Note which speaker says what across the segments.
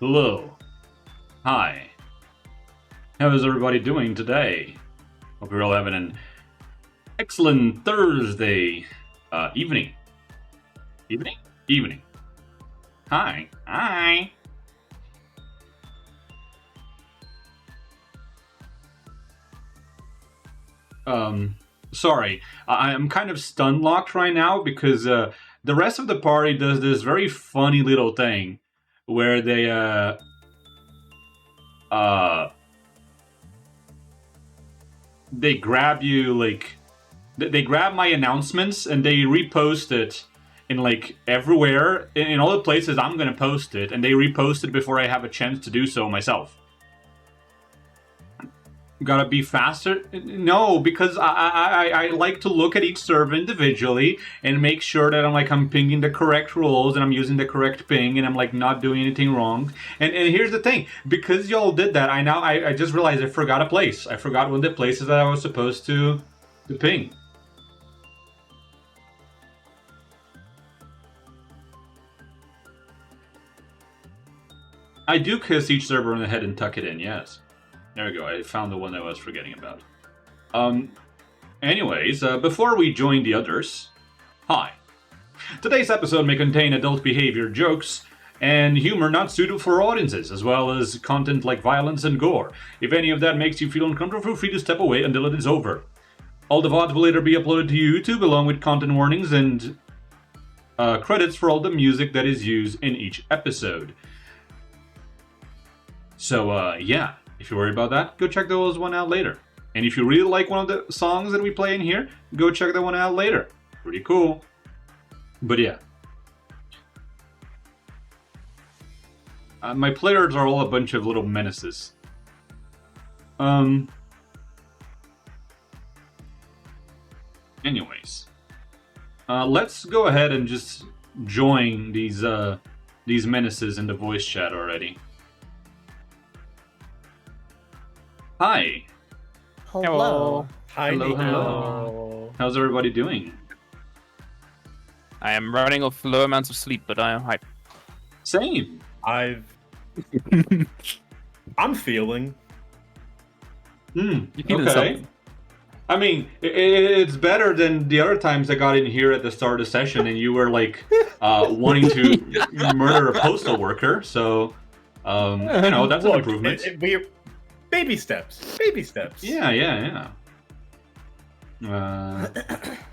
Speaker 1: Hello. Hi. How is everybody doing today? Hope you're all having an excellent Thursday evening. Evening? Evening. Hi. Hi. Sorry. I'm kind of stun locked right now because the rest of the party does this very funny little thing where they grab you, like, they grab my announcements and they repost it in, like, everywhere, in all the places I'm gonna post it, and they repost it before I have a chance to do so myself. Gotta be faster? No, because I like to look at each server individually and make sure that I'm pinging the correct rules and I'm using the correct ping and I'm like not doing anything wrong. And here's the thing, because y'all did that, I just realized I forgot a place. I forgot one of the places that I was supposed to ping. I do kiss each server on the head and tuck it in, yes. There we go, I found the one I was forgetting about. Anyways, before we join the others, hi. Today's episode may contain adult behavior, jokes, and humor not suitable for audiences, as well as content like violence and gore. If any of that makes you feel uncomfortable, feel free to step away until it is over. All the VODs will later be uploaded to YouTube, along with content warnings and credits for all the music that is used in each episode. So, yeah. If you're worried about that, go check those one out later. And if you really like one of the songs that we play in here, go check that one out later. Pretty cool. But yeah. My players are all a bunch of little menaces. Anyways. Let's go ahead and just join these menaces in the voice chat already. Hi.
Speaker 2: Hello.
Speaker 3: Hi.
Speaker 1: Hello. How's everybody doing?
Speaker 2: I am running off low amounts of sleep, but I am hyped.
Speaker 1: Same.
Speaker 3: I'm feeling.
Speaker 2: You feeling
Speaker 1: Okay.
Speaker 2: something?
Speaker 1: I mean, it's better than the other times I got in here at the start of the session and you were like wanting to murder a postal worker. So, that's an
Speaker 3: Look,
Speaker 1: improvement.
Speaker 3: We're baby steps. Baby steps.
Speaker 1: Yeah.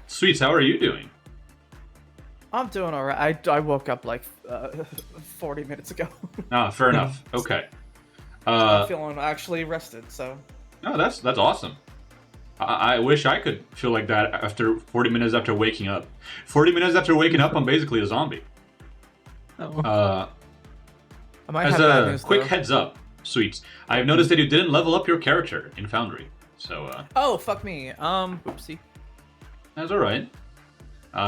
Speaker 1: Sweets, how are you doing?
Speaker 4: I'm doing alright. I woke up like 40 minutes ago.
Speaker 1: Fair enough. Okay.
Speaker 4: I'm feeling actually rested, so.
Speaker 1: No, that's awesome. I wish I could feel like that after 40 minutes after waking up. 40 minutes after waking up, I'm basically a zombie.
Speaker 4: I might
Speaker 1: As
Speaker 4: have bad
Speaker 1: a
Speaker 4: news,
Speaker 1: quick
Speaker 4: though.
Speaker 1: heads up, Sweets, I've noticed that you didn't level up your character in Foundry. So,
Speaker 4: Oh, fuck me. Oopsie.
Speaker 1: that's alright.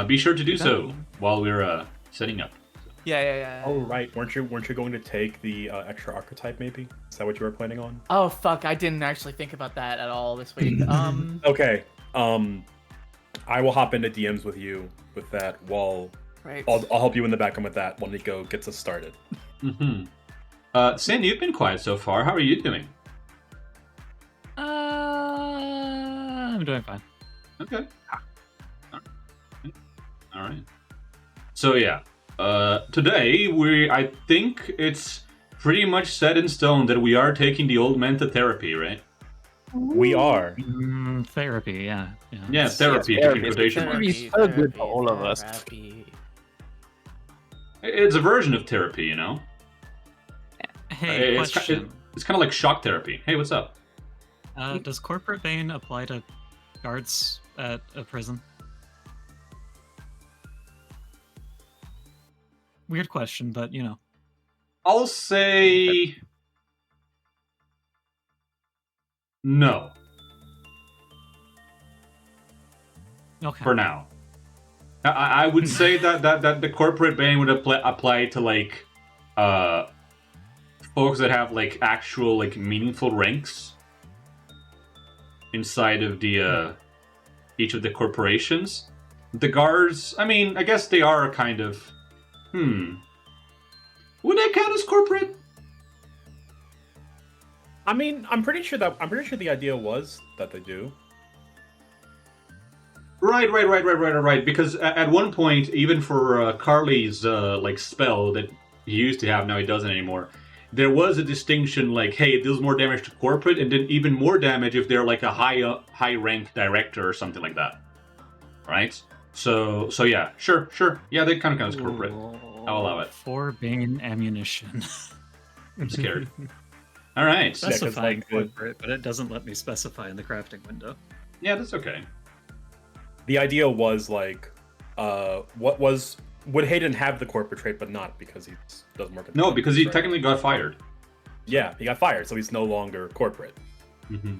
Speaker 1: Be sure to do so while we're setting up.
Speaker 4: Yeah.
Speaker 3: Oh right, weren't you going to take the extra archetype? Maybe is that what you were planning on?
Speaker 4: Oh, fuck. I didn't actually think about that at all this week.
Speaker 3: Okay. I will hop into DMs with you with that. While
Speaker 4: Right.
Speaker 3: I'll help you in the background with that when Nico gets us started.
Speaker 1: Mm-hmm. Sin, you've been quiet so far. How are you doing?
Speaker 2: I'm doing fine.
Speaker 1: Okay. All right. So yeah, today I think it's pretty much set in stone that we are taking the old man to therapy, right?
Speaker 3: We are.
Speaker 5: Therapy, yeah.
Speaker 1: Yeah, therapy.
Speaker 2: therapy.
Speaker 1: Between quotation marks.
Speaker 2: Therapy. so good for all of us.
Speaker 4: Therapy.
Speaker 1: It's a version of therapy, you know.
Speaker 5: Hey,
Speaker 1: It's
Speaker 5: question.
Speaker 1: it's kind of like shock therapy. Hey, what's up?
Speaker 5: Does corporate bane apply to guards at a prison? Weird question, but you know.
Speaker 1: I'll say no
Speaker 5: Okay.
Speaker 1: for now. I would say that the corporate bane would apply to like folks that have like actual like meaningful ranks inside of the each of the corporations. The guards, I mean, I guess they are kind of would they count as corporate?
Speaker 3: I mean, I'm pretty sure the idea was that they do.
Speaker 1: Right. Because at one point, even for Carly's like spell that he used to have, now he doesn't anymore. There was a distinction, like, hey, it deals more damage to corporate, and then even more damage if they're like a high rank director or something like that, right? So yeah, sure, yeah, they kind of counts corporate. I'll allow it.
Speaker 5: 4 Bane ammunition.
Speaker 1: I'm scared. All right.
Speaker 5: Specifying
Speaker 3: like,
Speaker 5: corporate, but it doesn't let me specify in the crafting window.
Speaker 1: Yeah, that's okay.
Speaker 3: The idea was like, would Hayden have the corporate trait, but not because he doesn't work at the
Speaker 1: No,
Speaker 3: company,
Speaker 1: because he
Speaker 3: right?
Speaker 1: technically got fired.
Speaker 3: Yeah, he got fired, so he's no longer corporate.
Speaker 1: Mm-hmm.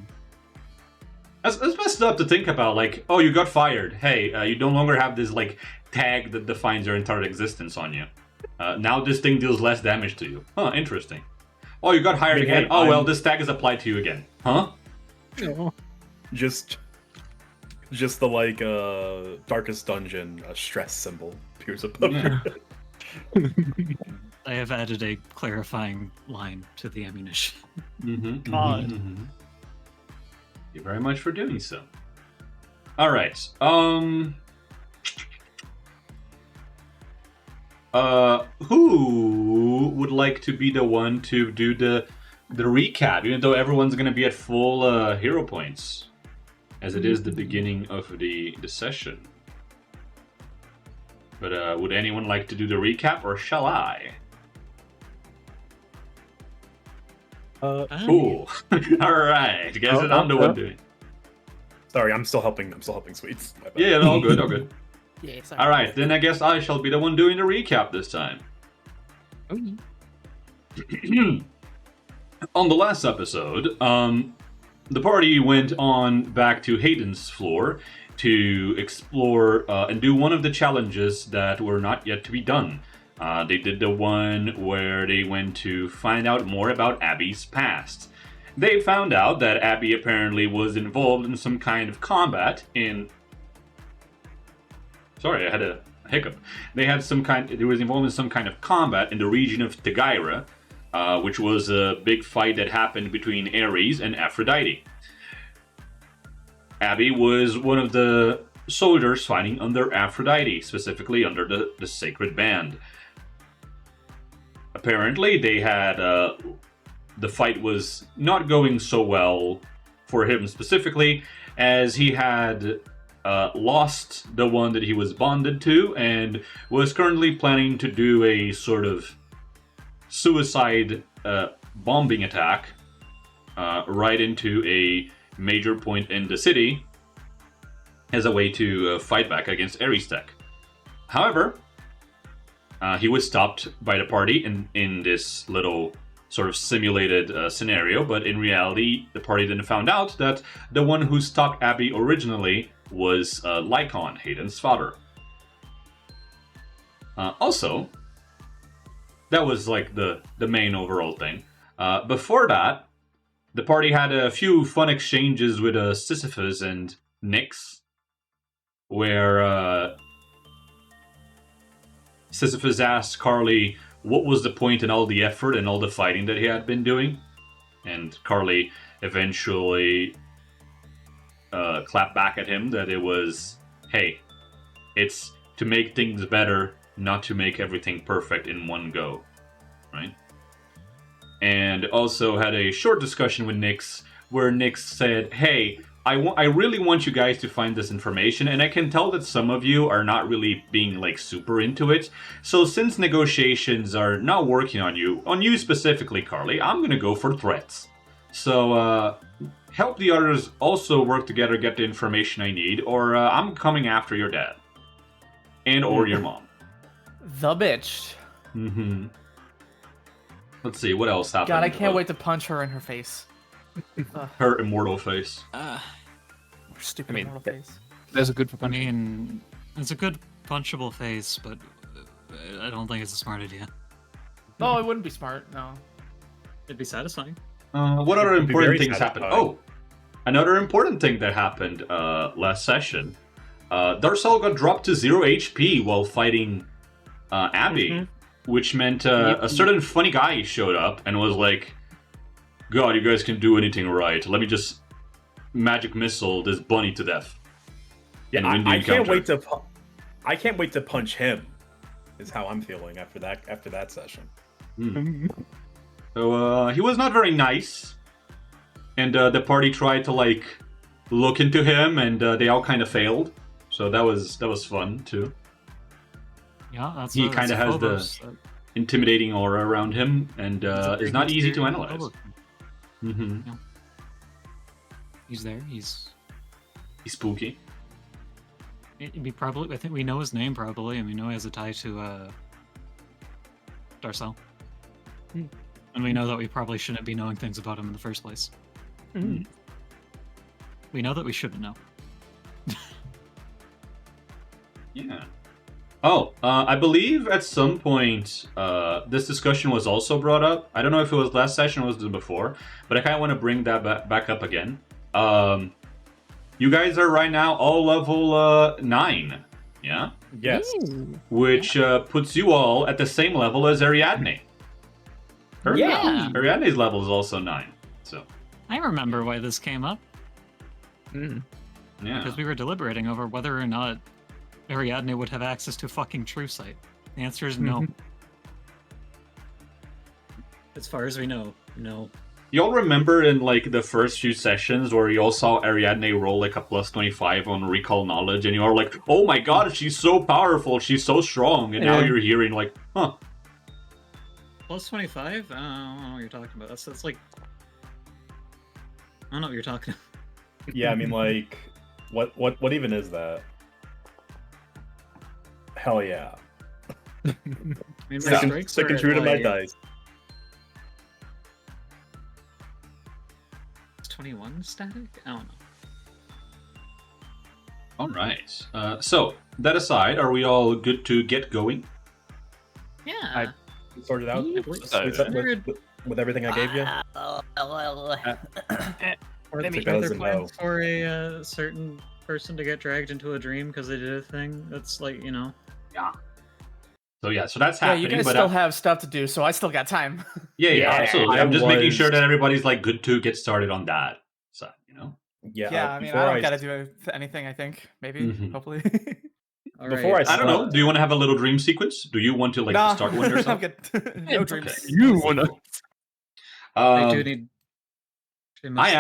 Speaker 1: That's messed up to think about. Like, oh, you got fired. Hey, you no longer have this like tag that defines your entire existence on you. Now this thing deals less damage to you. Huh? Interesting. Oh, you got hired again. Oh well, this tag is applied to you again. Huh?
Speaker 3: Just the like darkest dungeon stress symbol appears above.
Speaker 1: Yeah.
Speaker 5: I have added a clarifying line to the ammunition.
Speaker 4: God.
Speaker 1: Thank you very much for doing so. All right. Who would like to be the one to do the recap, even though everyone's gonna be at full hero points, as it is the beginning of the session. But would anyone like to do the recap, or shall I? Cool. All right, guys, I'm the one doing.
Speaker 3: Sorry, I'm still helping Sweets. My bad.
Speaker 1: Yeah, all good, all good.
Speaker 4: Yeah, sorry.
Speaker 1: All right, then I guess I shall be the one doing the recap this time. On the last episode, the party went on back to Hayden's floor to explore and do one of the challenges that were not yet to be done. They did the one where they went to find out more about Abby's past. They found out that Abby apparently was involved in some kind of combat in... Sorry, I had a hiccup. They was involved in some kind of combat in the region of Tagaira, which was a big fight that happened between Ares and Aphrodite. Abby was one of the soldiers fighting under Aphrodite, specifically under the Sacred Band. Apparently, they had the fight was not going so well for him specifically, as he had lost the one that he was bonded to and was currently planning to do a sort of suicide bombing attack right into a major point in the city as a way to fight back against Aristek. However, he was stopped by the party in this little sort of simulated scenario, but in reality, the party then found out that the one who stopped Abby originally was Lycon, Hayden's father. Also, that was like the main overall thing. Before that, the party had a few fun exchanges with Sisyphus and Nyx, where Sisyphus asked Carly what was the point in all the effort and all the fighting that he had been doing, and Carly eventually clapped back at him that it was, hey, it's to make things better, not to make everything perfect in one go, right? And also had a short discussion with Nyx, where Nyx said, hey, I really want you guys to find this information, and I can tell that some of you are not really being like super into it. So since negotiations are not working on you specifically, Carly, I'm gonna go for threats. So help the others also work together, get the information I need, or I'm coming after your dad. And or your mom.
Speaker 4: The bitch.
Speaker 1: Mm-hmm. Let's see, what else happened?
Speaker 4: God, I can't wait to punch her in her face.
Speaker 1: Her immortal face.
Speaker 4: Her stupid
Speaker 2: I mean,
Speaker 4: immortal face.
Speaker 2: There's a good for
Speaker 5: I
Speaker 2: punching.
Speaker 5: mean, it's a good punchable face, but I don't think it's a smart idea.
Speaker 4: No, it wouldn't be smart. No.
Speaker 5: It'd be satisfying.
Speaker 1: What other
Speaker 3: It'd be
Speaker 1: important
Speaker 3: very
Speaker 1: things happened?
Speaker 3: satisfying.
Speaker 1: Oh, another important thing that happened last session. Darcel got dropped to 0 HP while fighting Abby, which meant a certain funny guy showed up and was like, God, you guys can do anything right. Let me just magic missile this bunny to death.
Speaker 3: Yeah,
Speaker 1: And win the
Speaker 3: I can't
Speaker 1: encounter.
Speaker 3: wait to. I can't wait to punch him. Is how I'm feeling after that session.
Speaker 1: So he was not very nice, and the party tried to like look into him, and they all kind of failed. So that was fun too.
Speaker 5: Yeah, that's
Speaker 1: He
Speaker 5: that's
Speaker 1: kinda has the-
Speaker 5: Phobos.
Speaker 1: Intimidating aura around him, and
Speaker 5: It's a
Speaker 1: is not
Speaker 5: big
Speaker 1: easy to
Speaker 5: mysterious
Speaker 1: analyze.
Speaker 5: Phobos.
Speaker 1: hmm
Speaker 5: He's there. He's
Speaker 1: spooky.
Speaker 5: we probably. I think we know his name probably, and we know he has a tie to Darcel. And we know that we probably shouldn't be knowing things about him in the first place. We know that we shouldn't know.
Speaker 1: Yeah. Oh, I believe at some point this discussion was also brought up. I don't know if it was last session or was it before, but I kind of want to bring that back up again. You guys are right now all level 9, yeah?
Speaker 3: Yes.
Speaker 1: Which puts you all at the same level as Ariadne.
Speaker 5: Yeah.
Speaker 1: Ariadne's level is also 9, so
Speaker 5: I remember why this came up,
Speaker 1: yeah.
Speaker 5: because we were deliberating over whether or not Ariadne would have access to fucking True Sight. The answer is no. As far as we know, no.
Speaker 1: Y'all remember in like the first few sessions where y'all saw Ariadne roll like a plus 25 on recall knowledge, and you are like, "Oh my god, she's so powerful, she's so strong," and now
Speaker 4: Yeah.
Speaker 1: you're hearing like, "Huh."
Speaker 5: Plus 25? I don't know what you're talking about. That's like... I don't know what you're talking about.
Speaker 3: Yeah, I mean, like, what even is that? Hell yeah!
Speaker 5: I mean, my strikes
Speaker 3: Sticking
Speaker 5: are
Speaker 3: true to my
Speaker 5: like-
Speaker 3: dice.
Speaker 5: It's 21 static? I don't know.
Speaker 1: All right. So that aside, are we all good to get going?
Speaker 5: Yeah.
Speaker 3: Sorted out
Speaker 5: I believe so.
Speaker 3: with everything I gave you.
Speaker 5: Or
Speaker 3: Let me
Speaker 5: are there
Speaker 3: doesn't
Speaker 5: plans for a certain person to get dragged into a dream because they did a thing that's like, you know...
Speaker 1: So yeah, so that's
Speaker 4: Yeah,
Speaker 1: happening.
Speaker 4: you guys
Speaker 1: but
Speaker 4: still have stuff to do, so I still got time.
Speaker 1: yeah,
Speaker 3: Yeah,
Speaker 1: absolutely.
Speaker 3: I
Speaker 1: I'm just making
Speaker 3: was-
Speaker 1: sure that everybody's like good to get started on that side, you know.
Speaker 3: Yeah.
Speaker 4: Yeah, I mean,
Speaker 3: before
Speaker 4: I don't gotta do anything, I think. Maybe,
Speaker 1: Mhm.
Speaker 4: hopefully.
Speaker 5: All
Speaker 3: Before
Speaker 5: right.
Speaker 1: I don't know.
Speaker 3: slept.
Speaker 1: Do you want to have a little dream sequence? Do you want to like
Speaker 4: Nah,
Speaker 1: start one
Speaker 4: I'm
Speaker 1: yourself?
Speaker 4: good. No dreams.
Speaker 1: Okay.
Speaker 2: You wanna?
Speaker 5: I do need...
Speaker 1: I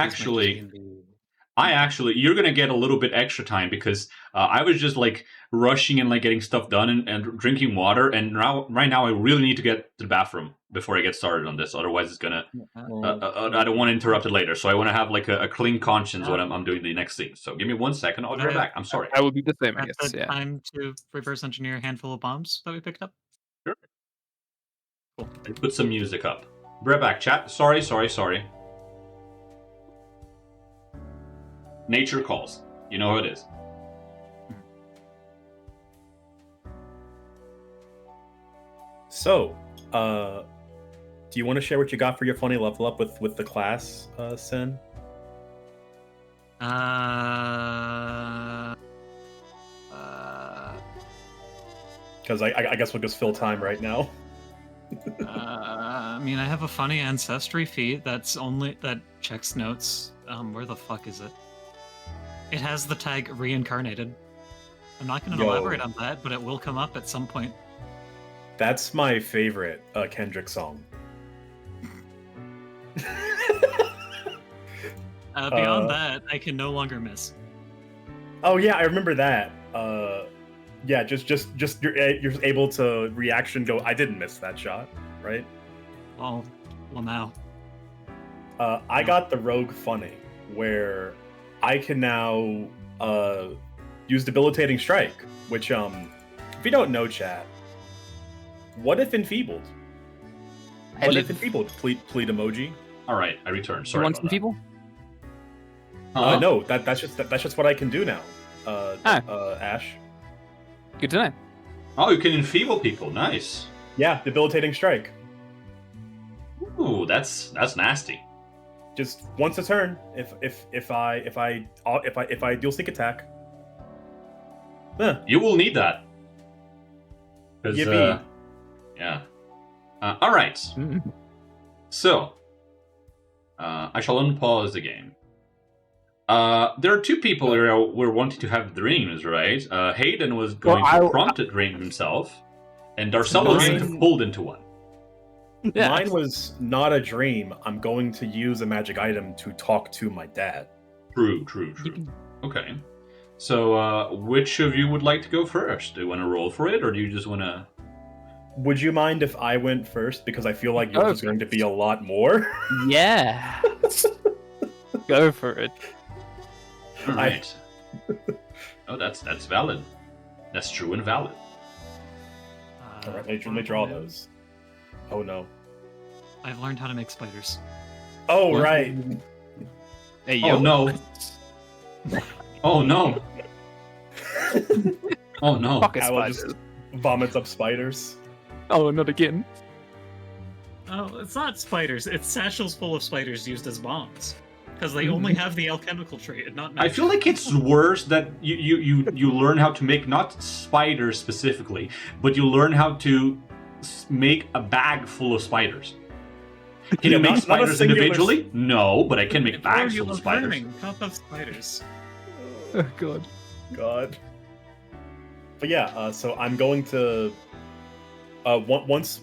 Speaker 1: actually, you're gonna get a little bit extra time because I was just like rushing and like getting stuff done and drinking water, and right now I really need to get to the bathroom before I get started on this. Otherwise, it's gonna. I don't want to interrupt it later, so I want to have like a clean conscience when I'm doing the next thing. So give me 1 second, I'll be right back. I'm sorry.
Speaker 2: I will do the same, I
Speaker 5: At
Speaker 2: guess.
Speaker 5: the
Speaker 2: Yeah.
Speaker 5: time to reverse engineer a handful of bombs that we picked up.
Speaker 1: I put some music up. Be right back, chat. Sorry. Nature calls. You know how it is.
Speaker 3: So, do you want to share what you got for your funny level up with the class, Sin? Because I guess we'll just fill time right now.
Speaker 5: I mean, I have a funny ancestry feat that checks notes. Where the fuck is it? It has the tag reincarnated. I'm not going to
Speaker 3: Yo.
Speaker 5: elaborate on that, but it will come up at some point.
Speaker 3: That's my favorite Kendrick song.
Speaker 5: Beyond that, I can no longer miss.
Speaker 3: Oh yeah, I remember that. Yeah, just you're able to reaction go. I didn't miss that shot, right?
Speaker 5: Well now.
Speaker 3: I got the rogue funny where I can now use debilitating strike. Which if you don't know, chat, what if enfeebled? What if enfeebled? Pleat emoji.
Speaker 1: All right, I returned.
Speaker 2: You
Speaker 1: Sorry
Speaker 2: want
Speaker 1: about
Speaker 2: some
Speaker 1: that.
Speaker 2: people?
Speaker 3: No, that's just what I can do now. Ash.
Speaker 2: Good to know.
Speaker 1: Oh, you can enfeeble people. Nice.
Speaker 3: Yeah, debilitating strike.
Speaker 1: Ooh, that's nasty.
Speaker 3: Just once a turn. If I dual sync attack.
Speaker 1: You will need that. 'Cause,
Speaker 3: Yippee.
Speaker 1: yeah. All right.
Speaker 2: Mm.
Speaker 1: So, I shall unpause the game. There are two people here who were wanting to have dreams, right? Hayden was going to prompt a dream himself, and Darcella was going to pulled into one.
Speaker 2: Yeah.
Speaker 3: Mine was not a dream. I'm going to use a magic item to talk to my dad.
Speaker 1: True. Okay. So, which of you would like to go first? Do you want to roll for it, or do you just want to...
Speaker 3: Would you mind if I went first? Because I feel like yours is going to be a lot more.
Speaker 2: Yeah. Go for it.
Speaker 1: All right. Oh, that's valid. That's true and valid.
Speaker 3: All right, let me draw those. Oh no.
Speaker 5: I've learned how to make spiders.
Speaker 3: Oh
Speaker 1: What?
Speaker 3: right.
Speaker 2: Hey,
Speaker 1: Oh
Speaker 2: yo.
Speaker 1: no. Oh no. Oh no.
Speaker 2: Pocket
Speaker 3: I will
Speaker 2: spiders.
Speaker 3: just vomit up spiders.
Speaker 2: Oh, not again.
Speaker 5: Oh, it's not spiders. It's satchels full of spiders used as bombs. Because they only have the alchemical trait and not
Speaker 1: I
Speaker 5: magic.
Speaker 1: feel like it's worse that you learn how to make not spiders specifically, but you learn how to make a bag full of spiders. Can
Speaker 3: Yeah,
Speaker 1: you make
Speaker 3: not a
Speaker 1: spiders
Speaker 3: singular
Speaker 1: individually? No, but I can make bags
Speaker 5: Or you
Speaker 1: full of
Speaker 5: love
Speaker 1: spiders.
Speaker 5: learning. Cup of spiders.
Speaker 2: Oh, God.
Speaker 3: God. But yeah, so I'm going to once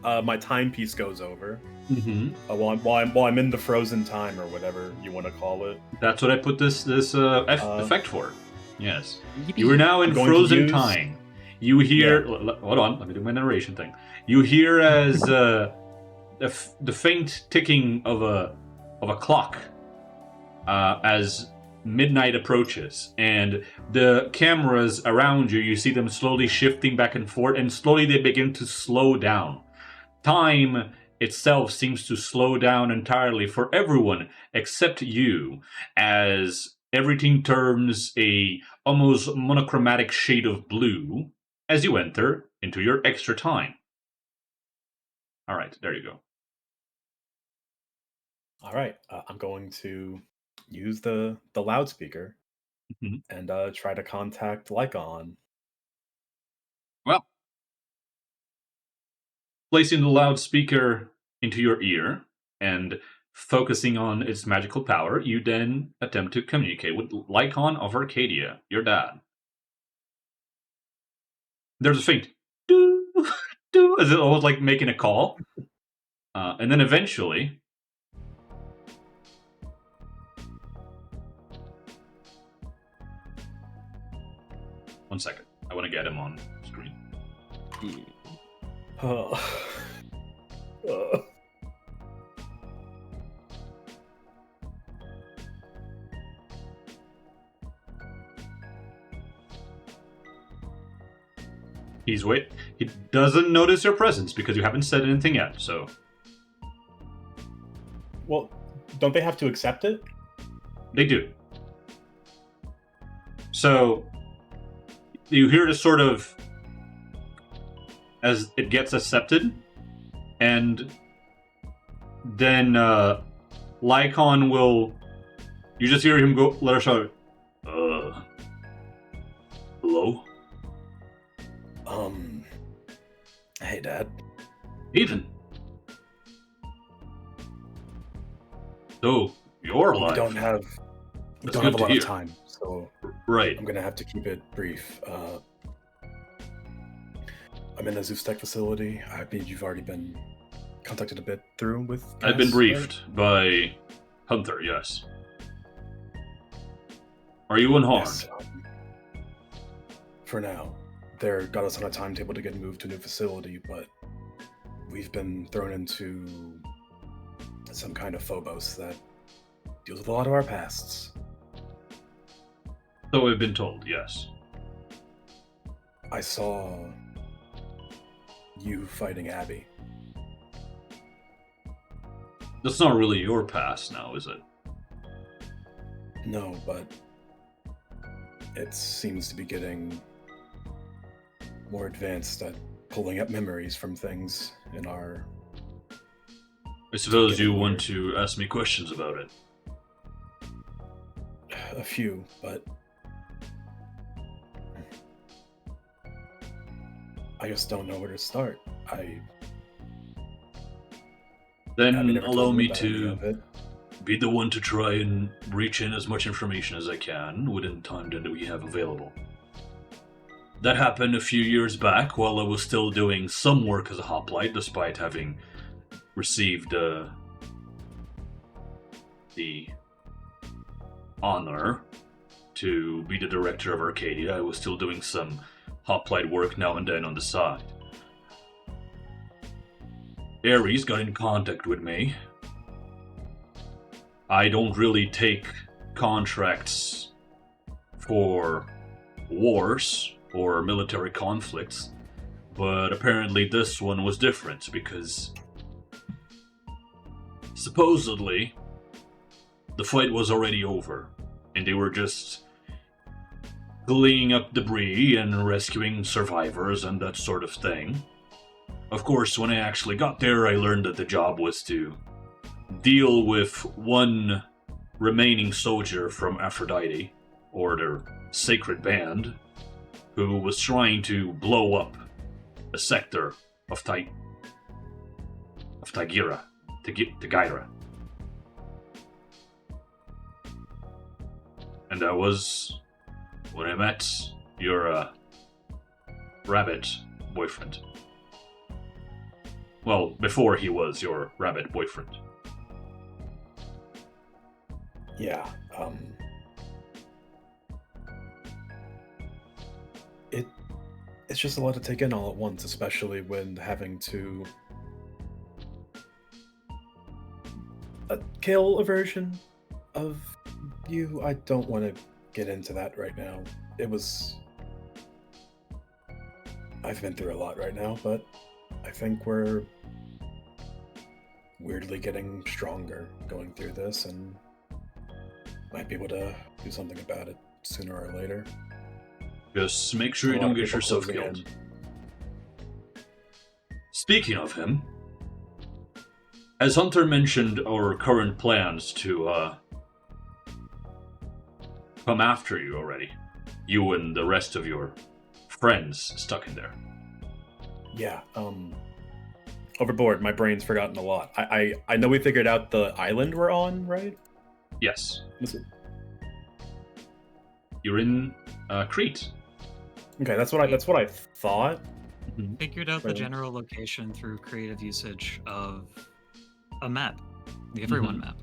Speaker 3: my timepiece goes over,
Speaker 1: Mm-hmm.
Speaker 3: while I'm in the frozen time or whatever you want to call it.
Speaker 1: That's what I put this effect for. Yes.
Speaker 2: Yippee.
Speaker 1: You are now in
Speaker 3: I'm going to
Speaker 1: frozen
Speaker 3: use-
Speaker 1: time. You hear... Hold on, let me do my narration thing. You hear as the faint ticking of a clock as midnight approaches, and the cameras around you, you see them slowly shifting back and forth, and slowly they begin to slow down. Time itself seems to slow down entirely for everyone except you, as everything turns a almost monochromatic shade of blue as you enter into your extra time. All right, there you go.
Speaker 3: All right, I'm going to use the loudspeaker
Speaker 1: Mhm.
Speaker 3: and try to contact Lycon.
Speaker 1: Well, placing the loudspeaker into your ear and focusing on its magical power, you then attempt to communicate with Lycon of Arcadia, your dad. There's a faint doo, doo, as it almost like making a call. And then eventually... One second. I want to get him on screen.
Speaker 3: Oh.
Speaker 1: He doesn't notice your presence because you haven't said anything yet, so...
Speaker 3: Well, don't they have to accept it?
Speaker 1: They do. So, you hear this sort of... as it gets accepted, and then Lycon will... You just hear him go, let her shout, hello?
Speaker 3: Hey, Dad.
Speaker 1: Ethan. So, you're alive.
Speaker 3: We don't have
Speaker 1: That's
Speaker 3: a
Speaker 1: good to
Speaker 3: lot
Speaker 1: hear.
Speaker 3: of time, so
Speaker 1: Right.
Speaker 3: I'm gonna have to keep it brief. I'm in the Zeus Tech facility. I believe you've already been contacted a bit through with.
Speaker 1: I've been
Speaker 3: Gas,
Speaker 1: briefed by Hunter, yes. Are you
Speaker 3: right?
Speaker 1: unharmed?
Speaker 3: Yes, for now, they got us on a timetable to get moved to a new facility, but we've been thrown into some kind of phobos that deals with a lot of our pasts.
Speaker 1: So I've been told, yes.
Speaker 3: I saw you fighting Abby.
Speaker 1: That's not really your past now, is it?
Speaker 3: No, but it seems to be getting more advanced at pulling up memories from things in our...
Speaker 1: I suppose you
Speaker 3: Getting
Speaker 1: want
Speaker 3: weird.
Speaker 1: to ask me questions about it.
Speaker 3: A few, but... I just don't know where to start. Abby
Speaker 1: Then
Speaker 3: never told
Speaker 1: allow me
Speaker 3: about any
Speaker 1: to
Speaker 3: of it.
Speaker 1: be the one to try and reach in as much information as I can within the time that we have available. That happened a few years back while I was still doing some work as a hoplite, despite having received the honor to be the director of Arcadia. I was still doing some hoplite work now and then on the side. Ares got in contact with me. I don't really take contracts for wars or military conflicts, but apparently this one was different because supposedly the fight was already over and they were just cleaning up debris and rescuing survivors and that sort of thing. Of course, when I actually got there, I learned that the job was to deal with one remaining soldier from Aphrodite, or their sacred band, who was trying to blow up a sector of Tighyra. And that was when I met your rabbit boyfriend. Well, before he was your rabbit boyfriend.
Speaker 3: Yeah, it's just a lot to take in all at once, especially when having to kill a version of you. I don't want to get into that right now. I've been through a lot right now, but I think we're weirdly getting stronger going through this, and might be able to do something about it sooner or later.
Speaker 1: Just make sure you don't get yourself killed. Speaking of him, as Hunter mentioned our current plans to come after you already, you and the rest of your friends stuck in there.
Speaker 3: Yeah, overboard, my brain's forgotten a lot. I know we figured out the island we're on, right?
Speaker 1: Yes.
Speaker 3: Was it?
Speaker 1: You're in Crete.
Speaker 3: Okay, that's what I thought.
Speaker 5: Figured out the general location through creative usage of a map, the Everyone map.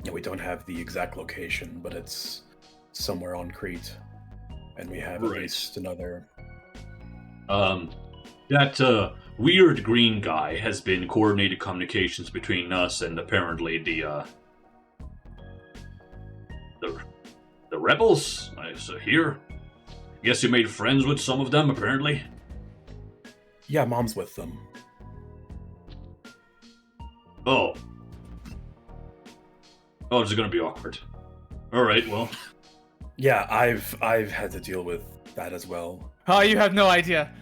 Speaker 3: Yeah, we don't have the exact location, but it's somewhere on Crete, and we have at least another.
Speaker 1: That weird green guy has been coordinated communications between us and apparently the rebels. So here, guess you made friends with some of them apparently.
Speaker 3: Yeah, Mom's with them.
Speaker 1: Oh, this is gonna be awkward. All right, well.
Speaker 3: Yeah, I've had to deal with that as well.
Speaker 4: Oh, you have no idea.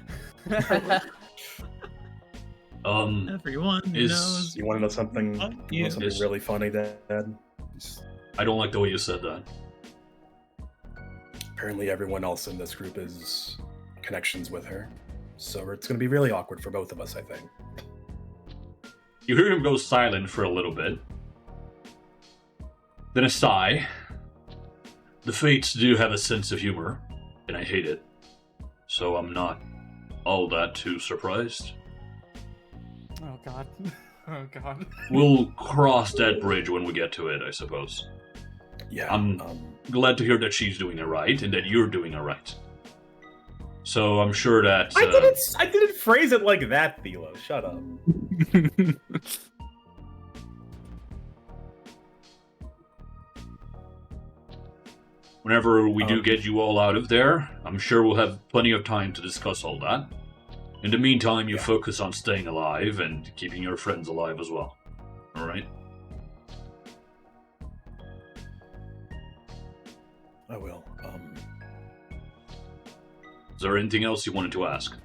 Speaker 5: Everyone knows.
Speaker 3: You want to know something? Something really funny, Dad?
Speaker 1: I don't like the way you said that.
Speaker 3: Apparently, everyone else in this group is connections with her, so it's going to be really awkward for both of us, I think.
Speaker 1: You hear him go silent for a little bit. Then a sigh. The Fates do have a sense of humor, and I hate it. So I'm not all that too surprised.
Speaker 4: Oh god. Oh god.
Speaker 1: We'll cross that bridge when we get to it, I suppose.
Speaker 3: Yeah.
Speaker 1: I'm glad to hear that she's doing it right, and that you're doing it right. So I'm sure that...
Speaker 3: I didn't phrase it like that, Thilo. Shut up.
Speaker 1: Whenever we do get you all out of there, I'm sure we'll have plenty of time to discuss all that. In the meantime, you focus on staying alive and keeping your friends alive as well. Alright?
Speaker 3: I will.
Speaker 1: Is there anything else you wanted to ask?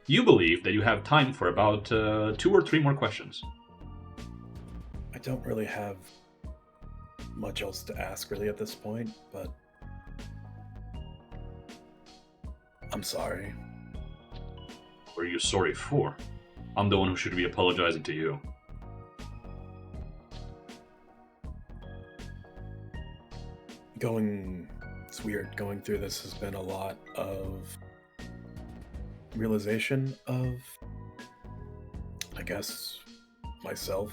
Speaker 1: You believe that you have time for about 2 or 3 more questions.
Speaker 3: I don't really have much else to ask really at this point, but I'm sorry.
Speaker 1: What are you sorry for? I'm the one who should be apologizing to you.
Speaker 3: It's weird. Going through this has been a lot of realization of, I guess, myself.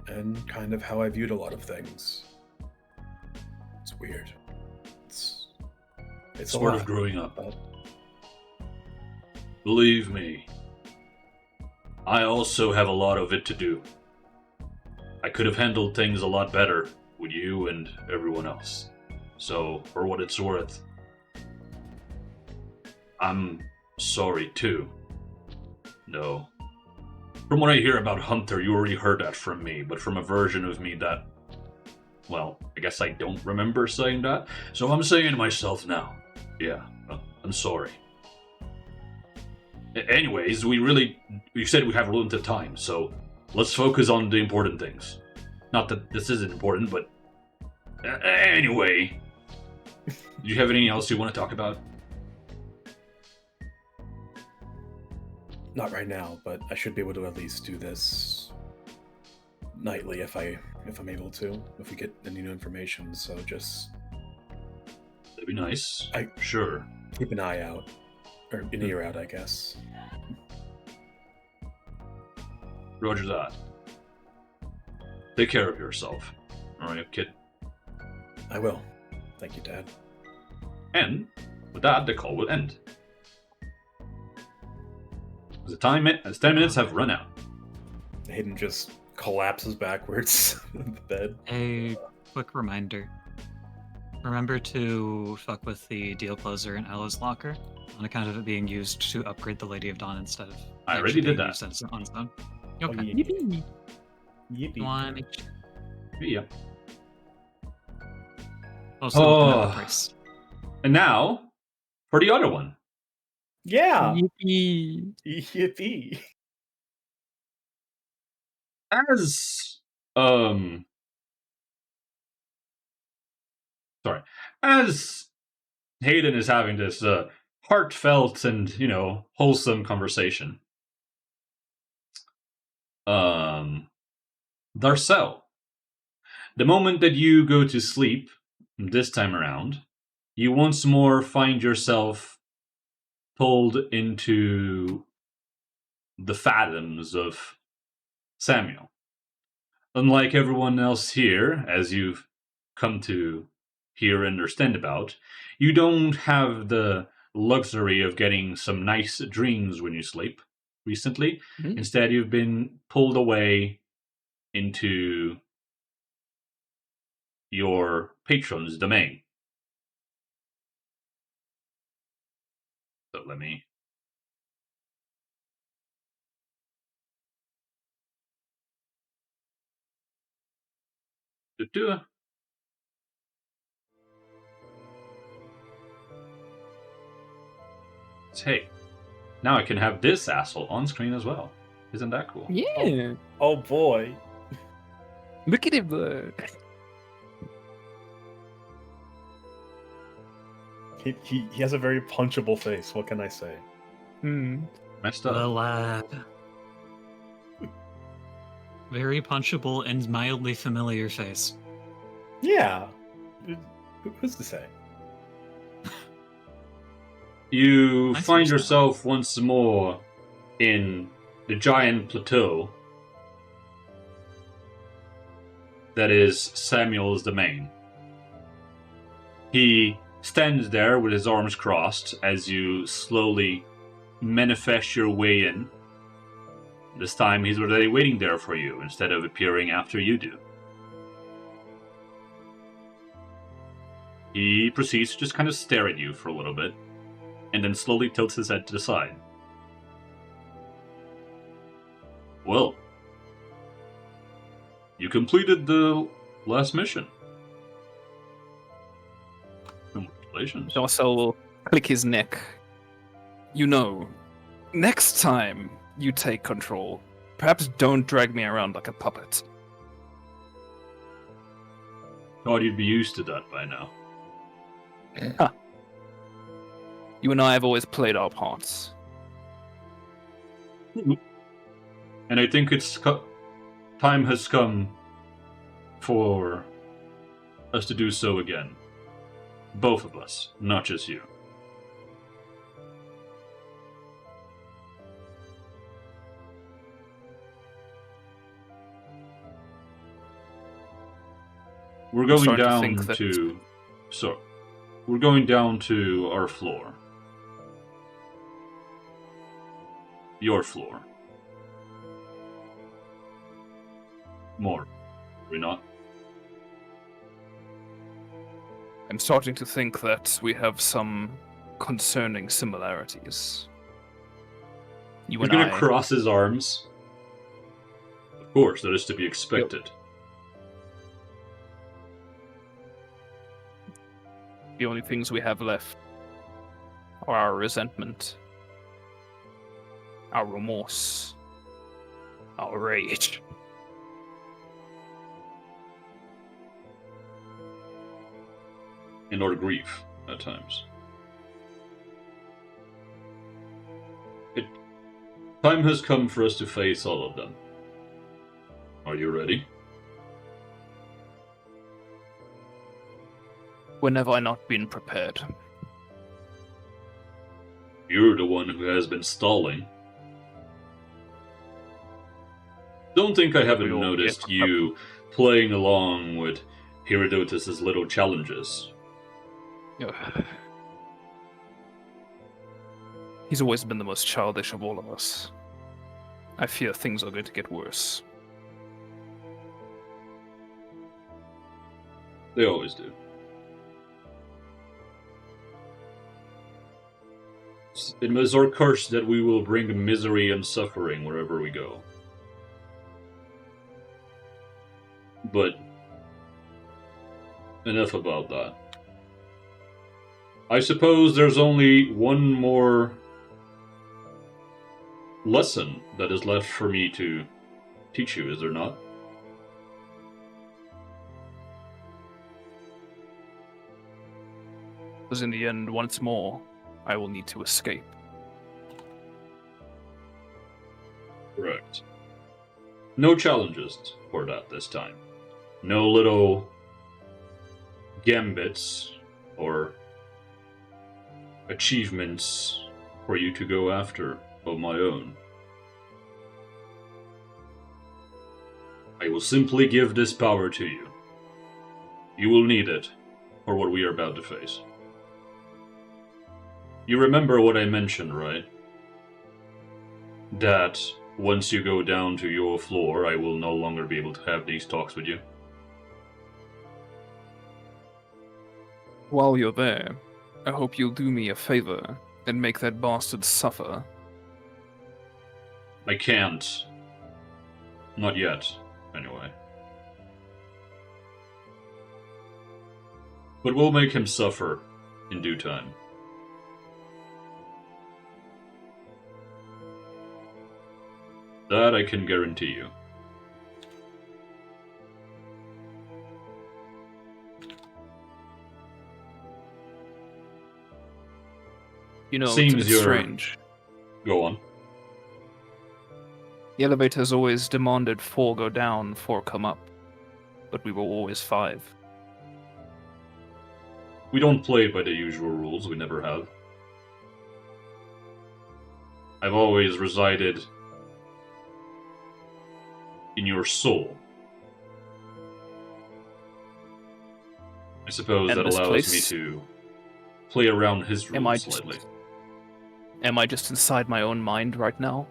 Speaker 3: And kind of how I viewed a lot of things. It's weird. It's
Speaker 1: sort
Speaker 3: a
Speaker 1: of
Speaker 3: lot,
Speaker 1: growing up.
Speaker 3: but
Speaker 1: Believe me, I also have a lot of it to do. I could have handled things a lot better with you and everyone else. So, for what it's worth, I'm sorry too. No. From what I hear about Hunter, you already heard that from me, but from a version of me that, well, I guess I don't remember saying that, so I'm saying it myself now. Yeah, I'm sorry. Anyways, we said we have limited time, so let's focus on the important things. Not that this isn't important, but anyway. Do you have anything else you want to talk about?
Speaker 3: not right now, but I should be able to at least do this nightly if I'm able to, if we get any new information. So just
Speaker 1: That'd be nice.
Speaker 3: I-
Speaker 1: Sure.
Speaker 3: keep an eye out, or an ear out, I guess.
Speaker 1: Roger that. Take care of yourself. Alright, kid.
Speaker 3: I will. Thank you, Dad.
Speaker 1: And with that, the call will end. As 10 minutes have run out.
Speaker 3: Hayden just collapses backwards in the bed.
Speaker 5: A quick reminder. Remember to fuck with the deal closer in Ella's locker on account of it being used to upgrade the Lady of Dawn instead of
Speaker 1: I already
Speaker 5: actually
Speaker 1: did
Speaker 5: being
Speaker 1: that.
Speaker 5: used on its own.
Speaker 3: Oh,
Speaker 5: Okay.
Speaker 3: yeah.
Speaker 2: Yippee.
Speaker 3: Yippee.
Speaker 5: Wanna make sure.
Speaker 1: Yeah.
Speaker 5: Also, looking at the
Speaker 1: Oh.
Speaker 5: price.
Speaker 1: And now, for the other one.
Speaker 3: Yeah.
Speaker 2: Yippee.
Speaker 3: Yippee.
Speaker 1: As as Hayden is having this heartfelt and wholesome conversation, Darcel, the moment that you go to sleep this time around, you once more find yourself pulled into the fathoms of Samuel. Unlike everyone else here, as you've come to hear and understand about, you don't have the luxury of getting some nice dreams when you sleep recently.
Speaker 2: Mhm.
Speaker 1: Instead, you've been pulled away into your patron's domain. So let me... Do-do. Hey, now I can have this asshole on screen as well. Isn't that cool?
Speaker 2: Yeah.
Speaker 3: Oh boy.
Speaker 2: Look at him though.
Speaker 3: He has a very punchable face. What can I say?
Speaker 1: Messed up.
Speaker 5: The lad. Very punchable and mildly familiar face.
Speaker 3: Yeah. Who's to say?
Speaker 1: You
Speaker 5: Nice
Speaker 1: find
Speaker 5: hairstyle.
Speaker 1: yourself once more in the giant plateau that is Samuel's domain. He stands there with his arms crossed as you slowly manifest your way in. This time he's already waiting there for you instead of appearing after you do. He proceeds to just kind of stare at you for a little bit, and then slowly tilts his head to the side. Well, you completed the last mission. Congratulations.
Speaker 2: Darcel will click his neck. You know, next time you take control, perhaps don't drag me around like a puppet.
Speaker 1: Thought you'd be used to that by now.
Speaker 2: You and I have always played our parts.
Speaker 1: And I think time has come for us to do so again. Both of us, not just you. We're going
Speaker 2: starting to
Speaker 1: down
Speaker 2: think that-
Speaker 1: to... So, we're going down to our floor. Your floor. More. Are we not?
Speaker 2: I'm starting to think that we have some concerning similarities. You
Speaker 1: He's
Speaker 2: and
Speaker 1: gonna
Speaker 2: I.
Speaker 1: cross his arms. Of course, that is to be expected.
Speaker 2: The only things we have left are our resentment, our remorse, our rage.
Speaker 1: And our grief, at times. Time has come for us to face all of them. Are you ready?
Speaker 2: When have I not been prepared?
Speaker 1: You're the one who has been stalling. Don't think I haven't
Speaker 2: We all
Speaker 1: noticed
Speaker 2: get-
Speaker 1: you playing along with Herodotus's little challenges.
Speaker 2: Ugh. He's always been the most childish of all of us. I fear things are going to get worse.
Speaker 1: They always do. It is our curse that we will bring misery and suffering wherever we go. But enough about that. I suppose there's only one more lesson that is left for me to teach you, is there not?
Speaker 2: Because in the end, once more, I will need to escape.
Speaker 1: Correct. No challenges for that this time. No little gambits or achievements for you to go after of my own. I will simply give this power to you. You will need it for what we are about to face. You remember what I mentioned, right? That once you go down to your floor, I will no longer be able to have these talks with you.
Speaker 2: While you're there, I hope you'll do me a favor and make that bastard suffer.
Speaker 1: I can't. Not yet, anyway. But we'll make him suffer in due time. That I can guarantee you.
Speaker 2: You know,
Speaker 1: Seems
Speaker 2: it's
Speaker 1: you're-
Speaker 2: strange.
Speaker 1: Go on.
Speaker 2: The elevator's always demanded 4 go down, 4 come up. But we were always 5.
Speaker 1: We don't play by the usual rules, we never have. I've always resided in your soul. I suppose
Speaker 2: And
Speaker 1: that
Speaker 2: this
Speaker 1: allows
Speaker 2: place-
Speaker 1: me to play around his
Speaker 2: Am I
Speaker 1: rules
Speaker 2: just,
Speaker 1: slightly.
Speaker 2: am I just inside my own mind right now?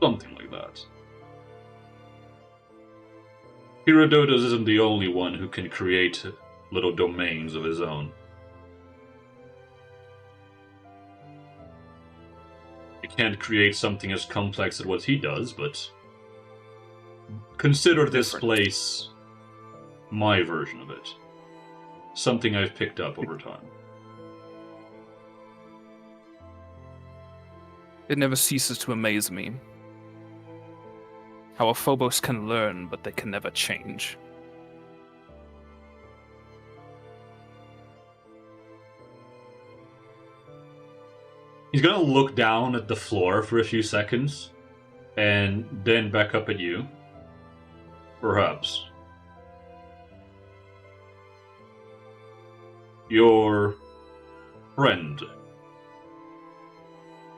Speaker 1: Something like that. Herodotus isn't the only one who can create little domains of his own. I can't create something as complex as what he does, but consider this
Speaker 2: Different.
Speaker 1: place my version of it. Something I've picked up over time.
Speaker 2: It never ceases to amaze me. How a Phobos can learn, but they can never change.
Speaker 1: He's gonna look down at the floor for a few seconds, and then back up at you. Perhaps. your friend,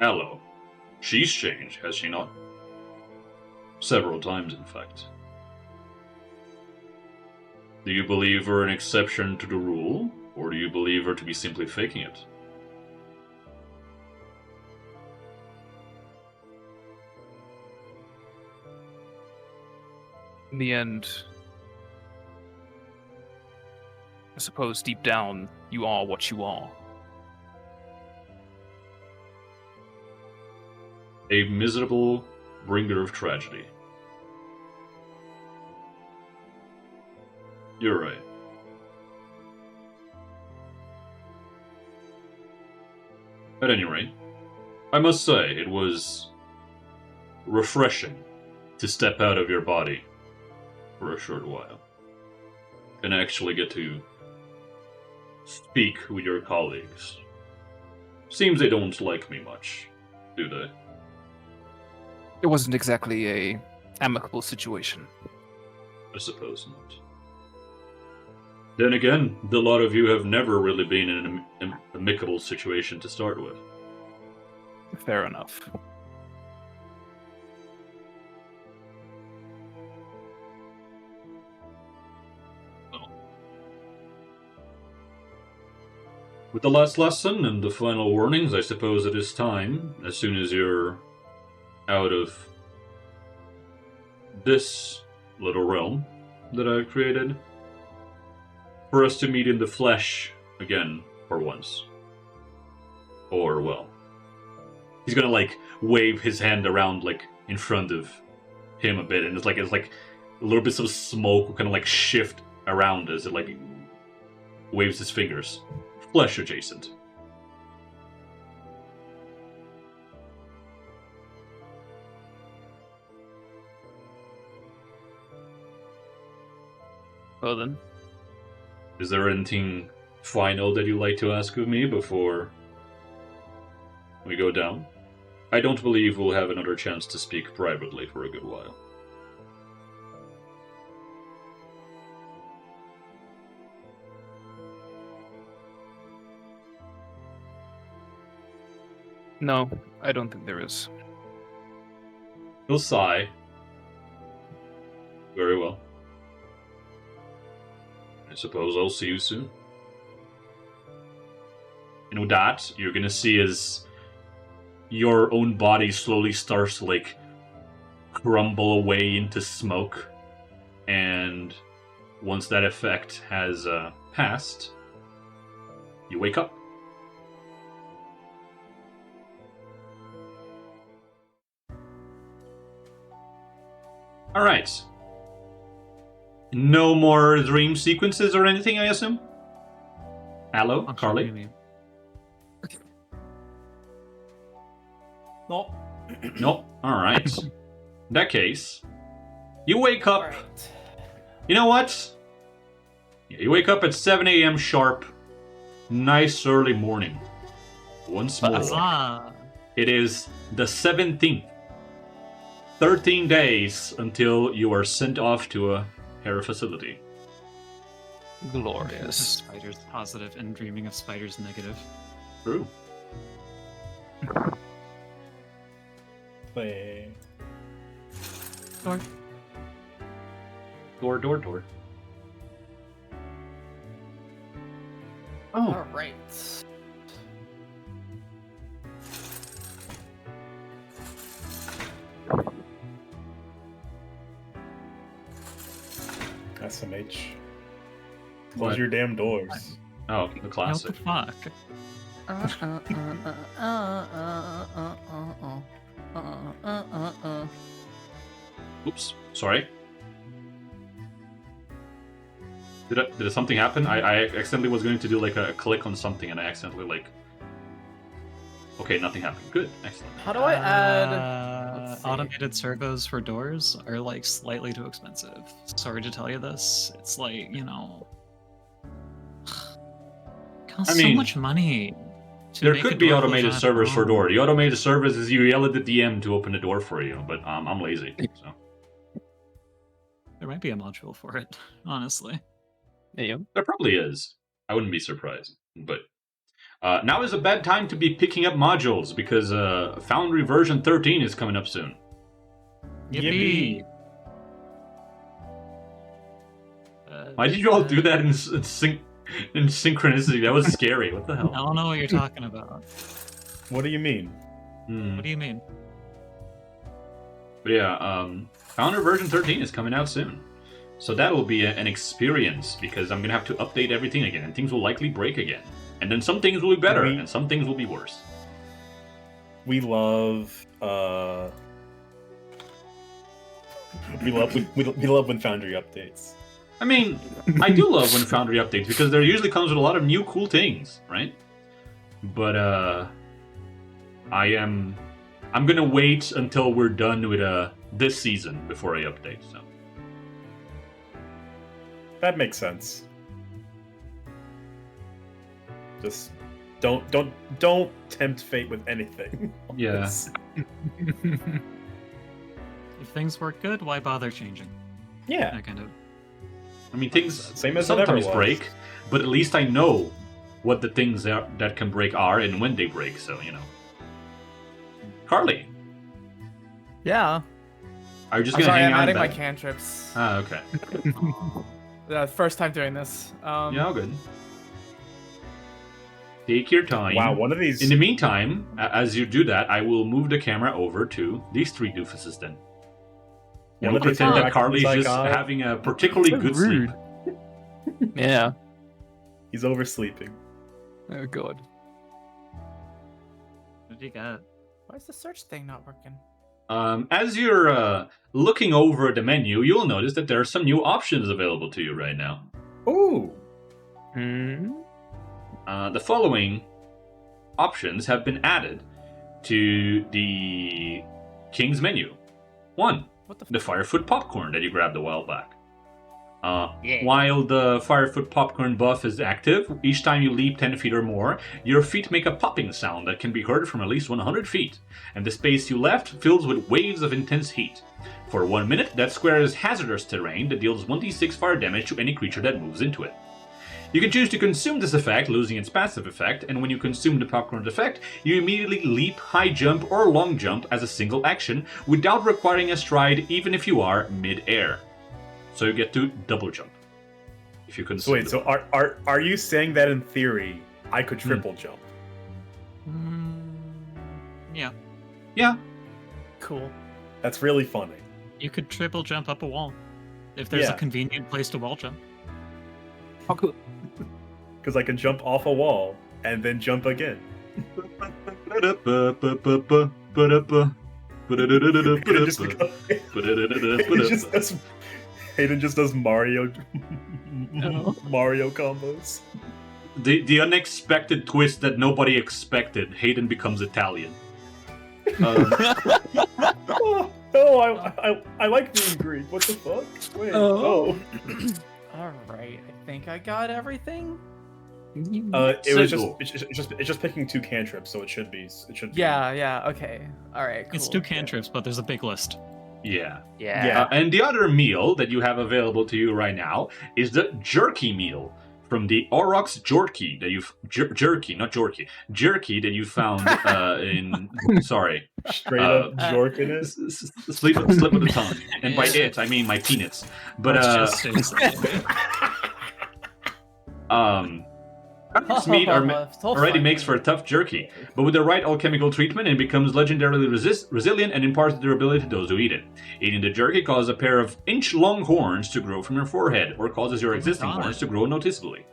Speaker 1: Aloe, she's changed, has she not? Several times, in fact. Do you believe her an exception to the rule, or do you believe her to be simply faking it?
Speaker 2: In the end, I suppose deep down, you are what you are.
Speaker 1: A miserable bringer of tragedy. You're right. At any rate, I must say it was refreshing to step out of your body for a short while and actually get to speak with your colleagues. Seems they don't like me much, do they?
Speaker 2: It wasn't exactly a amicable situation.
Speaker 1: I suppose not. Then again, the lot of you have never really been in an amicable situation to start with.
Speaker 2: Fair enough.
Speaker 1: With the last lesson and the final warnings, I suppose it is time, as soon as you're out of this little realm that I've created, for us to meet in the flesh again for once. Or, well, he's gonna, like, wave his hand around, like, in front of him a bit, and it's like a little bit of smoke will kind of, like, shift around as it, like, waves his fingers. Flesh adjacent.
Speaker 2: Well then.
Speaker 1: Is there anything final that you'd like to ask of me before we go down? I don't believe we'll have another chance to speak privately for a good while.
Speaker 2: No, I don't think there is.
Speaker 1: He'll sigh. Very well. I suppose I'll see you soon. And with that, you're gonna see as your own body slowly starts to, like, crumble away into smoke. And once that effect has passed, you wake up. Alright. No more dream sequences or anything, I assume? Hello,
Speaker 5: I'm
Speaker 1: Carly?
Speaker 5: sure maybe.
Speaker 3: No.
Speaker 1: Nope. Alright. In that case, you wake up.
Speaker 4: Alright.
Speaker 1: You know what? Yeah, you wake up at 7 a.m. sharp. Nice early morning. Once more.
Speaker 5: Huzzah!
Speaker 1: It is the 17th. 13 days until you are sent off to a hair facility.
Speaker 2: Glorious.
Speaker 5: Spiders positive and dreaming of spiders negative.
Speaker 1: True.
Speaker 3: Wait.
Speaker 1: Door. Oh,
Speaker 4: Alright.
Speaker 3: SMH. Close
Speaker 1: What?
Speaker 3: your damn doors.
Speaker 1: oh, the
Speaker 5: What the
Speaker 1: classic.
Speaker 5: fuck?
Speaker 1: Oops, sorry. Did something happen? I accidentally was going to do like a click on something and I accidentally like... Okay, nothing happened. Good, excellent.
Speaker 4: How do I add? Let's see.
Speaker 5: Automated servos for doors are like slightly too expensive. Sorry to tell you this. It's like, you know, costs
Speaker 1: I mean,
Speaker 5: so much money. to
Speaker 1: There
Speaker 5: make a
Speaker 1: could be
Speaker 5: door close
Speaker 1: automated
Speaker 5: on its
Speaker 1: servers for
Speaker 5: own.
Speaker 1: door. The automated service is you yell at the DM to open the door for you, but I'm lazy, so...
Speaker 5: There might be a module for it, honestly.
Speaker 2: Yeah.
Speaker 1: There probably is. I wouldn't be surprised. But now is a bad time to be picking up modules because Foundry version 13 is coming up soon.
Speaker 5: Yippee!
Speaker 1: Why did you all do that in synchronicity? That was scary. What the
Speaker 5: I
Speaker 1: hell?
Speaker 5: don't know what you're talking about.
Speaker 3: What do you mean?
Speaker 5: What do you mean?
Speaker 1: But yeah, Founder version 13 is coming out soon. So that'll be an experience because I'm going to have to update everything again and things will likely break again. And then some things will be better and some things will be worse.
Speaker 3: We love we love when Foundry updates.
Speaker 1: I mean, I do love when Foundry updates because there usually comes with a lot of new cool things, right? But I'm gonna wait until we're done with this season before I update. So
Speaker 3: That makes sense. Just don't tempt fate with anything.
Speaker 1: yeah,
Speaker 5: If things work good, why bother changing?
Speaker 3: Yeah.
Speaker 5: That kind of.
Speaker 1: I mean things
Speaker 3: Same as it ever
Speaker 1: sometimes
Speaker 3: was.
Speaker 1: break, but at least I know what the things that can break are and when they break. So Carly,
Speaker 4: Yeah.
Speaker 1: are you just
Speaker 4: I'm
Speaker 1: gonna
Speaker 4: sorry,
Speaker 1: hang
Speaker 4: I'm
Speaker 1: out?
Speaker 4: adding
Speaker 1: in
Speaker 4: my
Speaker 1: bed?
Speaker 4: cantrips.
Speaker 1: Ah, okay.
Speaker 4: First time doing this.
Speaker 1: Yeah, all good. Take your time.
Speaker 3: Wow, one of these.
Speaker 1: In the meantime, as you do that, I will move the camera over to these three doofuses then. And
Speaker 3: One
Speaker 1: we'll
Speaker 3: of these
Speaker 1: pretend that
Speaker 3: interactions
Speaker 1: Carly's
Speaker 3: I
Speaker 1: just
Speaker 3: got-
Speaker 1: having a particularly
Speaker 2: So
Speaker 1: good
Speaker 2: rude.
Speaker 1: sleep.
Speaker 2: Yeah.
Speaker 3: He's oversleeping.
Speaker 2: Oh god.
Speaker 5: What do you got?
Speaker 4: Why is the search thing not working?
Speaker 1: As you're looking over the menu, you'll notice that there are some new options available to you right now.
Speaker 3: Ooh.
Speaker 2: Hmm?
Speaker 1: The following options have been added to the King's menu. 1.
Speaker 4: What the?
Speaker 1: The Firefoot popcorn that you grabbed a while back. While the Firefoot popcorn buff is active, each time you leap 10 feet or more, your feet make a popping sound that can be heard from at least 100 feet, and the space you left fills with waves of intense heat. For 1 minute, that square is hazardous terrain that deals 1d6 fire damage to any creature that moves into it. You can choose to consume this effect, losing its passive effect, and when you consume the popcorn's effect, you immediately leap, high jump, or long jump as a single action without requiring a stride even if you are mid-air. So you get to double jump. If you consume
Speaker 3: So wait, so are you saying that in theory I could triple jump?
Speaker 5: Yeah.
Speaker 1: Yeah.
Speaker 4: Cool.
Speaker 3: That's really funny.
Speaker 5: You could triple jump up a wall. If there's
Speaker 3: Yeah.
Speaker 5: a convenient place to wall jump.
Speaker 3: Because I can jump off a wall and then jump again. Hayden just does Mario Mario combos.
Speaker 1: The unexpected twist that nobody expected. Hayden becomes Italian.
Speaker 3: I like being Greek. What the fuck? Wait.
Speaker 2: Oh.
Speaker 4: All right. I think I got everything.
Speaker 3: It was
Speaker 1: Sigil.
Speaker 3: it's just picking 2 cantrips, so it should be.
Speaker 4: Yeah. Yeah. Okay. All right. Cool.
Speaker 5: It's 2 cantrips, but there's a big list.
Speaker 1: Yeah.
Speaker 3: Yeah.
Speaker 1: And the other meal that you have available to you right now is the jerky meal from the Aurochs jerky that you've jerky that you found in. Sorry,
Speaker 3: Straight up jorking it.
Speaker 1: slip of the tongue, and by it I mean my peanuts. But
Speaker 5: Let's just say so.
Speaker 1: This meat already makes for a tough jerky, but with the right alchemical treatment, it becomes legendarily resilient and imparts durability to those who eat it. Eating the jerky causes a pair of inch-long horns to grow from your forehead, or causes your existing horns to grow noticeably.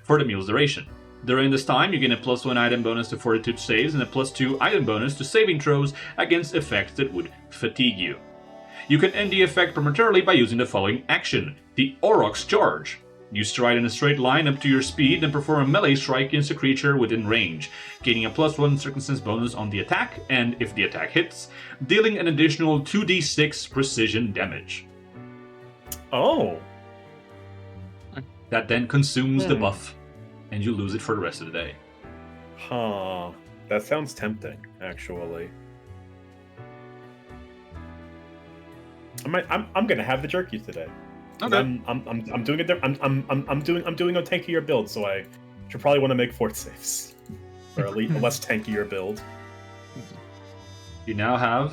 Speaker 1: For the meal's duration. During this time, you gain a +1 item bonus to fortitude saves and a +2 item bonus to saving throws against effects that would fatigue you. You can end the effect prematurely by using the following action, the Aurochs Charge. You stride in a straight line up to your speed and perform a melee strike against a creature within range, gaining a +1 circumstance bonus on the attack, and if the attack hits, dealing an additional 2d6 precision damage.
Speaker 3: Oh.
Speaker 1: That then consumes the buff, and you lose it for the rest of the day.
Speaker 3: Huh. That sounds tempting, actually. I'm gonna have the jerky today. 'Cause
Speaker 1: Okay.
Speaker 3: I'm doing a tankier build, so I You'll probably want to make fort saves. Or at least a less tankier build.
Speaker 1: You now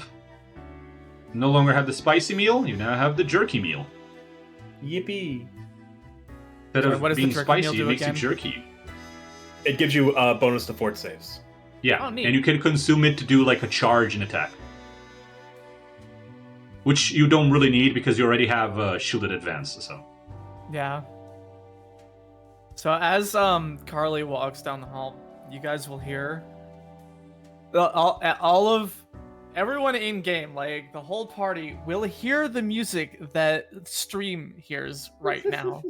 Speaker 1: no longer have the spicy meal, you now have the jerky meal.
Speaker 3: Yippee!
Speaker 1: Instead
Speaker 4: Sorry,
Speaker 1: of
Speaker 4: what does the
Speaker 1: being
Speaker 4: jerky
Speaker 1: spicy,
Speaker 4: meal
Speaker 1: it
Speaker 4: do
Speaker 1: makes
Speaker 4: again?
Speaker 1: you jerky.
Speaker 3: It gives you a bonus to fort saves.
Speaker 1: Yeah,
Speaker 4: Oh, neat.
Speaker 1: and you can consume it to do like a charge and attack. Which you don't really need because you already have shielded advance, so.
Speaker 4: Yeah. So as Carly walks down the hall, you guys will hear all of everyone in game, like the whole party, will hear the music that Stream hears right now.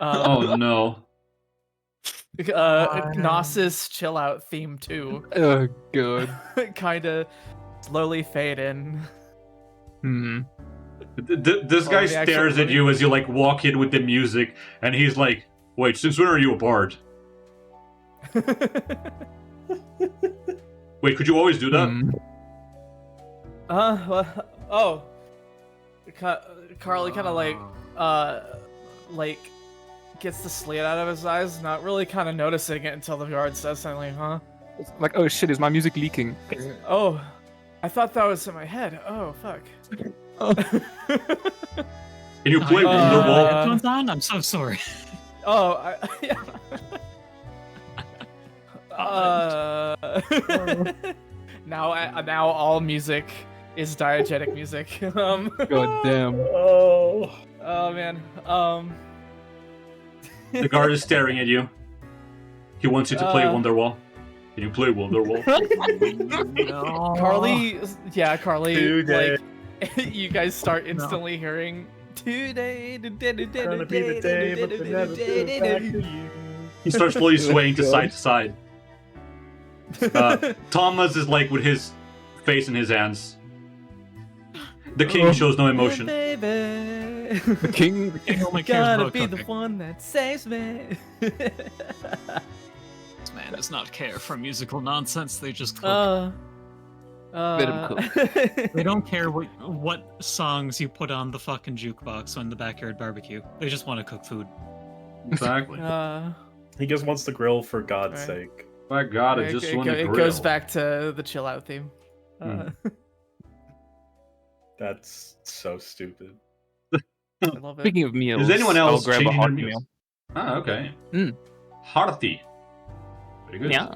Speaker 1: Oh no.
Speaker 4: Gnosis chill out theme 2
Speaker 2: Oh, good.
Speaker 4: kind of slowly fade in.
Speaker 1: This guy
Speaker 4: the actual
Speaker 1: stares at
Speaker 4: movie?
Speaker 1: you as you like walk in with the music, and he's like, "Wait, since when are you a bard? Wait, could you always do that?"
Speaker 4: Carly kind of like gets the slit out of his eyes, not really kind of noticing it until the guard says something like, huh?
Speaker 2: It's like, oh shit, is my music leaking?
Speaker 4: Oh, I thought that was in my head. Oh, fuck.
Speaker 1: Can you play
Speaker 5: Oh, you have
Speaker 1: Wonderwall?
Speaker 5: headphones on? I'm so sorry.
Speaker 4: Oh, now all music is diegetic music.
Speaker 2: God damn.
Speaker 3: Oh.
Speaker 4: Oh man.
Speaker 1: The guard is staring at you. He wants you to play Wonderwall. Can you play Wonderwall?
Speaker 5: No.
Speaker 4: Carly,
Speaker 3: Today.
Speaker 4: like you guys start instantly hearing today.
Speaker 3: Gonna be the day, but they never feel back to you.
Speaker 1: He starts slowly swaying to side to side. Thomas is like with his face in his hands. The king shows no emotion.
Speaker 2: The king.
Speaker 5: only cares
Speaker 4: Gotta
Speaker 5: about
Speaker 4: be the
Speaker 5: cooking.
Speaker 4: one that saves me.
Speaker 5: This man does not care for musical nonsense. They just cook.
Speaker 2: Let him cook.
Speaker 5: They don't care what songs you put on the fucking jukebox on the backyard barbecue. They just want to cook food.
Speaker 1: Exactly.
Speaker 3: He just wants the grill for God's
Speaker 4: Right.
Speaker 3: sake.
Speaker 1: My God, I just want to
Speaker 4: it
Speaker 1: grill.
Speaker 4: goes back to the chill out theme.
Speaker 3: That's so stupid.
Speaker 4: I love it.
Speaker 2: Speaking of meals,
Speaker 1: Is anyone else
Speaker 2: I'll grab a
Speaker 1: changing their
Speaker 2: hearty
Speaker 1: meals?
Speaker 2: meal.
Speaker 1: Ah, okay.
Speaker 2: Mm.
Speaker 1: Hearty. Very good.
Speaker 2: Yeah.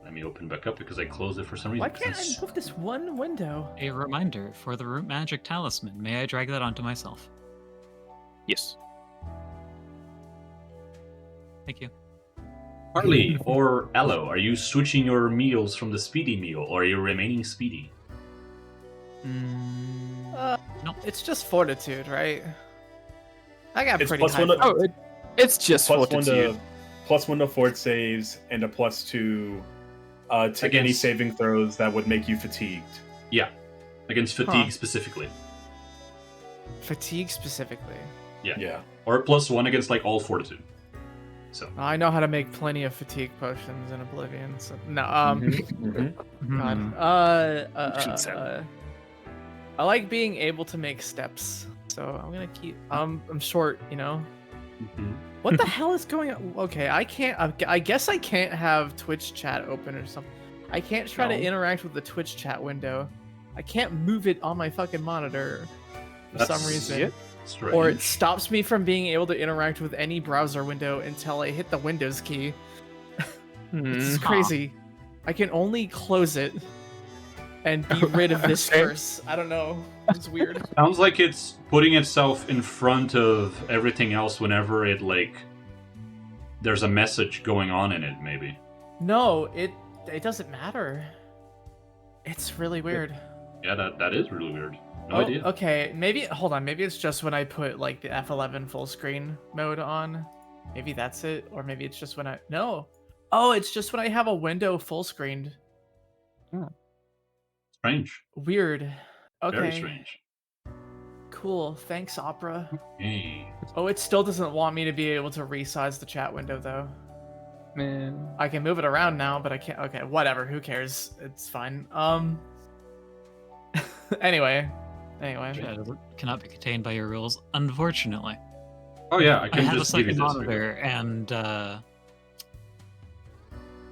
Speaker 1: Let me open back up because I closed it for some reason.
Speaker 4: Why can't I move this one window?
Speaker 5: A reminder for the root magic talisman. May I drag that onto myself?
Speaker 2: Yes.
Speaker 5: Thank you.
Speaker 1: Harley or Aloe, are you switching your meals from the speedy meal, or are you remaining speedy?
Speaker 4: It's just fortitude, right? I got
Speaker 3: It's
Speaker 4: pretty
Speaker 3: plus
Speaker 4: high.
Speaker 3: one to-
Speaker 2: Oh, it's just
Speaker 3: Plus one
Speaker 2: fortitude.
Speaker 3: to +1 to fort saves and a +2 to any
Speaker 1: Against-
Speaker 3: saving throws that would make you fatigued.
Speaker 1: Yeah. Against fatigue
Speaker 4: Huh.
Speaker 1: specifically.
Speaker 4: Fatigue specifically.
Speaker 3: Yeah.
Speaker 1: Or +1 against like all fortitude. So
Speaker 4: I know how to make plenty of fatigue potions in Oblivion. So no,
Speaker 3: Mm-hmm.
Speaker 4: God.
Speaker 2: Shouldn't say
Speaker 4: I like being able to make steps, so I'm gonna keep. I'm short, you know.
Speaker 1: mhm.
Speaker 4: What the hell is going on? Okay, I can't. I guess I can't have Twitch chat open or something. I can't try to
Speaker 1: No.
Speaker 4: interact with the Twitch chat window. I can't move it on my fucking monitor for some
Speaker 1: That's
Speaker 4: reason.
Speaker 1: strange.
Speaker 4: Or it stops me from being able to interact with any browser window until I hit the Windows key. This is crazy. I can only close it and be rid of this
Speaker 2: Okay.
Speaker 4: curse. I don't know. It's weird.
Speaker 1: Sounds like it's putting itself in front of everything else whenever it like there's a message going on in it, maybe.
Speaker 4: No, it doesn't matter. It's really weird.
Speaker 1: Yeah, that is really weird. No
Speaker 4: Oh,
Speaker 1: idea.
Speaker 4: okay, maybe hold on. Maybe it's just when I put like the F11 full screen mode on. Maybe that's it, or maybe it's just when I no. Oh, it's just when I have a window full screened.
Speaker 1: Strange.
Speaker 4: Weird. Okay.
Speaker 1: Very strange.
Speaker 4: Cool. Thanks, Opera.
Speaker 1: Hey.
Speaker 4: Oh, it still doesn't want me to be able to resize the chat window though.
Speaker 2: Man.
Speaker 4: I can move it around now, but I can't. Okay, whatever. Who cares? It's fine. Anyway.
Speaker 5: Chat cannot be contained by your rules, unfortunately.
Speaker 1: Oh yeah, I
Speaker 5: I
Speaker 1: can
Speaker 5: have a
Speaker 1: just give you
Speaker 5: second
Speaker 1: this.
Speaker 5: monitor, and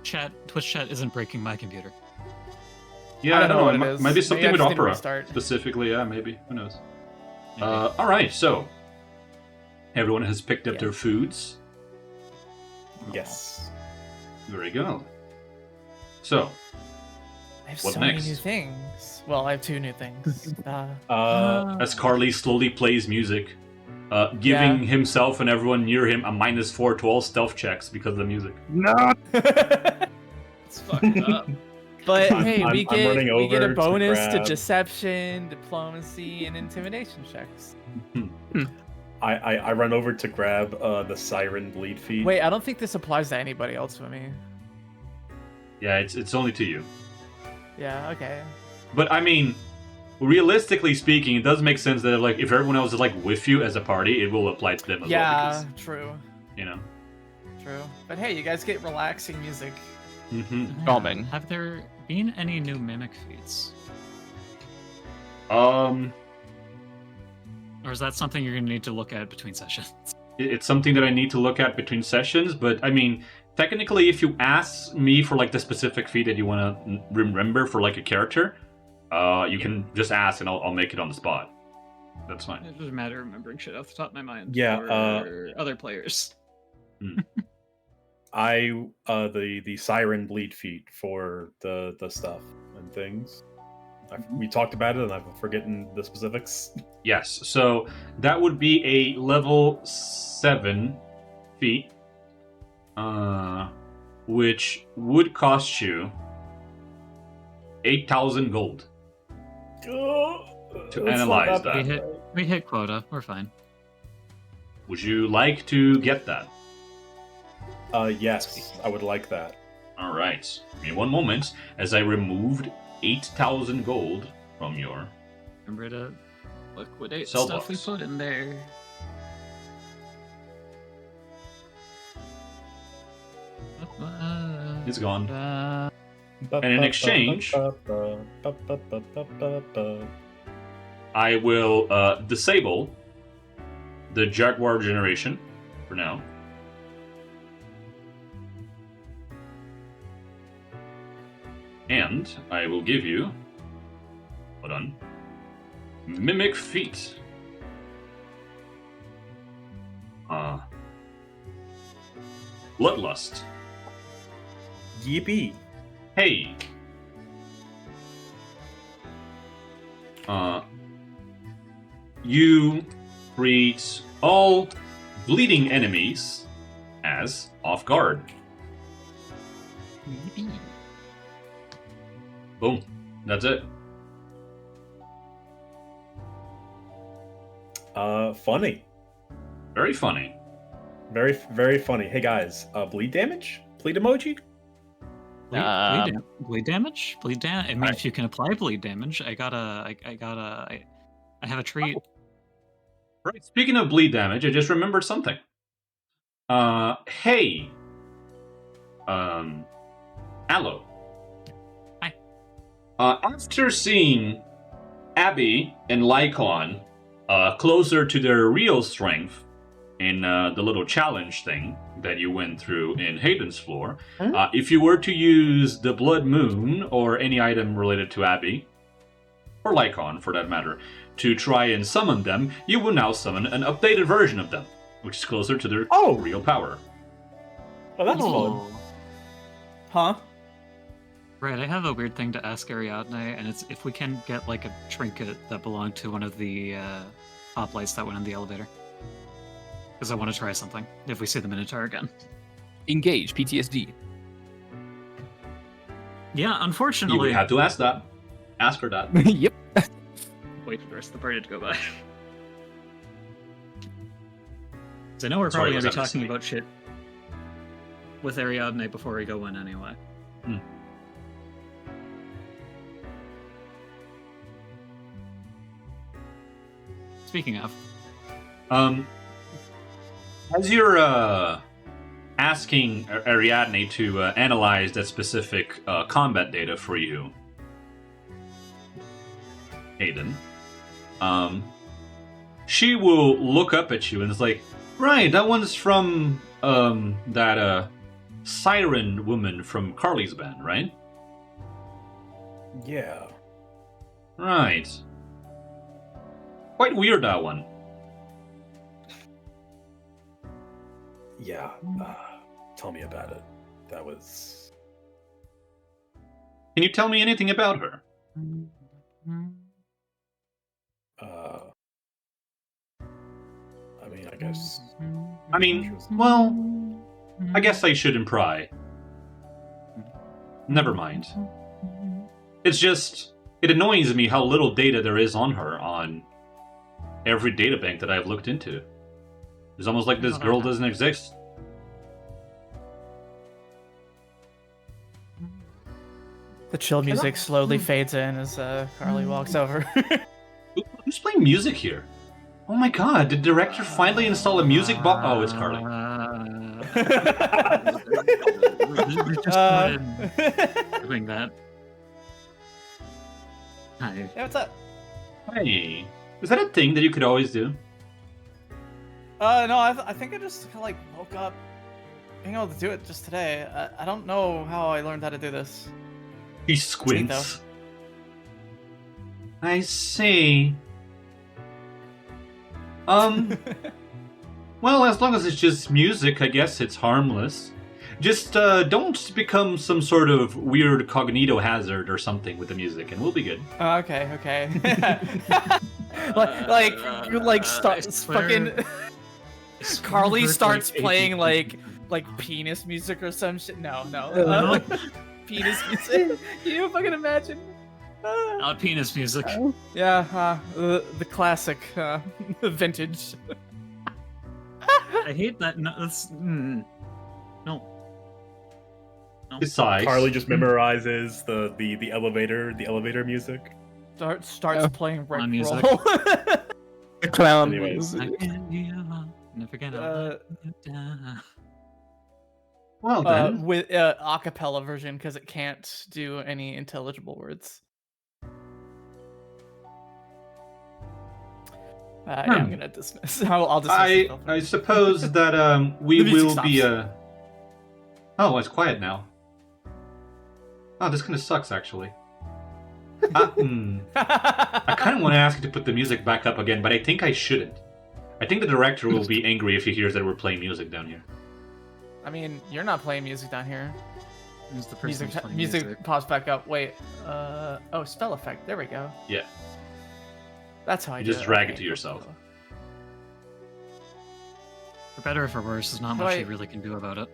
Speaker 5: Twitch chat isn't breaking my computer.
Speaker 1: Yeah, I don't know.
Speaker 4: what
Speaker 1: It
Speaker 4: it is.
Speaker 1: might be something
Speaker 4: Maybe I
Speaker 1: with
Speaker 4: just need to
Speaker 1: Opera
Speaker 4: restart.
Speaker 1: specifically. Yeah, maybe. Who knows?
Speaker 5: Maybe.
Speaker 1: All right. So everyone has picked up
Speaker 4: Yeah.
Speaker 1: their foods.
Speaker 3: Yes.
Speaker 1: Very good. So
Speaker 4: I have
Speaker 1: What
Speaker 4: so
Speaker 1: next?
Speaker 4: many new things. Well, I have 2 new things.
Speaker 1: as Carly slowly plays music, giving
Speaker 4: Yeah.
Speaker 1: himself and everyone near him a -4 to all stealth checks because of the music.
Speaker 2: No.
Speaker 5: It's fucked up.
Speaker 4: But
Speaker 3: I'm-
Speaker 4: hey,
Speaker 3: I'm
Speaker 4: we
Speaker 3: running
Speaker 4: get a
Speaker 3: over to
Speaker 4: bonus to
Speaker 3: grab-
Speaker 4: deception, diplomacy, and intimidation checks.
Speaker 3: I run over to grab the siren bleed feed.
Speaker 4: Wait, I don't think this applies to anybody else with me.
Speaker 1: Yeah, it's only to you.
Speaker 4: Yeah, okay.
Speaker 1: But I mean, realistically speaking, it does make sense that like if everyone else is like with you as a party, it will apply to them as well.
Speaker 4: Yeah,
Speaker 1: Because,
Speaker 4: true.
Speaker 1: you know.
Speaker 4: True. But hey, you guys get relaxing music.
Speaker 2: Calming.
Speaker 5: Have there been any new mimic feats?
Speaker 1: Um,
Speaker 5: Or is that something you're going to need to look at between sessions?
Speaker 1: it's something that I need to look at between sessions. But I mean, technically, if you ask me for like the specific feat that you want to remember for like a character, you can just ask and I'll make it on the spot. That's fine.
Speaker 5: It doesn't matter remembering shit off the top of my mind.
Speaker 3: Yeah,
Speaker 5: For other players.
Speaker 3: The siren bleed feat for the stuff and things. We talked about it, and I've forgotten the specifics.
Speaker 1: Yes, so that would be a level 7 feat, which would cost you 8,000 gold.
Speaker 3: To
Speaker 1: analyze that.
Speaker 5: We hit quota. We're fine.
Speaker 1: Would you like to get that?
Speaker 3: Yes, I would like that.
Speaker 1: All right. Give me one moment as I removed 8,000 gold from your...
Speaker 5: Remember to liquidate
Speaker 1: Cell
Speaker 5: stuff we
Speaker 1: box.
Speaker 5: put in there.
Speaker 1: It's gone.
Speaker 3: And
Speaker 1: in exchange- I will disable the Jaguar generation for now. And I will give you... Hold on. Mimic Feat. Bloodlust.
Speaker 3: Yippee.
Speaker 1: Hey. You treat all bleeding enemies as off guard. Boom. That's it.
Speaker 3: Funny.
Speaker 1: Very funny.
Speaker 3: Very, very funny. Hey guys, bleed damage? Bleed emoji?
Speaker 5: Bleed damage? Bleed damage? I mean, if you can apply bleed damage, I have a treat.
Speaker 1: Right. Speaking of bleed damage, I just remembered something. Hey. Aloe.
Speaker 5: Hi.
Speaker 1: After seeing Abby and Lycon closer to their real strength in the little challenge thing that you went through in Hayden's floor, if you were to use the Blood Moon or any item related to Abby, or Lycon for that matter, to try and summon them, you will now summon an updated version of them, which is closer to their real power.
Speaker 3: Oh, that's fun.
Speaker 4: Huh?
Speaker 5: Right, I have a weird thing to ask Ariadne, and it's if we can get like a trinket that belonged to one of the hoplites that went in the elevator. Because I want to try something if we see the Minotaur again.
Speaker 2: Engage PTSD.
Speaker 5: Yeah,
Speaker 1: You
Speaker 5: unfortunately.
Speaker 1: would have to ask that. Ask her that.
Speaker 2: Yep.
Speaker 5: Wait for the rest of the party to go by. 'Cause I know we're
Speaker 1: Sorry,
Speaker 5: probably
Speaker 1: was
Speaker 5: going to be
Speaker 1: that
Speaker 5: talking
Speaker 1: mistake?
Speaker 5: about shit with Ariadne before we go in anyway. Speaking of,
Speaker 1: as you're asking Ariadne to analyze that specific combat data for you, Hayden, she will look up at you and it's like, right, that one's from that siren woman from Carly's band, right?
Speaker 3: Yeah.
Speaker 1: Right. Quite weird, that one.
Speaker 3: Yeah. Tell me about it. That was.
Speaker 1: Can you tell me anything about her?
Speaker 3: I mean, I guess.
Speaker 1: I mean, well, I guess I shouldn't pry. Never mind. It's just, it annoys me how little data there is on her on every databank that I've looked into. It's almost like this girl doesn't exist.
Speaker 4: The chill music slowly fades in as Carly walks over.
Speaker 1: Who's playing music here? Oh my god, did the director finally install a music box? Oh, it's Carly.
Speaker 5: Doing that. Hi.
Speaker 4: Hey, what's up?
Speaker 1: Hey, is that a thing that you could always do?
Speaker 4: No, I think I just kind of like woke up being able to do it just today. I don't know how I learned how to do this.
Speaker 1: He squints. I see. Well, as long as it's just music, I guess it's harmless. Just don't become some sort of weird cognito hazard or something with the music, and we'll be good.
Speaker 4: Okay. like starts fucking. Carly starts playing like penis music or some shit. No. Penis music. Can you fucking imagine?
Speaker 5: Not penis music.
Speaker 4: Yeah, the classic, vintage.
Speaker 5: I hate that. No, that's no.
Speaker 1: Besides,
Speaker 3: Carly just memorizes the elevator music.
Speaker 4: Starts playing Rick
Speaker 5: music.
Speaker 4: Roll.
Speaker 2: The clown.
Speaker 3: Anyways.
Speaker 5: I can't give up, never get up.
Speaker 1: well then.
Speaker 4: With a cappella version because it can't do any intelligible words. Yeah, I'm gonna dismiss. I'll dismiss.
Speaker 1: I suppose that we
Speaker 4: The music
Speaker 1: will be
Speaker 4: stops.
Speaker 1: Oh, it's quiet now. Oh, this kind of sucks actually. I kind of want to ask you to put the music back up again, but I think I shouldn't. I think the director will be angry if he hears that we're playing music down here.
Speaker 4: I mean, you're not playing music down here.
Speaker 5: Who's the person who's playing
Speaker 4: Music pops back up. Wait. Oh, spell effect. There we go.
Speaker 1: Yeah.
Speaker 4: That's how I
Speaker 1: You
Speaker 4: do
Speaker 1: just
Speaker 4: it.
Speaker 1: drag it
Speaker 4: Okay,
Speaker 1: to yourself.
Speaker 4: cool.
Speaker 5: For better or for worse, there's not much you really can do about it.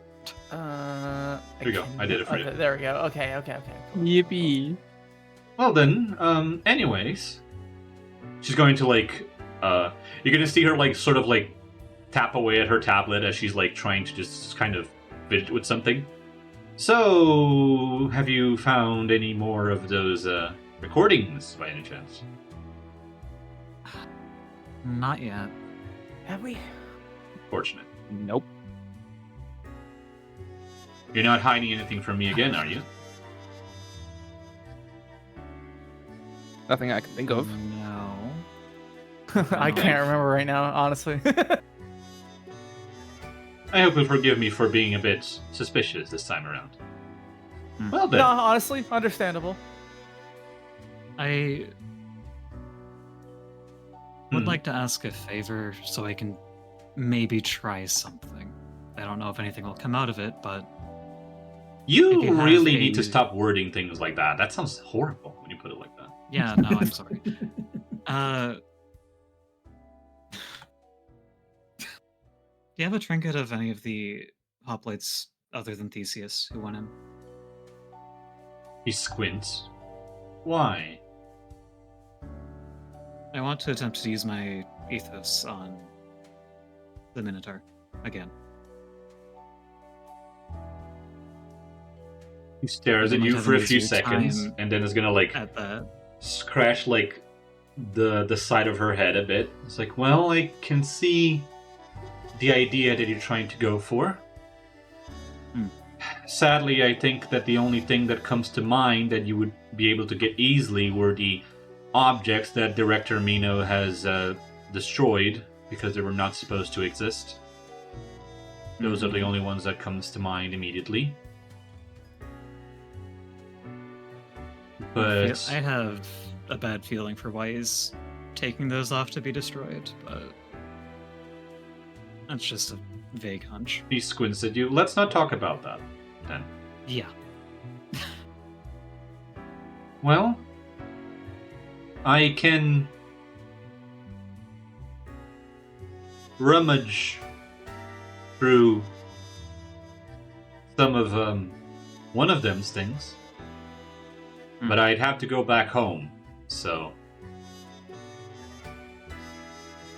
Speaker 1: There you go. I did it for you.
Speaker 4: There we go. Okay. Cool.
Speaker 2: Yippee.
Speaker 1: Well then, anyways, she's going to you're gonna see her sort of tap away at her tablet as she's trying to just kind of fidget with something. So, have you found any more of those recordings by any chance?
Speaker 5: Not yet.
Speaker 4: Have we?
Speaker 1: Fortunate.
Speaker 2: Nope.
Speaker 1: You're not hiding anything from me again, are you?
Speaker 2: Nothing I can think of.
Speaker 5: No.
Speaker 4: I can't remember right now, honestly.
Speaker 1: I hope you'll forgive me for being a bit suspicious this time around.
Speaker 5: Hmm.
Speaker 1: Well then.
Speaker 4: No, honestly, understandable.
Speaker 5: I would like to ask a favor so I can maybe try something. I don't know if anything will come out of it, but
Speaker 1: You
Speaker 5: if you have
Speaker 1: really
Speaker 5: a-
Speaker 1: need to stop wording things like that. That sounds horrible when you put it like that.
Speaker 5: yeah, no, I'm sorry. Do you have a trinket of any of the hoplites other than Theseus who went in?
Speaker 1: He squints. Why?
Speaker 5: I want to attempt to use my ethos on the Minotaur again.
Speaker 1: He stares at
Speaker 5: Might
Speaker 1: you
Speaker 5: have
Speaker 1: for a
Speaker 5: an
Speaker 1: few
Speaker 5: easier
Speaker 1: seconds,
Speaker 5: time
Speaker 1: and then is gonna
Speaker 5: At that,
Speaker 1: scratch the side of her head a bit. It's like, well, I can see the idea that you're trying to go for. Sadly, I think that the only thing that comes to mind that you would be able to get easily were the objects that Director Mino has destroyed because they were not supposed to exist. Those are the only ones that comes to mind immediately. But
Speaker 5: I have a bad feeling for why he's taking those off to be destroyed, but that's just a vague hunch.
Speaker 1: he squints at you. Let's not talk about that, then.
Speaker 5: Yeah.
Speaker 1: Well, I can rummage through some of one of them's things, but I'd have to go back home, so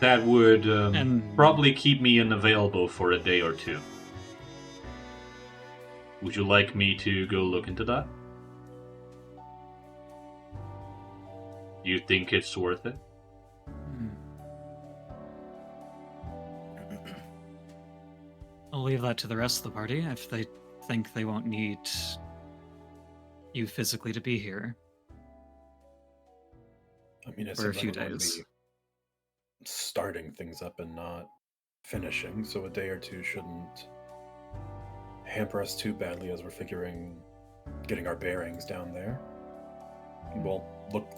Speaker 1: that would
Speaker 5: And-
Speaker 1: probably keep me unavailable for a day or two. Would you like me to go look into that? You think it's worth it?
Speaker 5: I'll leave that to the rest of the party if they think they won't need you physically to be here.
Speaker 3: I mean, it's
Speaker 5: For a few days.
Speaker 3: starting things up and not finishing, so a day or two shouldn't hamper us too badly as we're getting our bearings down there. We'll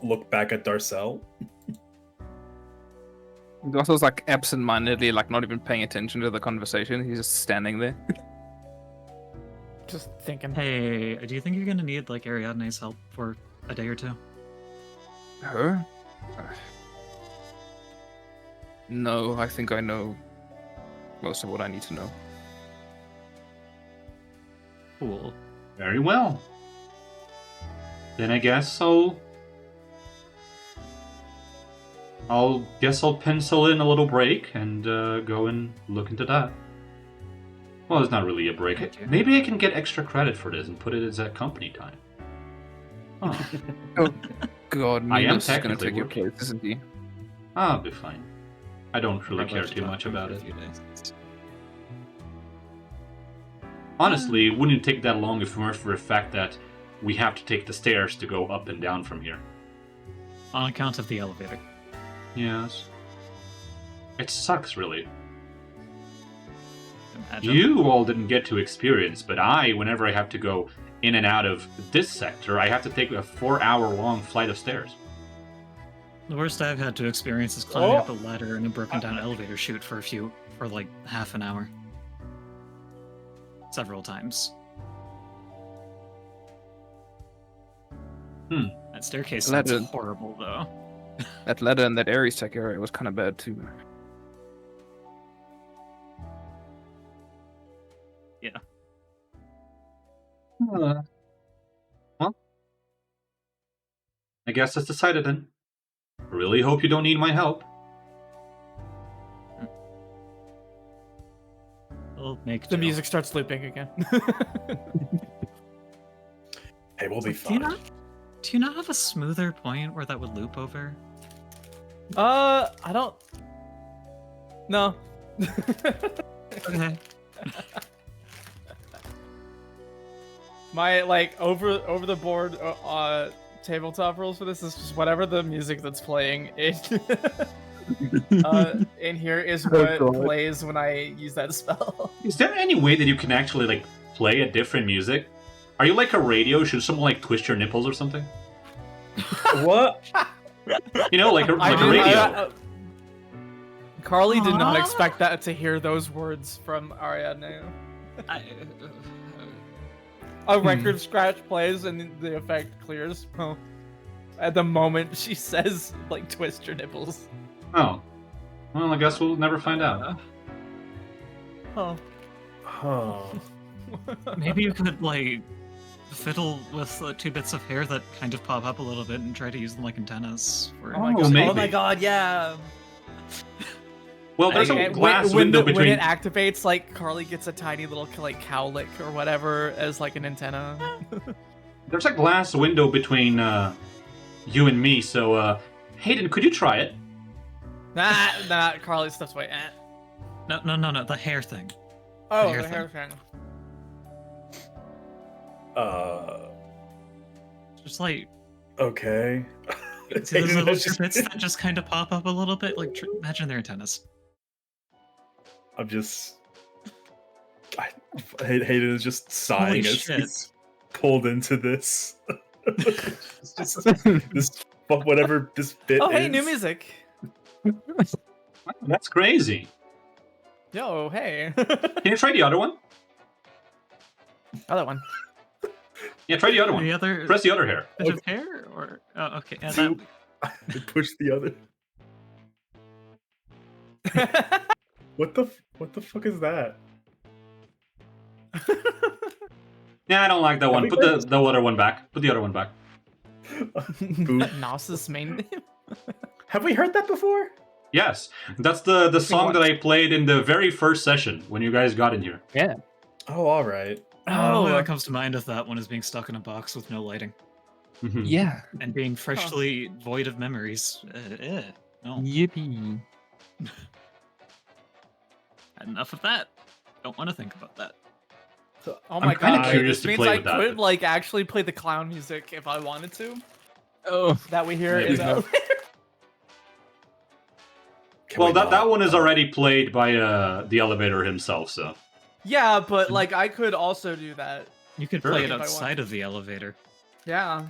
Speaker 3: look back at Darcel.
Speaker 2: Darcel's like absent-mindedly, like not even paying attention to the conversation. He's just standing there.
Speaker 4: Just thinking.
Speaker 5: Hey, do you think you're gonna need like Ariadne's help for a day or two?
Speaker 2: Her? No, I think I know most of what I need to know.
Speaker 5: Cool.
Speaker 1: Very well. Then I guess I'll pencil in a little break and go and look into that. Well, it's not really a break.
Speaker 5: Okay.
Speaker 1: Maybe I can get extra credit for this and put it as Accompany time. Oh,
Speaker 2: Oh, God,
Speaker 1: I am
Speaker 2: Minos is gonna
Speaker 1: technically
Speaker 2: take your
Speaker 1: working.
Speaker 2: place, isn't he?
Speaker 1: I'll be fine. I don't really
Speaker 5: I'd
Speaker 1: care
Speaker 5: love to
Speaker 1: too
Speaker 5: talk
Speaker 1: much
Speaker 5: to him
Speaker 1: about
Speaker 5: for a
Speaker 1: it.
Speaker 5: few days.
Speaker 1: Honestly, it wouldn't take that long if it weren't for the fact that we have to take the stairs to go up and down from here.
Speaker 5: On account of the elevator.
Speaker 1: Yes. It sucks, really.
Speaker 5: Imagine.
Speaker 1: You all didn't get to experience, but whenever I have to go in and out of this sector, I have to take a 4-hour-long flight of stairs.
Speaker 5: The worst I've had to experience is climbing
Speaker 3: Oh.
Speaker 5: up a ladder in a broken down elevator chute for like half an hour. Several times. That staircase sounds
Speaker 2: Ladder.
Speaker 5: horrible though.
Speaker 2: That ladder in that Ares tech area was kind of bad too.
Speaker 5: Yeah.
Speaker 1: Well, I guess that's decided then. Really hope you don't need my help.
Speaker 5: We'll make
Speaker 4: The
Speaker 5: do.
Speaker 4: music starts looping again.
Speaker 3: Hey, we'll be
Speaker 5: Do you
Speaker 3: fine.
Speaker 5: not have a smoother point where that would loop over?
Speaker 4: I don't. No.
Speaker 5: Okay.
Speaker 4: My like over the board tabletop rules for this is just whatever the music that's playing in here is what
Speaker 2: God.
Speaker 4: plays when I use that spell.
Speaker 1: Is there any way that you can actually, like, play a different music? Are you like a radio? Should someone, like, twist your nipples or something?
Speaker 3: What?
Speaker 1: You know, like a
Speaker 4: didn't-
Speaker 1: radio.
Speaker 4: Carly did not expect that to hear those words from Ariadne. A record scratch plays and the effect clears. Oh. At the moment she says, like, twist your nipples.
Speaker 1: Oh. Well, I guess we'll never find out.
Speaker 4: Oh.
Speaker 3: Huh.
Speaker 5: Maybe you could like fiddle with two bits of hair that kind of pop up a little bit and try to use them like antennas. For
Speaker 4: Oh my
Speaker 1: Oh,
Speaker 4: god!
Speaker 1: maybe.
Speaker 4: Oh my god! Yeah.
Speaker 1: Well, there's a
Speaker 4: And
Speaker 1: glass
Speaker 4: when
Speaker 1: window
Speaker 4: when
Speaker 1: between...
Speaker 4: it activates, like Carly gets a tiny little like cowlick or whatever as like an antenna.
Speaker 1: There's a glass window between you and me, so Hayden, could you try it?
Speaker 4: Nah. Carly steps away.
Speaker 5: No, the hair thing.
Speaker 4: Oh,
Speaker 5: hair
Speaker 4: the hair thing.
Speaker 5: Just like
Speaker 3: Okay.
Speaker 5: see those
Speaker 3: Hayden
Speaker 5: little
Speaker 3: is just-
Speaker 5: bits that just kind of pop up a little bit. Like imagine their antennas.
Speaker 3: I'm just. Hayden is just sighing
Speaker 5: Holy
Speaker 3: as
Speaker 5: shit.
Speaker 3: he's pulled into this. It's just this whatever this bit
Speaker 4: Oh, hey,
Speaker 3: is.
Speaker 4: new music.
Speaker 1: That's crazy.
Speaker 4: Yo, hey.
Speaker 1: Can you try the other one?
Speaker 4: Other one.
Speaker 1: Yeah, try the other one.
Speaker 5: The other
Speaker 1: Press the other hair.
Speaker 5: bit of hair, or okay, yeah, that,
Speaker 3: They push the other. What the fuck is that?
Speaker 1: Yeah, I don't like that one.
Speaker 3: we
Speaker 1: Put
Speaker 3: heard
Speaker 1: the other one back. Put the other one back.
Speaker 3: Boop.
Speaker 4: Nos's main name.
Speaker 3: Have we heard that before?
Speaker 1: Yes, that's the song
Speaker 2: one?
Speaker 1: that I played in the very first session when you guys got in here.
Speaker 2: Yeah.
Speaker 3: Oh, all right.
Speaker 5: the only thing that comes to mind of that one is being stuck in a box with no lighting
Speaker 1: Mhm.
Speaker 2: Yeah.
Speaker 5: and being freshly void of memories. No,
Speaker 2: Yippee.
Speaker 5: enough of that. Don't want to think about that.
Speaker 4: Oh my
Speaker 1: kinda
Speaker 4: god,
Speaker 1: curious
Speaker 4: this
Speaker 1: to
Speaker 4: means
Speaker 1: play
Speaker 4: I
Speaker 1: with that.
Speaker 4: could like actually play the clown music if I wanted to.
Speaker 2: Oh.
Speaker 4: That we hear
Speaker 1: Yeah,
Speaker 4: in
Speaker 1: we
Speaker 4: the
Speaker 1: Well, that one is already played by the elevator himself, so.
Speaker 4: Yeah, but like I could also do that.
Speaker 5: You could
Speaker 1: Sure.
Speaker 5: play
Speaker 1: If
Speaker 5: it
Speaker 4: I want.
Speaker 5: outside of the elevator.
Speaker 4: Yeah.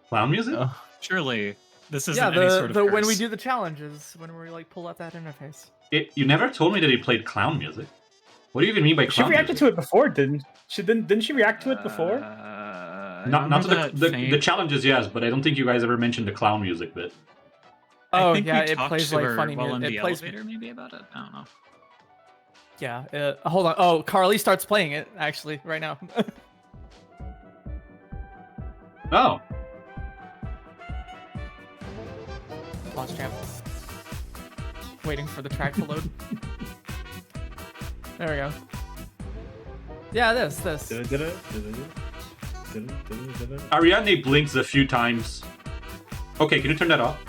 Speaker 1: Clown music?
Speaker 2: Oh.
Speaker 5: Surely this isn't
Speaker 4: Yeah,
Speaker 5: any sort of
Speaker 4: the when we
Speaker 5: curse.
Speaker 4: do the challenges, when we like pull out that interface.
Speaker 1: You never told me that he played clown music. What do you even mean by
Speaker 3: She
Speaker 1: clown
Speaker 3: reacted
Speaker 1: music?
Speaker 3: to it before, didn't she? Didn't she react to it before?
Speaker 1: Not to
Speaker 5: that
Speaker 1: the
Speaker 5: faint-
Speaker 1: challenges, yes, but I don't think you guys ever mentioned the clown music bit.
Speaker 4: Oh
Speaker 5: I think
Speaker 4: yeah,
Speaker 5: we
Speaker 4: it
Speaker 5: talked
Speaker 4: plays
Speaker 5: to
Speaker 4: like
Speaker 5: her
Speaker 4: funny
Speaker 5: while
Speaker 4: music.
Speaker 5: in the
Speaker 4: It plays.
Speaker 5: elevator, maybe about it. I don't know.
Speaker 4: Yeah. Hold on. Oh, Carly starts playing it actually right now.
Speaker 1: Oh,
Speaker 4: Pause champ. Waiting for the track to load. There we go. Yeah, this.
Speaker 1: Ariadne blinks a few times. Okay, can you turn that off?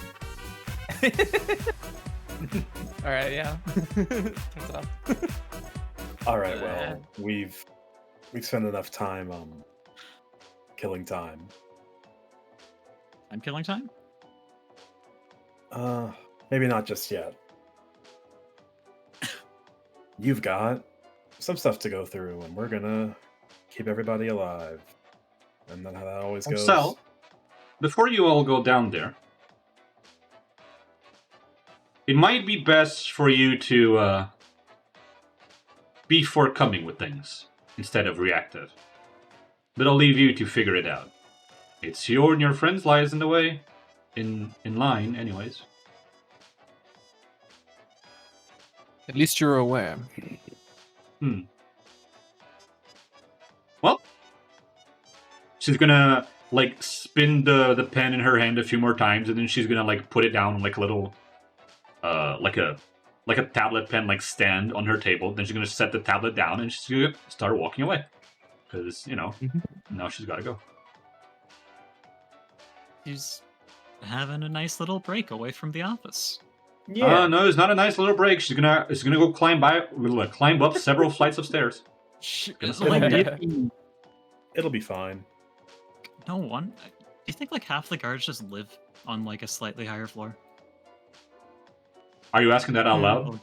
Speaker 4: All right, yeah. Turns it off.
Speaker 3: All right. Well, we've spent enough time killing time.
Speaker 5: I'm killing time.
Speaker 3: Maybe not just yet. You've got some stuff to go through, and we're gonna keep everybody alive. And then how that always goes.
Speaker 1: So, before you all go down there, it might be best for you to be forthcoming with things instead of reactive. But I'll leave you to figure it out. It's your and your friends' lives in the way. In line, anyways.
Speaker 2: At least you're aware.
Speaker 1: Well, she's gonna like spin the pen in her hand a few more times, and then she's gonna like put it down on like a little, like a tablet pen like stand on her table. Then she's gonna set the tablet down, and she's gonna start walking away, because now she's gotta go.
Speaker 5: She's having a nice little break away from the office.
Speaker 3: Yeah.
Speaker 1: No, it's not a nice little break. She's gonna go climb up several flights of stairs. Gonna sit
Speaker 5: Like,
Speaker 1: there.
Speaker 3: It'll be fine.
Speaker 5: no one. Do you think like half the guards just live on like a slightly higher floor?
Speaker 1: Are you asking that out loud?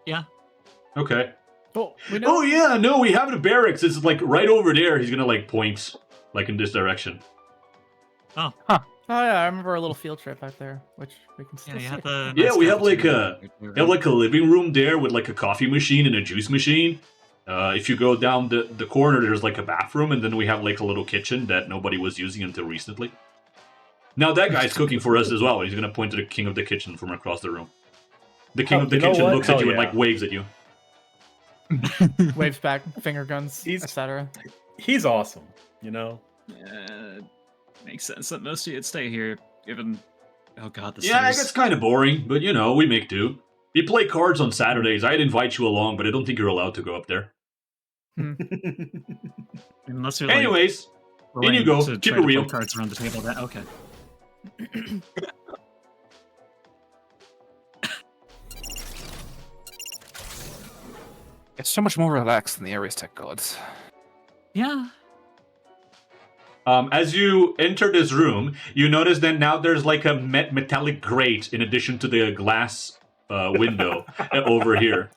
Speaker 5: Yeah.
Speaker 1: Okay.
Speaker 4: Well, we know.
Speaker 1: Oh yeah, no, we have the barracks. It's like right over there. He's gonna like point like in this direction.
Speaker 5: Oh.
Speaker 4: Oh yeah, I remember a little field trip out there, which we can still
Speaker 5: Yeah, you
Speaker 4: see.
Speaker 5: have the.
Speaker 1: Yeah,
Speaker 5: nice
Speaker 1: we have, like,
Speaker 5: cafeteria.
Speaker 1: We have like a living room there with like a coffee machine and a juice machine. If you go down the corner, there's like a bathroom, and then we have like a little kitchen that nobody was using until recently. Now that guy's cooking for us as well. He's gonna point to the king of the kitchen from across the room. The king
Speaker 3: Oh,
Speaker 1: of the
Speaker 3: you know
Speaker 1: kitchen
Speaker 3: what?
Speaker 1: looks at
Speaker 3: Hell
Speaker 1: you and
Speaker 3: yeah.
Speaker 1: like waves at you.
Speaker 4: Waves back, finger guns,
Speaker 3: He's-
Speaker 4: etc.
Speaker 3: He's awesome, you know?
Speaker 5: Makes sense that most of you'd stay here, given. Oh god, the
Speaker 1: Yeah, it
Speaker 5: stairs.
Speaker 1: gets kind of boring, but we make do. We play cards on Saturdays. I'd invite you along, but I don't think you're allowed to go up there.
Speaker 5: Unless you're like.
Speaker 1: Anyways, in you
Speaker 5: willing
Speaker 1: go.
Speaker 5: to
Speaker 1: Keep
Speaker 5: try
Speaker 1: it
Speaker 5: to
Speaker 1: real.
Speaker 5: play cards around the table. Okay.
Speaker 2: It's so much more relaxed than the Ares Tech gods.
Speaker 5: Yeah.
Speaker 1: As you enter this room, you notice that now there's like a metallic grate in addition to the glass window over here.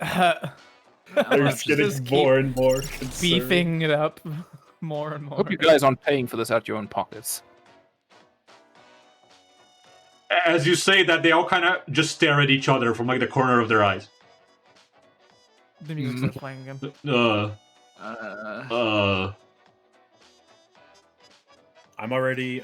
Speaker 3: They're just getting
Speaker 4: Just keep
Speaker 3: more and more concerned.
Speaker 4: beefing it up more and more.
Speaker 2: Hope you guys aren't paying for this out your own pockets.
Speaker 1: As you say that, they all kind of just stare at each other from like the corner of their eyes.
Speaker 4: The music starts playing again.
Speaker 3: I'm already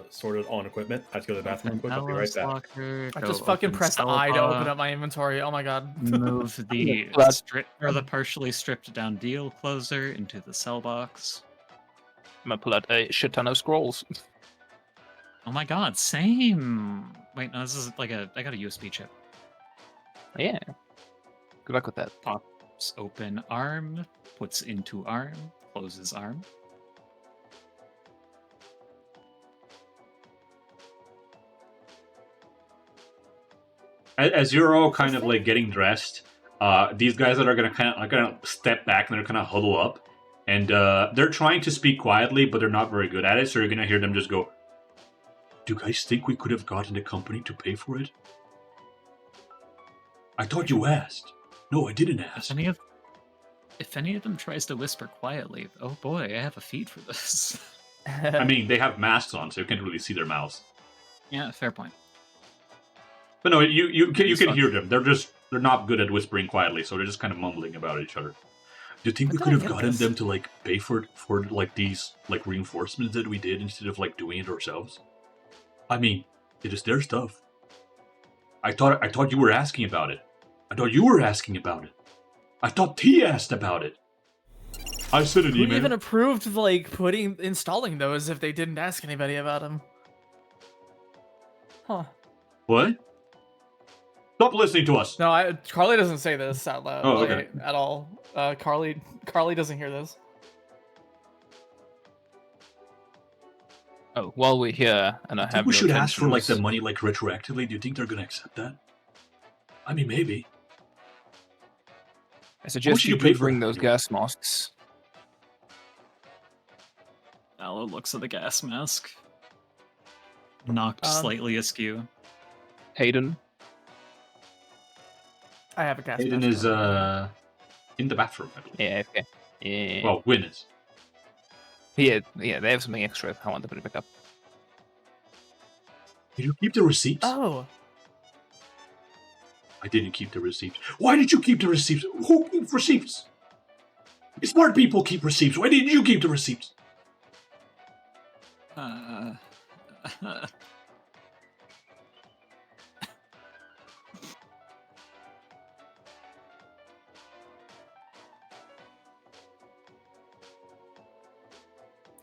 Speaker 3: sorted on equipment. I have to go to the bathroom quick. I'll be right back.
Speaker 5: Locker,
Speaker 4: I
Speaker 5: go
Speaker 4: just fucking
Speaker 5: open
Speaker 4: pressed
Speaker 5: cell
Speaker 4: I to open
Speaker 5: box,
Speaker 4: up my inventory. Oh my god.
Speaker 5: Move the
Speaker 2: Blood.
Speaker 5: partially stripped down deal closer into the cell box.
Speaker 2: I'm gonna pull out a shit ton of scrolls.
Speaker 5: Oh my god, same. Wait, no, this is like I got a USB chip.
Speaker 2: Yeah. Good luck with that.
Speaker 5: Pops open arm, puts into arm, closes arm.
Speaker 1: As you're all kind of like getting dressed, these guys that are gonna step back and they're kind of huddle up, and they're trying to speak quietly, but they're not very good at it. So you're gonna hear them just go, "Do you guys think we could have gotten Accompany to pay for it? I thought you asked." "No, I didn't ask."
Speaker 5: If any of them tries to whisper quietly, oh boy, I have a feed for this.
Speaker 1: I mean, they have masks on, so you can't really see their mouths.
Speaker 5: Yeah, fair point.
Speaker 1: But no, you can hear them. They're not good at whispering quietly, so they're just kind of mumbling about each other. Do you think we could have gotten them to like pay for like these like reinforcements that we did instead of like doing it ourselves? I mean, it is their stuff. I thought you were asking about it. I thought you were asking about it. I thought T asked about it. I sent an
Speaker 4: Who
Speaker 1: email.
Speaker 4: even approved like installing those if they didn't ask anybody about them? Huh.
Speaker 1: What? Stop listening to us.
Speaker 4: No, Carly doesn't say this out loud
Speaker 1: Oh, okay.
Speaker 4: at all. Carly doesn't hear this.
Speaker 2: Oh, while we're here, and I
Speaker 1: I think
Speaker 2: have
Speaker 1: we
Speaker 2: your
Speaker 1: should ask for like the
Speaker 2: attentions-
Speaker 1: money like retroactively. Do you think they're gonna accept that? I mean, maybe.
Speaker 2: I suggest
Speaker 1: should
Speaker 2: you
Speaker 1: you pay
Speaker 2: do
Speaker 1: for
Speaker 2: bring
Speaker 1: that?
Speaker 2: those gas masks.
Speaker 5: Aloe looks at the gas mask. Knocked slightly askew.
Speaker 2: Hayden,
Speaker 4: I have a gas
Speaker 1: Aiden
Speaker 4: mask
Speaker 1: is
Speaker 4: on.
Speaker 1: in the bathroom, I believe.
Speaker 2: yeah, okay. Yeah.
Speaker 1: Well, Win is.
Speaker 2: Yeah, they have something extra I want them to pick up.
Speaker 1: Did you keep the receipts?
Speaker 4: Oh,
Speaker 1: I didn't keep the receipts. Why did you keep the receipts? Who keeps receipts? Smart people keep receipts. Why didn't you keep the receipts?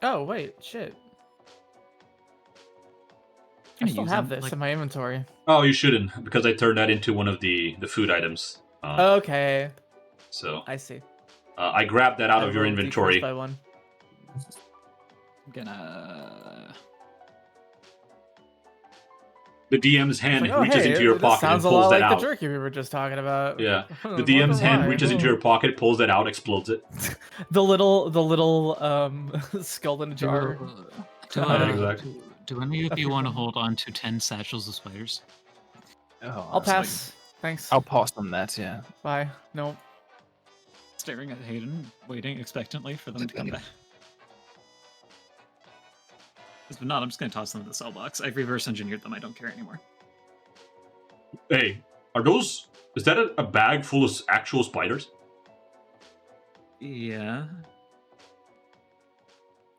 Speaker 4: oh wait, shit. I
Speaker 5: Gonna
Speaker 4: still
Speaker 5: use
Speaker 4: have
Speaker 5: them,
Speaker 4: this
Speaker 5: like-
Speaker 4: in my inventory.
Speaker 1: Oh, you shouldn't, because I turned that into one of the food items.
Speaker 4: Okay,
Speaker 1: So
Speaker 4: I see.
Speaker 1: I grabbed that out
Speaker 4: I
Speaker 1: of your
Speaker 4: will decrease
Speaker 1: inventory.
Speaker 4: by one.
Speaker 5: I'm gonna.
Speaker 1: The DM's hand
Speaker 4: It's like, oh,
Speaker 1: reaches
Speaker 4: hey,
Speaker 1: into your
Speaker 4: this
Speaker 1: pocket and
Speaker 4: sounds a
Speaker 1: pulls
Speaker 4: lot
Speaker 1: that
Speaker 4: like
Speaker 1: out.
Speaker 4: the jerky we were just talking about.
Speaker 1: Yeah.
Speaker 4: Huh,
Speaker 1: The DM's
Speaker 4: wonder
Speaker 1: hand
Speaker 4: why.
Speaker 1: reaches into your pocket, pulls that out, explodes it.
Speaker 4: The little skull in a jar.
Speaker 5: Do any of you want to hold on to 10 satchels of spiders?
Speaker 2: Oh,
Speaker 4: I'll pass. Thanks.
Speaker 2: I'll pass on that, yeah.
Speaker 4: Bye. No.
Speaker 5: Staring at Hayden, waiting expectantly for them to come back. If not, I'm just gonna toss them in the cell box. I've reverse engineered them. I don't care anymore.
Speaker 1: Hey, is that a bag full of actual spiders?
Speaker 5: Yeah.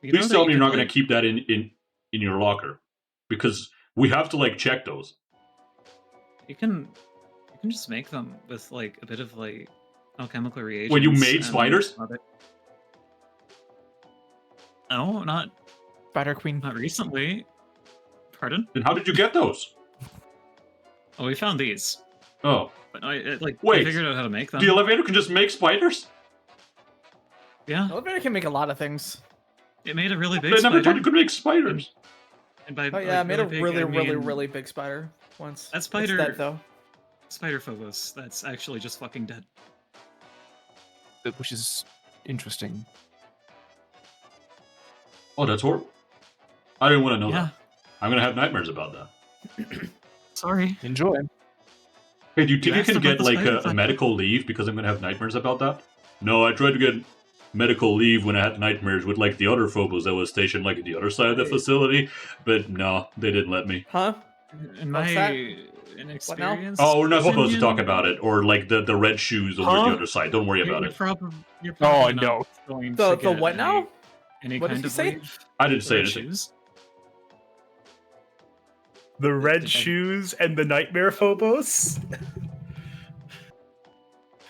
Speaker 1: Please tell me you're not going to keep that in your locker, because we have to like check those.
Speaker 5: You can just make them with like a bit of like alchemical reagents.
Speaker 1: When you made
Speaker 5: and
Speaker 1: spiders?
Speaker 5: No, not
Speaker 4: Spider Queen.
Speaker 5: recently. Pardon?
Speaker 1: Then how did you get those?
Speaker 5: Oh, we found these.
Speaker 1: Oh,
Speaker 5: But I
Speaker 1: Wait,
Speaker 5: figured out how to make them.
Speaker 1: the elevator can just make spiders?
Speaker 5: Yeah,
Speaker 4: Elevator can make a lot of things.
Speaker 5: it made a really big
Speaker 1: They never
Speaker 5: spider.
Speaker 1: thought you could make spiders.
Speaker 5: And by,
Speaker 4: Oh yeah, I
Speaker 5: like,
Speaker 4: made a
Speaker 5: big,
Speaker 4: really,
Speaker 5: I
Speaker 4: really,
Speaker 5: mean
Speaker 4: really big spider once.
Speaker 5: That
Speaker 4: It's
Speaker 5: spider-
Speaker 4: dead though.
Speaker 5: Spider Phobos. That's actually just fucking dead.
Speaker 2: Which is interesting.
Speaker 1: Oh, that's horrible. I didn't want to know
Speaker 5: Yeah.
Speaker 1: that. I'm going to have nightmares about that.
Speaker 5: Sorry.
Speaker 2: Enjoy.
Speaker 1: Hey, do you think you
Speaker 5: asked
Speaker 1: can
Speaker 5: about
Speaker 1: get
Speaker 5: the
Speaker 1: like
Speaker 5: spiders?
Speaker 1: a medical leave because I'm gonna have nightmares about that? No, I tried to get medical leave when I had nightmares with like the other phobos that was stationed like at the other side of the facility, but no, they didn't let me.
Speaker 4: Huh?
Speaker 5: In
Speaker 4: What's
Speaker 5: my
Speaker 4: that?
Speaker 5: inexperience,
Speaker 1: Oh, we're not supposed to
Speaker 5: opinion,
Speaker 1: talk about it, or like the red shoes over
Speaker 3: Huh?
Speaker 1: the other side. Don't worry about
Speaker 5: You're
Speaker 1: it.
Speaker 5: you're
Speaker 2: Oh,
Speaker 5: probably
Speaker 2: no.
Speaker 5: not going
Speaker 4: The
Speaker 5: to get
Speaker 4: what now?
Speaker 5: any
Speaker 4: What did
Speaker 5: kind
Speaker 4: he
Speaker 5: of
Speaker 4: say?
Speaker 5: leave.
Speaker 1: I didn't
Speaker 5: The
Speaker 1: say
Speaker 5: red
Speaker 1: anything.
Speaker 5: shoes.
Speaker 3: The red
Speaker 5: Did I-
Speaker 3: shoes and the nightmare phobos.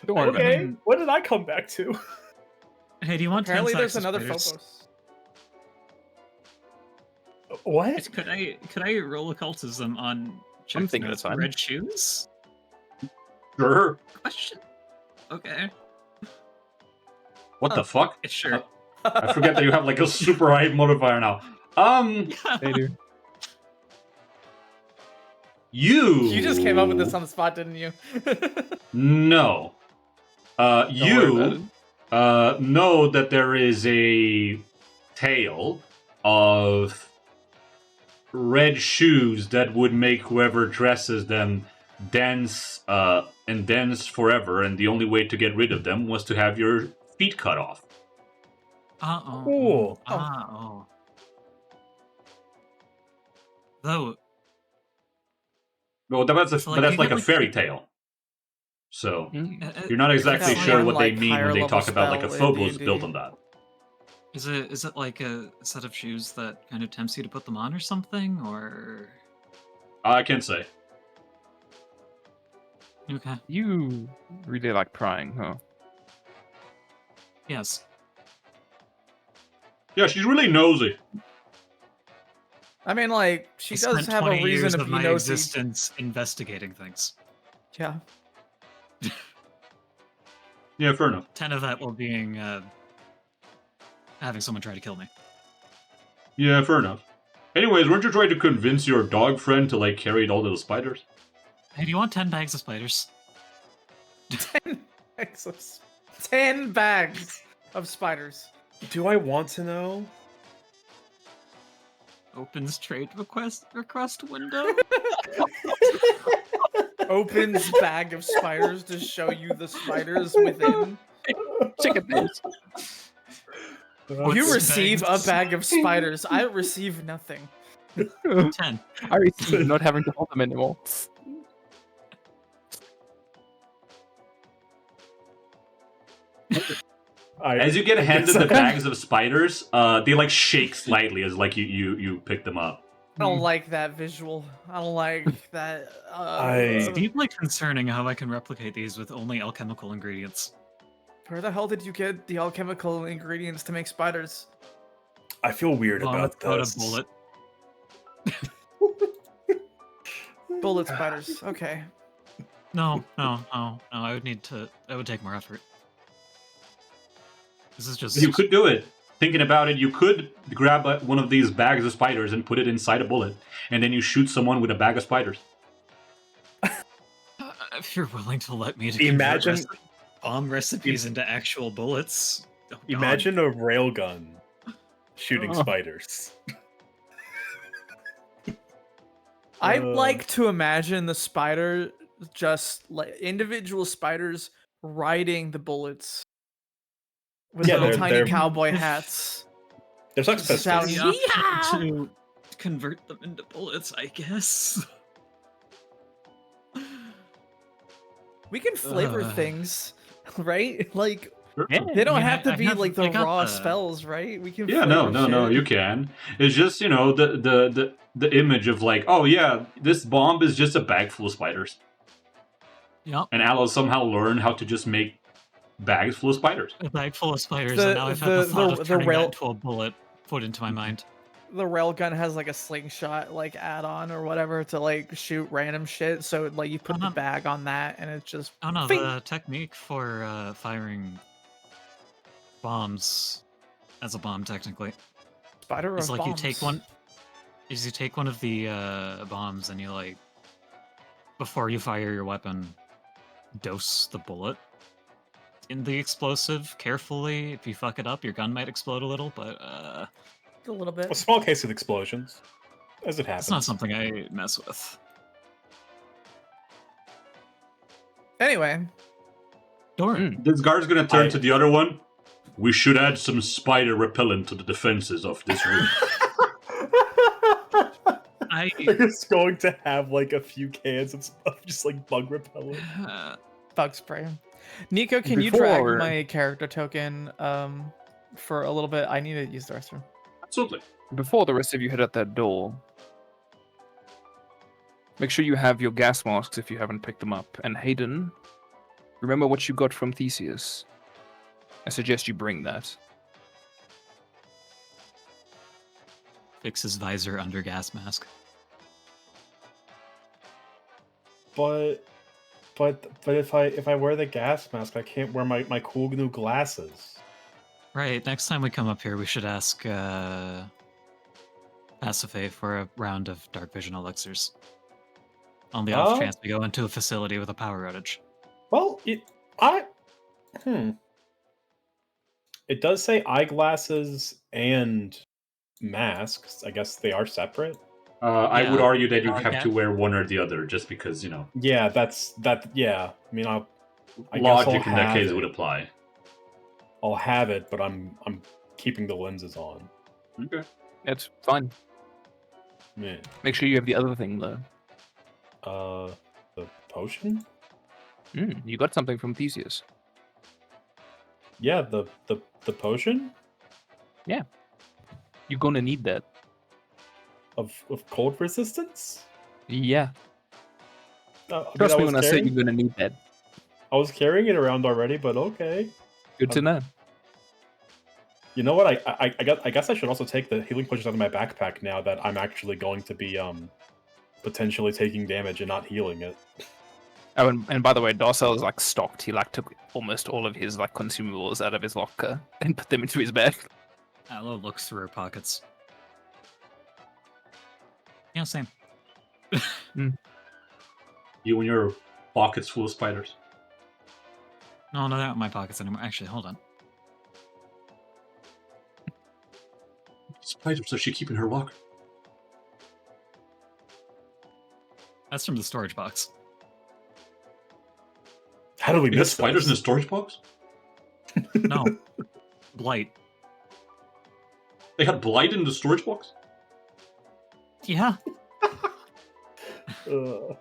Speaker 2: Don't worry about it.
Speaker 3: Okay, what did I come back to?
Speaker 5: Hey, do you want 10
Speaker 4: Apparently,
Speaker 5: sacks
Speaker 4: there's
Speaker 5: of
Speaker 4: another
Speaker 5: spiders?
Speaker 4: Phobos.
Speaker 3: What?
Speaker 5: Could I roll occultism on
Speaker 2: I'm
Speaker 5: Jack's
Speaker 2: thinking
Speaker 5: notes?
Speaker 2: it's fine.
Speaker 5: Red shoes?
Speaker 1: Sure.
Speaker 5: Question. Okay.
Speaker 1: What the fuck?
Speaker 5: Sure.
Speaker 1: I forget that you have like a super high modifier now.
Speaker 2: They do.
Speaker 1: You.
Speaker 4: You just came up with this on the spot, didn't you?
Speaker 1: No.
Speaker 2: Don't worry about it.
Speaker 1: Know that there is a tale of red shoes that would make whoever dresses them dance and dance forever, and the only way to get rid of them was to have your feet cut off.
Speaker 3: Cool.
Speaker 5: Oh. Though,
Speaker 1: Well, that's
Speaker 5: So, like,
Speaker 1: that's
Speaker 5: you
Speaker 1: like
Speaker 5: get,
Speaker 1: a
Speaker 5: like,
Speaker 1: fairy tale. So
Speaker 2: Mm.
Speaker 1: you're not exactly
Speaker 4: That
Speaker 1: sure
Speaker 4: one,
Speaker 1: what they
Speaker 4: like,
Speaker 1: mean when
Speaker 4: higher
Speaker 1: they
Speaker 4: level
Speaker 1: talk about like a
Speaker 4: spell in
Speaker 1: phobos
Speaker 4: D&D.
Speaker 1: built on that.
Speaker 5: is it like a set of shoes that kind of tempts you to put them on or something, or
Speaker 1: I can't say.
Speaker 5: okay?
Speaker 2: You really like prying, huh?
Speaker 5: Yes.
Speaker 1: Yeah, she's really nosy.
Speaker 4: I mean, like, she
Speaker 5: I
Speaker 4: does
Speaker 5: spent
Speaker 4: have a
Speaker 5: 20 years
Speaker 4: reason to
Speaker 5: of
Speaker 4: be
Speaker 5: my
Speaker 4: nosy.
Speaker 5: existence investigating things.
Speaker 4: Yeah.
Speaker 1: Yeah, fair enough.
Speaker 5: 10 of that while being having someone try to kill me.
Speaker 1: Yeah, fair enough. Anyways, weren't you trying to convince your dog friend to like carry all those spiders?
Speaker 5: Hey, do you want 10 bags of spiders?
Speaker 4: 10 bags of spiders.
Speaker 3: Do I want to know?
Speaker 5: Opens trade request window.
Speaker 4: Opens bag of spiders to show you the spiders within.
Speaker 2: Check it this.
Speaker 4: You
Speaker 5: What's
Speaker 4: receive a
Speaker 5: bags?
Speaker 4: bag of spiders. I receive nothing.
Speaker 5: 10.
Speaker 2: I receive not having to hold them anymore.
Speaker 1: As you get
Speaker 3: I
Speaker 1: handed
Speaker 3: guess
Speaker 1: the
Speaker 3: I-
Speaker 1: bags of spiders, they like shake slightly as like you pick them up.
Speaker 4: I don't like that visual. I don't like that.
Speaker 5: It's
Speaker 3: I-
Speaker 5: deeply concerning how I can replicate these with only alchemical ingredients.
Speaker 4: Where the hell did you get the alchemical ingredients to make spiders?
Speaker 3: I feel weird
Speaker 5: Vomit
Speaker 3: about
Speaker 5: out
Speaker 3: this.
Speaker 5: a bullet.
Speaker 4: Bullet spiders. Okay.
Speaker 5: No. I would take more effort. This is just.
Speaker 1: You could do it. Thinking about it, you could grab one of these bags of spiders and put it inside a bullet, and then you shoot someone with a bag of spiders.
Speaker 5: If you're willing to let me to
Speaker 3: Imagine-
Speaker 5: convert bomb recipes into actual bullets. Oh, God.
Speaker 3: Imagine a railgun shooting
Speaker 2: Oh.
Speaker 3: spiders.
Speaker 4: I'd like to imagine the spider, just like individual spiders riding the bullets with
Speaker 3: Yeah,
Speaker 4: little
Speaker 3: they're-
Speaker 4: tiny
Speaker 3: they're-
Speaker 4: cowboy hats.
Speaker 3: They're Sex
Speaker 4: Just shouting,
Speaker 3: Pistols.
Speaker 5: The option
Speaker 4: "Yeehaw!"
Speaker 5: to convert them into bullets, I guess.
Speaker 4: We can flavor
Speaker 5: Ugh.
Speaker 4: things, right? Like
Speaker 2: Yeah.
Speaker 4: they don't
Speaker 5: I mean,
Speaker 4: have to
Speaker 5: I
Speaker 4: be
Speaker 5: have-
Speaker 4: like
Speaker 5: I
Speaker 4: the
Speaker 5: got
Speaker 4: raw
Speaker 5: the-
Speaker 4: spells, right? We can.
Speaker 1: Yeah, no,
Speaker 4: flavor shit.
Speaker 1: you can. It's just the image of like, oh yeah, this bomb is just a bag full of spiders,
Speaker 5: Yep.
Speaker 1: and Aloe somehow learned how to just make bags full of spiders.
Speaker 5: A bag full of spiders,
Speaker 4: The-
Speaker 5: and now I've had
Speaker 4: the-
Speaker 5: the thought
Speaker 4: the
Speaker 5: of turning
Speaker 4: rail-
Speaker 5: that into a bullet put into my mind.
Speaker 4: The railgun has like a slingshot like add-on or whatever to like shoot random shit. So like you put the
Speaker 5: Uh-huh.
Speaker 4: bag on that, and it's just
Speaker 5: Oh no,
Speaker 4: Fing!
Speaker 5: the technique for firing bombs as a bomb, technically,
Speaker 4: spider
Speaker 5: is
Speaker 4: of
Speaker 5: like you take
Speaker 4: bombs.
Speaker 5: one. Is you take one of the bombs and you like, before you fire your weapon, dose the bullet in the explosive carefully. If you fuck it up, your gun might explode a little, but
Speaker 4: A little bit.
Speaker 3: A small case of explosions, as it happens.
Speaker 5: it's not something I mess with.
Speaker 4: Anyway,
Speaker 5: Doran.
Speaker 1: This guard's gonna turn to the other one. We should add some spider repellent to the defenses of this room.
Speaker 3: They're just going to have like a few cans of just like bug repellent.
Speaker 4: bug spray. Nico, can you drag
Speaker 2: Before-
Speaker 4: my character token for a little bit? I need to use the restroom.
Speaker 1: Absolutely.
Speaker 2: Before the rest of you head out that door, make sure you have your gas masks if you haven't picked them up. And Hayden, remember what you got from Theseus. I suggest you bring that.
Speaker 5: Fix his visor under gas mask.
Speaker 3: But if I wear the gas mask, I can't wear my cool new glasses.
Speaker 5: Right, next time we come up here, we should ask Pasiphae for a round of dark vision elixirs. On the off chance we go into a facility with a power outage.
Speaker 3: Well, it does say eyeglasses and masks. I guess they are separate.
Speaker 1: I would
Speaker 5: Yeah.
Speaker 1: argue that you
Speaker 5: Okay.
Speaker 1: have to wear one or the other, just because,
Speaker 3: Yeah, that. Yeah, I mean, I guess
Speaker 1: logic
Speaker 3: I'll
Speaker 1: in that
Speaker 3: have
Speaker 1: case
Speaker 3: it.
Speaker 1: would apply.
Speaker 3: I'll have it, but I'm keeping the lenses on.
Speaker 1: Okay.
Speaker 2: It's fine.
Speaker 3: Yeah.
Speaker 2: Make sure you have the other thing, though.
Speaker 3: The potion?
Speaker 2: You got something from Theseus.
Speaker 3: Yeah, the potion
Speaker 2: You're gonna need that.
Speaker 3: of cold resistance.
Speaker 2: Yeah.
Speaker 3: I mean,
Speaker 2: Trust me
Speaker 3: was
Speaker 2: when I say
Speaker 3: carrying-
Speaker 2: you're gonna need that.
Speaker 3: I was carrying it around already, but okay.
Speaker 2: Good to know.
Speaker 3: You know what? I guess I should also take the healing potions out of my backpack now that I'm actually going to be potentially taking damage and not healing it.
Speaker 2: Oh, and by the way, Darcel is like stocked. He like took almost all of his like consumables out of his locker and put them into his bag.
Speaker 5: Aloe looks through her pockets. Yeah, same.
Speaker 1: You and your pockets full of spiders.
Speaker 5: No, they're not in my pockets anymore. Actually, hold on.
Speaker 1: Spiders does she keep in her locker?
Speaker 5: That's from the storage box.
Speaker 3: How do we
Speaker 1: You got
Speaker 3: miss
Speaker 1: spiders in the
Speaker 3: those?
Speaker 1: storage box?
Speaker 5: No. Blight.
Speaker 1: They had blight in the storage box?
Speaker 5: Yeah.
Speaker 3: Oh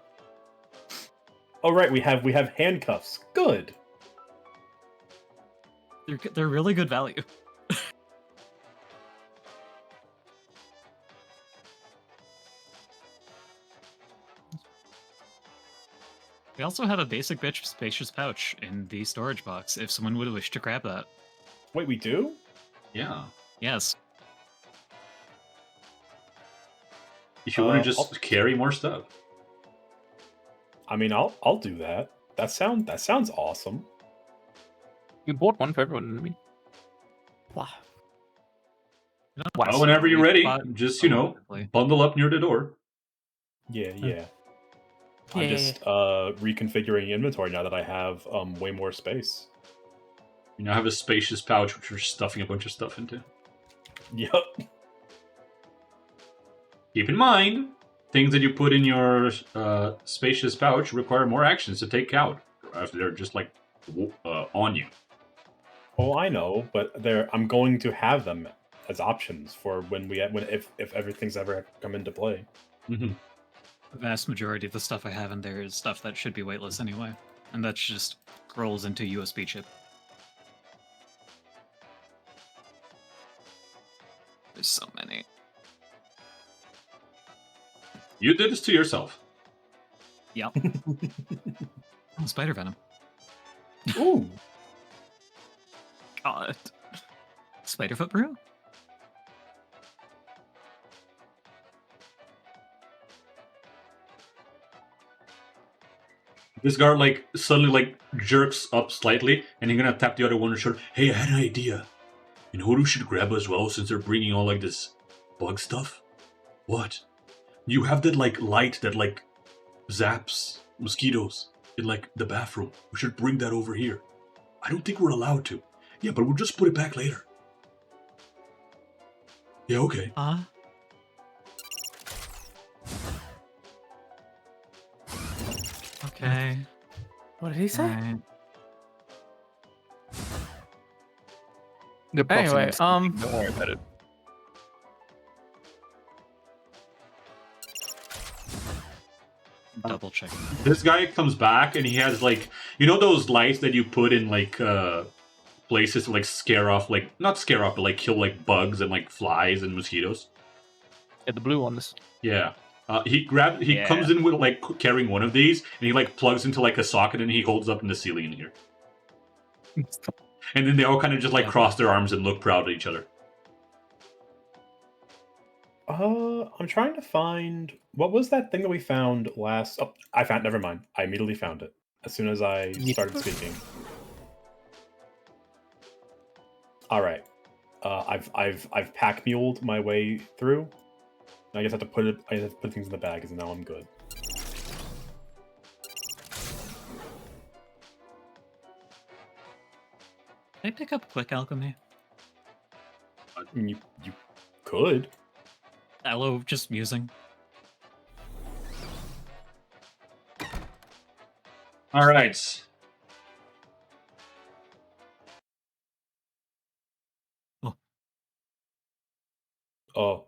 Speaker 3: right, we have handcuffs. Good.
Speaker 5: They're really good value. We also have a basic bitch spacious pouch in the storage box if someone would wish to grab that.
Speaker 3: Wait, we do?
Speaker 1: Yeah.
Speaker 5: Yes.
Speaker 1: If you want to just
Speaker 3: I'll-
Speaker 1: carry more stuff.
Speaker 3: I mean, I'll do that. That sounds awesome.
Speaker 2: We bought one for everyone, didn't we?
Speaker 4: Wow.
Speaker 1: Well, whenever you're ready,
Speaker 5: Bought-
Speaker 1: just,
Speaker 5: Probably.
Speaker 1: bundle up near the door.
Speaker 3: Yeah. I'm
Speaker 4: Yeah.
Speaker 3: just reconfiguring inventory now that I have way more space.
Speaker 1: You now have a spacious pouch which you're stuffing a bunch of stuff into.
Speaker 3: Yep.
Speaker 1: Keep in mind, things that you put in your spacious pouch require more actions to take out after they're just like on you.
Speaker 3: Oh, I know, but I'm going to have them as options for if everything's ever come into play.
Speaker 1: Mm-hmm.
Speaker 5: The vast majority of the stuff I have in there is stuff that should be weightless anyway. And that just rolls into USB chip. There's so many.
Speaker 1: You did this to yourself.
Speaker 5: Yep. Oh, spider venom.
Speaker 3: Ooh.
Speaker 5: God. Spiderfoot brew?
Speaker 1: This guard suddenly jerks up slightly, and he's gonna tap the other one on the shoulder. Hey, I had an idea. You know what we should grab as well, since they're bringing all this bug stuff? What? You have that light that zaps mosquitoes in the bathroom. We should bring that over here. I don't think we're allowed to. Yeah, but we'll just put it back later. Yeah, okay.
Speaker 5: Okay.
Speaker 4: What did he say?
Speaker 5: Alright.
Speaker 2: The boxing
Speaker 4: Anyway,
Speaker 2: is- Don't worry about it.
Speaker 5: Double checking.
Speaker 1: This guy comes back and he has like, you know those lights that you put in like places to like scare off, like not scare off, but like kill like bugs and like flies and mosquitoes.
Speaker 2: Yeah, the blue ones.
Speaker 1: Yeah. He comes in with like carrying one of these and he like plugs into like a socket and he holds up in the ceiling in here. And then they all kind of just like cross their arms and look proud at each other.
Speaker 3: I'm trying to find what was that thing that we found last. Oh, I found. Never mind. I immediately found it as soon as I started speaking. All right. I've pack muled my way through. I just have to put it. I just have to put things in the bag, and now I'm good.
Speaker 5: Can I pick up quick alchemy?
Speaker 3: I mean, you could.
Speaker 5: Hello, just musing.
Speaker 1: All right.
Speaker 3: Oh,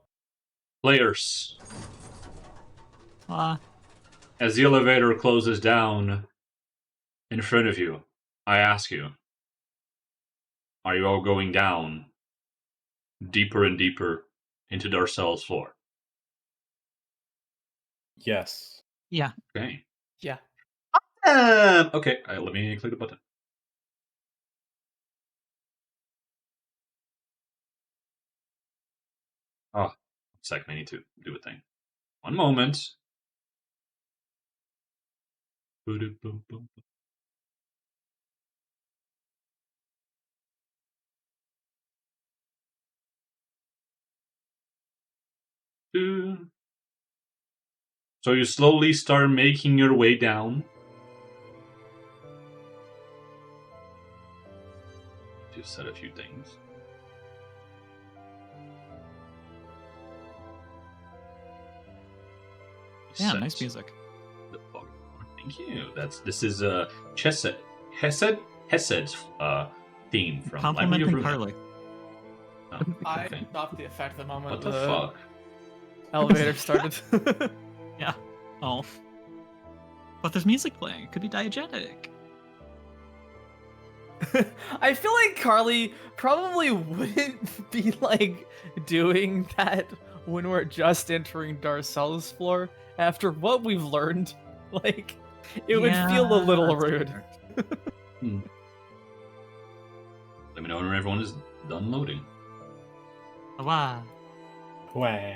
Speaker 1: Players,
Speaker 5: Ah,
Speaker 1: as the elevator closes down in front of you, I ask you, are you all going down deeper and deeper into Darcel's floor?
Speaker 3: yes.
Speaker 5: yeah.
Speaker 1: Okay.
Speaker 4: Yeah.
Speaker 1: Okay, let me click the button. Oh, 1 second, I need to do a thing. One moment. So you slowly start making your way down. Just said a few things.
Speaker 5: Yeah,
Speaker 1: Set
Speaker 5: nice music.
Speaker 1: the fuck- Thank you. This is Chesed Chesed's theme from Library of
Speaker 5: Complimenting
Speaker 1: Ruina.
Speaker 5: Carly.
Speaker 1: Oh,
Speaker 4: I
Speaker 1: okay.
Speaker 4: stopped the effect the moment
Speaker 1: What the fuck?
Speaker 4: elevator started.
Speaker 5: Yeah. Oh. But there's music playing. It could be diegetic.
Speaker 4: I feel like Carly probably wouldn't be like doing that when we're just entering Darcel's floor after what we've learned. Like, it would feel a little
Speaker 5: that's
Speaker 4: rude.
Speaker 5: fair.
Speaker 1: Let me know when everyone is done loading.
Speaker 5: Wow.
Speaker 3: Wah.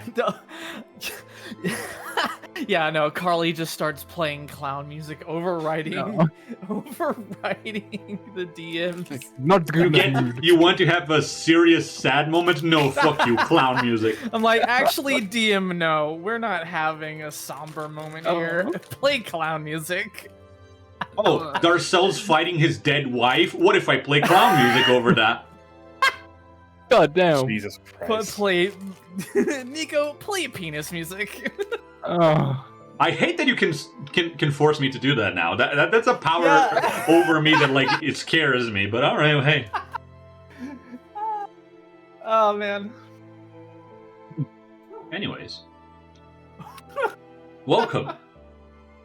Speaker 4: Yeah, no, Carly just starts playing clown music, overriding the DMs.
Speaker 2: Not good.
Speaker 1: Again, you want to have a serious sad moment? No, fuck you, clown music.
Speaker 4: I'm like, actually, DM, no, we're not having a somber moment here. Play clown music.
Speaker 1: Oh, Darcel's fighting his dead wife? What if I play clown music over that?
Speaker 2: God damn.
Speaker 3: Jesus
Speaker 4: But
Speaker 3: Christ.
Speaker 4: play, Nico, play penis music.
Speaker 2: Oh.
Speaker 1: I hate that you can force me to do that now. That's a power
Speaker 4: Yeah.
Speaker 1: over me that like it scares me. But all right, hey.
Speaker 4: Oh man.
Speaker 1: Anyways, welcome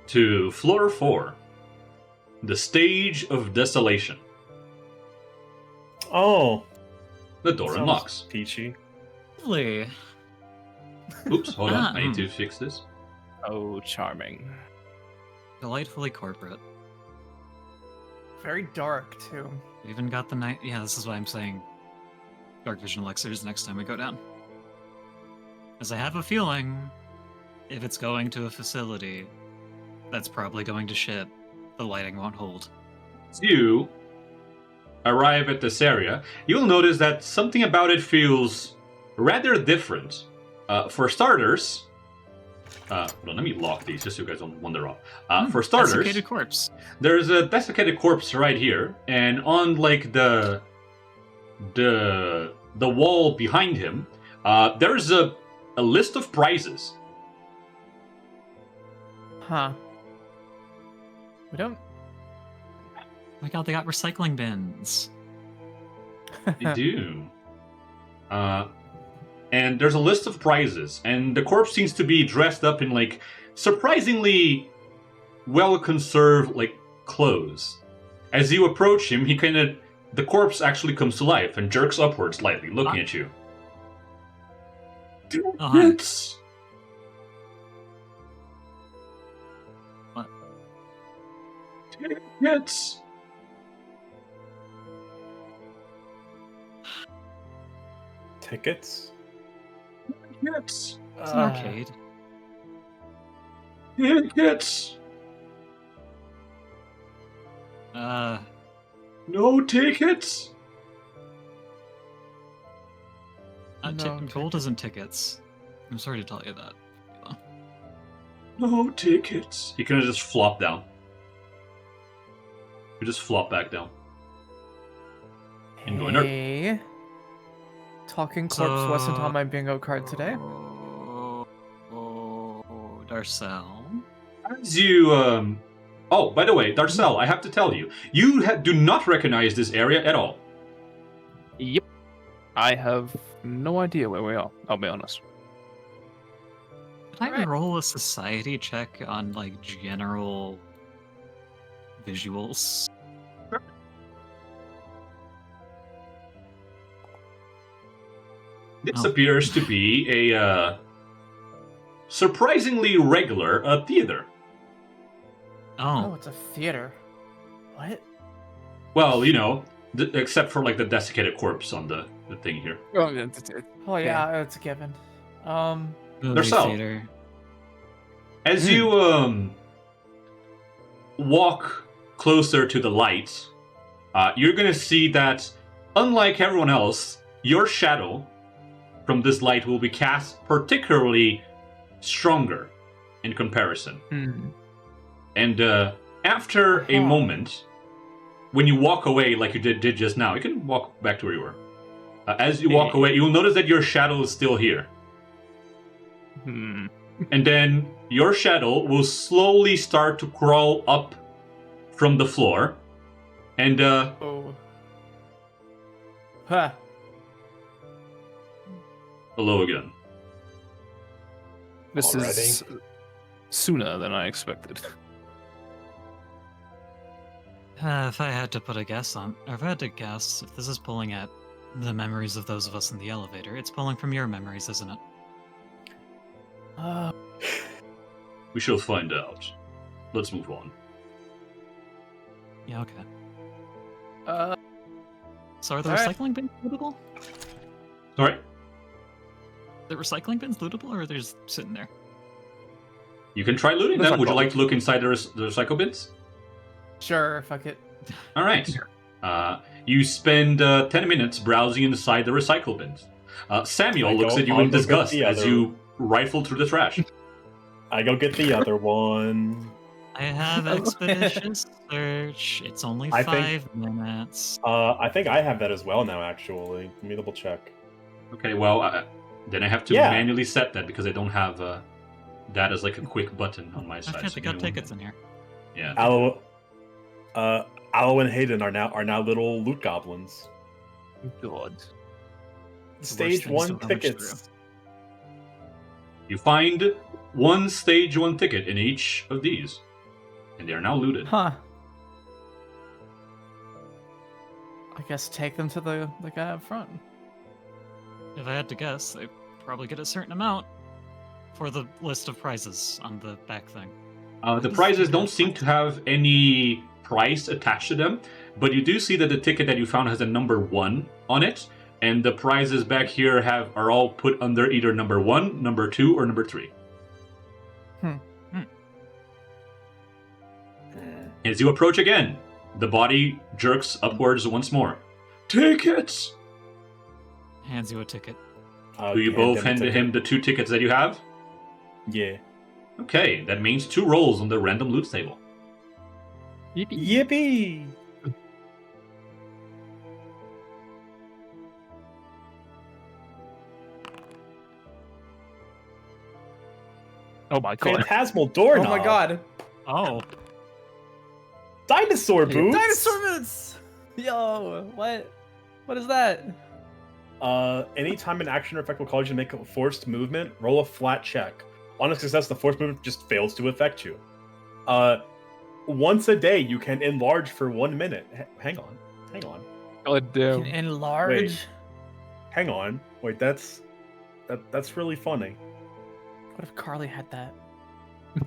Speaker 1: to floor 4, the stage of desolation.
Speaker 3: Oh,
Speaker 1: The door
Speaker 3: sounds
Speaker 1: unlocks.
Speaker 3: peachy.
Speaker 5: Lovely.
Speaker 1: Oops, hold on. I need to
Speaker 5: Mm.
Speaker 1: fix this.
Speaker 2: Oh, charming.
Speaker 5: Delightfully corporate.
Speaker 4: Very dark too.
Speaker 5: We even got the night. Yeah, this is why I'm saying dark vision elixirs next time we go down. As I have a feeling, if it's going to a facility that's probably going to ship, the lighting won't hold.
Speaker 1: As you arrive at this area, you'll notice that something about it feels rather different. For starters, hold on, let me lock these just so you guys don't wander off. For starters,
Speaker 5: Desiccated corpse.
Speaker 1: there's a desiccated corpse right here, and on like the wall behind him, there's a list of prizes.
Speaker 4: Huh. We don't
Speaker 5: my god, they got recycling bins.
Speaker 1: They do. And there's a list of prizes, and the corpse seems to be dressed up in like surprisingly well-conserved like clothes. As you approach him, the corpse actually comes to life and jerks upwards slightly, looking at you. Tickets.
Speaker 5: What?
Speaker 1: Tickets.
Speaker 3: Tickets?
Speaker 1: Tickets.
Speaker 5: It's an arcade.
Speaker 1: Tickets. No tickets.
Speaker 4: No
Speaker 5: Gold isn't tickets. I'm sorry to tell you that.
Speaker 1: No tickets. He kind of just flop down. You just flop back down. And go in there.
Speaker 4: Hey. Talking corpse wasn't on my bingo card today.
Speaker 5: Darcel.
Speaker 1: As you, Oh, by the way, Darcel, I have to tell you, you do not recognize this area at all.
Speaker 2: Yep. I have no idea where we are, I'll be honest.
Speaker 5: Can I roll a society check on, like, general visuals?
Speaker 1: This appears to be a surprisingly regular theater.
Speaker 4: Oh, it's a theater. What?
Speaker 1: Well, you know, except for like the desiccated corpse on the thing here.
Speaker 2: Oh,
Speaker 4: Oh yeah, it's a given.
Speaker 5: Movie
Speaker 1: Darcel.
Speaker 5: theater.
Speaker 1: As you walk closer to the light, you're gonna see that, unlike everyone else, your shadow from this light will be cast particularly stronger in comparison. And after a moment, when you walk away like you did just now, you can walk back to where you were. As you walk away, you'll notice that your shadow is still here. And then your shadow will slowly start to crawl up from the floor. And,
Speaker 4: Oh. Huh.
Speaker 1: hello again.
Speaker 2: This
Speaker 3: Already?
Speaker 2: is sooner than I expected.
Speaker 5: If I had to put a guess on, or if I had to guess, if this is pulling at the memories of those of us in the elevator, it's pulling from your memories, isn't it?
Speaker 1: We shall find out. Let's move on.
Speaker 5: Yeah, okay. So are the
Speaker 4: alright.
Speaker 5: recycling bins lootable?
Speaker 1: Sorry?
Speaker 5: The recycling bins lootable, or are they just sitting there?
Speaker 1: You can try looting them. Would you like to look inside the recycle bins?
Speaker 4: Sure, fuck it.
Speaker 1: All right. You spend 10 minutes browsing inside the recycle bins. Samuel looks at you in disgust as you rifle through the trash.
Speaker 3: I go get the other one.
Speaker 5: I have expeditious search. It's only
Speaker 3: I
Speaker 5: 5 minutes.
Speaker 3: I think I have that as well now, actually. Let me double check.
Speaker 1: Okay, well, then I have to manually set that because I don't have that as like a quick button on my side.
Speaker 5: Actually,
Speaker 1: so
Speaker 5: they
Speaker 1: give
Speaker 5: got
Speaker 1: me one
Speaker 5: tickets in here.
Speaker 1: Yeah.
Speaker 3: Aloe and Hayden are now little loot goblins.
Speaker 2: God.
Speaker 3: Stage
Speaker 5: things to
Speaker 3: 1
Speaker 5: rummage
Speaker 3: tickets.
Speaker 1: You find one stage 1 ticket in each of these, and they are now looted.
Speaker 4: Huh. I guess take them to the guy up front.
Speaker 5: If I had to guess, they probably get a certain amount for the list of prizes on the back thing.
Speaker 1: The prizes don't seem to have any price attached to them, but you do see that the ticket that you found has a number 1 on it, and the prizes back here are all put under either number 1, number 2, or number 3. As you approach again, the body jerks upwards once more. Tickets!
Speaker 5: Hands you a ticket.
Speaker 1: Do you both hand him the 2 tickets that you have?
Speaker 3: Yeah.
Speaker 1: Okay, that means 2 rolls on the random loot table.
Speaker 3: Yippee!
Speaker 2: Oh my god.
Speaker 3: Phantasmal doorknob.
Speaker 4: Oh my god.
Speaker 5: Oh,
Speaker 3: Dinosaur boots.
Speaker 4: Dinosaur boots. Yo, what? What is that?
Speaker 3: Anytime an action or effect will cause you to make a forced movement, roll a flat check. On a success, the forced movement just fails to affect you. Once a day, you can enlarge for 1 minute. Hang on.
Speaker 2: God
Speaker 4: Can
Speaker 2: damn.
Speaker 4: enlarge.
Speaker 3: Wait. Hang on. Wait, that's really funny.
Speaker 4: What if Carly had that?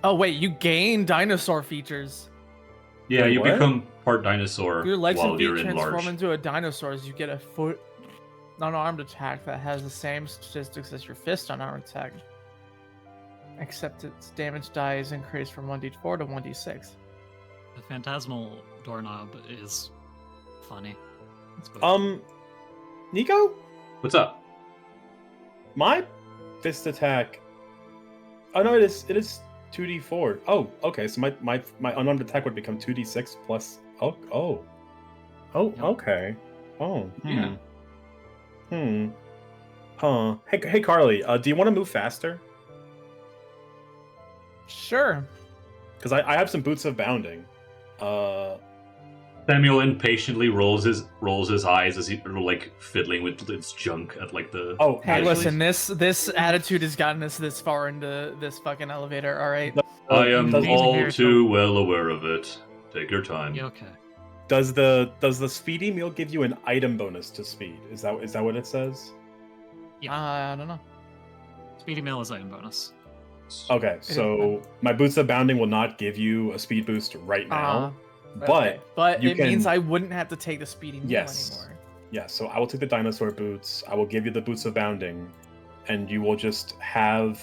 Speaker 4: Oh wait, you gain dinosaur features.
Speaker 1: Yeah,
Speaker 3: Wait,
Speaker 1: you
Speaker 3: what?
Speaker 1: become part dinosaur
Speaker 4: Your legs and
Speaker 1: while
Speaker 4: feet
Speaker 1: you're
Speaker 4: transform
Speaker 1: enlarged.
Speaker 4: into a dinosaur as you get a foot unarmed attack that has the same statistics as your fist unarmed attack. Except its damage die is increased from 1d4 to 1d6.
Speaker 5: The phantasmal doorknob is funny. It's good.
Speaker 3: Nico,
Speaker 1: What's up?
Speaker 3: my fist attack. Oh no, it is 2d4. Oh, okay. So my unarmed attack would become 2d6 plus. Oh,
Speaker 5: Yep.
Speaker 3: okay. Oh,
Speaker 1: Yeah.
Speaker 3: Huh. Hey, Carly. Do you want to move faster?
Speaker 4: Sure.
Speaker 3: Because I have some boots of bounding.
Speaker 1: Samuel impatiently rolls his eyes as he like fiddling with its junk at like the.
Speaker 3: Oh,
Speaker 4: Hey,
Speaker 3: actually,
Speaker 4: listen, this attitude has gotten us this far into this fucking elevator, alright?
Speaker 1: I am
Speaker 3: does,
Speaker 5: Amazing
Speaker 1: all
Speaker 5: hair,
Speaker 1: too well aware of it. Take your time.
Speaker 5: Yeah, okay.
Speaker 3: does the speedy meal give you an item bonus to speed? Is that what it says?
Speaker 4: I don't know.
Speaker 5: Speedy Mail is item bonus.
Speaker 3: Okay, so my boots of bounding will not give you a speed boost right now,
Speaker 4: Okay. But
Speaker 3: you
Speaker 4: it means
Speaker 3: can-
Speaker 4: I wouldn't have to take the speedy meal
Speaker 3: Yes.
Speaker 4: anymore.
Speaker 3: yeah. So I will take the dinosaur boots. I will give you the boots of bounding, and you will just have,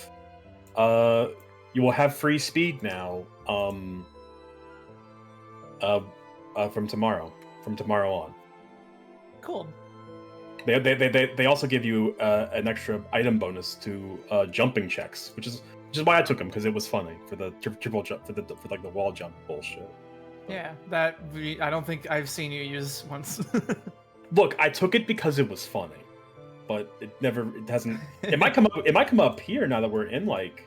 Speaker 3: you will have free speed now. From tomorrow on.
Speaker 4: Cool.
Speaker 3: They also give you an extra item bonus to jumping checks, which is why I took them, because it was funny for the triple jump for like the wall jump bullshit.
Speaker 4: Yeah, I don't think I've seen you use once.
Speaker 3: Look, I took it because it was funny, but it hasn't. It might come up here now that we're in like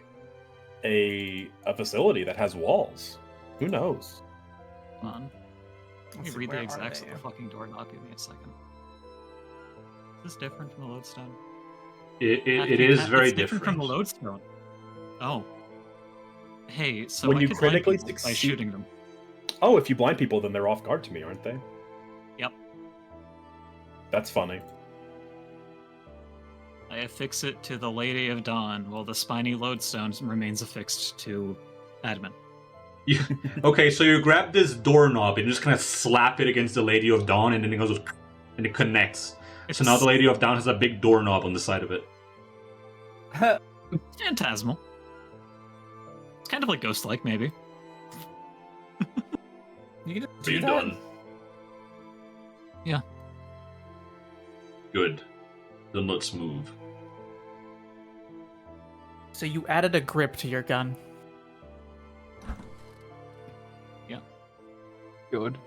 Speaker 3: a facility that has walls. Who knows?
Speaker 5: Hold on. Let me
Speaker 4: Let's see,
Speaker 5: read the
Speaker 4: where are
Speaker 5: exacts of
Speaker 4: they?
Speaker 5: the fucking doorknob. Give me a second. Is this different from the lodestone?
Speaker 1: It is very
Speaker 5: it's different from the lodestone. Oh. Hey, so
Speaker 3: When
Speaker 5: I
Speaker 3: you
Speaker 5: can blind
Speaker 3: critically
Speaker 5: people by
Speaker 3: succeed-
Speaker 5: shooting them.
Speaker 3: Oh, if you blind people, then they're off guard to me, aren't they?
Speaker 5: Yep.
Speaker 3: That's funny.
Speaker 5: I affix it to the Lady of Dawn, while the spiny lodestone remains affixed to Admin.
Speaker 1: Okay, so you grab this doorknob and just kind of slap it against the Lady of Dawn, and then it goes and it connects.
Speaker 5: It's
Speaker 1: So now the Lady of Dawn has a big doorknob on the side of it.
Speaker 5: phantasmal. It's kind of like ghost-like, maybe.
Speaker 4: You can just
Speaker 1: Are
Speaker 4: do
Speaker 1: you
Speaker 4: that?
Speaker 1: done?
Speaker 5: Yeah.
Speaker 1: Good. Then let's move.
Speaker 4: So you added a grip to your gun.
Speaker 2: Good.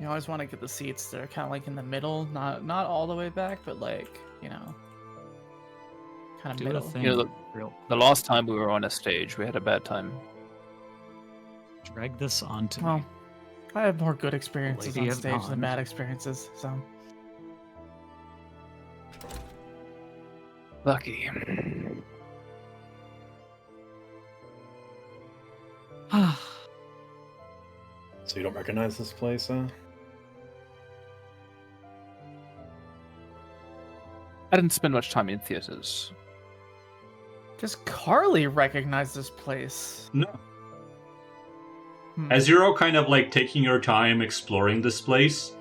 Speaker 4: You always want to get the seats that are kind of like in the middle, not all the way back, but like, you know, kind of
Speaker 5: Do
Speaker 4: middle.
Speaker 5: a thing.
Speaker 2: You know,
Speaker 5: Real.
Speaker 2: The last time we were on a stage, we had a bad time.
Speaker 5: Drag this onto
Speaker 4: Well,
Speaker 5: me.
Speaker 4: I have more good experiences
Speaker 5: Lady
Speaker 4: on
Speaker 5: of
Speaker 4: stage
Speaker 5: Dawn.
Speaker 4: than bad experiences, so.
Speaker 2: Lucky.
Speaker 3: So you don't recognize this place, huh?
Speaker 2: I didn't spend much time in theaters.
Speaker 4: Does Carly recognize this place?
Speaker 1: No.
Speaker 4: Hmm.
Speaker 1: As you're all kind of like taking your time exploring this place,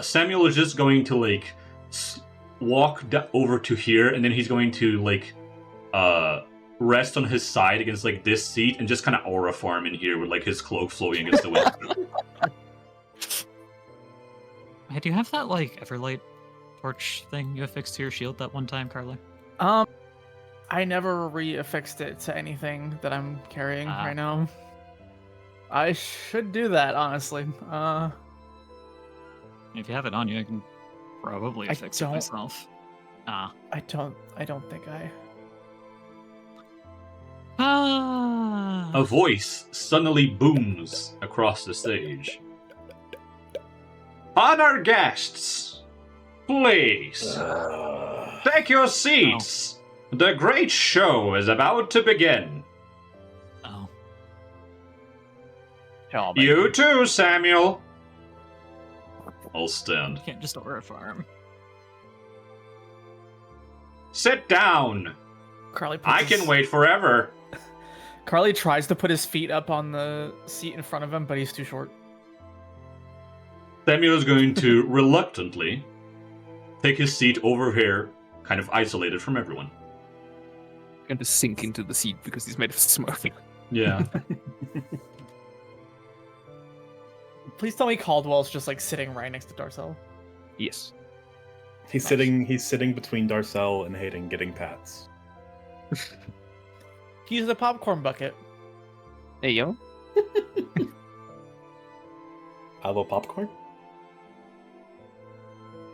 Speaker 1: Samuel is just going to like walk over to here, and then he's going to like rest on his side against like this seat, and just kind of aura farm in here with like his cloak flowing against the wind.
Speaker 5: Hey, do you have that like Everlight torch thing you affixed to your shield that one time, Carly?
Speaker 4: I never re-affixed it to anything that I'm carrying
Speaker 5: Ah.
Speaker 4: right now. I should do that, honestly.
Speaker 5: If you have it on you, I can probably
Speaker 4: I
Speaker 5: affix it
Speaker 4: don't-
Speaker 5: myself. Ah.
Speaker 4: I don't think I.
Speaker 5: Ah.
Speaker 1: A voice suddenly booms across the stage. Honor guests, please take your seats. The great show is about to begin.
Speaker 5: Oh.
Speaker 1: You too, Samuel. I'll stand.
Speaker 5: You can't just order a farm.
Speaker 1: Sit down.
Speaker 4: Carly.
Speaker 1: I can wait forever.
Speaker 4: Carly tries to put his feet up on the seat in front of him, but he's too short.
Speaker 1: Samuel is going to reluctantly take his seat over here, kind of isolated from everyone.
Speaker 2: Going to sink into the seat because he's made of smoke.
Speaker 1: Yeah.
Speaker 4: Please tell me Caldwell's just like sitting right next to Darcel.
Speaker 2: Yes.
Speaker 3: He's sitting between Darcel and Hayden getting pats.
Speaker 4: He's the popcorn bucket.
Speaker 2: Hey, yo.
Speaker 3: Aloe popcorn?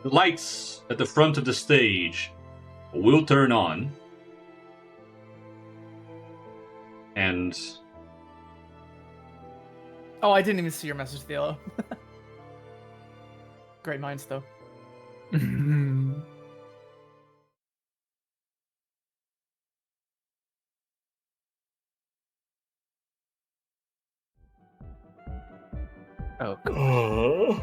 Speaker 1: The lights at the front of the stage will turn on. And
Speaker 4: Oh, I didn't even see your message, Theo. Great minds, though.
Speaker 2: Oh, cool.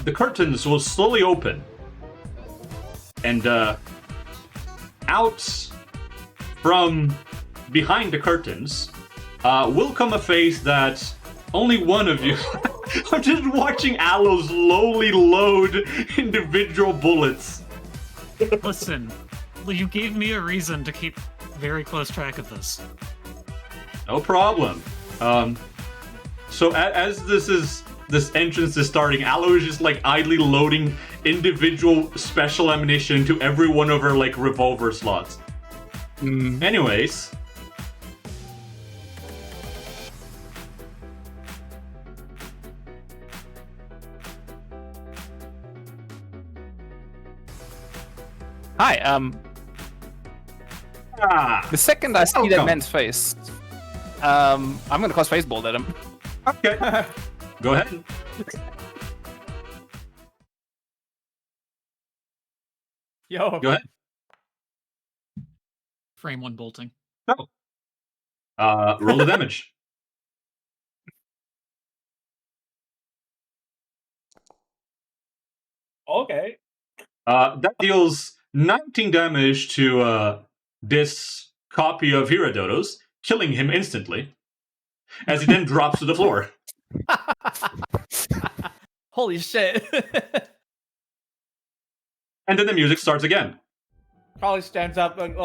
Speaker 1: The curtains will slowly open. And out from behind the curtains will come a face that only one of you... I'm just watching Aloe slowly load individual bullets.
Speaker 5: Listen, you gave me a reason to keep very close track of this.
Speaker 1: No problem. So as this entrance is starting, Aloe is just like idly loading individual special ammunition into every one of her like revolver slots. Anyways.
Speaker 2: Hi,
Speaker 1: Ah,
Speaker 2: the second I see that
Speaker 1: Welcome.
Speaker 2: man's face, I'm gonna cast Faceball at him.
Speaker 1: okay. Go ahead.
Speaker 4: Yo.
Speaker 1: Go ahead.
Speaker 5: Frame one bolting.
Speaker 1: No. Roll the damage.
Speaker 3: Okay.
Speaker 1: That deals 19 damage to this copy of Herodotus, killing him instantly, as he then drops to the floor.
Speaker 4: Holy shit.
Speaker 1: And then the music starts again.
Speaker 4: Carly stands up and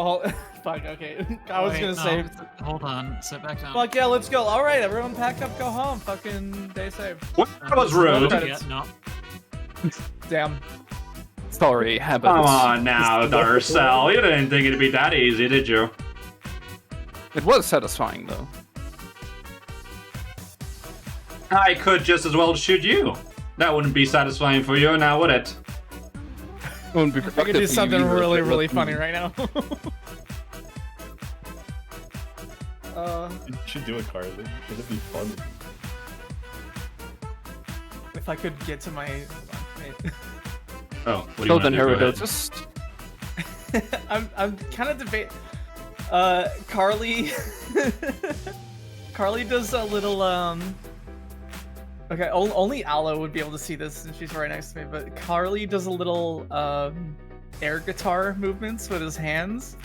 Speaker 4: fuck, okay. I was
Speaker 5: Wait,
Speaker 4: gonna
Speaker 5: no,
Speaker 4: say
Speaker 5: Hold on, sit back down.
Speaker 4: fuck yeah, let's go. Alright, everyone pack up, go home. Fucking day saved.
Speaker 1: What? That was rude.
Speaker 4: Credits.
Speaker 5: Yeah, no.
Speaker 4: Damn.
Speaker 2: Sorry, habits.
Speaker 1: Come on now, Darcel. You didn't think it'd be that easy, did you?
Speaker 2: It was satisfying, though.
Speaker 1: I could just as well shoot you. That wouldn't be satisfying for you, now would it?
Speaker 2: Won't be
Speaker 4: I could
Speaker 2: productive
Speaker 4: do
Speaker 2: for you
Speaker 4: something
Speaker 2: either,
Speaker 4: really,
Speaker 2: but
Speaker 4: really
Speaker 2: let
Speaker 4: funny
Speaker 2: me-
Speaker 4: right now.
Speaker 3: You should do it, Carly. It'd be fun.
Speaker 4: If I could get to my... Hold on, wait.
Speaker 1: Oh, what do you
Speaker 2: So
Speaker 1: want
Speaker 2: then,
Speaker 1: to do? Go ahead.
Speaker 2: Herodotus.
Speaker 4: I'm kind of debating. Carly. Carly does a little Okay, only Aloe would be able to see this since she's right next to me. But Carly does a little air guitar movements with his hands,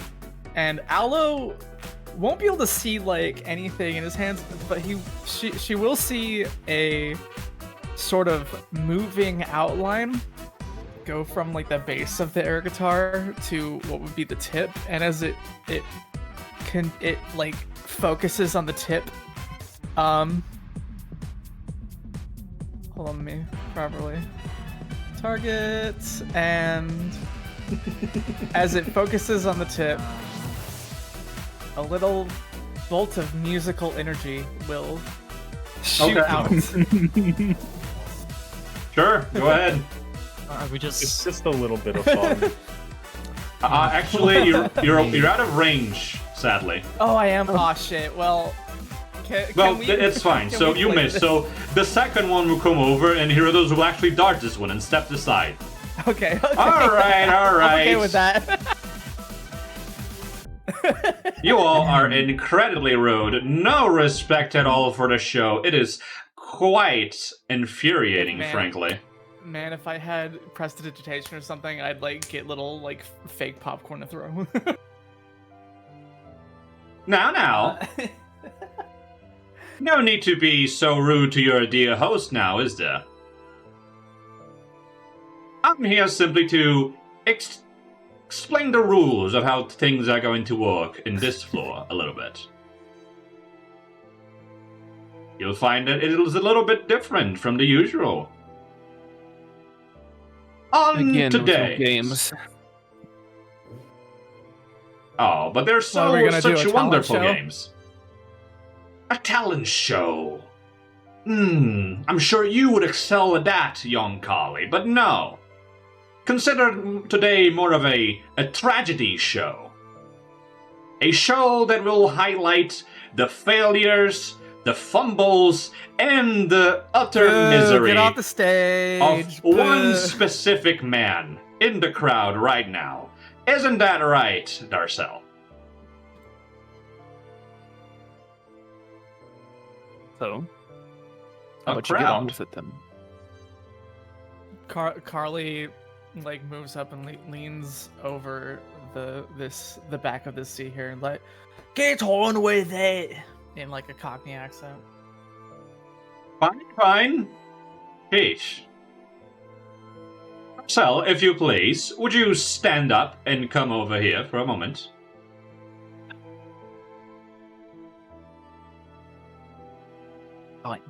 Speaker 4: and Aloe won't be able to see like anything in his hands, but she will see a sort of moving outline go from like the base of the air guitar to what would be the tip, and as it like focuses on the tip, hold on, let me properly target, and as it focuses on the tip, a little bolt of musical energy will Shoot
Speaker 1: Okay.
Speaker 4: out.
Speaker 1: Sure, go ahead.
Speaker 5: Are we
Speaker 3: It's
Speaker 5: just?
Speaker 3: just a little bit of fun.
Speaker 1: Actually, you're out of range, sadly.
Speaker 4: Oh, I am. Oh shit. Well, can
Speaker 1: Well,
Speaker 4: we,
Speaker 1: it's fine.
Speaker 4: can
Speaker 1: So
Speaker 4: we
Speaker 1: you
Speaker 4: play
Speaker 1: missed.
Speaker 4: this?
Speaker 1: So the second one will come over, and here are those who will actually dodge this one and step aside.
Speaker 4: Okay.
Speaker 1: All right, all right.
Speaker 4: I'm okay with that.
Speaker 1: You all are incredibly rude. No respect at all for the show. It is quite infuriating,
Speaker 4: Man.
Speaker 1: frankly.
Speaker 4: Man, if I had prestidigitation or something, I'd like get little like fake popcorn to throw.
Speaker 1: Now. No need to be so rude to your dear host now, is there? I'm here simply to explain the rules of how things are going to work in this floor a little bit. You'll find that it is a little bit different from the usual. On
Speaker 2: Again, with
Speaker 1: today,
Speaker 2: your games.
Speaker 1: Oh, but they're
Speaker 4: What,
Speaker 1: so
Speaker 4: we're gonna do
Speaker 1: such
Speaker 4: a talent
Speaker 1: wonderful
Speaker 4: show?
Speaker 1: games. A talent show. I'm sure you would excel at that, young Carly, but no. Consider today more of a tragedy show. A show that will highlight the failures, the fumbles, and the utter
Speaker 4: Boo,
Speaker 1: misery
Speaker 4: Get off the stage.
Speaker 1: of one
Speaker 4: Boo.
Speaker 1: specific man in the crowd right now. Isn't that right, Darcel?
Speaker 2: So,
Speaker 1: A
Speaker 2: how about you get on
Speaker 1: crowd.
Speaker 2: with it then?
Speaker 4: Carly like moves up and leans over the back of the seat here and like, get on with it in like a Cockney accent.
Speaker 1: Fine. Peach. Darcel, if you please, would you stand up and come over here for a moment?
Speaker 2: Fine.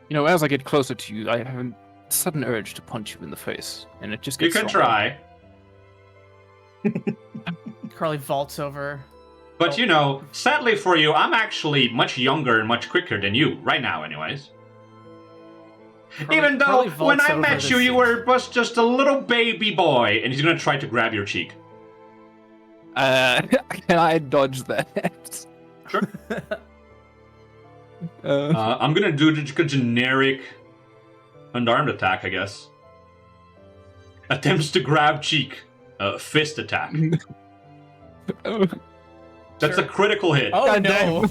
Speaker 2: You know, as I get closer to you, I have a sudden urge to punch you in the face, and it just
Speaker 1: You
Speaker 2: gets
Speaker 1: can
Speaker 2: stronger.
Speaker 1: try.
Speaker 4: Carly vaults over.
Speaker 1: But you know, sadly for you, I'm actually much younger and much quicker than you, right now anyways. Even though,
Speaker 4: Carly
Speaker 1: when
Speaker 4: vaults
Speaker 1: I
Speaker 4: over
Speaker 1: met
Speaker 4: the
Speaker 1: you, you
Speaker 4: seat.
Speaker 1: were just a little baby boy, and he's gonna try to grab your cheek.
Speaker 2: Can I dodge that?
Speaker 1: Sure.
Speaker 2: Uh,
Speaker 1: I'm gonna do just a generic unarmed attack, I guess. Attempts to grab cheek. Fist attack.
Speaker 2: oh,
Speaker 1: That's a critical hit.
Speaker 4: Oh
Speaker 2: God
Speaker 4: no!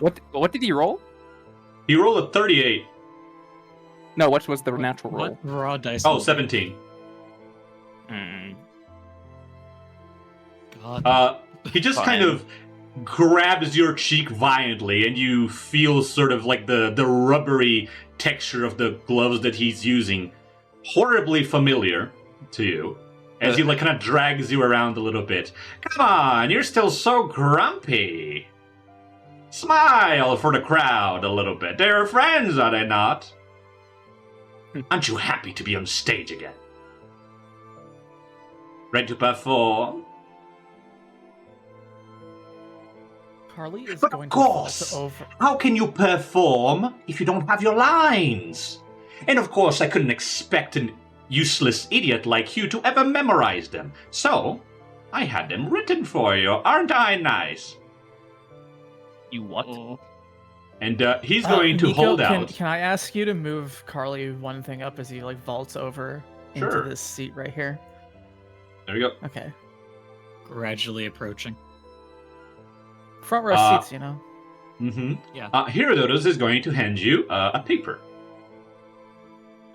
Speaker 4: No.
Speaker 2: what did he roll?
Speaker 1: He rolled a 38.
Speaker 2: No, what was the natural roll?
Speaker 5: What raw dice?
Speaker 1: Oh,
Speaker 5: will-
Speaker 1: 17.
Speaker 2: Mm.
Speaker 5: God.
Speaker 1: He just
Speaker 2: Fine.
Speaker 1: kind of grabs your cheek violently, and you feel sort of like the rubbery texture of the gloves that he's using horribly familiar to you as he like kind of drags you around a little bit. Come on, you're still so grumpy. Smile for the crowd a little bit. They're friends, are they not? Aren't you happy to be on stage again? Ready to perform?
Speaker 4: Carly is
Speaker 1: But
Speaker 4: going
Speaker 1: of
Speaker 4: to vault
Speaker 1: course.
Speaker 4: over.
Speaker 1: How can you perform if you don't have your lines? And of course, I couldn't expect an useless idiot like you to ever memorize them. So, I had them written for you. Aren't I nice?
Speaker 2: You what?
Speaker 5: Oh.
Speaker 1: And he's going to
Speaker 4: Nico,
Speaker 1: hold
Speaker 4: can,
Speaker 1: out.
Speaker 4: Can I ask you to move Carly one thing up as he like vaults over
Speaker 1: Sure.
Speaker 4: into this seat right here?
Speaker 1: There we go.
Speaker 4: Okay.
Speaker 5: Gradually approaching.
Speaker 4: Front row
Speaker 1: Uh,
Speaker 4: seats, you know.
Speaker 1: Mm-hmm.
Speaker 5: Yeah.
Speaker 1: Herodotus is going to hand you a paper.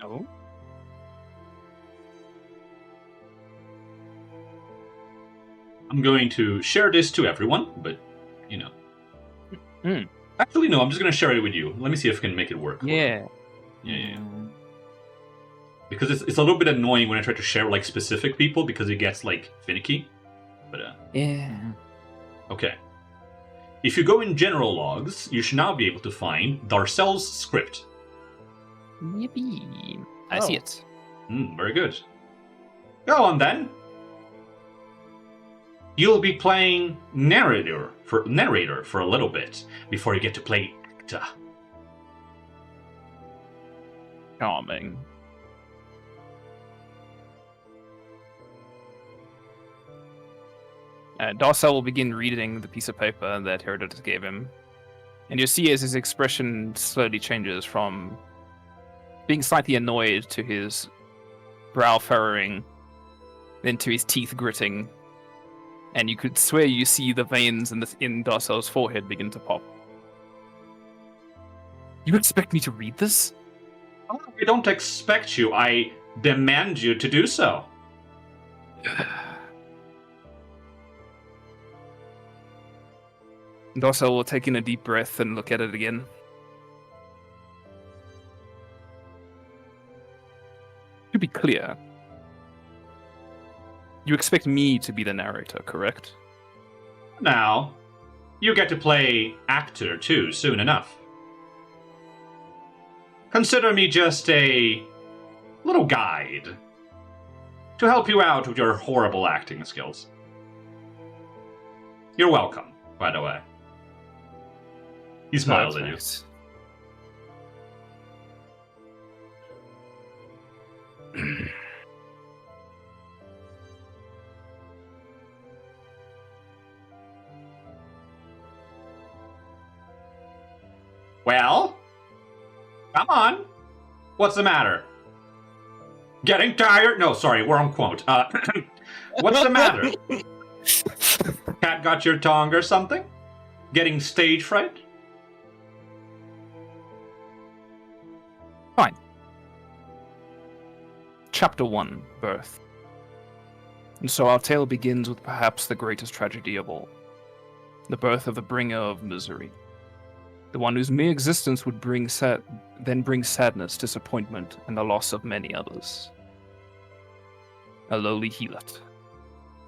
Speaker 2: Oh.
Speaker 1: I'm going to share this to everyone, but, you know.
Speaker 2: Hmm.
Speaker 1: Actually, no, I'm just going to share it with you. Let me see if I can make it work.
Speaker 2: Yeah.
Speaker 1: Yeah. Because it's a little bit annoying when I try to share, like, specific people because it gets, like, finicky. But,
Speaker 2: Yeah.
Speaker 1: okay. If you go in general logs, you should now be able to find Darcel's script.
Speaker 2: Yippee. I see
Speaker 4: Oh.
Speaker 2: it.
Speaker 1: Very good. Go on then. You'll be playing narrator for a little bit before you get to play actor.
Speaker 2: Charming. Darcel will begin reading the piece of paper that Herodotus gave him. And you'll see as his expression slowly changes from being slightly annoyed to his brow furrowing, then to his teeth gritting. And you could swear you see the veins in Darcel's forehead begin to pop. You expect me to read this?
Speaker 1: I don't expect you. I demand you to do so.
Speaker 2: Darcel will take in a deep breath and look at it again. To be clear, you expect me to be the narrator, correct?
Speaker 1: Now, you get to play actor too soon enough. Consider me just a little guide to help you out with your horrible acting skills. You're welcome, by the way. He smiles at you.
Speaker 2: Nice.
Speaker 1: Well? Come on. What's the matter? Getting tired? No, sorry, we're on quote. What's the matter? Cat got your tongue or something? Getting stage fright?
Speaker 2: Fine. Chapter 1, Birth. And so our tale begins with perhaps the greatest tragedy of all. The birth of the bringer of misery. The one whose mere existence would bring sadness, disappointment, and the loss of many others. A lowly healet.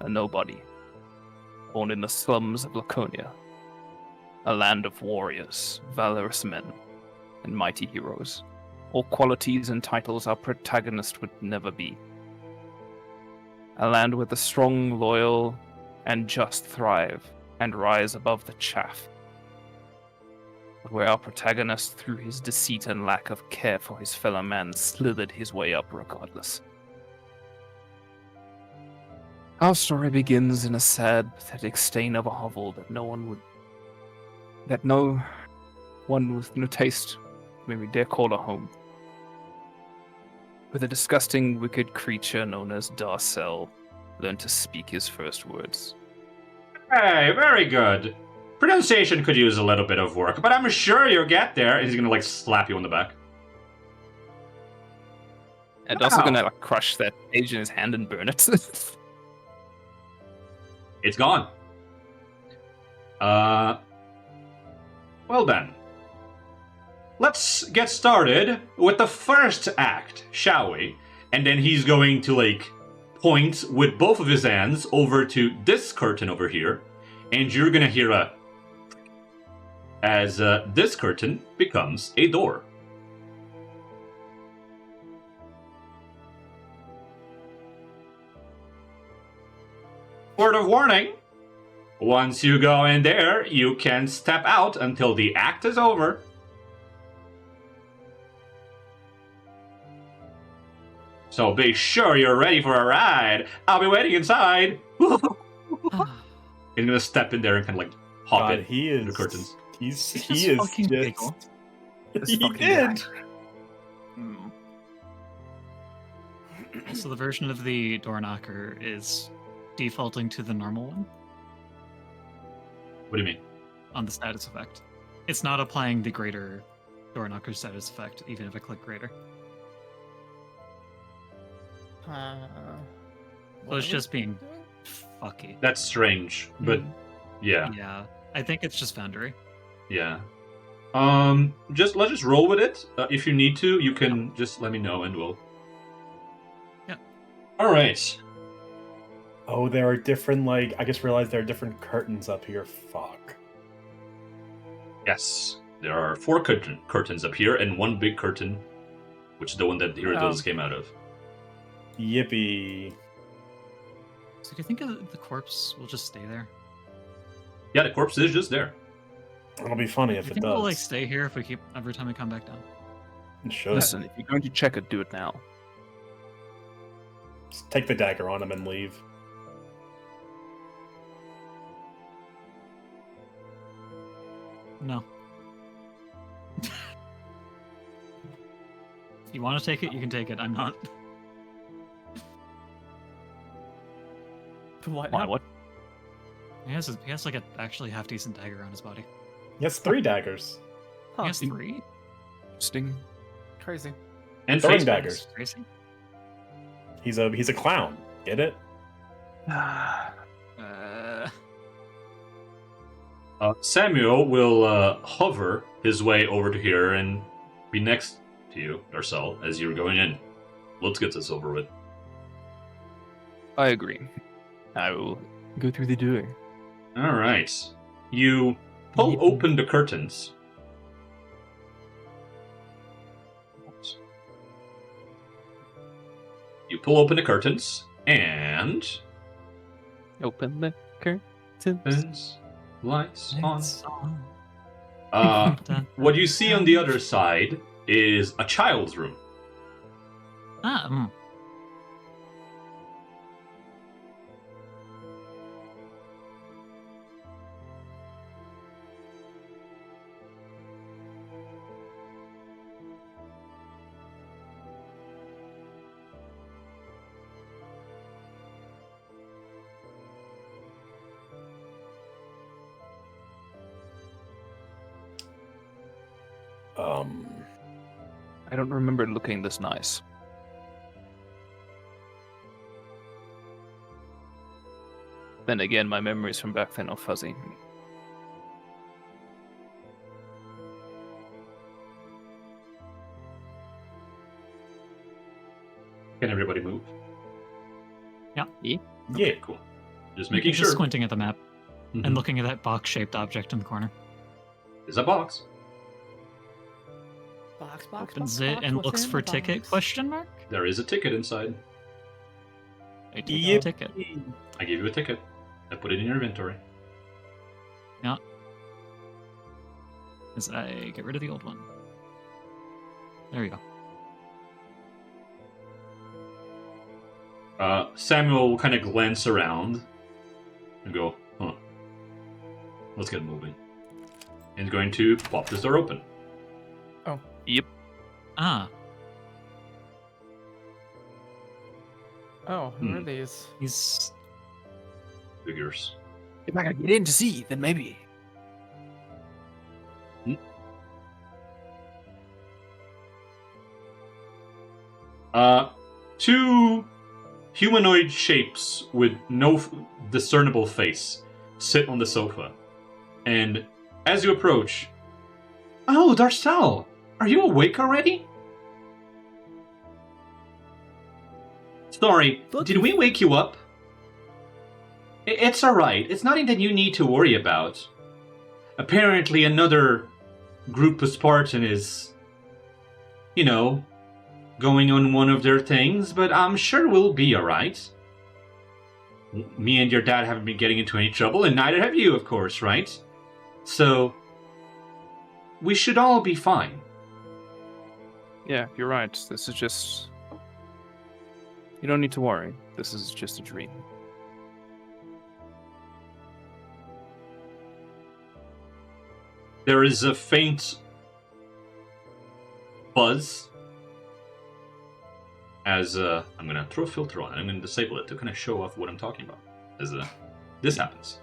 Speaker 2: A nobody. Born in the slums of Laconia. A land of warriors, valorous men, and mighty heroes. All qualities and titles our protagonist would never be. A land where the strong, loyal, and just thrive and rise above the chaff. But where our protagonist, through his deceit and lack of care for his fellow man, slithered his way up regardless. Our story begins in a sad, pathetic stain of a hovel that no one with no taste maybe dare call a home. With a disgusting, wicked creature known as Darcel learned to speak his first words.
Speaker 1: Hey, very good. Pronunciation could use a little bit of work, but I'm sure you'll get there. And he's gonna, slap you on the back.
Speaker 2: And also gonna, crush that page in his hand and burn it.
Speaker 1: It's gone. Well then. Let's get started with the first act, shall we? And then he's going to, point with both of his hands over to this curtain over here. And you're gonna hear as this curtain becomes a door. Word of warning. Once you go in there, you can step out until the act is over. So be sure you're ready for a ride. I'll be waiting inside. He's gonna step in there and kind of hop
Speaker 3: God,
Speaker 1: in
Speaker 3: he is
Speaker 1: the curtains.
Speaker 3: He
Speaker 5: Just
Speaker 3: is
Speaker 5: fucking
Speaker 3: just.
Speaker 5: giggle.
Speaker 2: This
Speaker 3: He
Speaker 2: fucking
Speaker 3: did.
Speaker 2: guy.
Speaker 5: So the version of the door knocker is defaulting to the normal one
Speaker 1: What do you mean?
Speaker 5: on the status effect. It's not applying the greater door knocker status effect, even if I click greater. So it's just being fucky.
Speaker 1: That's strange, but yeah,
Speaker 5: Yeah, I think it's just Foundry.
Speaker 1: yeah. Let's just roll with it. If you need to, you can just let me know and we'll.
Speaker 5: Yeah.
Speaker 1: All right.
Speaker 3: Oh, there are different, I just realized there are different curtains up here. Fuck.
Speaker 1: Yes, there are 4 curtains up here and one big curtain, which is the one that Herodotus came out of.
Speaker 3: Yippee.
Speaker 5: So do you think the corpse will just stay there?
Speaker 1: Yeah, the corpse is just there.
Speaker 3: It'll be funny if
Speaker 5: Do you
Speaker 3: it
Speaker 5: think
Speaker 3: does.
Speaker 5: it'll like stay here if we keep every time we come back down?
Speaker 3: It should.
Speaker 2: Listen, if you're going to check it, do it now.
Speaker 3: Just take the dagger on him and leave.
Speaker 5: No. You want to take it? You can take it. I'm not.
Speaker 4: Why
Speaker 2: Why?
Speaker 4: not?
Speaker 2: What?
Speaker 5: He has like a actually half decent dagger on his body.
Speaker 3: He has 3 daggers.
Speaker 4: Huh,
Speaker 5: He has 3.
Speaker 2: Interesting.
Speaker 4: crazy.
Speaker 1: And
Speaker 3: Throwing
Speaker 1: face
Speaker 3: daggers.
Speaker 5: Crazy.
Speaker 3: He's a clown. Get it?
Speaker 1: Samuel will hover his way over to here and be next to you, Darcel, as you're going in. Let's get this over with.
Speaker 2: I agree. I will go through the door.
Speaker 1: All right. You pull open the curtains. You pull open the curtains, and
Speaker 2: Open the curtains.
Speaker 1: opens, lights on.
Speaker 5: It's on.
Speaker 1: What you see on the other side is a child's room.
Speaker 5: Ah,
Speaker 2: I don't remember it looking this nice. Then again, my memories from back then are fuzzy.
Speaker 1: Can everybody move?
Speaker 5: Yeah.
Speaker 3: Yeah.
Speaker 1: Okay, cool. Just making
Speaker 5: Just
Speaker 1: sure.
Speaker 5: squinting at the map
Speaker 1: Mhm.
Speaker 5: and looking at that box-shaped object in the corner.
Speaker 1: There's a box.
Speaker 4: Box,
Speaker 5: Opens it and looks for ticket? Question mark.
Speaker 1: There is a ticket inside.
Speaker 5: I take
Speaker 3: Yep.
Speaker 5: the ticket.
Speaker 1: I gave you a ticket. I put it in your inventory.
Speaker 5: As I get rid of the old one. There you go.
Speaker 1: Samuel will kind of glance around and go, huh. Let's get moving. And he's going to pop this door open.
Speaker 2: Yep.
Speaker 5: Ah,
Speaker 4: Oh, who are these?
Speaker 5: he's
Speaker 1: Figures.
Speaker 2: If I could get in to see, then maybe.
Speaker 1: Two humanoid shapes with no discernible face sit on the sofa. And as you approach, oh, Darcel, are you awake already? Sorry,
Speaker 4: Look,
Speaker 1: did we wake you up? It's alright. It's nothing that you need to worry about. Apparently another group of Spartan is, going on one of their things, but I'm sure we'll be alright. Me and your dad haven't been getting into any trouble, and neither have you, of course, right? So, we should all be fine.
Speaker 2: Yeah, you're right. This is just... You don't need to worry. This is just a dream.
Speaker 1: There is a faint buzz as I'm going to throw a filter on it. I'm going to disable it to kind of show off what I'm talking about as this happens.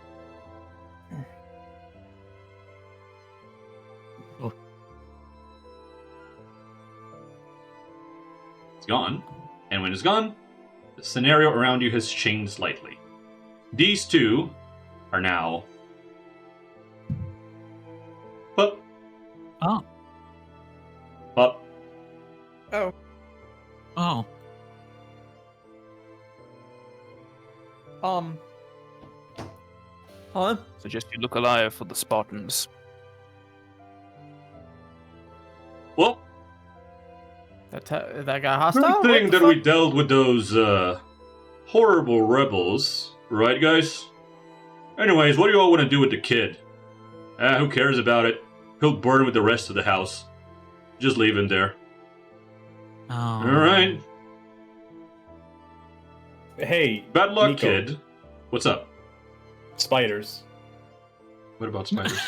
Speaker 5: Oh.
Speaker 1: It's gone. And when it's gone, the scenario around you has changed slightly. These two are now up,
Speaker 5: oh
Speaker 1: up.
Speaker 4: Oh.
Speaker 5: oh.
Speaker 4: Huh?
Speaker 2: Suggest you look alive for the Spartans.
Speaker 1: Well,
Speaker 4: That got hostile?
Speaker 1: Good thing
Speaker 4: What the
Speaker 1: that we
Speaker 4: fuck?
Speaker 1: dealt with those horrible rebels, right, guys? Anyways, what do you all want to do with the kid? Who cares about it? He'll burn with the rest of the house. Just leave him there.
Speaker 5: Oh.
Speaker 1: Alright.
Speaker 3: Hey,
Speaker 1: Bad luck,
Speaker 3: Nico.
Speaker 1: kid. What's up?
Speaker 3: Spiders.
Speaker 1: What about spiders?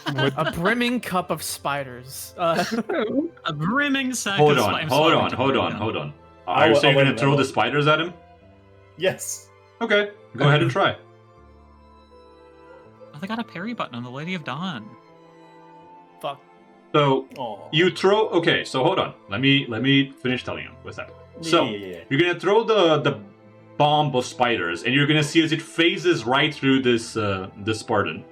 Speaker 4: A brimming cup of spiders.
Speaker 5: A brimming sack
Speaker 1: hold
Speaker 5: of
Speaker 1: on.
Speaker 5: spiders.
Speaker 1: Are you
Speaker 3: I'll
Speaker 1: saying you're
Speaker 3: let
Speaker 1: gonna
Speaker 3: him
Speaker 1: throw
Speaker 3: know.
Speaker 1: the spiders at him?
Speaker 3: Yes.
Speaker 1: Okay, go ahead and try.
Speaker 5: Oh, they got a parry button on the Lady of Dawn.
Speaker 4: Fuck.
Speaker 1: So
Speaker 3: Oh.
Speaker 1: you throw. Okay, so hold on. Let me finish telling you what's that. So
Speaker 3: Yeah.
Speaker 1: you're gonna throw the bomb of spiders, and you're gonna see as it phases right through this Spartan.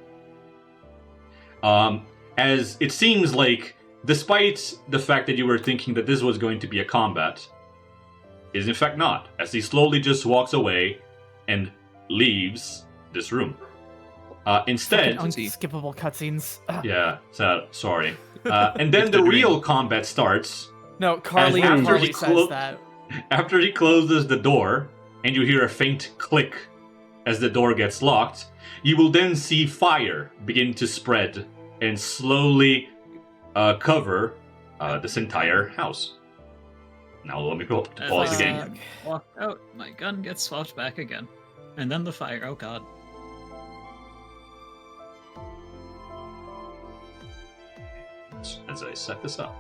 Speaker 1: As it seems like, despite the fact that you were thinking that this was going to be a combat, is in fact not. As he slowly just walks away and leaves this room. Instead,
Speaker 4: Fucking unskippable cutscenes. Ugh.
Speaker 1: yeah, sorry. And then
Speaker 3: It's
Speaker 1: the
Speaker 3: the dream.
Speaker 1: real combat starts.
Speaker 4: No, Carly
Speaker 1: As after
Speaker 4: Carly
Speaker 1: he
Speaker 4: says
Speaker 1: clo-
Speaker 4: that.
Speaker 1: After he closes the door, and you hear a faint click as the door gets locked, you will then see fire begin to spread and slowly cover this entire house. Now let me pause
Speaker 5: As
Speaker 1: the
Speaker 5: I
Speaker 1: game.
Speaker 5: walk out, my gun gets swapped back again. And then the fire. Oh god.
Speaker 1: As I set this up.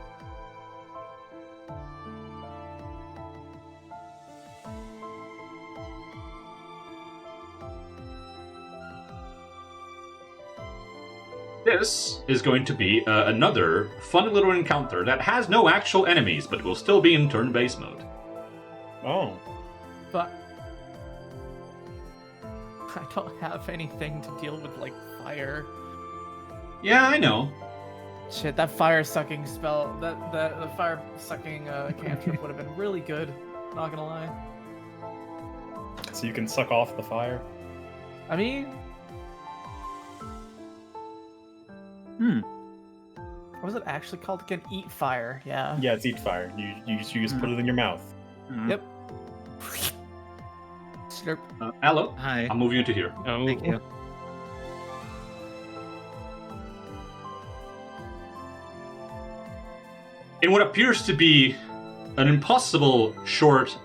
Speaker 1: This is going to be another fun little encounter that has no actual enemies, but will still be in turn-based mode.
Speaker 3: Oh.
Speaker 4: But I don't have anything to deal with like fire.
Speaker 1: Yeah, I know.
Speaker 4: Shit, that fire sucking spell, the fire sucking cantrip would have been really good. Not gonna lie.
Speaker 3: So you can suck off the fire?
Speaker 4: I mean, what was it actually called again? Eat fire. Yeah.
Speaker 3: Yeah, it's eat fire. You just put it in your mouth.
Speaker 4: Yep. Slurp.
Speaker 1: Aloe,
Speaker 5: Hi.
Speaker 1: I'm moving you to here.
Speaker 2: Oh,
Speaker 5: Thank you.
Speaker 1: In what appears to be an impossibly short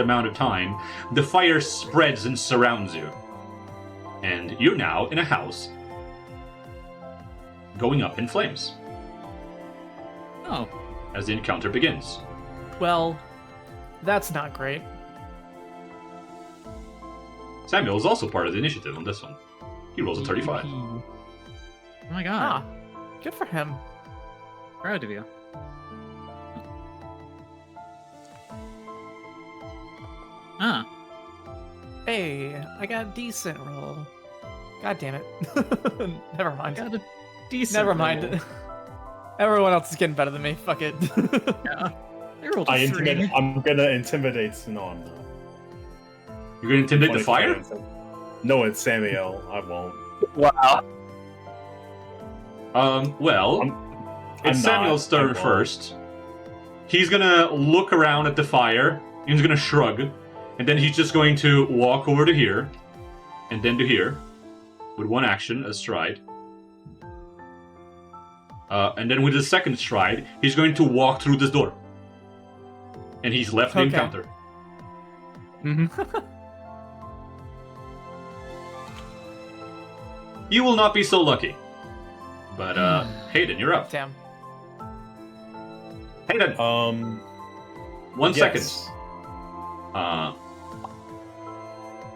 Speaker 1: amount of time, the fire spreads and surrounds you. And you're now in a house going up in flames
Speaker 5: Oh.
Speaker 1: as the encounter begins.
Speaker 4: Well, that's not great.
Speaker 1: Samuel is also part of the initiative on this one. He rolls a 35.
Speaker 5: Oh my god.
Speaker 4: Ah, good for him.
Speaker 5: Proud of you. Ah.
Speaker 4: Hey, I got a decent roll. God damn it. Never mind.
Speaker 5: Got a decent
Speaker 4: Never mind.
Speaker 5: roll.
Speaker 4: Everyone else is getting better than me. Fuck it.
Speaker 5: Yeah. I rolled a 3.
Speaker 3: I'm gonna intimidate. No, I'm not.
Speaker 1: You're going to intimidate the fire?
Speaker 3: No, it's Samuel. I won't.
Speaker 2: wow.
Speaker 1: Well,
Speaker 3: I'm
Speaker 1: it's
Speaker 3: not.
Speaker 1: Samuel's
Speaker 3: I
Speaker 1: turn
Speaker 3: won't.
Speaker 1: first. He's gonna look around at the fire, he's gonna shrug, and then he's just going to walk over to here, and then to here, with one action, a stride. And then with his second stride, he's going to walk through this door. And he's left the
Speaker 4: Okay.
Speaker 1: encounter.
Speaker 2: Mm-hmm.
Speaker 1: You will not be so lucky. But, Hayden, you're up.
Speaker 4: Damn.
Speaker 1: Hayden, 1 second.
Speaker 3: yes.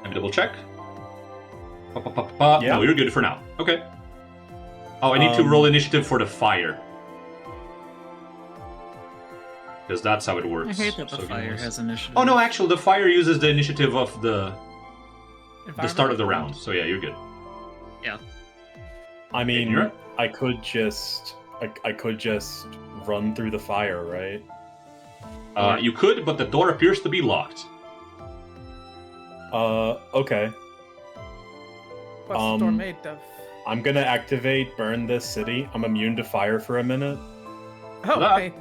Speaker 1: Let me double check.
Speaker 3: Yeah.
Speaker 1: No, you're good for now. Okay. Oh, I need to roll initiative for the fire. Because that's how it
Speaker 5: I
Speaker 1: works.
Speaker 5: hate that the
Speaker 1: So give me
Speaker 5: fire
Speaker 1: one
Speaker 5: has initiative.
Speaker 1: Oh no, actually, the fire uses the initiative of the start of the round.
Speaker 4: Environment?
Speaker 1: So yeah, you're good.
Speaker 3: I mean,
Speaker 1: you're up.
Speaker 3: I could just run through the fire, right?
Speaker 1: You could, but the door appears to be locked.
Speaker 3: Okay.
Speaker 4: What's the door
Speaker 3: Um,
Speaker 4: made of?
Speaker 3: I'm gonna activate burn this city. I'm immune to fire for a minute.
Speaker 4: Oh,
Speaker 1: That-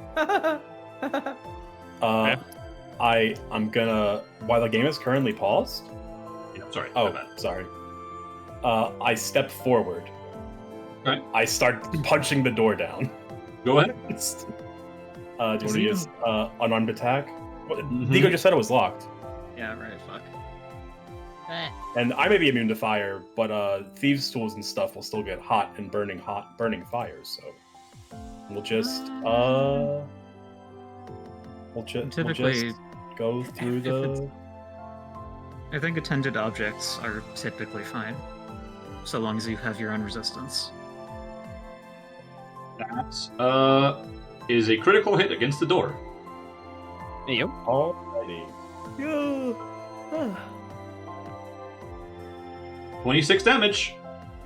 Speaker 4: hey.
Speaker 3: I'm gonna, while the game is currently paused.
Speaker 1: Yeah, sorry. my
Speaker 3: Oh,
Speaker 1: bad.
Speaker 3: sorry. I step forward.
Speaker 1: Okay.
Speaker 3: I start punching the door down.
Speaker 1: Go ahead.
Speaker 3: Do you want to use unarmed attack? Well,
Speaker 1: Mhm.
Speaker 3: Nico just said it was locked.
Speaker 5: Yeah, right. Fuck.
Speaker 3: And I may be immune to fire, but thieves' tools and stuff will still get hot and burning fires. So we'll just
Speaker 5: Typically,
Speaker 3: go through
Speaker 5: if
Speaker 3: the.
Speaker 5: I think attended objects are typically fine, so long as you have your own resistance.
Speaker 1: That is a critical hit against the door.
Speaker 2: Yep.
Speaker 3: Alrighty.
Speaker 4: Yeah.
Speaker 1: 26 damage.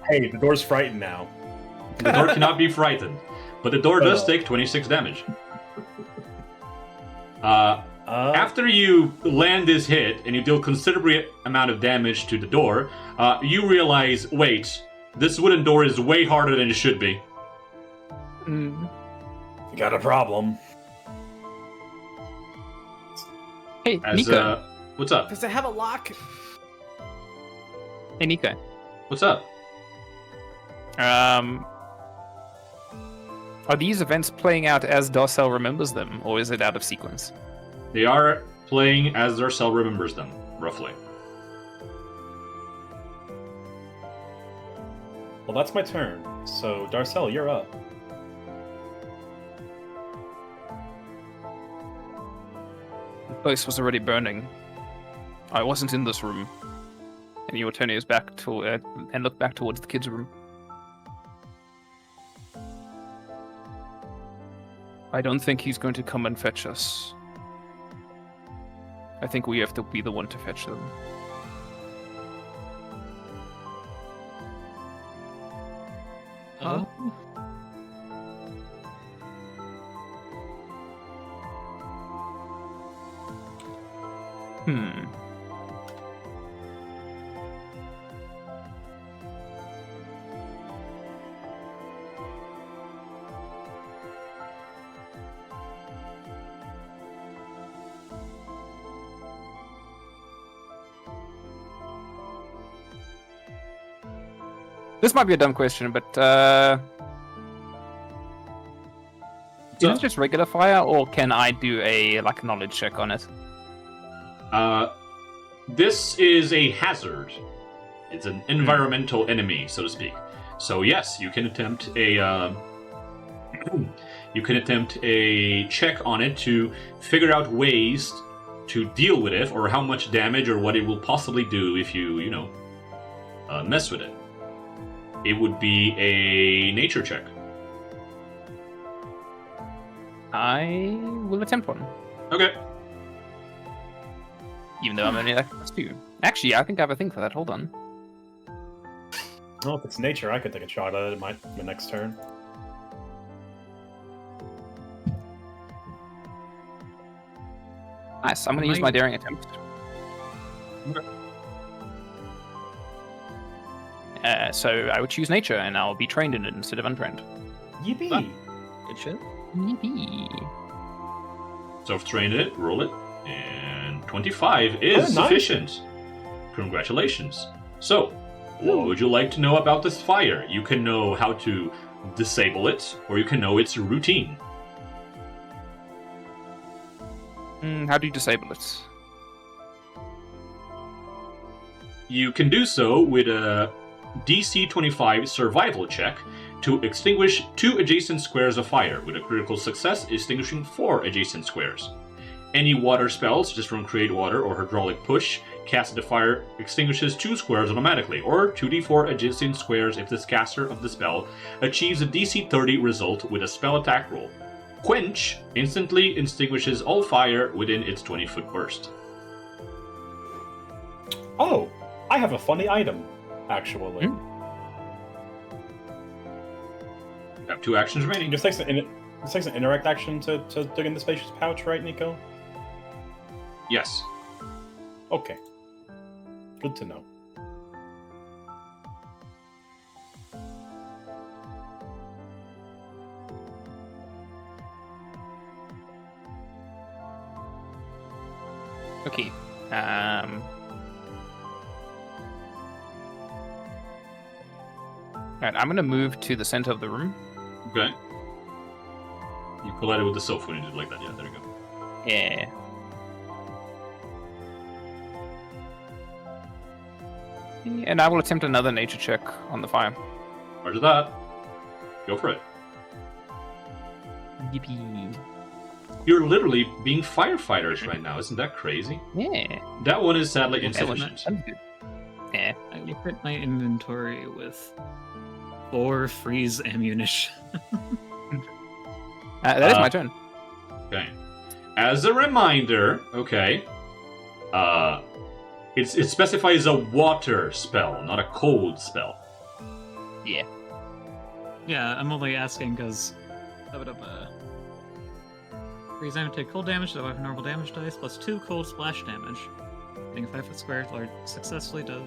Speaker 3: Hey, the door's frightened now.
Speaker 1: The door cannot be frightened, but the door does take 26 damage. After you land this hit and you deal considerable amount of damage to the door, you realize, wait, this wooden door is way harder than it should be.
Speaker 2: Mm.
Speaker 3: You got a problem.
Speaker 2: Hey,
Speaker 1: As,
Speaker 2: Nico.
Speaker 1: what's up?
Speaker 4: Does it have a lock?
Speaker 2: Hey, Nico.
Speaker 1: What's up?
Speaker 2: Are these events playing out as Darcel remembers them, or is it out of sequence?
Speaker 1: They are playing as Darcel remembers them, roughly.
Speaker 3: Well, that's my turn. So, Darcel, you're up.
Speaker 2: The place was already burning. I wasn't in this room. And you will turn his back to and look back towards the kids' room. I don't think he's going to come and fetch us. I think we have to be the one to fetch them.
Speaker 4: Huh?
Speaker 2: Hmm. This might be a dumb question, but is it just regular fire, or can I do a knowledge check on it?
Speaker 1: This is a hazard. It's an environmental enemy, so to speak. So yes, you can attempt a check on it to figure out ways to deal with it, or how much damage or what it will possibly do if you mess with it. It would be a nature check.
Speaker 2: I will attempt one,
Speaker 1: Okay.
Speaker 2: even though I'm only at +2. Actually, I think I have a thing for that. Hold on.
Speaker 3: Well, if it's nature, I could take a shot at it my next turn.
Speaker 2: Nice. I'm going to use my daring attempt. So I would choose nature, and I'll be trained in it instead of untrained.
Speaker 3: Yippee!
Speaker 5: Good shit.
Speaker 2: Yippee.
Speaker 1: So I've trained it, roll it, and 25 is
Speaker 3: Oh, nice.
Speaker 1: sufficient. Congratulations. So, what would you like to know about this fire? You can know how to disable it, or you can know its routine.
Speaker 2: How do you disable it?
Speaker 1: You can do so with a DC 25 survival check to extinguish 2 adjacent squares of fire, with a critical success extinguishing 4 adjacent squares. Any water spells, such as from Create Water or Hydraulic Push, cast at the fire extinguishes 2 squares automatically, or 2d4 adjacent squares if the caster of the spell achieves a DC 30 result with a spell attack roll. Quench instantly extinguishes all fire within its 20-foot burst.
Speaker 3: Oh, I have a funny item, actually.
Speaker 1: You have 2 actions remaining.
Speaker 3: Just takes an interact action to dig in the spacious pouch, right, Nico?
Speaker 1: Yes.
Speaker 3: Okay. Good to know.
Speaker 2: Okay. Alright, I'm gonna move to the center of the room.
Speaker 1: Okay. You collided with the sofa when you did like that. Yeah, there you go.
Speaker 2: Yeah. And I will attempt another nature check on the fire.
Speaker 1: Roger that. Go for it.
Speaker 2: Yippee.
Speaker 1: You're literally being firefighters right now. Isn't that crazy?
Speaker 2: Yeah.
Speaker 1: That one is sadly
Speaker 2: That one-
Speaker 1: insufficient.
Speaker 2: that's good. Yeah.
Speaker 5: I look at my inventory with 4 freeze ammunition.
Speaker 2: That is my turn.
Speaker 1: Okay. As a reminder, okay, it specifies a water spell, not a cold spell.
Speaker 2: Yeah.
Speaker 5: Yeah, I'm only asking because freeze damage, take cold damage, so I have normal damage dice, plus 2 cold splash damage. Being a 5 foot square, Lord successfully does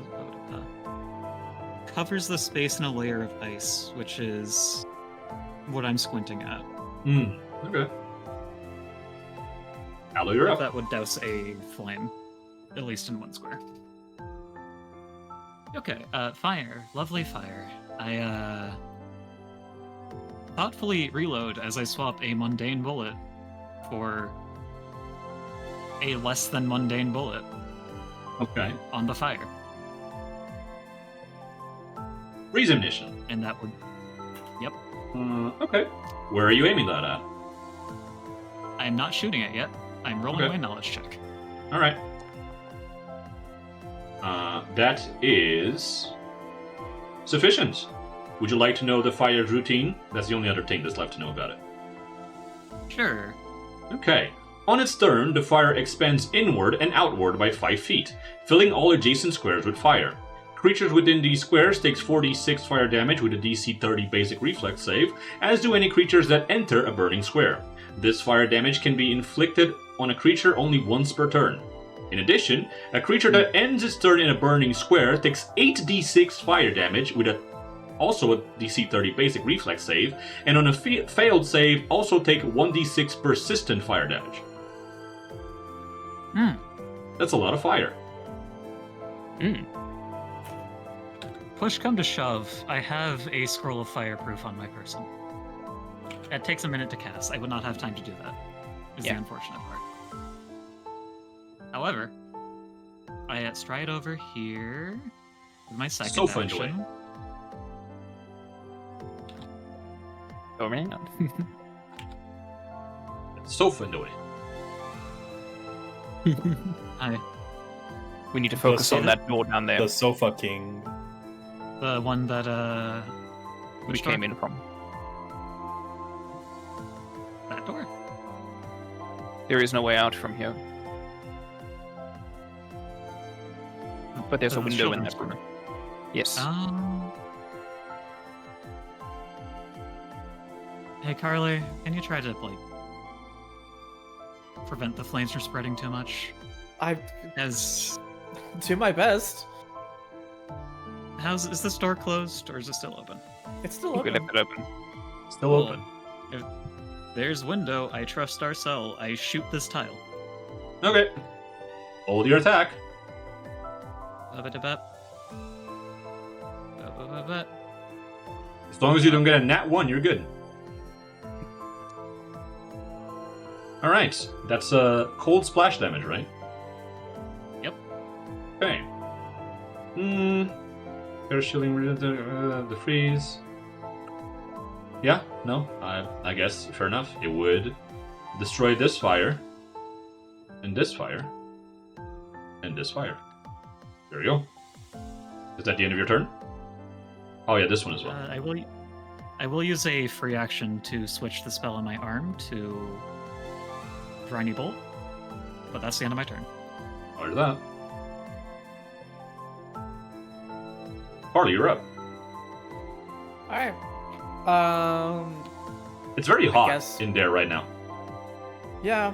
Speaker 5: covers the space in a layer of ice, which is what I'm squinting at.
Speaker 1: Okay. Allo, you're up.
Speaker 5: That would douse a flame, at least in 1 square. Okay, fire. Lovely fire. I, thoughtfully reload as I swap a mundane bullet for a less than mundane bullet
Speaker 1: Okay.
Speaker 5: on the fire.
Speaker 1: Freeze ammunition.
Speaker 5: And that would... Yep.
Speaker 1: Okay. Where are you aiming that at?
Speaker 5: I'm not shooting it yet. I'm rolling
Speaker 1: Okay.
Speaker 5: my knowledge check.
Speaker 1: All right. That is sufficient. Would you like to know the fire's routine? That's the only other thing that's left to know about it.
Speaker 5: Sure.
Speaker 1: Okay. On its turn, the fire expands inward and outward by 5 feet, filling all adjacent squares with fire. Creatures within these squares takes 4d6 fire damage with a DC 30 basic reflex save, as do any creatures that enter a burning square. This fire damage can be inflicted on a creature only once per turn. In addition, a creature that ends its turn in a burning square takes 8d6 fire damage with also a DC 30 basic reflex save, and on a failed save also take 1d6 persistent fire damage. That's a lot of fire.
Speaker 5: Push come to shove, I have a scroll of fireproof on my person. It takes a minute to cast. I would not have time to do that. Is the unfortunate part. However, I stride over here with my second
Speaker 1: Sofa into
Speaker 5: action.
Speaker 2: Oh man.
Speaker 1: Sofa into it.
Speaker 2: We need to focus on that door down there
Speaker 3: The Sofa King.
Speaker 5: The one that
Speaker 2: we
Speaker 5: which
Speaker 2: came
Speaker 5: door?
Speaker 2: in from.
Speaker 5: That door.
Speaker 2: There is no way out from here. But there's a
Speaker 5: The
Speaker 2: window in
Speaker 5: children's
Speaker 2: that room.
Speaker 5: door.
Speaker 2: Yes.
Speaker 5: Hey Carly, can you try to prevent the flames from spreading too much?
Speaker 4: I
Speaker 5: As
Speaker 4: do my best.
Speaker 5: is this door closed or is it still open?
Speaker 4: It's still
Speaker 2: We
Speaker 4: open.
Speaker 2: left it open.
Speaker 3: Still open.
Speaker 5: If there's window, I trust our cell. I shoot this tile.
Speaker 1: Okay. Hold your attack.
Speaker 5: Ba-ba-da-ba. Ba-ba-ba-ba.
Speaker 1: As long as you don't get a nat 1, you're good. Alright. That's cold splash damage, right?
Speaker 5: Yep.
Speaker 1: Okay. Air shielding, the freeze. Yeah, no, I guess, fair enough. It would destroy this fire, and this fire, and this fire. There you go. Is that the end of your turn? Oh yeah, this one as well.
Speaker 5: I will use a free action to switch the spell on my arm to Briny Bolt, but that's the end of my turn.
Speaker 1: Roger that. Harley, you're up.
Speaker 4: Alright.
Speaker 1: It's very hot
Speaker 4: guess.
Speaker 1: in there right now.
Speaker 4: Yeah,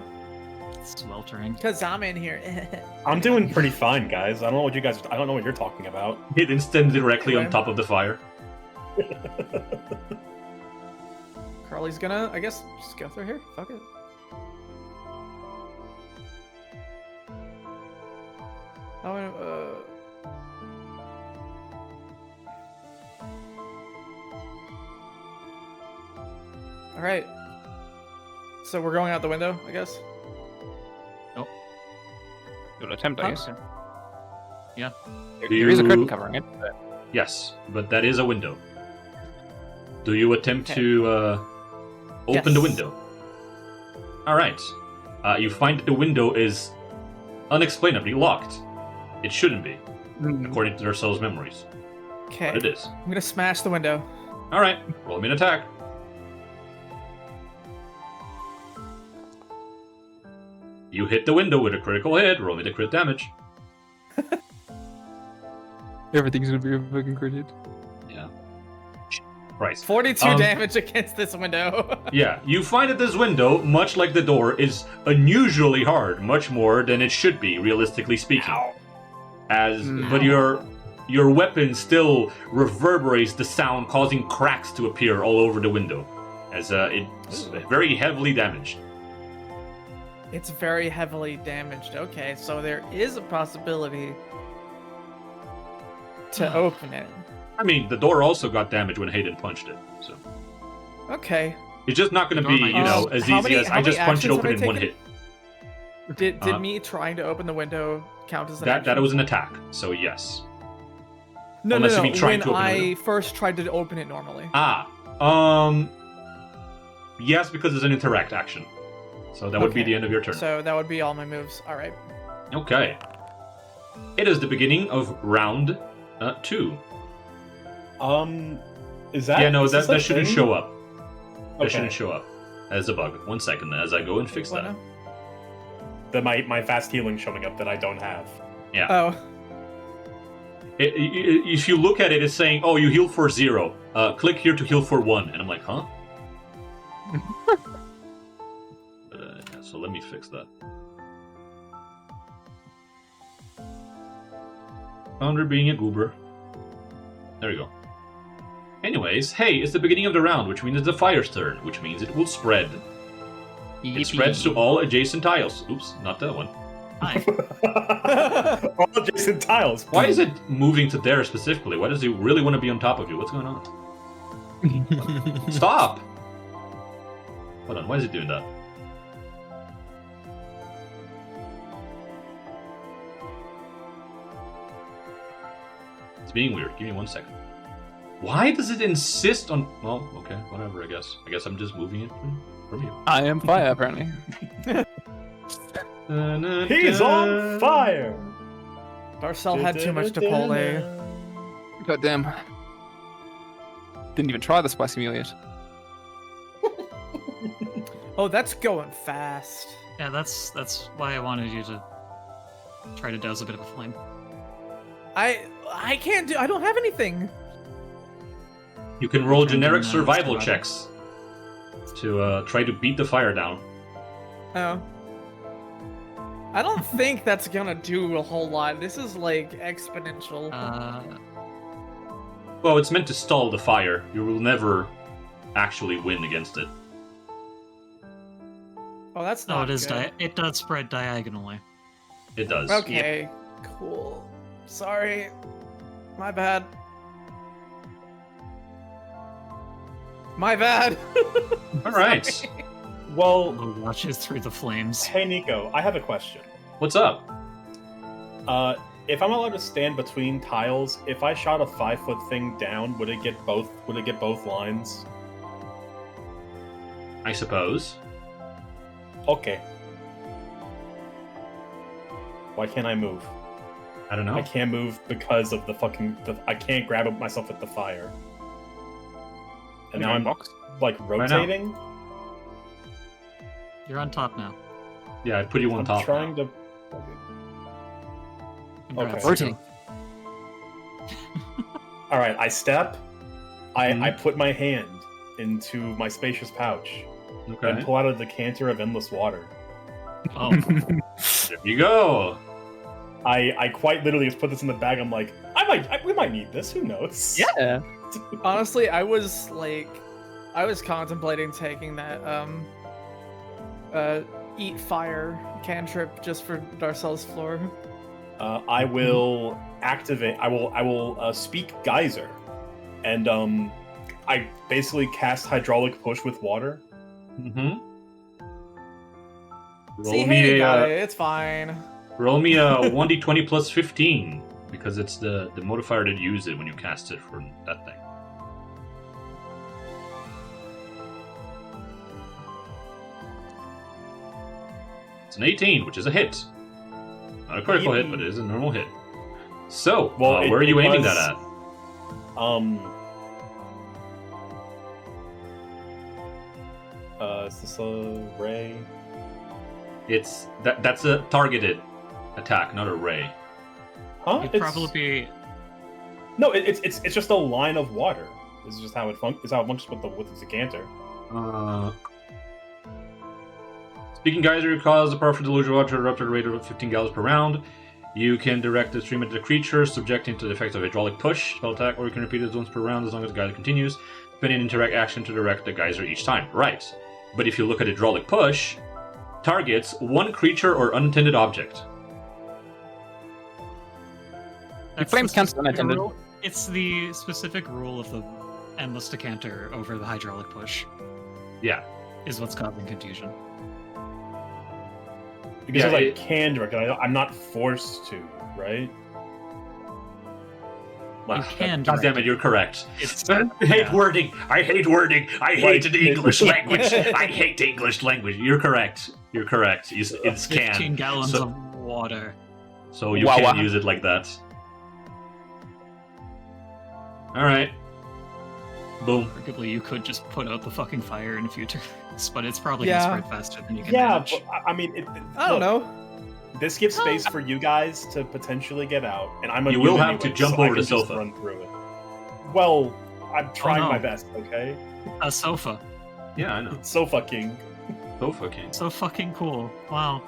Speaker 5: It's sweltering.
Speaker 4: because I'm in here.
Speaker 3: I'm doing pretty fine, guys. I don't know what you're talking about.
Speaker 1: Hit instant directly on
Speaker 4: Okay.
Speaker 1: top of the fire.
Speaker 4: Carly's gonna, I guess, just go through here. Fuck it. All right. So we're going out the window, I guess.
Speaker 2: You'll attempt, I guess.
Speaker 5: Yeah.
Speaker 2: There is a curtain covering it.
Speaker 1: Yes, but that is a window. Do you attempt
Speaker 4: Okay.
Speaker 1: to open the
Speaker 4: Yes.
Speaker 1: window? All right. You find that the window is unexplainably locked. It shouldn't be, according to Darcel's memories.
Speaker 4: Okay.
Speaker 1: But it is.
Speaker 4: I'm gonna smash the window.
Speaker 1: All right. Roll me an attack. You hit the window with a critical hit. Roll me the crit damage.
Speaker 2: Everything's gonna be a fucking credit.
Speaker 1: Yeah. Christ.
Speaker 4: 42 damage against this window.
Speaker 1: Yeah, you find that this window, much like the door, is unusually hard, much more than it should be, realistically speaking. But your weapon still reverberates the sound, causing cracks to appear all over the window, as it's very heavily damaged.
Speaker 4: It's very heavily damaged. Okay, so there is a possibility to open it.
Speaker 1: I mean, the door also got damaged when Hayden punched it, so
Speaker 4: Okay.
Speaker 1: it's just not going to be, as
Speaker 4: How
Speaker 1: easy
Speaker 4: many-
Speaker 1: as
Speaker 4: how
Speaker 1: I
Speaker 4: many
Speaker 1: just punched it
Speaker 4: actions
Speaker 1: open
Speaker 4: have I
Speaker 1: in one
Speaker 4: taken?
Speaker 1: hit.
Speaker 4: Did me trying to open the window count as an
Speaker 1: That
Speaker 4: action?
Speaker 1: was an attack, so yes.
Speaker 4: No,
Speaker 1: unless
Speaker 4: no,
Speaker 1: you
Speaker 4: no.
Speaker 1: mean trying
Speaker 4: When
Speaker 1: to open the
Speaker 4: I
Speaker 1: window.
Speaker 4: first tried to open it normally.
Speaker 1: Yes, because it's an interact action, so that would be
Speaker 4: Okay.
Speaker 1: the end of your turn.
Speaker 4: So that would be all my moves. All right.
Speaker 1: Okay. It is the beginning of round 2.
Speaker 3: Is that?
Speaker 1: Yeah, no,
Speaker 3: is this
Speaker 1: that
Speaker 3: a
Speaker 1: shouldn't
Speaker 3: thing?
Speaker 1: show up. That
Speaker 3: Okay.
Speaker 1: shouldn't show up as a bug. 1 second, as I go and fix that.
Speaker 3: My fast healing showing up that I don't have.
Speaker 1: Yeah.
Speaker 4: Oh.
Speaker 1: If you look at it, it's saying, "Oh, you heal for 0. Click here to heal for 1," and I'm like, "Huh?" Yeah, so let me fix that. Founder being a goober. There you go. Anyways, hey, it's the beginning of the round, which means it's the fire's turn, which means it will spread. It spreads to all adjacent tiles. Oops, not that one.
Speaker 5: Hi.
Speaker 3: All adjacent tiles.
Speaker 1: Why is it moving to there specifically? Why does it really want to be on top of you? What's going on? Stop! Hold on, why is it doing that? It's being weird. Give me 1 second. Why does it insist on... Well, okay, whatever, I guess. I guess I'm just moving it from you.
Speaker 2: I am fire, apparently.
Speaker 3: He's on fire.
Speaker 4: Darcel had too much Chipotle.
Speaker 2: God damn. Didn't even try the spicy meal yet.
Speaker 4: Oh, that's going fast.
Speaker 5: Yeah, that's why I wanted you to try to douse a bit of a flame.
Speaker 4: I can't do. I don't have anything.
Speaker 1: You can roll generic
Speaker 5: No,
Speaker 1: survival
Speaker 5: it's
Speaker 1: checks to try to beat the fire down.
Speaker 4: Oh. I don't think that's gonna do a whole lot. This is like exponential.
Speaker 1: Well, it's meant to stall the fire. You will never actually win against it.
Speaker 4: Oh, that's
Speaker 5: No,
Speaker 4: not
Speaker 5: it is.
Speaker 4: good.
Speaker 5: It does spread diagonally.
Speaker 1: It does.
Speaker 4: Okay, cool. Sorry. My bad. My bad.
Speaker 1: All right.
Speaker 4: Sorry.
Speaker 3: Well,
Speaker 5: Who watches through the flames?
Speaker 3: hey Nico, I have a question.
Speaker 1: What's up?
Speaker 3: If I'm allowed to stand between tiles, if I shot a 5-foot thing down, would it get both? Would it get both lines?
Speaker 1: I suppose.
Speaker 3: Okay. Why can't I move?
Speaker 1: I don't know.
Speaker 3: I can't move because of the fucking. I can't grab myself with the fire. And now I'm
Speaker 2: box.
Speaker 3: like rotating.
Speaker 5: You're on top now.
Speaker 1: Yeah, I put you on
Speaker 3: I'm
Speaker 1: top.
Speaker 3: trying
Speaker 1: now.
Speaker 3: to.
Speaker 5: Congrats.
Speaker 3: Okay.
Speaker 2: Rotating.
Speaker 3: All right, I step. I
Speaker 1: Mhm.
Speaker 3: put my hand into my spacious pouch
Speaker 1: Okay.
Speaker 3: and pull out a decanter of endless water.
Speaker 5: Oh,
Speaker 1: There you go.
Speaker 3: I quite literally just put this in the bag. I'm like, we might need this. Who knows?
Speaker 2: Yeah.
Speaker 4: Honestly, I was contemplating taking that eat fire cantrip just for Darcel's floor.
Speaker 3: I will activate. I will speak geyser, and I basically cast hydraulic push with water.
Speaker 1: Mm-hmm.
Speaker 4: See, hey, got it. It's fine.
Speaker 1: Roll me a 1d20 plus 15, because it's the modifier that you use it when you cast it for that thing. It's an 18, which is a hit. Not a critical hit, but it is a normal hit. So, where are you aiming that at?
Speaker 3: Is this a ray?
Speaker 1: It's that's a targeted attack, not a ray.
Speaker 3: Huh?
Speaker 5: It'd probably be.
Speaker 3: No, it's just a line of water. This is just how it functions with the decanter.
Speaker 1: Speaking geyser cause the powerful delusion of water to erupt at a rate of 15 gallons per round. You can direct the stream at the creature, subjecting to the effect of hydraulic push, spell attack, or you can repeat it once per round as long as the geyser continues, spending an interact action to direct the geyser each time. Right. But if you look at hydraulic push, targets one creature or unintended object.
Speaker 5: That's
Speaker 2: flames
Speaker 5: the
Speaker 2: can't
Speaker 5: specific
Speaker 2: unattended.
Speaker 5: rule. It's the specific rule of the endless decanter over the hydraulic push.
Speaker 1: Yeah.
Speaker 5: Is what's causing confusion.
Speaker 3: Because
Speaker 1: Yeah,
Speaker 3: I can direct it, I'm not forced to, right?
Speaker 5: You can
Speaker 1: God damn
Speaker 5: direct
Speaker 1: it, you're correct.
Speaker 5: It's
Speaker 1: I hate
Speaker 5: yeah.
Speaker 1: wording. I hate wording. I hate the English
Speaker 3: it-
Speaker 1: language. I hate the English language. You're correct. You're correct. It's
Speaker 5: 15
Speaker 1: can.
Speaker 5: gallons
Speaker 1: So-
Speaker 5: of water.
Speaker 1: So you
Speaker 2: Wow,
Speaker 1: can't
Speaker 2: wow.
Speaker 1: use it like that. Alright. Boom.
Speaker 5: Arguably, you could just put out the fucking fire in a few turns, but it's probably
Speaker 4: Yeah.
Speaker 5: gonna spread faster than you can
Speaker 3: Yeah,
Speaker 5: manage.
Speaker 3: but I mean,
Speaker 4: I don't
Speaker 3: look,
Speaker 4: know.
Speaker 3: This gives space for you guys to potentially get out, and I'm.
Speaker 1: You will have to jump
Speaker 3: I
Speaker 1: over
Speaker 3: can
Speaker 1: the
Speaker 3: just
Speaker 1: sofa.
Speaker 3: Run through it. Well, I'm trying
Speaker 5: no.
Speaker 3: my best. Okay,
Speaker 5: A sofa.
Speaker 1: Yeah, I know.
Speaker 3: Sofa King.
Speaker 1: So fucking.
Speaker 5: So fucking cool. Wow.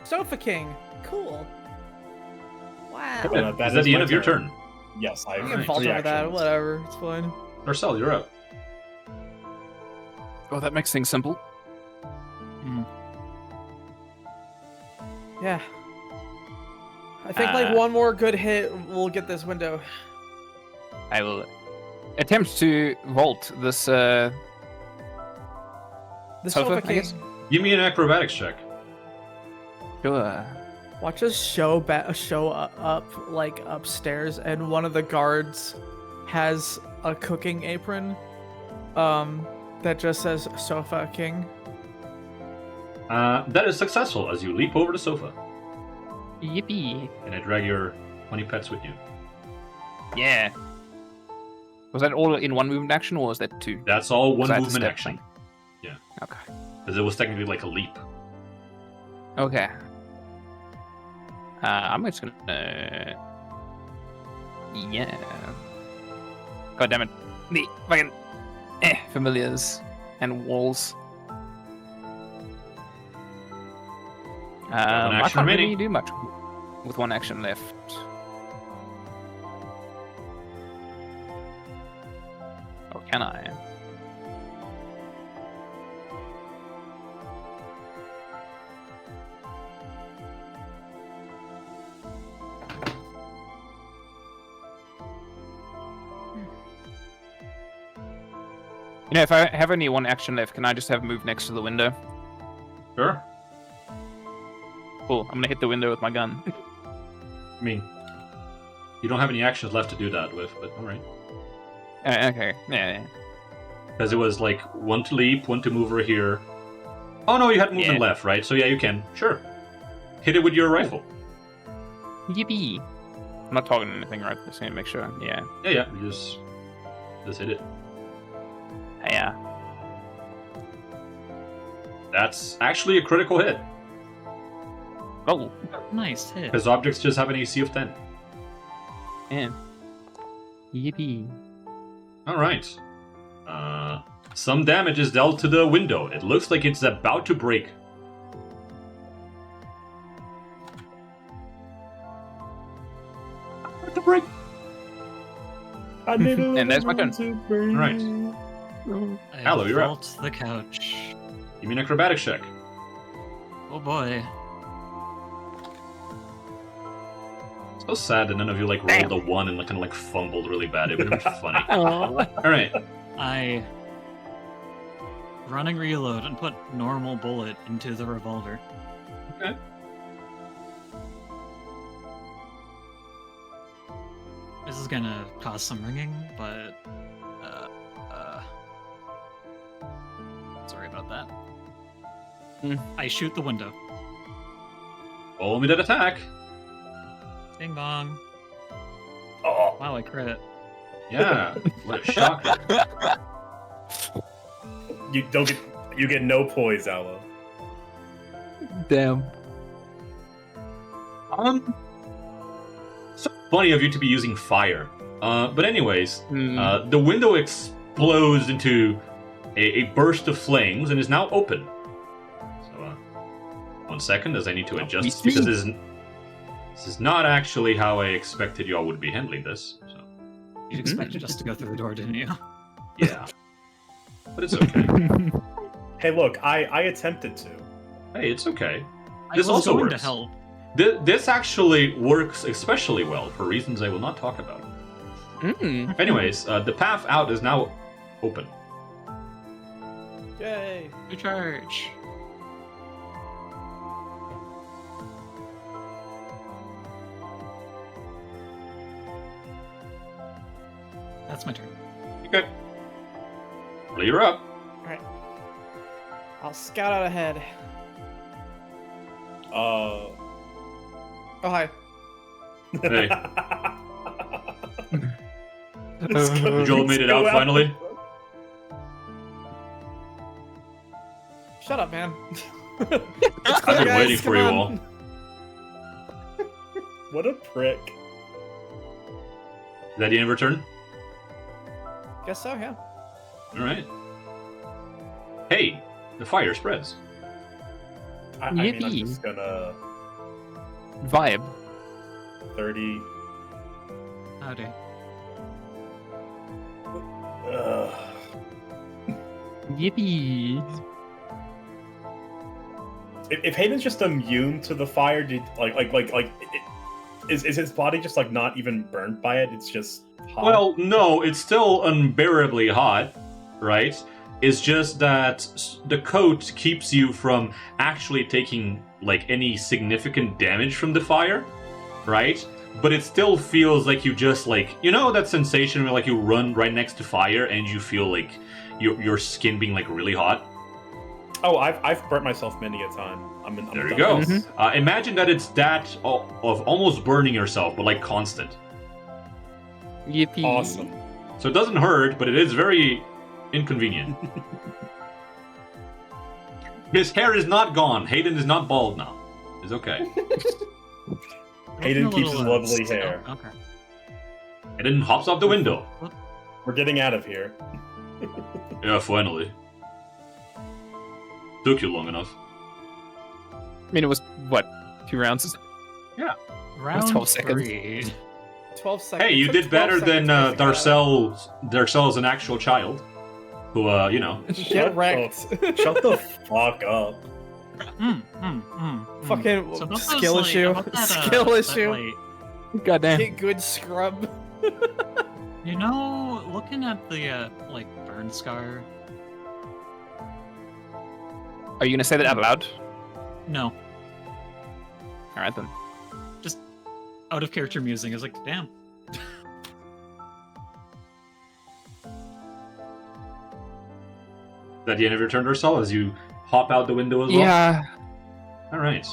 Speaker 4: Sofa King. Cool. Wow.
Speaker 3: Cool.
Speaker 1: Is
Speaker 3: that
Speaker 1: that
Speaker 3: is
Speaker 1: the end
Speaker 3: my
Speaker 1: of your
Speaker 3: turn.
Speaker 1: turn?
Speaker 3: Yes, I
Speaker 4: You
Speaker 3: have
Speaker 4: can
Speaker 1: Alright,
Speaker 4: fault
Speaker 3: three
Speaker 4: over that.
Speaker 3: actions.
Speaker 4: Whatever. It's fine.
Speaker 1: Marcel, you're up.
Speaker 2: Oh, that makes things simple.
Speaker 4: Yeah. I think like one more good hit will get this window.
Speaker 2: I will attempt to vault this.
Speaker 4: The
Speaker 2: Sofa,
Speaker 4: Sofa
Speaker 2: I
Speaker 4: King.
Speaker 2: guess?
Speaker 1: Give me an acrobatics check.
Speaker 2: Sure.
Speaker 4: Watch us show up like upstairs, and one of the guards has a cooking apron, that just says Sofa King.
Speaker 1: That is successful as you leap over the sofa
Speaker 2: Yippee!
Speaker 1: and I drag your 20 pets with you.
Speaker 2: Yeah. Was that all in one movement action, or was that two?
Speaker 1: That's all one
Speaker 2: So I had to
Speaker 1: movement
Speaker 2: step
Speaker 1: action.
Speaker 2: thing.
Speaker 1: Yeah.
Speaker 2: Okay.
Speaker 1: Because it was technically like a leap.
Speaker 2: Okay. I'm just gonna. Yeah. God damn it! The fucking familiars and walls. I
Speaker 1: action
Speaker 2: can't really
Speaker 1: remaining.
Speaker 2: do much with one action left. Or can I? You know, if I have only one action left, can I just have move next to the window?
Speaker 1: Sure.
Speaker 2: Cool. I'm gonna hit the window with my gun.
Speaker 1: I mean, you don't have any actions left to do that with, but alright.
Speaker 2: Okay. Yeah.
Speaker 1: Because it was like one to leap, one to move over here. Oh no, you had movement
Speaker 2: Yeah.
Speaker 1: left, right? So yeah, you can. Sure. Hit it with your rifle.
Speaker 2: Yippee! I'm not targeting anything, right? Just gonna make sure. Yeah.
Speaker 1: Yeah, you just hit it.
Speaker 2: Yeah.
Speaker 1: That's actually a critical hit.
Speaker 2: Oh.
Speaker 5: Nice hit.
Speaker 1: Because objects just have an AC of 10.
Speaker 2: Man. Yippee.
Speaker 1: Alright. Some damage is dealt to the window. It looks like it's about to break. About to break.
Speaker 2: And that's my turn.
Speaker 1: Right.
Speaker 5: I
Speaker 1: Hello, you're up.
Speaker 5: vault the couch.
Speaker 1: Give me an acrobatics check.
Speaker 5: Oh boy.
Speaker 1: So sad that none of you like rolled a 1 and like kind of like fumbled really bad. It would have been funny.
Speaker 2: Aw.
Speaker 1: All right.
Speaker 5: I running reload and put normal bullet into the revolver.
Speaker 1: Okay.
Speaker 5: This is gonna cause some ringing, but sorry about that. I shoot the window.
Speaker 1: Roll me that attack.
Speaker 5: Ding bong.
Speaker 3: Oh,
Speaker 5: Wow, I crit.
Speaker 1: Yeah. What a shocker.
Speaker 3: you get no poise, Aloe.
Speaker 2: Damn.
Speaker 1: So funny of you to be using fire. But anyways,
Speaker 2: Hmm.
Speaker 1: the window explodes into a burst of flames and is now open. So, 1 second, as I need to adjust
Speaker 2: we
Speaker 1: because
Speaker 2: see.
Speaker 1: this is not actually how I expected y'all would be handling this. So,
Speaker 5: You expected us to go through the door, didn't you?
Speaker 1: yeah. But it's okay.
Speaker 3: Hey, look, I attempted to.
Speaker 1: Hey, it's okay.
Speaker 5: I
Speaker 1: This
Speaker 5: was
Speaker 1: also
Speaker 5: going to
Speaker 1: works.
Speaker 5: help.
Speaker 1: This actually works especially well for reasons I will not talk about.
Speaker 2: Mm.
Speaker 1: Anyways, the path out is now open.
Speaker 4: Yay!
Speaker 5: Recharge. That's my turn.
Speaker 1: Okay. Well, you're up.
Speaker 4: Alright. I'll scout out ahead.
Speaker 3: Uh.
Speaker 4: Oh, hi.
Speaker 1: Hey.
Speaker 3: Let's go-
Speaker 1: Joel made it
Speaker 3: let's
Speaker 1: out
Speaker 3: go
Speaker 1: finally.
Speaker 4: Shut up, man.
Speaker 1: I've been waiting for you all.
Speaker 3: What a prick.
Speaker 1: Is that the end of your turn?
Speaker 4: Guess so, yeah.
Speaker 1: Alright. Hey, the fire spreads.
Speaker 3: I mean, I'm
Speaker 2: Yippee.
Speaker 3: just gonna
Speaker 2: Vibe.
Speaker 3: 30.
Speaker 5: Howdy.
Speaker 3: Ugh.
Speaker 2: Yippee.
Speaker 3: If Hayden's just immune to the fire, is his body just like not even burnt by it? It's just hot.
Speaker 1: Well, no, it's still unbearably hot, right? It's just that the coat keeps you from actually taking like any significant damage from the fire, right? But it still feels like you just like, you know that sensation where like you run right next to fire and you feel like your skin being like really hot?
Speaker 3: Oh, I've burnt myself many a time. I'm
Speaker 1: There you
Speaker 3: done
Speaker 1: go.
Speaker 3: with this.
Speaker 1: Imagine that it's that of almost burning yourself, but like constant.
Speaker 2: Yippee.
Speaker 3: Awesome.
Speaker 1: So it doesn't hurt, but it is very inconvenient. His hair is not gone. Hayden is not bald now. It's okay.
Speaker 3: Hayden
Speaker 5: Looking a
Speaker 3: keeps his
Speaker 5: little,
Speaker 3: lovely
Speaker 5: still.
Speaker 3: hair.
Speaker 5: Okay.
Speaker 1: Hayden hops off the window.
Speaker 3: We're getting out of here.
Speaker 1: Yeah, finally. Took you long enough.
Speaker 2: I mean, it was, what, 2 rounds?
Speaker 5: Round
Speaker 2: 12 seconds.
Speaker 5: 3.
Speaker 4: 12 seconds.
Speaker 1: Hey, you
Speaker 4: Took
Speaker 1: did
Speaker 4: 12
Speaker 1: better than
Speaker 4: seconds to figure it
Speaker 1: Darcel's an actual child. Who, you know.
Speaker 4: out. Get wrecked.
Speaker 3: Shut the fuck up.
Speaker 4: Fucking
Speaker 5: So about those,
Speaker 4: skill
Speaker 5: like,
Speaker 4: issue.
Speaker 5: about that,
Speaker 4: Skill
Speaker 5: that,
Speaker 4: issue.
Speaker 5: like,
Speaker 2: Goddamn.
Speaker 4: Get good scrub.
Speaker 5: you know, looking at the like burn scar.
Speaker 2: Are you gonna say that out loud?
Speaker 5: No,
Speaker 2: Alright then.
Speaker 5: just out of character musing. I was like, damn.
Speaker 1: Is that the end of your turn, Darcel, as you hop out the window as well?
Speaker 2: Yeah.
Speaker 1: Alright.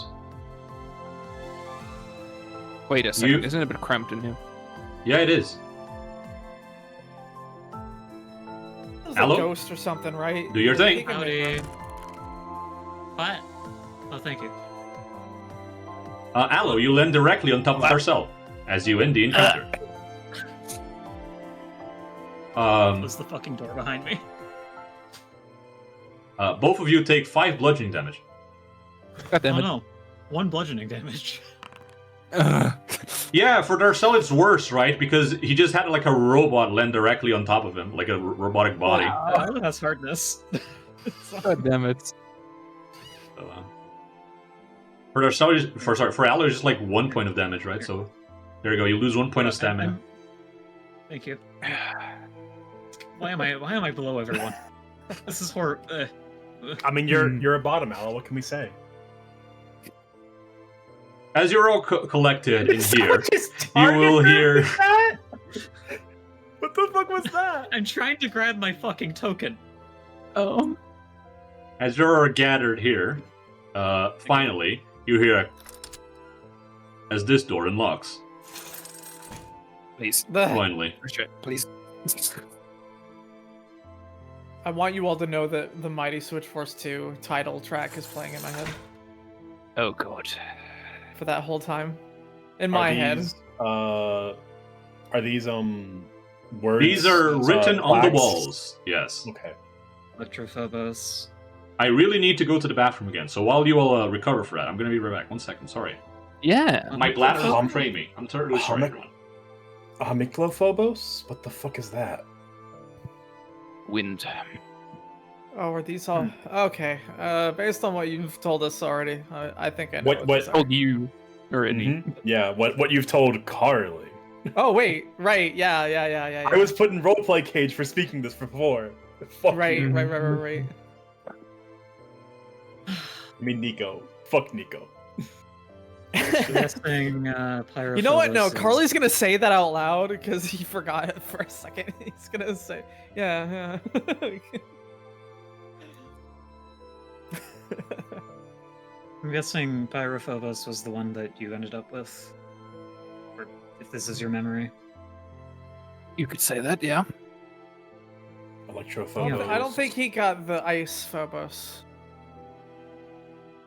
Speaker 2: Wait a second.
Speaker 1: You-
Speaker 2: Isn't it a bit cramped in here?
Speaker 1: Yeah, it is.
Speaker 4: There's
Speaker 1: Hello?
Speaker 4: a ghost or something, right?
Speaker 1: Do your thing.
Speaker 5: Howdy. What? Oh, thank you.
Speaker 1: Aloe, you land directly on top of Darcel as you end the encounter.
Speaker 5: Close the fucking door behind me.
Speaker 1: Both of you take 5 bludgeoning damage.
Speaker 2: Goddamn
Speaker 5: Oh
Speaker 2: it.
Speaker 5: no, 1 bludgeoning damage.
Speaker 2: Ugh.
Speaker 1: Yeah, for Darcel it's worse, right? Because he just had like a robot land directly on top of him, like a robotic body.
Speaker 5: Wow, that's hardness.
Speaker 2: God damn it.
Speaker 1: So, for Darcel, for Aloe, it's just like 1 point of damage, right? So There you go. You lose 1 point of stamina.
Speaker 5: Thank you. Why am I below everyone? This is horrible.
Speaker 3: I mean, you're a bottom, Ala. What can we say?
Speaker 1: As you're all collected in here, you will hear.
Speaker 3: What the fuck was that?
Speaker 5: I'm trying to grab my fucking token.
Speaker 2: Oh.
Speaker 1: As you're gathered here, finally, you hear as this door unlocks.
Speaker 2: Please.
Speaker 1: Finally.
Speaker 2: Please.
Speaker 4: I want you all to know that the Mighty Switch Force 2 title track is playing in my head
Speaker 2: Oh god.
Speaker 4: for that whole time. In my head.
Speaker 3: Are these words?
Speaker 1: These are written on the
Speaker 3: plaques?
Speaker 1: walls. Yes.
Speaker 3: Okay.
Speaker 5: Electrophobos.
Speaker 1: I really need to go to the bathroom again. So while you all recover for that, I'm going to be right back. 1 second. Sorry.
Speaker 2: Yeah.
Speaker 1: My platform betrayed me. I'm terribly sorry, everyone.
Speaker 3: Homiclophobos? What the fuck is that?
Speaker 2: Wind.
Speaker 4: Oh, are these all okay? Based on what you've told us already, I think I know.
Speaker 3: What-
Speaker 4: these are.
Speaker 2: Told you already.
Speaker 3: Mhm. Yeah, what you've told Carly.
Speaker 4: Oh wait, right? Yeah.
Speaker 3: I was put in roleplay cage for speaking this before. Fuck
Speaker 4: right,
Speaker 3: you.
Speaker 4: right.
Speaker 3: I mean Nico. Fuck Nico.
Speaker 5: Guessing Pyrophobos.
Speaker 4: You know what? No,
Speaker 5: is-
Speaker 4: Carly's gonna say that out loud because he forgot it for a second. He's gonna say, yeah.
Speaker 5: I'm guessing Pyrophobos was the one that you ended up with. Or if this is your memory.
Speaker 2: You could say that, yeah.
Speaker 3: Electrophobos.
Speaker 4: I don't think he got the ice Phobos.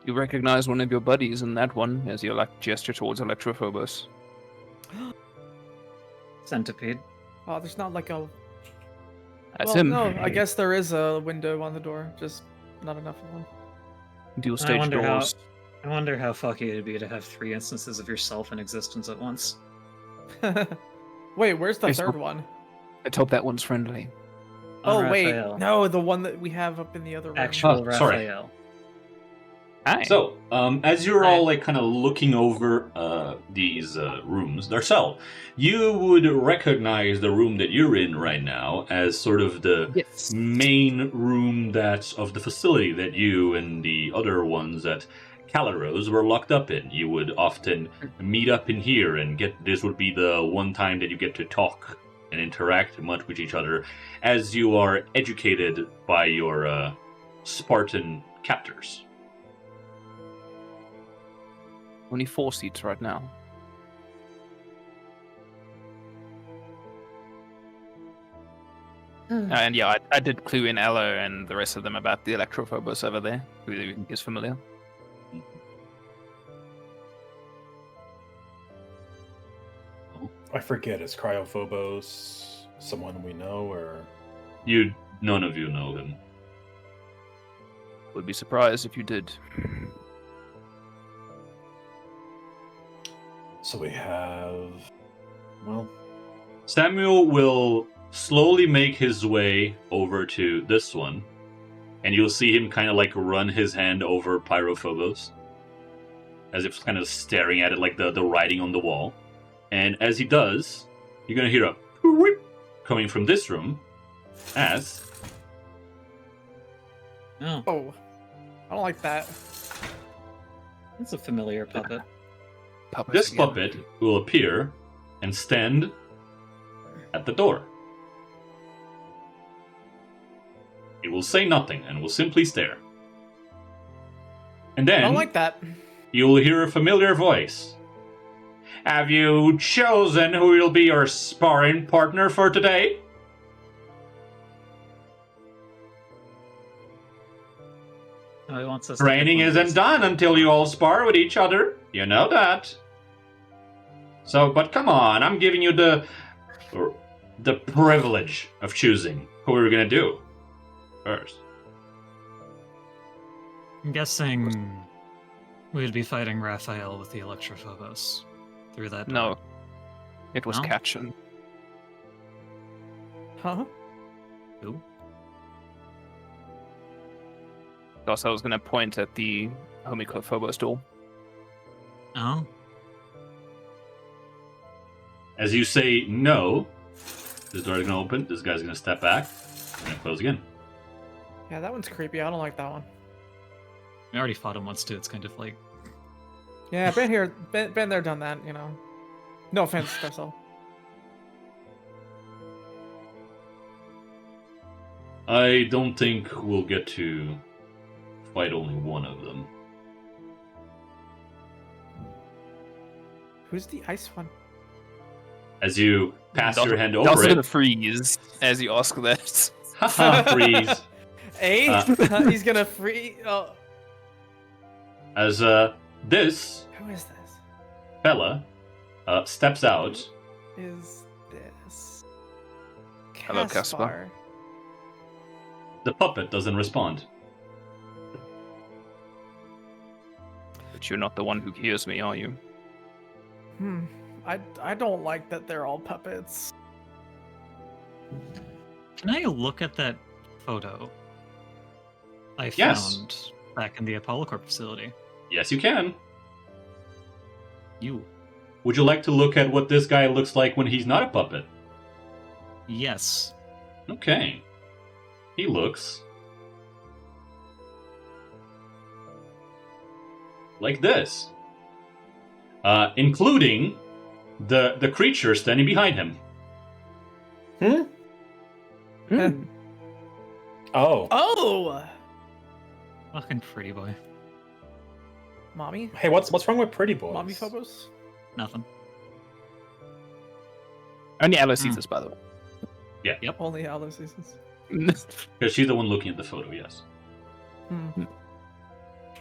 Speaker 2: You recognize one of your buddies in that one as you gesture towards Electrophobos.
Speaker 5: Centipede.
Speaker 4: Oh, there's not like a.
Speaker 2: That's
Speaker 4: well,
Speaker 2: him.
Speaker 4: No, I guess there is a window on the door, just not enough of
Speaker 2: Dual
Speaker 5: I
Speaker 2: stage
Speaker 5: wonder
Speaker 2: doors.
Speaker 5: I wonder how fucky it'd be to have 3 instances of yourself in existence at once.
Speaker 4: them. Wait, where's the
Speaker 2: Yes,
Speaker 4: third one?
Speaker 2: Let's hope that one's friendly.
Speaker 4: Oh wait,
Speaker 5: Raphael.
Speaker 4: no, the one that we have up in the other room.
Speaker 5: Actual
Speaker 1: Oh, sorry.
Speaker 5: Raphael.
Speaker 2: Hi.
Speaker 1: So, as you're all like kind of looking over these rooms, Darcel, you would recognize the room that you're in right now as sort of the
Speaker 2: Yes.
Speaker 1: main room that's of the facility that you and the other ones at Calaros were locked up in. You would often meet up in here and this would be the one time that you get to talk and interact much with each other as you are educated by your Spartan captors.
Speaker 2: Only 4 seats right now. And yeah, I did clue in Ella and the rest of them about the Electrophobos over there, who is familiar.
Speaker 3: I forget, is Cryophobos someone we know, or...
Speaker 1: None of you know him.
Speaker 2: Would be surprised if you did.
Speaker 3: So we have... Well...
Speaker 1: Samuel will slowly make his way over to this one, and you'll see him kind of like run his hand over Pyrophobos, as if kind of staring at it like the writing on the wall. And as he does, you're going to hear a whoop coming from this room as...
Speaker 5: Oh,
Speaker 4: Oh, I don't like that.
Speaker 5: that's a familiar puppet.
Speaker 2: Puppets
Speaker 1: This
Speaker 2: again.
Speaker 1: puppet will appear and stand at the door. He will say nothing and will simply stare. And
Speaker 4: I
Speaker 1: then
Speaker 4: don't like that.
Speaker 1: you'll hear a familiar voice. Have you chosen who will be your sparring partner for today?
Speaker 5: Oh, he wants us to
Speaker 1: Training
Speaker 5: pick one of
Speaker 1: isn't
Speaker 5: these.
Speaker 1: done until you all spar with each other. You know that. So, but come on, I'm giving you the privilege of choosing who we're gonna do first.
Speaker 5: I'm guessing we'd be fighting Raphael with the Electrophobos through that door.
Speaker 2: No. It was
Speaker 5: No?
Speaker 2: Katchen.
Speaker 4: Huh?
Speaker 5: Who?
Speaker 2: Also, I was going to point at the Homiclophobos door.
Speaker 5: Oh.
Speaker 1: As you say no, this door is gonna open. This guy's gonna step back. And then close again.
Speaker 4: Yeah, that one's creepy. I don't like that one.
Speaker 5: I already fought him once too. It's kind of like
Speaker 4: Yeah, been here, been there, done that. You know. No offense, Darcel.
Speaker 1: I don't think we'll get to fight only one of them.
Speaker 4: Who's the ice one?
Speaker 1: As you pass your hand over
Speaker 2: Dawson's
Speaker 1: it,
Speaker 2: gonna freeze as you ask that.
Speaker 1: haha, freeze.
Speaker 4: He's gonna freeze. Oh,
Speaker 1: As this
Speaker 4: who is this?
Speaker 1: fella steps out.
Speaker 4: Is this?
Speaker 2: Hello, Caspar.
Speaker 1: The puppet doesn't respond.
Speaker 2: But you're not the one who hears me, are you?
Speaker 4: I don't like that they're all puppets.
Speaker 5: Can I look at that photo I
Speaker 1: Yes.
Speaker 5: found back in the Apollo Corp facility?
Speaker 1: Yes, you can.
Speaker 5: You.
Speaker 1: Would you like to look at what this guy looks like when he's not a puppet?
Speaker 5: Yes.
Speaker 1: Okay. He looks like this, including the creature standing behind him.
Speaker 3: Oh.
Speaker 4: Oh,
Speaker 5: Fucking pretty boy.
Speaker 4: mommy,
Speaker 3: Hey, what's wrong with pretty boys?
Speaker 4: mommy Phobos.
Speaker 5: Nothing.
Speaker 2: Only Aloe sees this, by the way.
Speaker 4: Only Halo seasons.
Speaker 1: Because she's the one looking at the photo, yes.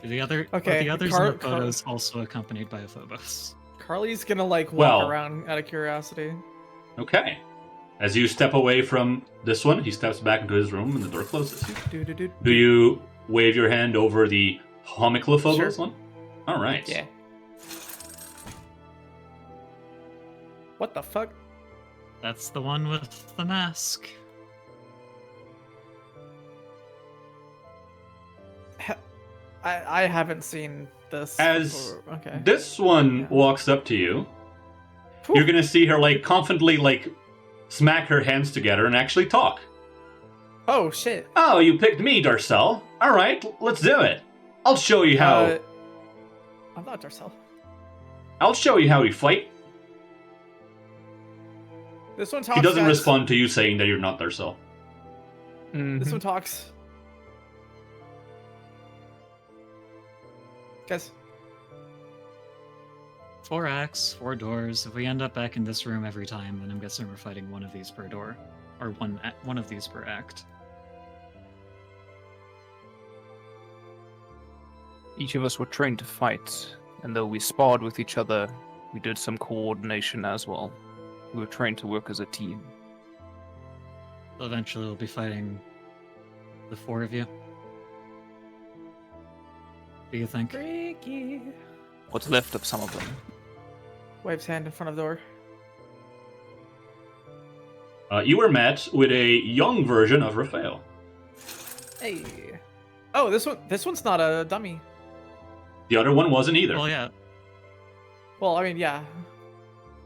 Speaker 5: The other,
Speaker 4: Okay,
Speaker 5: the others
Speaker 4: Car-
Speaker 5: in the photos also accompanied by a Phobos.
Speaker 4: Carly's gonna like walk
Speaker 1: Well-
Speaker 4: around out of curiosity.
Speaker 1: Okay. As you step away from this one, he steps back into his room and the door closes.
Speaker 4: Do.
Speaker 1: Do you wave your hand over the homicophobos
Speaker 4: Sure.
Speaker 1: one? All right.
Speaker 4: Yeah. What the fuck?
Speaker 5: That's the one with the mask.
Speaker 4: I haven't seen this.
Speaker 1: As
Speaker 4: before. Okay.
Speaker 1: This one
Speaker 4: Yeah.
Speaker 1: walks up to you.
Speaker 4: Whew.
Speaker 1: You're gonna see her like confidently like smack her hands together and actually talk.
Speaker 4: Oh shit.
Speaker 1: Oh, you picked me, Darcel. All right, let's do it. I'll show you how.
Speaker 4: I'm not Darcel.
Speaker 1: I'll show you how we fight.
Speaker 4: This one talks.
Speaker 1: He doesn't
Speaker 4: guys.
Speaker 1: respond to you saying that you're not Darcel.
Speaker 4: This one talks. Guys,
Speaker 5: 4 acts, 4 doors. If we end up back in this room every time, then I'm guessing we're fighting one of these per door, or one of these per act.
Speaker 2: Each of us were trained to fight, and though we sparred with each other, we did some coordination as well. We were trained to work as a team.
Speaker 5: Eventually, we'll be fighting the 4 of you. Do you think?
Speaker 4: freaky.
Speaker 2: What's left of some of them?
Speaker 4: Waves hand in front of door.
Speaker 1: You were met with a young version of Raphael.
Speaker 4: Hey. Oh, this one's not a dummy.
Speaker 1: The other one wasn't either.
Speaker 5: Well, yeah.
Speaker 4: Well, I mean, yeah.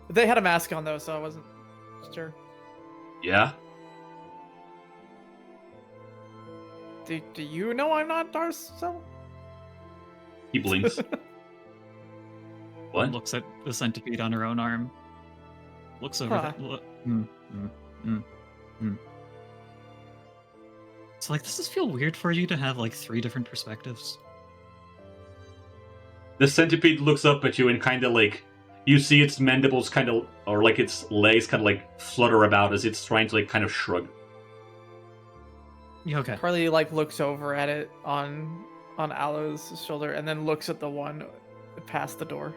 Speaker 4: They had a mask on though, so I wasn't sure.
Speaker 1: Yeah.
Speaker 4: Do you know I'm not Darcel?
Speaker 1: He blinks. What?
Speaker 5: Looks at the centipede on her own arm. Looks over.
Speaker 4: Huh.
Speaker 5: So, like, does this feel weird for you to have like 3 different perspectives?
Speaker 1: The centipede looks up at you and kind of like you see its mandibles kind of, or like its legs kind of like flutter about as it's trying to like kind of shrug.
Speaker 5: Yeah, okay.
Speaker 4: Carly like looks over at it on Aloe's shoulder and then looks at the one past the door.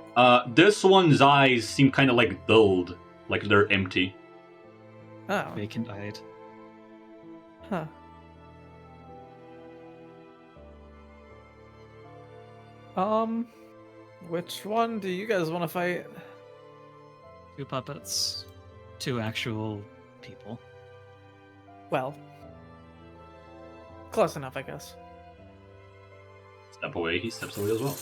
Speaker 1: This one's eyes seem kind of like dulled, like they're empty.
Speaker 4: Oh.
Speaker 5: Vacant eyed.
Speaker 4: Huh. Which one do you guys want to fight?
Speaker 5: 2 puppets. 2 actual people.
Speaker 4: Well, close enough, I guess.
Speaker 1: Step away, he steps away as well.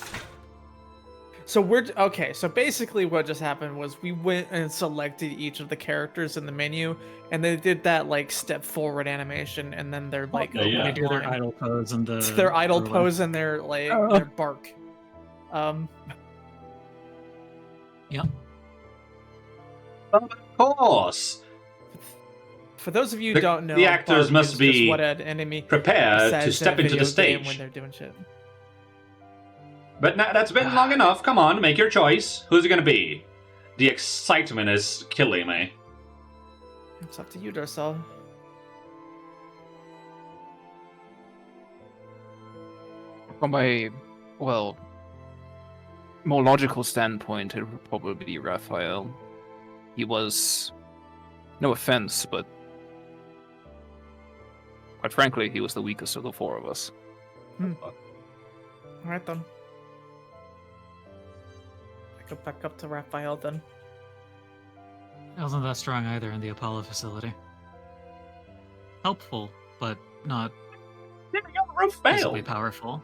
Speaker 4: So we're okay. So basically, what just happened was we went and selected each of the characters in the menu, and they did that like step forward animation, and then they're like
Speaker 1: Okay, yeah.
Speaker 5: They do their
Speaker 4: line.
Speaker 5: idle pose and the
Speaker 4: It's their idle
Speaker 5: ruler.
Speaker 4: pose and their like
Speaker 2: Oh.
Speaker 4: their bark.
Speaker 5: Yep.
Speaker 1: Of course.
Speaker 4: For those of you who
Speaker 1: The-
Speaker 4: don't know,
Speaker 1: the actors
Speaker 4: bark
Speaker 1: must
Speaker 4: is
Speaker 1: be
Speaker 4: just what an enemy
Speaker 1: Prepare
Speaker 4: says
Speaker 1: to
Speaker 4: in a
Speaker 1: step into the
Speaker 4: video game when
Speaker 1: stage.
Speaker 4: they're doing shit.
Speaker 1: But that's been long enough. Come on, make your choice. Who's it gonna be? The excitement is killing me.
Speaker 4: It's up to you, Darcel.
Speaker 2: From a, well, more logical standpoint, it would probably be Raphael. He was, no offense, but quite frankly, he was the weakest of the four of us.
Speaker 4: All right then. I go back up to Raphael then.
Speaker 5: I wasn't that strong either in the Apollo facility. Helpful, but not physically
Speaker 1: Raphael.
Speaker 5: powerful.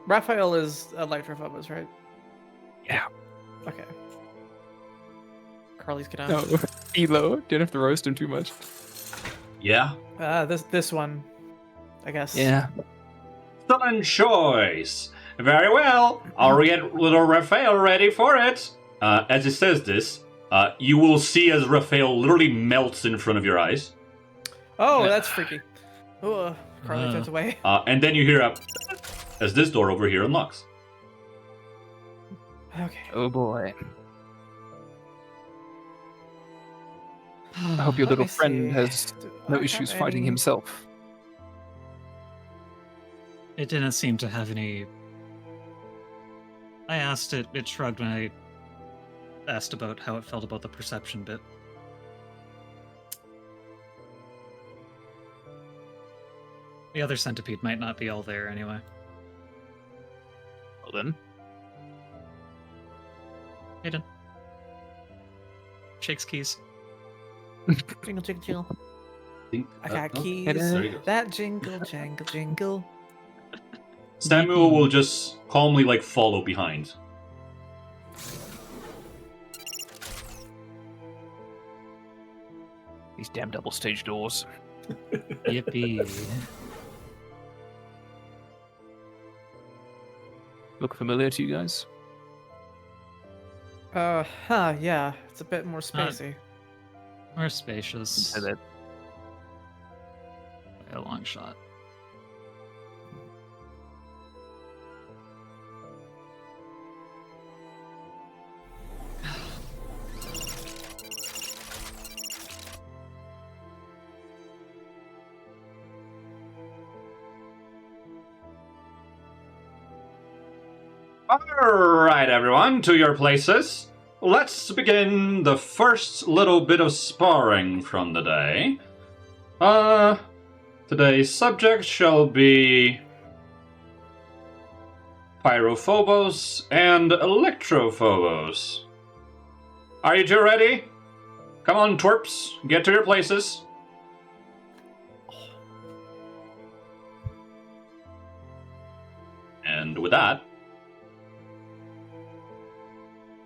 Speaker 4: Raphael is electrophobos, right?
Speaker 2: Yeah.
Speaker 4: Okay. Carly's gonna.
Speaker 2: No, Elo, didn't have to roast him too much.
Speaker 1: Yeah.
Speaker 4: This one, I guess.
Speaker 2: Yeah.
Speaker 1: Excellent choice. Very well. I'll get little Raphael ready for it. As it says this, you will see as Raphael literally melts in front of your eyes.
Speaker 4: Oh, that's freaky. Oh, Carly turns away.
Speaker 1: And then you hear as this door over here unlocks.
Speaker 4: Okay.
Speaker 2: Oh boy. I hope your
Speaker 4: Let
Speaker 2: little
Speaker 4: me
Speaker 2: friend
Speaker 4: see.
Speaker 2: has
Speaker 4: Do
Speaker 2: no
Speaker 4: I
Speaker 2: issues
Speaker 4: have
Speaker 2: fighting
Speaker 4: any-
Speaker 2: himself.
Speaker 5: It didn't seem to have any. I asked it, it shrugged when I asked about how it felt about the perception bit. The other centipede might not be all there anyway.
Speaker 2: Well then.
Speaker 5: Hayden. Shakes keys.
Speaker 4: Jingle, jingle, jingle.
Speaker 1: Think-
Speaker 4: I got
Speaker 1: oh,
Speaker 4: keys.
Speaker 1: there you go.
Speaker 4: That jingle, jangle, jingle.
Speaker 1: Samuel will just calmly follow behind.
Speaker 2: These damn double stage doors.
Speaker 5: Yippee.
Speaker 2: Look familiar to you guys?
Speaker 4: Yeah. It's a bit more spacey.
Speaker 5: More spacious.
Speaker 2: Say that.
Speaker 5: By a long shot.
Speaker 1: Alright, everyone, to your places. Let's begin the first little bit of sparring from the day. Today's subject shall be Pyrophobos and Electrophobos. Are you two ready? Come on, twerps, get to your places. And with that,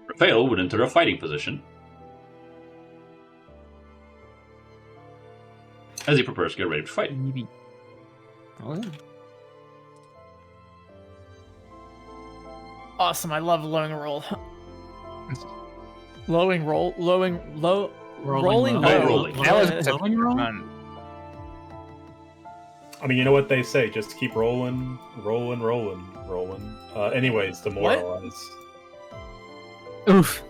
Speaker 1: Raphael would enter a fighting position as he prepares to get ready to fight.
Speaker 2: Oh, yeah.
Speaker 4: Awesome. I love lowing roll. Rolling
Speaker 5: Rolling
Speaker 4: low.
Speaker 1: rolling.
Speaker 2: That was a
Speaker 5: Rolling roll?
Speaker 2: run.
Speaker 3: I mean, you know what they say, just keep rolling, rolling, rolling, rolling. Anyways, demoralize.
Speaker 2: Oof.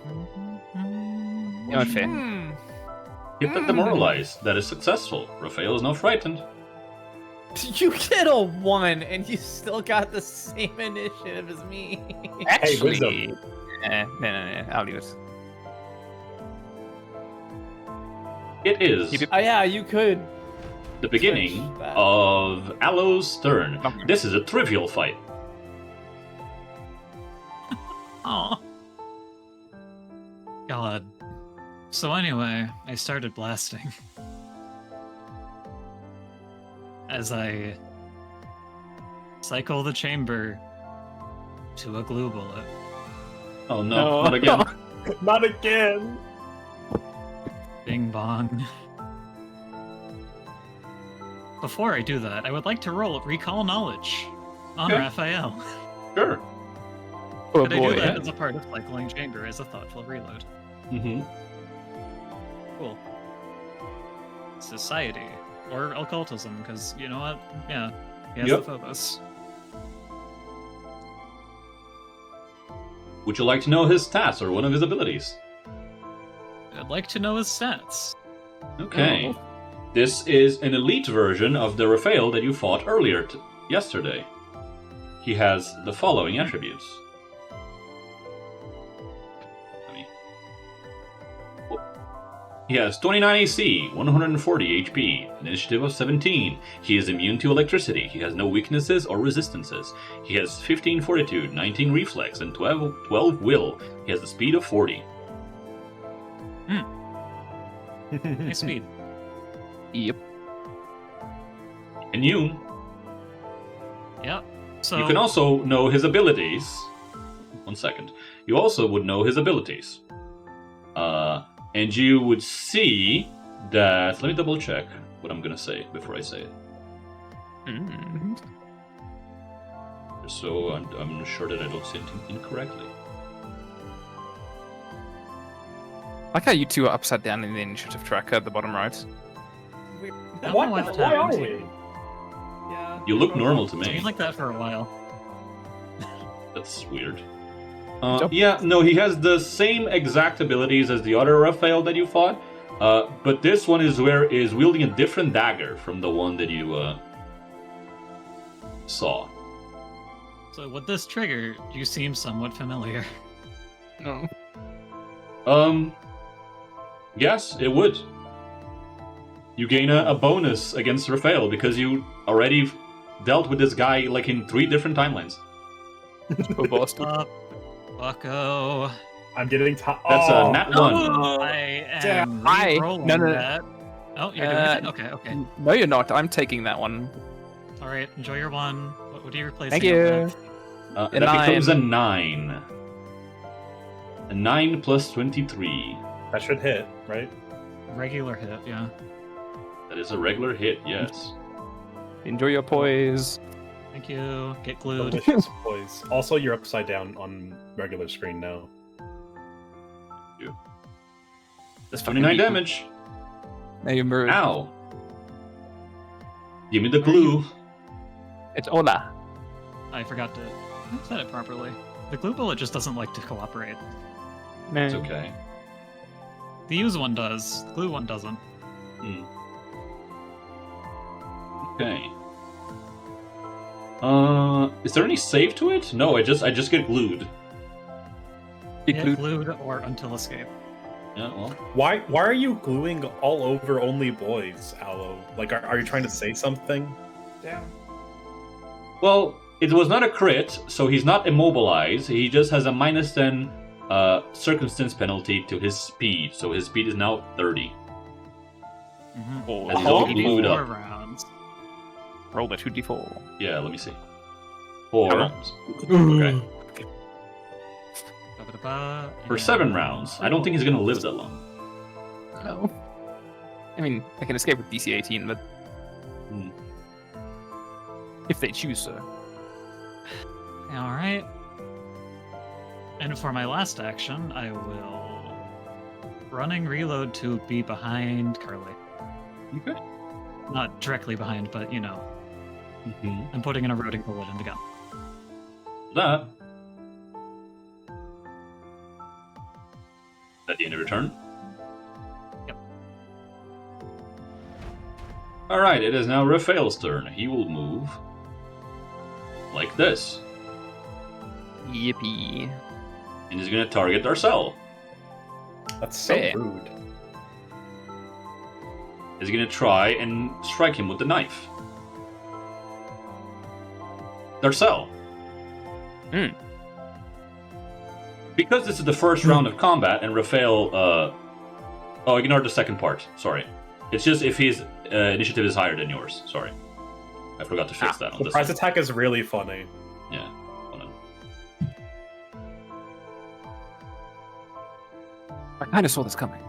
Speaker 2: Not fair.
Speaker 1: Hit the demoralize. That is successful. Raphael is now frightened.
Speaker 4: You get a 1 and you still got the same initiative as me.
Speaker 2: Actually,
Speaker 3: wisdom.
Speaker 2: no, I'll leave it.
Speaker 1: It is
Speaker 2: Keep it-
Speaker 4: Oh yeah, you could.
Speaker 1: the beginning
Speaker 4: Switch that.
Speaker 1: of Alo's turn.
Speaker 2: Okay.
Speaker 1: This is a trivial fight.
Speaker 5: Aw. God. So anyway, I started blasting. As I cycle the chamber to a glue bullet.
Speaker 1: Oh no, not again.
Speaker 3: Not again.
Speaker 5: Bing bong. Before I do that, I would like to roll Recall Knowledge on
Speaker 1: Okay.
Speaker 5: Raphael.
Speaker 1: Sure.
Speaker 2: Oh
Speaker 5: Could I
Speaker 2: boy.
Speaker 5: do that as a part of Cycling Chamber as a thoughtful reload?
Speaker 1: Mm-hmm.
Speaker 5: Cool. Society. Or occultism, because you know what? Yeah. He has
Speaker 1: Yep.
Speaker 5: the Phobos.
Speaker 1: Would you like to know his stats or one of his abilities?
Speaker 5: I'd like to know his stats.
Speaker 1: Okay. This is an elite version of the Raphael that you fought earlier yesterday. He has the following attributes. He has 29 AC, 140 HP, an initiative of 17. He is immune to electricity. He has no weaknesses or resistances. He has 15 fortitude, 19 reflex, and 12 will. He has a speed of 40.
Speaker 5: Nice speed.
Speaker 2: Yep.
Speaker 1: And you
Speaker 5: Yep. So
Speaker 1: can also know his abilities. 1 second. You also would know his abilities. And you would see that... Let me double check what I'm gonna say before I say it.
Speaker 2: Mm.
Speaker 1: So I'm sure that I don't say anything incorrectly.
Speaker 2: I like how you two are upside down in the initiative tracker at the bottom right.
Speaker 5: I don't know
Speaker 3: What?
Speaker 5: what's
Speaker 3: Why are
Speaker 5: happened.
Speaker 3: we?
Speaker 4: Yeah.
Speaker 1: You look normal to
Speaker 5: It's been
Speaker 1: me.
Speaker 5: like that for a while.
Speaker 1: That's weird.
Speaker 2: Yep.
Speaker 1: Yeah, no, he has the same exact abilities as the other Raphael that you fought, but this one is wielding a different dagger from the one that you saw.
Speaker 5: So with this trigger, you seem somewhat familiar.
Speaker 2: No.
Speaker 1: Yes, it would. You gain a bonus against Raphael because you already dealt with this guy like in 3 different timelines.
Speaker 2: Oh, Boston.
Speaker 5: Bucko.
Speaker 3: I'm getting
Speaker 1: That's a nat 1.
Speaker 5: I
Speaker 2: Damn.
Speaker 5: am
Speaker 2: Hi.
Speaker 5: re-rolling
Speaker 2: No.
Speaker 5: that. Oh, you're doing it? Okay, okay.
Speaker 2: No, you're not. I'm taking that one.
Speaker 5: Alright, enjoy your one. What are you replacing
Speaker 2: Thank
Speaker 5: it
Speaker 2: you.
Speaker 5: with?
Speaker 1: That
Speaker 2: A
Speaker 1: becomes a
Speaker 2: 9.
Speaker 1: 9. A 9 plus 23.
Speaker 3: That should hit, right?
Speaker 5: Regular hit, yeah.
Speaker 1: That is a regular hit, yes.
Speaker 2: Enjoy your poise.
Speaker 5: Thank you. Get glued.
Speaker 3: Delicious poise. Also, you're upside down on regular screen now.
Speaker 2: That's
Speaker 1: 29 damage.
Speaker 2: Now you're mirrored.
Speaker 1: Ow. Give me the glue.
Speaker 2: It's Ola.
Speaker 5: I forgot to set it properly. The glue bullet just doesn't like to cooperate.
Speaker 1: It's okay.
Speaker 5: The use one does. The glue one doesn't.
Speaker 1: Okay. Is there any save to it? No, I just get glued.
Speaker 2: Get
Speaker 5: Get
Speaker 2: glued.
Speaker 5: glued or until escape.
Speaker 1: Yeah, well.
Speaker 3: Why are you gluing all over only boys, Aloe? Like, are you trying to say something?
Speaker 4: Damn.
Speaker 1: Well, it was not a crit, so he's not immobilized. He just has a minus 10 circumstance penalty to his speed, so his speed is now 30.
Speaker 2: Oh,
Speaker 1: As he's all glued
Speaker 5: 4
Speaker 1: up.
Speaker 5: rounds.
Speaker 2: roll the 2d4.
Speaker 1: Yeah, let me see. 4
Speaker 2: Hammer.
Speaker 1: rounds. Okay.
Speaker 5: Ba-ba-da-ba,
Speaker 1: For
Speaker 5: and-
Speaker 1: 7 rounds. I don't think he's gonna live that long.
Speaker 2: No. I mean, I can escape with DC 18, but
Speaker 1: Hmm.
Speaker 2: if they choose so.
Speaker 5: Alright. And for my last action, I will running reload to be behind Carly.
Speaker 1: Okay.
Speaker 5: Not directly behind, but you know,
Speaker 1: hmm
Speaker 5: I'm putting an eroding bullet in the gun.
Speaker 1: That. At the end of your turn?
Speaker 5: Yep.
Speaker 1: Alright, it is now Raphael's turn. He will move like this.
Speaker 2: Yippee.
Speaker 1: And he's gonna target Darcel.
Speaker 3: That's so
Speaker 2: Fair.
Speaker 3: rude.
Speaker 1: He's gonna try and strike him with the knife. Darcel.
Speaker 2: Hmm.
Speaker 1: Because this is the first round of combat and Raphael, oh, ignore the second part. Sorry. It's just if his initiative is higher than yours. Sorry. I forgot to fix that on this
Speaker 3: Surprise
Speaker 1: one.
Speaker 3: attack is really funny.
Speaker 1: Yeah. Hold on.
Speaker 2: kind of saw this coming.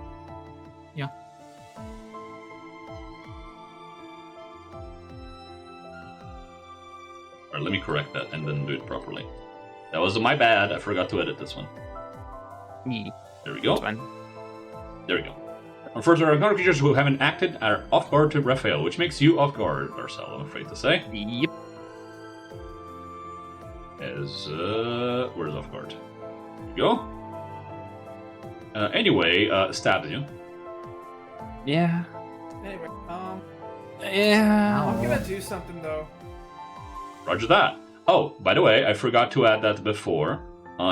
Speaker 1: Alright, let me correct that and then do it properly. That was my bad. I forgot to edit this one.
Speaker 2: Me.
Speaker 1: There we go.
Speaker 2: That's fine.
Speaker 1: There we go. And first, there are guard creatures who haven't acted are off guard to Raphael, which makes you off guard, Darcel, I'm afraid to say.
Speaker 2: Yep.
Speaker 1: As, where's off guard? There we go. Anyway, stabs you.
Speaker 2: Yeah.
Speaker 4: Anyway,
Speaker 2: Yeah.
Speaker 4: I'm gonna do something though.
Speaker 1: Roger that. Oh, by the way, I forgot to add that before.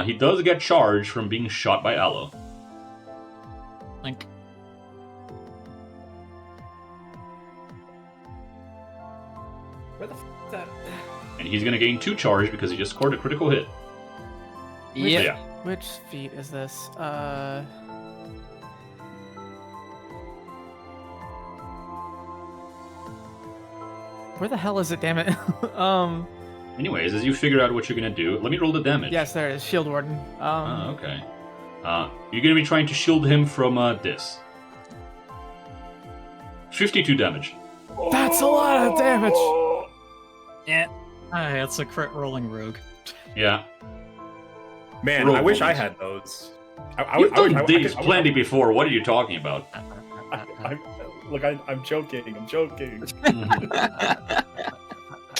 Speaker 1: He does get charged from being shot by Aloe.
Speaker 5: Link.
Speaker 4: Where the f is that?
Speaker 1: And he's gonna gain 2 charge because he just scored a critical hit.
Speaker 2: Yep.
Speaker 1: Yeah.
Speaker 4: Which feat is this? Where the hell is it? Damn it.
Speaker 1: Anyways, as you figure out what you're gonna do, let me roll the damage.
Speaker 4: Yes, there it is. Shield Warden.
Speaker 1: Oh, okay. You're gonna be trying to shield him from this. 52 damage.
Speaker 4: That's a lot of damage.
Speaker 2: Yeah.
Speaker 5: Hey, it's a crit rolling rogue.
Speaker 1: Yeah.
Speaker 3: Man,
Speaker 1: Roll
Speaker 3: I wish I
Speaker 1: bonus.
Speaker 3: had those.
Speaker 1: You've
Speaker 3: I wish
Speaker 1: done
Speaker 3: I
Speaker 1: these
Speaker 3: could-
Speaker 1: plenty before. What are you talking about?
Speaker 3: Look, I'm joking. I'm joking.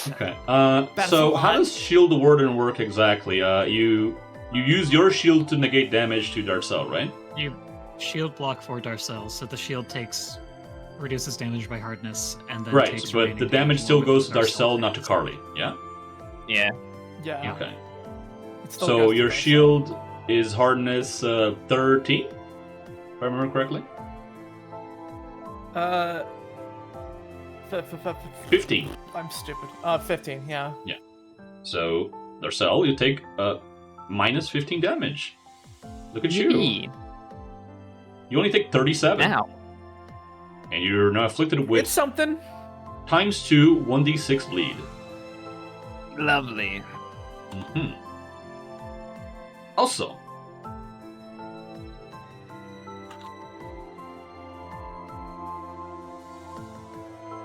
Speaker 1: Okay.
Speaker 4: That's a
Speaker 1: So
Speaker 4: lot.
Speaker 1: how does Shield Warden work exactly? You use your shield to negate damage to Darcel, right?
Speaker 5: You shield block for Darcel, so the shield reduces damage by hardness, and then
Speaker 1: Right,
Speaker 5: takes
Speaker 1: but
Speaker 5: remaining
Speaker 1: the damage
Speaker 5: damage
Speaker 1: still
Speaker 5: along
Speaker 1: goes
Speaker 5: with
Speaker 1: to Darcel, not to Carly. Yeah.
Speaker 2: Yeah.
Speaker 4: Yeah.
Speaker 1: Okay.
Speaker 4: it still
Speaker 1: So
Speaker 4: goes to
Speaker 1: your
Speaker 4: Darcel.
Speaker 1: shield is hardness 13, if I remember correctly. 15.
Speaker 4: I'm stupid. 15. Yeah.
Speaker 1: So Darcel, you take minus 15 damage. Look at you.
Speaker 2: Yee.
Speaker 1: You only take 37.
Speaker 2: Now.
Speaker 1: And you're now afflicted
Speaker 4: It's
Speaker 1: with
Speaker 4: something.
Speaker 1: times 2 1d6 bleed.
Speaker 2: Lovely.
Speaker 1: hmm Also,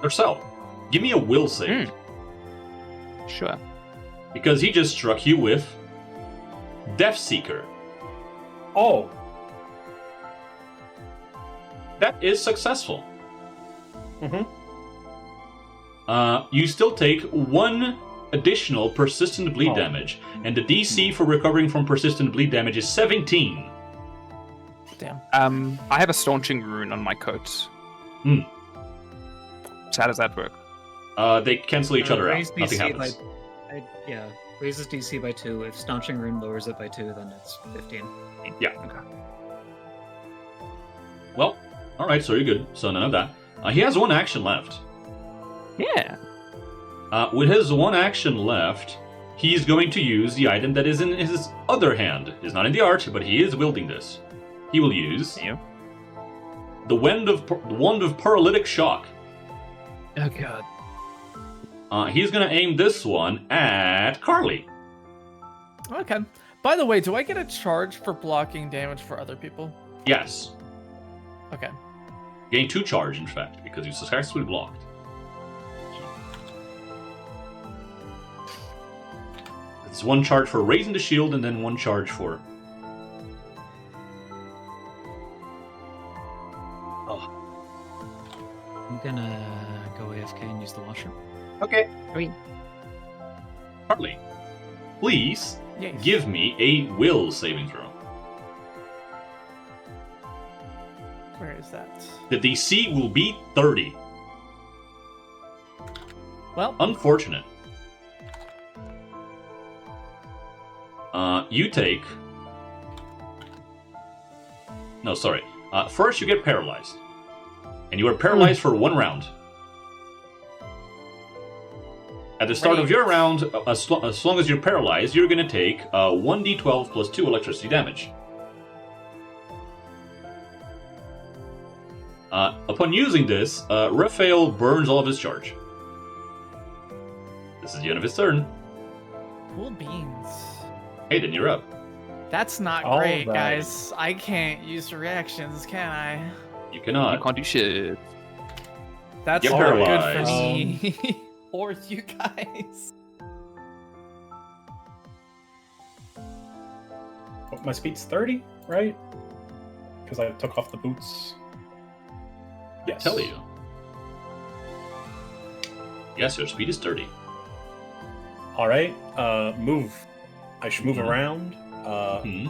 Speaker 1: Darcel, give me a will save.
Speaker 2: Sure.
Speaker 1: Because he just struck you with Death Seeker.
Speaker 3: Oh,
Speaker 1: That is successful.
Speaker 3: Mhm.
Speaker 1: You still take 1 additional persistent bleed
Speaker 3: Oh.
Speaker 1: damage, and the DC for recovering from persistent bleed damage is 17.
Speaker 4: Damn.
Speaker 2: I have a staunching rune on my coat.
Speaker 1: Hmm.
Speaker 2: So how does that work?
Speaker 1: They cancel each other out.
Speaker 5: Raise
Speaker 1: Nothing
Speaker 5: DC
Speaker 1: happens.
Speaker 5: yeah, raises DC by 2. If Staunching Rune lowers it by 2, then it's 15.
Speaker 1: Yeah.
Speaker 2: Okay.
Speaker 1: Well, alright, so you're good. So none of that. He has 1 action left.
Speaker 2: Yeah.
Speaker 1: With his 1 action left, he's going to use the item that is in his other hand. It's not in the art, but he is wielding this. He will use
Speaker 2: Yeah.
Speaker 1: the Wand of Paralytic Shock.
Speaker 2: Oh god.
Speaker 1: He's going to aim this one at Carly.
Speaker 4: Okay. By the way, do I get a charge for blocking damage for other people?
Speaker 1: Yes.
Speaker 4: Okay.
Speaker 1: Gain 2 charge, in fact, because you successfully blocked. It's 1 charge for raising the shield, and then 1 charge for...
Speaker 5: I'm gonna go AFK and use the washroom.
Speaker 2: Okay. I mean,
Speaker 1: Carly, please
Speaker 4: Yes.
Speaker 1: give me a will saving throw.
Speaker 4: Where is that?
Speaker 1: The DC will be 30.
Speaker 4: Well,
Speaker 1: Unfortunate. You take... No, sorry. First, you get paralyzed. And you are paralyzed for 1 round. At the start of your round, as long as you're paralyzed, you're going to take 1d12 plus 2 electricity damage. Upon using this, Raphael burns all of his charge. This is the end of his turn.
Speaker 4: cool beans.
Speaker 1: Hayden, you're up.
Speaker 4: That's not
Speaker 3: All
Speaker 4: great,
Speaker 3: right.
Speaker 4: guys. I can't use reactions, can I?
Speaker 1: You
Speaker 2: You
Speaker 1: cannot.
Speaker 2: can't do shit.
Speaker 4: That's
Speaker 1: You're
Speaker 4: not good
Speaker 1: paralyzed.
Speaker 4: for me. Or you guys.
Speaker 3: What, my speed's 30, right? Because I took off the boots. Yes.
Speaker 1: Tell you. Yes, your speed is 30.
Speaker 3: All right. Move. I should move
Speaker 1: Mhm.
Speaker 3: around.
Speaker 1: Hmm.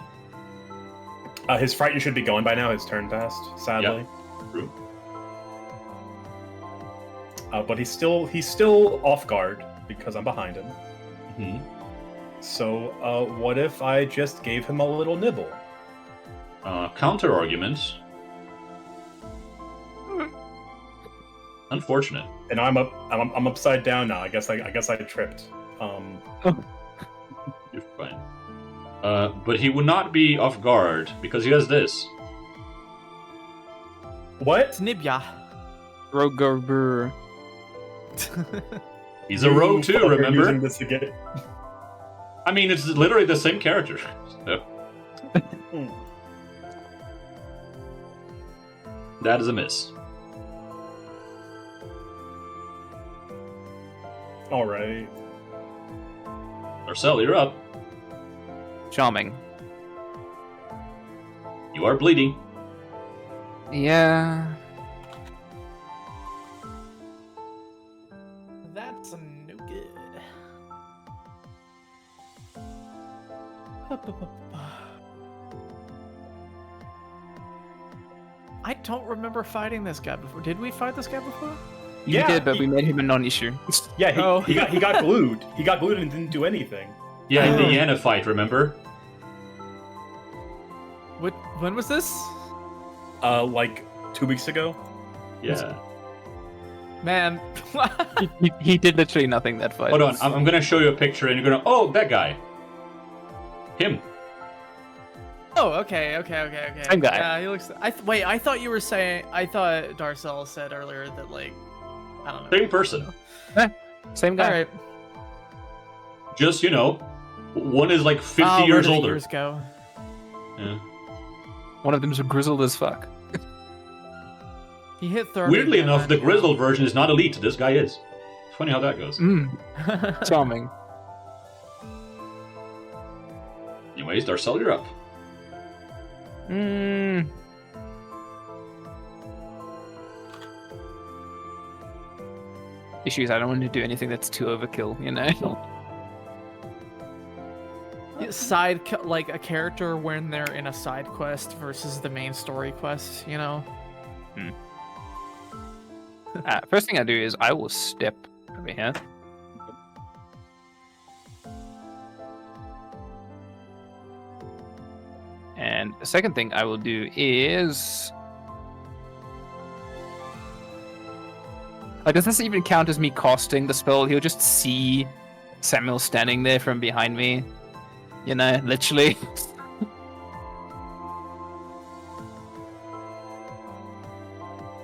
Speaker 3: His frighten should be going by now. His turn passed, sadly.
Speaker 1: True.
Speaker 3: But he's still off guard because I'm behind him.
Speaker 1: Hmm.
Speaker 3: So what if I just gave him a little nibble?
Speaker 1: Counter argument. Unfortunate.
Speaker 3: And I'm upside down now. I guess I tripped.
Speaker 1: You're fine. But he would not be off guard because he has this.
Speaker 3: What?
Speaker 4: Snibya.
Speaker 2: Roger.
Speaker 1: He's a rogue too,
Speaker 3: You fucker
Speaker 1: remember?
Speaker 3: using this again.
Speaker 1: I mean, it's literally the same character. So, that is a miss.
Speaker 3: All right.
Speaker 1: Marcel, you're up.
Speaker 2: Charming.
Speaker 1: You are bleeding.
Speaker 2: Yeah.
Speaker 4: That's no good. I don't remember fighting this guy before. Did we fight this guy before?
Speaker 2: You
Speaker 3: Yeah,
Speaker 2: did, but
Speaker 3: he-
Speaker 2: we made him a non-issue.
Speaker 3: Yeah,
Speaker 4: Oh.
Speaker 3: he got glued. He got glued and didn't do anything.
Speaker 1: Yeah, in the
Speaker 4: Oh.
Speaker 1: Yana fight, remember?
Speaker 4: When was this?
Speaker 3: Like 2 weeks ago.
Speaker 1: Yeah.
Speaker 4: Man.
Speaker 2: He did literally nothing that fight.
Speaker 1: Hold on, I'm gonna show you a picture and you're gonna, oh, that guy. Him.
Speaker 4: Oh, okay.
Speaker 2: Same guy.
Speaker 4: Yeah, he looks. Wait, I thought you were saying. I thought Darcel said earlier that like, I don't know.
Speaker 1: Same person.
Speaker 2: Same guy.
Speaker 4: All right.
Speaker 1: Just, one is like 50
Speaker 4: Where
Speaker 1: years
Speaker 4: did the
Speaker 1: older.
Speaker 4: years go?
Speaker 1: Yeah.
Speaker 2: One of them's grizzled as fuck.
Speaker 4: He hit 30.
Speaker 1: Weirdly
Speaker 4: and
Speaker 1: enough, the
Speaker 4: then-
Speaker 1: grizzled version is not elite. This guy is. It's funny how that goes.
Speaker 2: Charming.
Speaker 1: Anyways, Darcel, you're up.
Speaker 2: Issue is I don't want to do anything that's too overkill, you know?
Speaker 4: Like a character when they're in a side quest versus the main story quest, you know?
Speaker 2: First thing I do is I will step over here. And the second thing I will do is... Like, does this even count as me casting the spell? He'll just see Samuel standing there from behind me. You know, literally.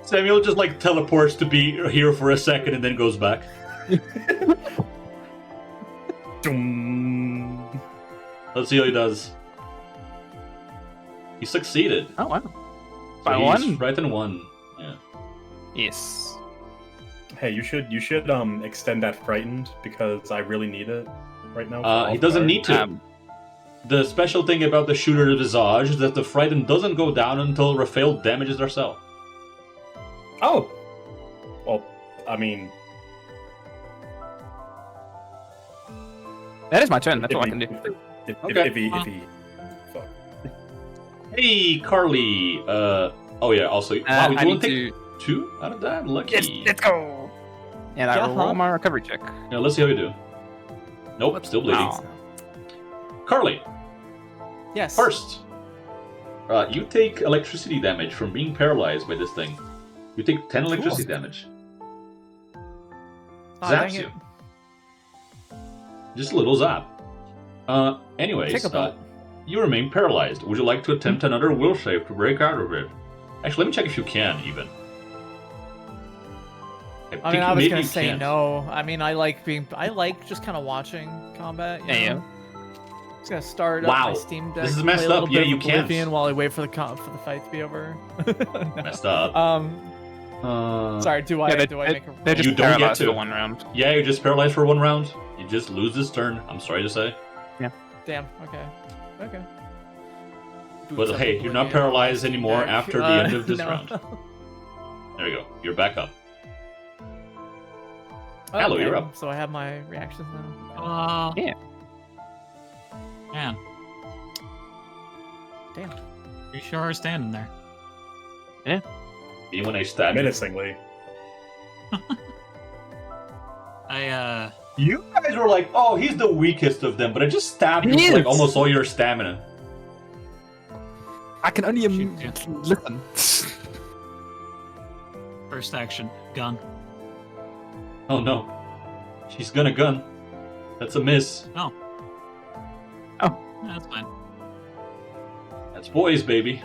Speaker 1: Samuel just like teleports to be here for a second and then goes back.
Speaker 3: Dum.
Speaker 1: Let's see how he does. He succeeded.
Speaker 2: Oh, wow.
Speaker 1: So
Speaker 2: By
Speaker 1: he's
Speaker 2: one?
Speaker 1: right in one. Yeah.
Speaker 2: Yes.
Speaker 3: Hey, you should extend that frightened because I really need it right now. for
Speaker 1: He
Speaker 3: off
Speaker 1: doesn't
Speaker 3: guard.
Speaker 1: need to. The special thing about the shooter visage is that the frighten doesn't go down until Raphael damages herself.
Speaker 3: Oh. Well, I mean,
Speaker 2: That is my turn. That's
Speaker 3: if
Speaker 2: all I
Speaker 3: he-
Speaker 2: can do.
Speaker 1: Okay.
Speaker 3: if he fuck.
Speaker 1: Hey, Carly. Oh yeah. Also, wow, we
Speaker 2: I
Speaker 1: don't
Speaker 2: need
Speaker 1: take
Speaker 2: to...
Speaker 1: 2 out of that. Lucky.
Speaker 2: Let's go! And I will
Speaker 4: Yeah.
Speaker 2: roll my recovery check.
Speaker 1: Yeah, let's see how we do. Nope, still bleeding.
Speaker 2: Wow.
Speaker 1: Carly,
Speaker 4: Yes.
Speaker 1: first, you take electricity damage from being paralyzed by this thing. You take 10 electricity damage.
Speaker 4: Oh, dang
Speaker 1: Zaps
Speaker 4: it.
Speaker 1: you. Just a little zap. Anyways,
Speaker 4: Take a bolt.
Speaker 1: you remain paralyzed. Would you like to attempt another will save to break out of it? Actually, let me check if you can, even.
Speaker 4: I mean, I was
Speaker 1: maybe
Speaker 4: gonna
Speaker 1: you
Speaker 4: say
Speaker 1: can't.
Speaker 4: no. I mean, I like just kind of watching combat. You
Speaker 2: Yeah,
Speaker 4: know? Just gonna start up
Speaker 1: Wow.
Speaker 4: my Steam Deck.
Speaker 1: This is messed
Speaker 4: play a little
Speaker 1: up. Yeah,
Speaker 4: bit of
Speaker 1: you can't.
Speaker 4: Oblivion while I wait for the fight to be over.
Speaker 1: Messed up.
Speaker 4: Sorry. Do I make a
Speaker 2: They're
Speaker 1: You
Speaker 2: just
Speaker 1: don't get
Speaker 2: paralyzed
Speaker 1: to.
Speaker 2: for 1 round.
Speaker 1: Yeah, you're just paralyzed for 1 round. You just lose this turn. I'm sorry to say.
Speaker 4: Damn. Okay.
Speaker 1: But hey, you're not paralyzed anymore after the end of this round. There you go. You're back up. Hello,
Speaker 4: Okay,
Speaker 1: you're up.
Speaker 4: So I have my reactions now.
Speaker 5: Yeah.
Speaker 2: Yeah.
Speaker 5: Man,
Speaker 4: Damn.
Speaker 5: you sure are standing there.
Speaker 1: Even when I stab you.
Speaker 3: Menacingly.
Speaker 1: You guys were like, oh, he's the weakest of them, but I just stabbed you
Speaker 2: He
Speaker 1: with like
Speaker 2: is.
Speaker 1: almost all your stamina.
Speaker 2: I can only listen.
Speaker 5: First action, gun.
Speaker 1: Oh no. She's gonna gun. That's a miss.
Speaker 5: Oh. That's fine.
Speaker 1: That's boys, baby.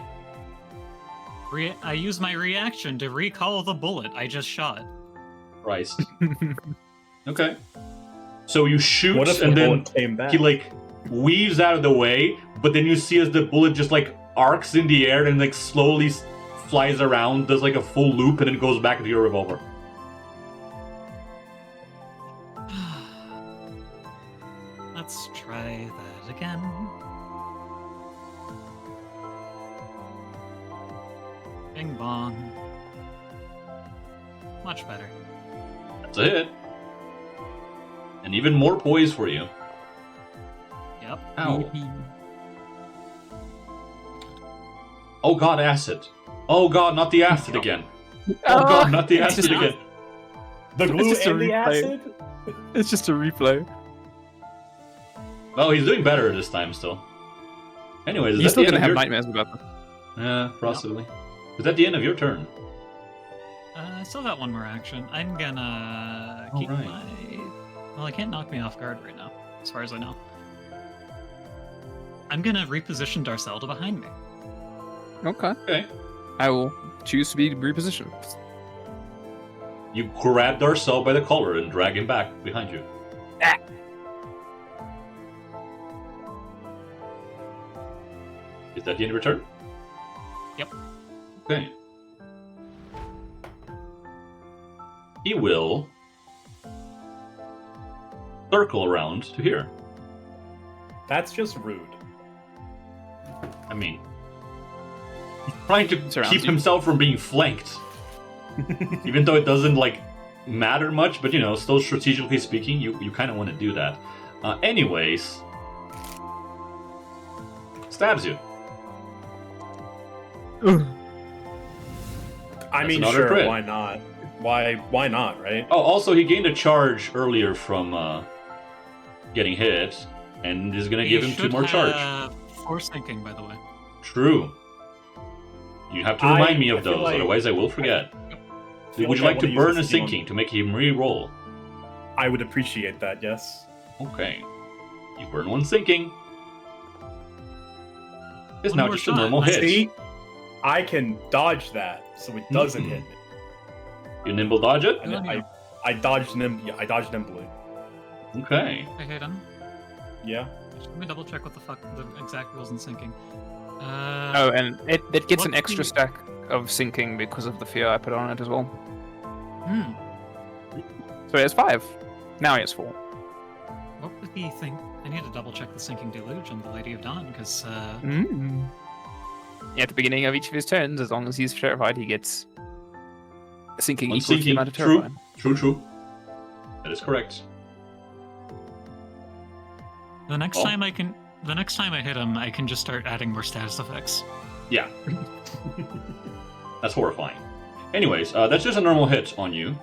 Speaker 5: I use my reaction to recall the bullet I just shot.
Speaker 1: Christ. Okay. So you shoot,
Speaker 3: What if
Speaker 1: and
Speaker 3: the
Speaker 1: then
Speaker 3: bullet came back?
Speaker 1: he like weaves out of the way, but then you see as the bullet just like arcs in the air and like slowly flies around, does like a full loop, and then goes back to your revolver.
Speaker 5: Let's try that again. Bing bong. Much better.
Speaker 1: That's a hit. And even more poise for you.
Speaker 5: Yep.
Speaker 1: Ow. Oh god, acid. Oh god, not the acid again. Oh god, not the acid again.
Speaker 3: The glue
Speaker 2: just a
Speaker 3: and the
Speaker 2: replay.
Speaker 3: acid?
Speaker 2: It's just a replay.
Speaker 1: Well, he's doing better this time still. Anyways, is
Speaker 2: You're
Speaker 1: that
Speaker 2: still
Speaker 1: the end
Speaker 2: gonna
Speaker 1: of
Speaker 2: have
Speaker 1: your...
Speaker 2: nightmares about this.
Speaker 1: Yeah, possibly. Is that the end of your turn?
Speaker 5: I still got one more action. I'm gonna keep
Speaker 1: Alright.
Speaker 5: my... Well, I can't knock me off guard right now, as far as I know. I'm gonna reposition Darcelda behind me.
Speaker 2: Okay.
Speaker 1: Okay.
Speaker 2: I will choose to be repositioned.
Speaker 1: You grab Darcel by the collar and drag him back behind you. Is that the end of your turn?
Speaker 5: Yep.
Speaker 1: Okay. He will circle around to here.
Speaker 3: That's just rude.
Speaker 1: I mean, he's trying to
Speaker 2: Surrounds
Speaker 1: keep
Speaker 2: you.
Speaker 1: himself from being flanked. Even though it doesn't, like, matter much, but, you know, still strategically speaking, you kind of want to do that. Anyways, stabs you.
Speaker 3: I mean,
Speaker 1: another
Speaker 3: sure,
Speaker 1: crit.
Speaker 3: why not? Why not, right?
Speaker 1: Oh, also, he gained a charge earlier from getting hit, and is going to give him 2 more charge.
Speaker 5: Force thinking, by the way.
Speaker 1: True. You have to remind me
Speaker 3: I
Speaker 1: of
Speaker 3: feel
Speaker 1: those,
Speaker 3: like-
Speaker 1: otherwise I will forget.
Speaker 3: feel
Speaker 1: Would you
Speaker 3: like
Speaker 1: like
Speaker 3: I
Speaker 1: to
Speaker 3: wanna
Speaker 1: burn a
Speaker 3: use this thing on-
Speaker 1: sinking to make him re-roll?
Speaker 3: I would appreciate that, yes.
Speaker 1: Okay. You burn 1 sinking. It's
Speaker 5: One
Speaker 1: now
Speaker 5: more
Speaker 1: just a
Speaker 5: shot.
Speaker 1: normal hit.
Speaker 3: See? I can dodge that, so it doesn't
Speaker 1: Mhm.
Speaker 3: hit me.
Speaker 1: You nimble dodge it?
Speaker 3: And
Speaker 5: Oh, yeah.
Speaker 3: I dodged I dodged nimbly.
Speaker 1: Okay.
Speaker 5: I hit him.
Speaker 3: Yeah.
Speaker 5: Let me double check what the fuck the exact rules in syncing.
Speaker 2: Oh, and it gets an
Speaker 5: what's
Speaker 2: extra
Speaker 5: the-
Speaker 2: stack of sinking because of the fear I put on it as well.
Speaker 5: Hmm.
Speaker 2: So he has 5. Now he has 4.
Speaker 5: What was the thing? I need to double check the sinking deluge on the Lady of Dawn because
Speaker 2: At the beginning of each of his turns, as long as he's terrified, he gets a sinking
Speaker 1: One
Speaker 2: equal to the
Speaker 1: sinking.
Speaker 2: amount of
Speaker 1: True.
Speaker 2: terrified.
Speaker 1: True. That is correct.
Speaker 5: the next
Speaker 1: Oh.
Speaker 5: time I hit him, I can just start adding more status effects.
Speaker 1: Yeah. That's horrifying. Anyways, that's just a normal hit on you.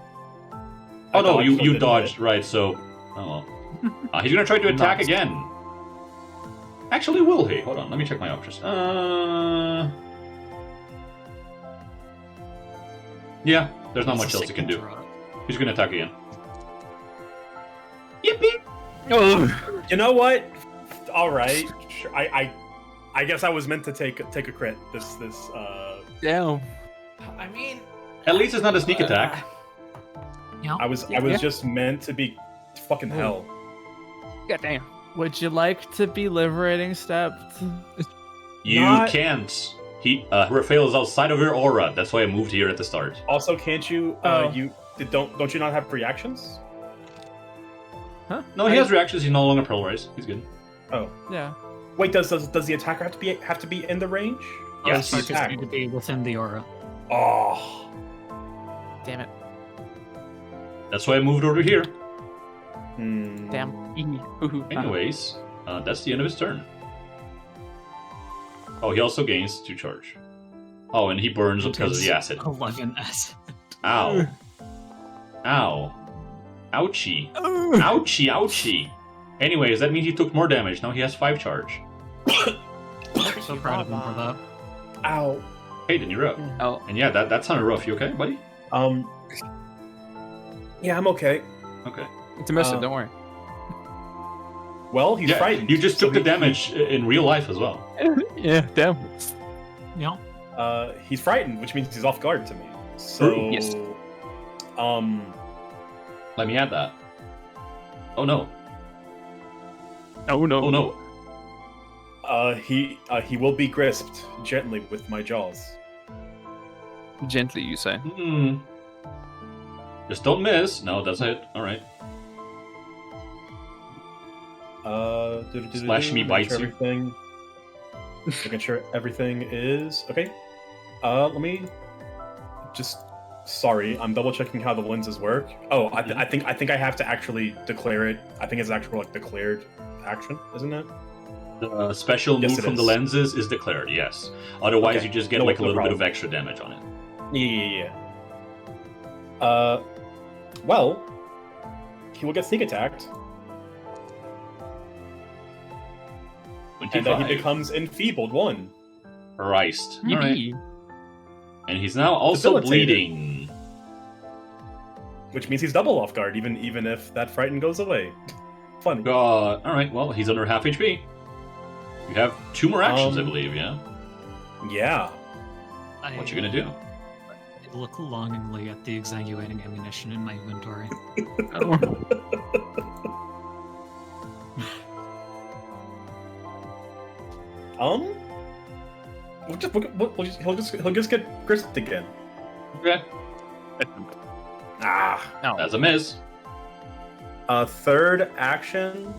Speaker 3: I
Speaker 1: Oh no,
Speaker 3: dodged, so
Speaker 1: you
Speaker 3: it didn't
Speaker 1: dodged,
Speaker 3: hit.
Speaker 1: right, so... Oh well. He's gonna try to attack
Speaker 2: Nice.
Speaker 1: again. Actually, will he? Hold on, let me check my options. Yeah, there's not
Speaker 5: It's
Speaker 1: much
Speaker 5: a
Speaker 1: else you can do.
Speaker 5: sinking drop.
Speaker 1: He's gonna attack again. Yippee!
Speaker 2: Oh.
Speaker 3: You know what? All right. Sure. I guess I was meant to take a crit. This.
Speaker 2: Damn.
Speaker 4: I mean,
Speaker 1: At least it's not a sneak attack.
Speaker 3: I was
Speaker 2: Yeah.
Speaker 3: just meant to be fucking hell.
Speaker 2: God damn.
Speaker 4: Would you like to be liberating stepped?
Speaker 1: You
Speaker 3: Not-
Speaker 1: can't. Raphael is outside of your aura. That's why I moved here at the start.
Speaker 3: Also, can't you?
Speaker 4: Oh.
Speaker 3: Don't you not have reactions?
Speaker 4: Huh?
Speaker 1: No, he has reactions. He's no longer polarized. He's good.
Speaker 3: Oh,
Speaker 4: Yeah.
Speaker 3: wait. Does the attacker have to be in the range?
Speaker 1: Yes.
Speaker 5: Yes,
Speaker 3: he's
Speaker 5: just
Speaker 3: attacked.
Speaker 5: need to be within the aura.
Speaker 3: Oh.
Speaker 4: Damn it.
Speaker 1: That's why I moved over here.
Speaker 3: Hmm.
Speaker 4: Damn.
Speaker 1: Anyways, that's the end of his turn. Oh, he also gains 2 charge. Oh, and he burns because of the acid.
Speaker 5: 11 acid.
Speaker 1: Ow. Ow. Ouchie. Ouchie, ouchie. Anyways, that means he took more damage. Now he has 5 charge.
Speaker 5: So proud of him for that.
Speaker 3: Ow.
Speaker 1: Hey, then you're up.
Speaker 2: Oh,
Speaker 1: And yeah, that sounded rough. You okay, buddy?
Speaker 3: Yeah, I'm okay.
Speaker 1: Okay.
Speaker 2: it's a miss.
Speaker 3: Uh,
Speaker 2: Don't worry.
Speaker 3: Well, he's
Speaker 1: Yeah,
Speaker 3: frightened.
Speaker 1: you just
Speaker 3: so
Speaker 1: took the
Speaker 3: he-
Speaker 1: damage in real life as well.
Speaker 2: Yeah, damn.
Speaker 5: Yeah.
Speaker 3: He's frightened, which means he's off guard to me. So,
Speaker 2: Yes.
Speaker 1: Let me add that. Oh no.
Speaker 2: Oh no.
Speaker 1: Oh no.
Speaker 3: he will be grasped gently with my jaws.
Speaker 2: Gently, you say.
Speaker 1: Hmm. Just don't miss. No, that's it. Alright. Slash me bites you.
Speaker 3: Making sure everything is okay. Let me just. Sorry, I'm double checking how the lenses work. Oh, I think I have to actually declare it. I think it's actual declared action, isn't it?
Speaker 1: The special
Speaker 3: Yes,
Speaker 1: move
Speaker 3: it
Speaker 1: from the
Speaker 3: is.
Speaker 1: lenses is declared, yes. Otherwise,
Speaker 3: Okay.
Speaker 1: you just get
Speaker 3: No-
Speaker 1: like a
Speaker 3: no
Speaker 1: little bit
Speaker 3: problem.
Speaker 1: of extra damage on it.
Speaker 3: Yeah. Well, he will get sneak attacked, and then
Speaker 1: 25.
Speaker 3: he becomes enfeebled 1.
Speaker 1: Christ. Alright.
Speaker 2: Yippee.
Speaker 1: And he's now also
Speaker 3: Debilitated.
Speaker 1: bleeding.
Speaker 3: Which means he's double off guard, even if that frighten goes away. Funny.
Speaker 1: God. Alright, well, he's under half HP. You have 2 more actions, I
Speaker 3: Um,
Speaker 1: believe, yeah?
Speaker 3: Yeah.
Speaker 1: What you gonna do?
Speaker 5: I look longingly at the exsanguinating ammunition in my inventory.
Speaker 3: He'll just get crisped again.
Speaker 1: Okay.
Speaker 3: Ah.
Speaker 2: No.
Speaker 1: That's a miss.
Speaker 3: Third action.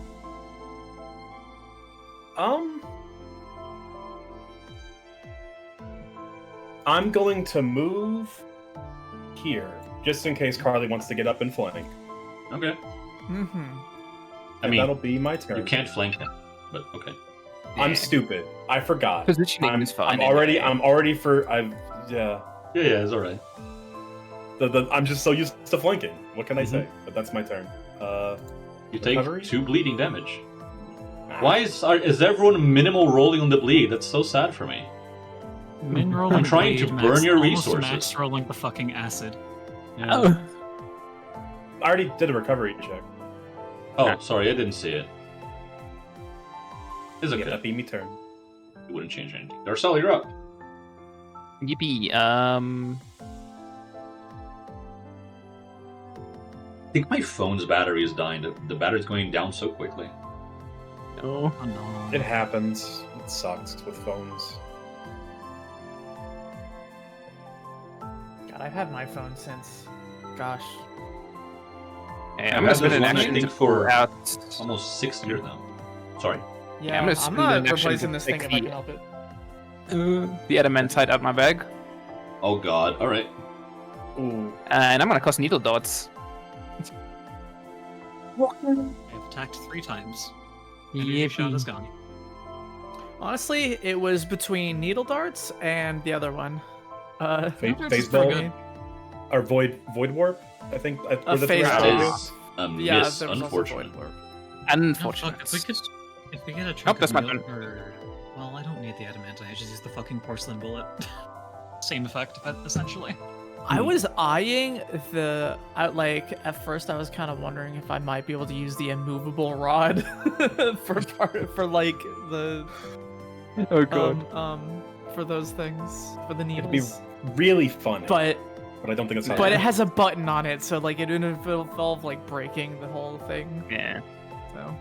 Speaker 3: I'm going to move here, just in case Carly wants to get up and flank.
Speaker 1: Okay.
Speaker 4: Mm-hmm.
Speaker 1: I
Speaker 3: And
Speaker 1: mean,
Speaker 3: that'll be my turn.
Speaker 1: you can't flank him, but okay.
Speaker 3: I'm stupid. I forgot.
Speaker 2: Positioning
Speaker 3: I'm,
Speaker 2: is fine.
Speaker 3: I'm already for. Yeah.
Speaker 1: Yeah, it's alright.
Speaker 3: I'm just so used to flanking. What can I
Speaker 1: Mhm.
Speaker 3: say? But that's my turn.
Speaker 1: You take
Speaker 3: Recovery?
Speaker 1: 2 bleeding damage.
Speaker 3: Ah.
Speaker 1: Why is everyone minimal rolling on the bleed? That's so sad for me.
Speaker 5: Min rolling
Speaker 1: I'm trying to
Speaker 5: bleed,
Speaker 1: burn
Speaker 5: max-
Speaker 1: your
Speaker 5: almost
Speaker 1: resources.
Speaker 5: Max rolling the fucking acid.
Speaker 1: Yeah.
Speaker 2: Oh.
Speaker 3: I already did a recovery check.
Speaker 1: Oh, sorry, I didn't see it. It's okay.
Speaker 3: Yeah, that'd be me turn.
Speaker 1: It wouldn't change anything. Darcel, you're up.
Speaker 2: Yippee.
Speaker 1: I think my phone's battery is dying. The battery's going down so quickly.
Speaker 2: No.
Speaker 5: Oh no.
Speaker 3: It happens. It sucks with phones.
Speaker 4: God, I've had my phone since, gosh,
Speaker 2: Hey,
Speaker 1: I've
Speaker 2: I'm gonna
Speaker 1: had
Speaker 2: spend
Speaker 1: this
Speaker 2: an
Speaker 1: one, I
Speaker 2: action
Speaker 1: think,
Speaker 2: to
Speaker 1: for
Speaker 2: pour out.
Speaker 1: Almost 6 years now. Sorry.
Speaker 4: yeah,
Speaker 2: I'm gonna
Speaker 4: I'm
Speaker 2: spend
Speaker 4: not
Speaker 2: an action
Speaker 4: replacing
Speaker 2: to
Speaker 4: this thing
Speaker 2: take
Speaker 4: if I
Speaker 2: the-
Speaker 4: can help it.
Speaker 2: The adamantite out my bag,
Speaker 1: Oh god. Alright.
Speaker 3: Ooh.
Speaker 2: and I'm gonna cast needle darts.
Speaker 5: I've attacked 3 times. Energy shot is gone.
Speaker 4: Honestly, it was between needle darts and the other one.
Speaker 3: Phase
Speaker 5: That's
Speaker 3: ball
Speaker 5: pretty good.
Speaker 3: or void warp. I think were the
Speaker 4: phase
Speaker 3: three
Speaker 4: ball.
Speaker 1: That
Speaker 3: options.
Speaker 1: is a
Speaker 4: yeah,
Speaker 1: miss,
Speaker 4: there was also
Speaker 1: unfortunately.
Speaker 4: void warp.
Speaker 5: No,
Speaker 2: Unfortunate.
Speaker 5: fuck, if we get a
Speaker 2: Nope,
Speaker 5: chunk
Speaker 2: that's
Speaker 5: of
Speaker 2: my
Speaker 5: milk,
Speaker 2: turn.
Speaker 5: or well, I don't need the adamantite. I just use the fucking porcelain bullet. Same effect, but essentially.
Speaker 4: I was eyeing at first I was kind of wondering if I might be able to use the immovable rod for like the
Speaker 2: Oh
Speaker 4: for those things for the
Speaker 3: It'd be
Speaker 4: needles.
Speaker 3: really fun,
Speaker 4: But
Speaker 3: I don't think it's.
Speaker 4: it has a button on it, so like it would involve like breaking the whole thing.
Speaker 2: Yeah.
Speaker 4: So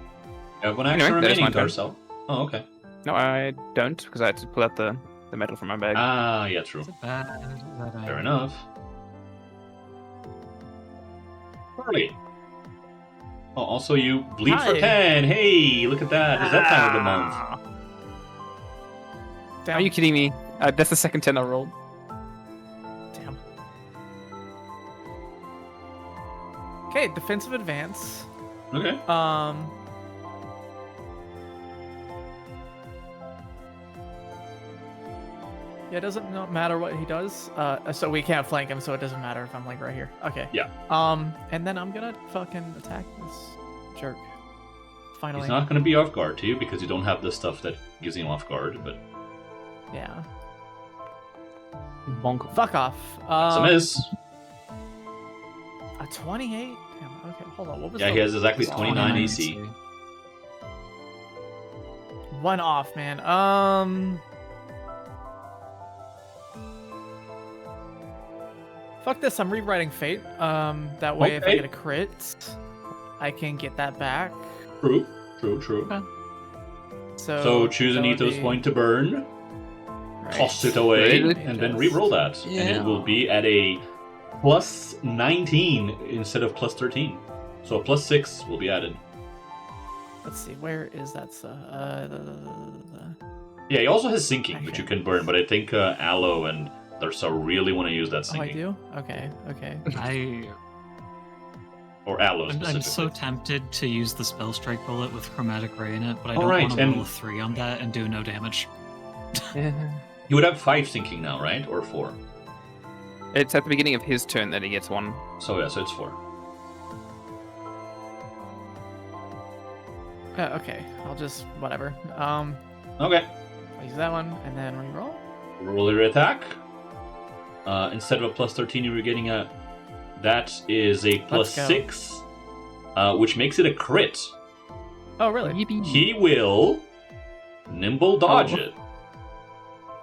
Speaker 1: You have one action
Speaker 2: Anyway, that is
Speaker 1: remaining,
Speaker 2: my turn.
Speaker 1: Darcel. Oh, okay.
Speaker 2: No, I don't, because I had to pull out the metal from my bag.
Speaker 1: Ah, yeah, true.
Speaker 5: Is it bad that I...
Speaker 1: Fair enough. Carly. Oh, also you bleed for
Speaker 4: Hi.
Speaker 1: 10. Hey, look at that. Is that time of the month?
Speaker 4: Damn.
Speaker 2: Are you kidding me? That's the second 10 I rolled.
Speaker 4: Damn. Okay, defensive advance.
Speaker 1: Okay.
Speaker 4: Yeah, it doesn't matter what he does. So we can't flank him, so it doesn't matter if I'm like right here. Okay.
Speaker 1: Yeah.
Speaker 4: And then I'm gonna fucking attack this jerk. Finally.
Speaker 1: He's not going to be off guard to you because you don't have the stuff that gives him off guard, but
Speaker 4: Yeah.
Speaker 2: Bonk.
Speaker 4: Fuck off.
Speaker 1: it's a miss.
Speaker 4: A 28? Damn, okay, hold on. What was
Speaker 1: Yeah,
Speaker 4: the...
Speaker 1: he has exactly
Speaker 4: Oh,
Speaker 1: 29 AC.
Speaker 4: One off, man. Fuck this, I'm rewriting fate. That way if I
Speaker 1: Okay.
Speaker 4: get a crit, I can get that back.
Speaker 1: True. So choose an
Speaker 4: that would
Speaker 1: ethos
Speaker 4: be-
Speaker 1: point to burn,
Speaker 4: right.
Speaker 1: toss it away,
Speaker 2: Really?
Speaker 1: and then re-roll that. And it will be at a plus 19 instead of plus 13. So a plus 6 will be added.
Speaker 4: Let's see, where is that?
Speaker 1: Yeah, he also has sinking, which
Speaker 4: Okay.
Speaker 1: you can burn, but I think Aloe and Darcel really want to use that
Speaker 4: Oh, I
Speaker 1: sinking.
Speaker 4: do? Okay.
Speaker 1: Or Aloe
Speaker 5: I'm
Speaker 1: specifically.
Speaker 5: so tempted to use the spell strike bullet with chromatic ray in it, but I don't
Speaker 1: Alright,
Speaker 5: want to
Speaker 1: and-
Speaker 5: roll a 3 on that and do no damage.
Speaker 1: You would have 5 sinking now, right? Or 4?
Speaker 2: It's at the beginning of his turn that he gets one.
Speaker 1: So yeah, so it's 4.
Speaker 4: Okay, I'll just, whatever.
Speaker 1: Okay.
Speaker 4: I'll use that one, and then reroll.
Speaker 1: Roll your attack. Instead of a plus 13, you were getting a... That is a plus
Speaker 4: go.
Speaker 1: 6, which makes it a crit.
Speaker 4: Oh, really?
Speaker 2: Yippee.
Speaker 1: He will nimble dodge it,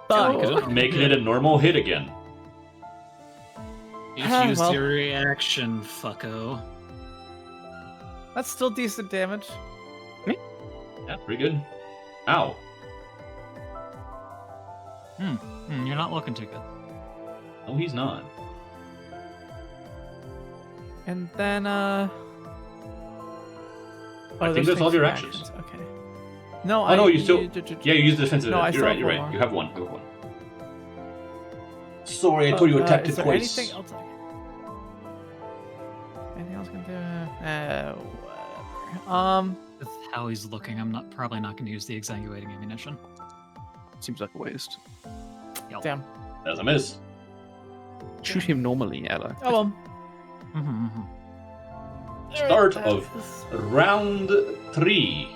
Speaker 4: Fuck.
Speaker 1: making it a normal hit again.
Speaker 5: You've used
Speaker 4: Well.
Speaker 5: your reaction, fucko.
Speaker 4: That's still decent damage.
Speaker 1: Yeah, pretty good. Ow.
Speaker 5: You're not looking too good.
Speaker 1: No, he's not.
Speaker 4: And then,
Speaker 1: I think
Speaker 4: there's
Speaker 1: that's all your
Speaker 4: things for
Speaker 1: actions.
Speaker 4: Okay. No,
Speaker 1: Oh, no, you still... Yeah, you use the defensive.
Speaker 4: No, I
Speaker 1: You're
Speaker 4: still
Speaker 1: right,
Speaker 4: have
Speaker 1: you're
Speaker 4: one
Speaker 1: right.
Speaker 4: more.
Speaker 1: You have one. Sorry, I told you attacked it
Speaker 4: is there
Speaker 1: twice.
Speaker 4: anything else? Anything else I can do? Whatever.
Speaker 5: With how he's looking, I'm probably not going to use the exsanguating ammunition.
Speaker 2: Seems like a waste.
Speaker 4: Damn.
Speaker 1: That's a miss.
Speaker 2: Shoot him normally, Ella.
Speaker 4: Oh well.
Speaker 1: Start
Speaker 4: Alright,
Speaker 1: of round 3.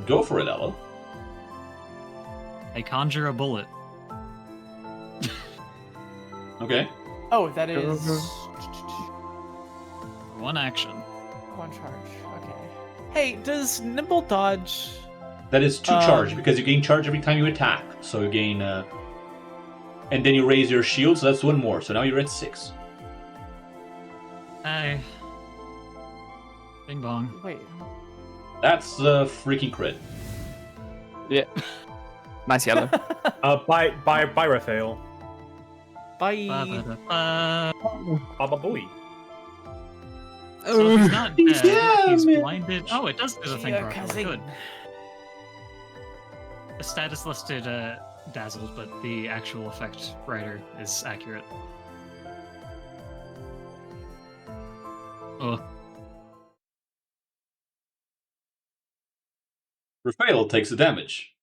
Speaker 1: Go for it, Ella.
Speaker 5: I conjure a bullet.
Speaker 1: Okay.
Speaker 4: Oh, that is
Speaker 5: One action.
Speaker 4: one charge. Okay. Hey, does nimble dodge?
Speaker 1: That is 2 charge, because you gain charge every time you attack. So you gain... and then you raise your shield, so that's 1 more. So now you're at 6.
Speaker 5: Hey. Bing bong.
Speaker 4: Wait.
Speaker 1: That's a freaking crit.
Speaker 2: Yeah. Nice yellow.
Speaker 3: Bye, Raphael.
Speaker 4: Bye.
Speaker 5: Ba-ba-da-ba.
Speaker 3: Baba booey.
Speaker 5: So if he's not dead,
Speaker 1: Yeah,
Speaker 5: he's
Speaker 1: man.
Speaker 5: blinded. Oh, it does do the thing
Speaker 4: Yeah,
Speaker 5: properly.
Speaker 4: cousin.
Speaker 5: Good. The status listed dazzled, but the actual effect writer is accurate. Oh,
Speaker 1: Raphael takes the damage.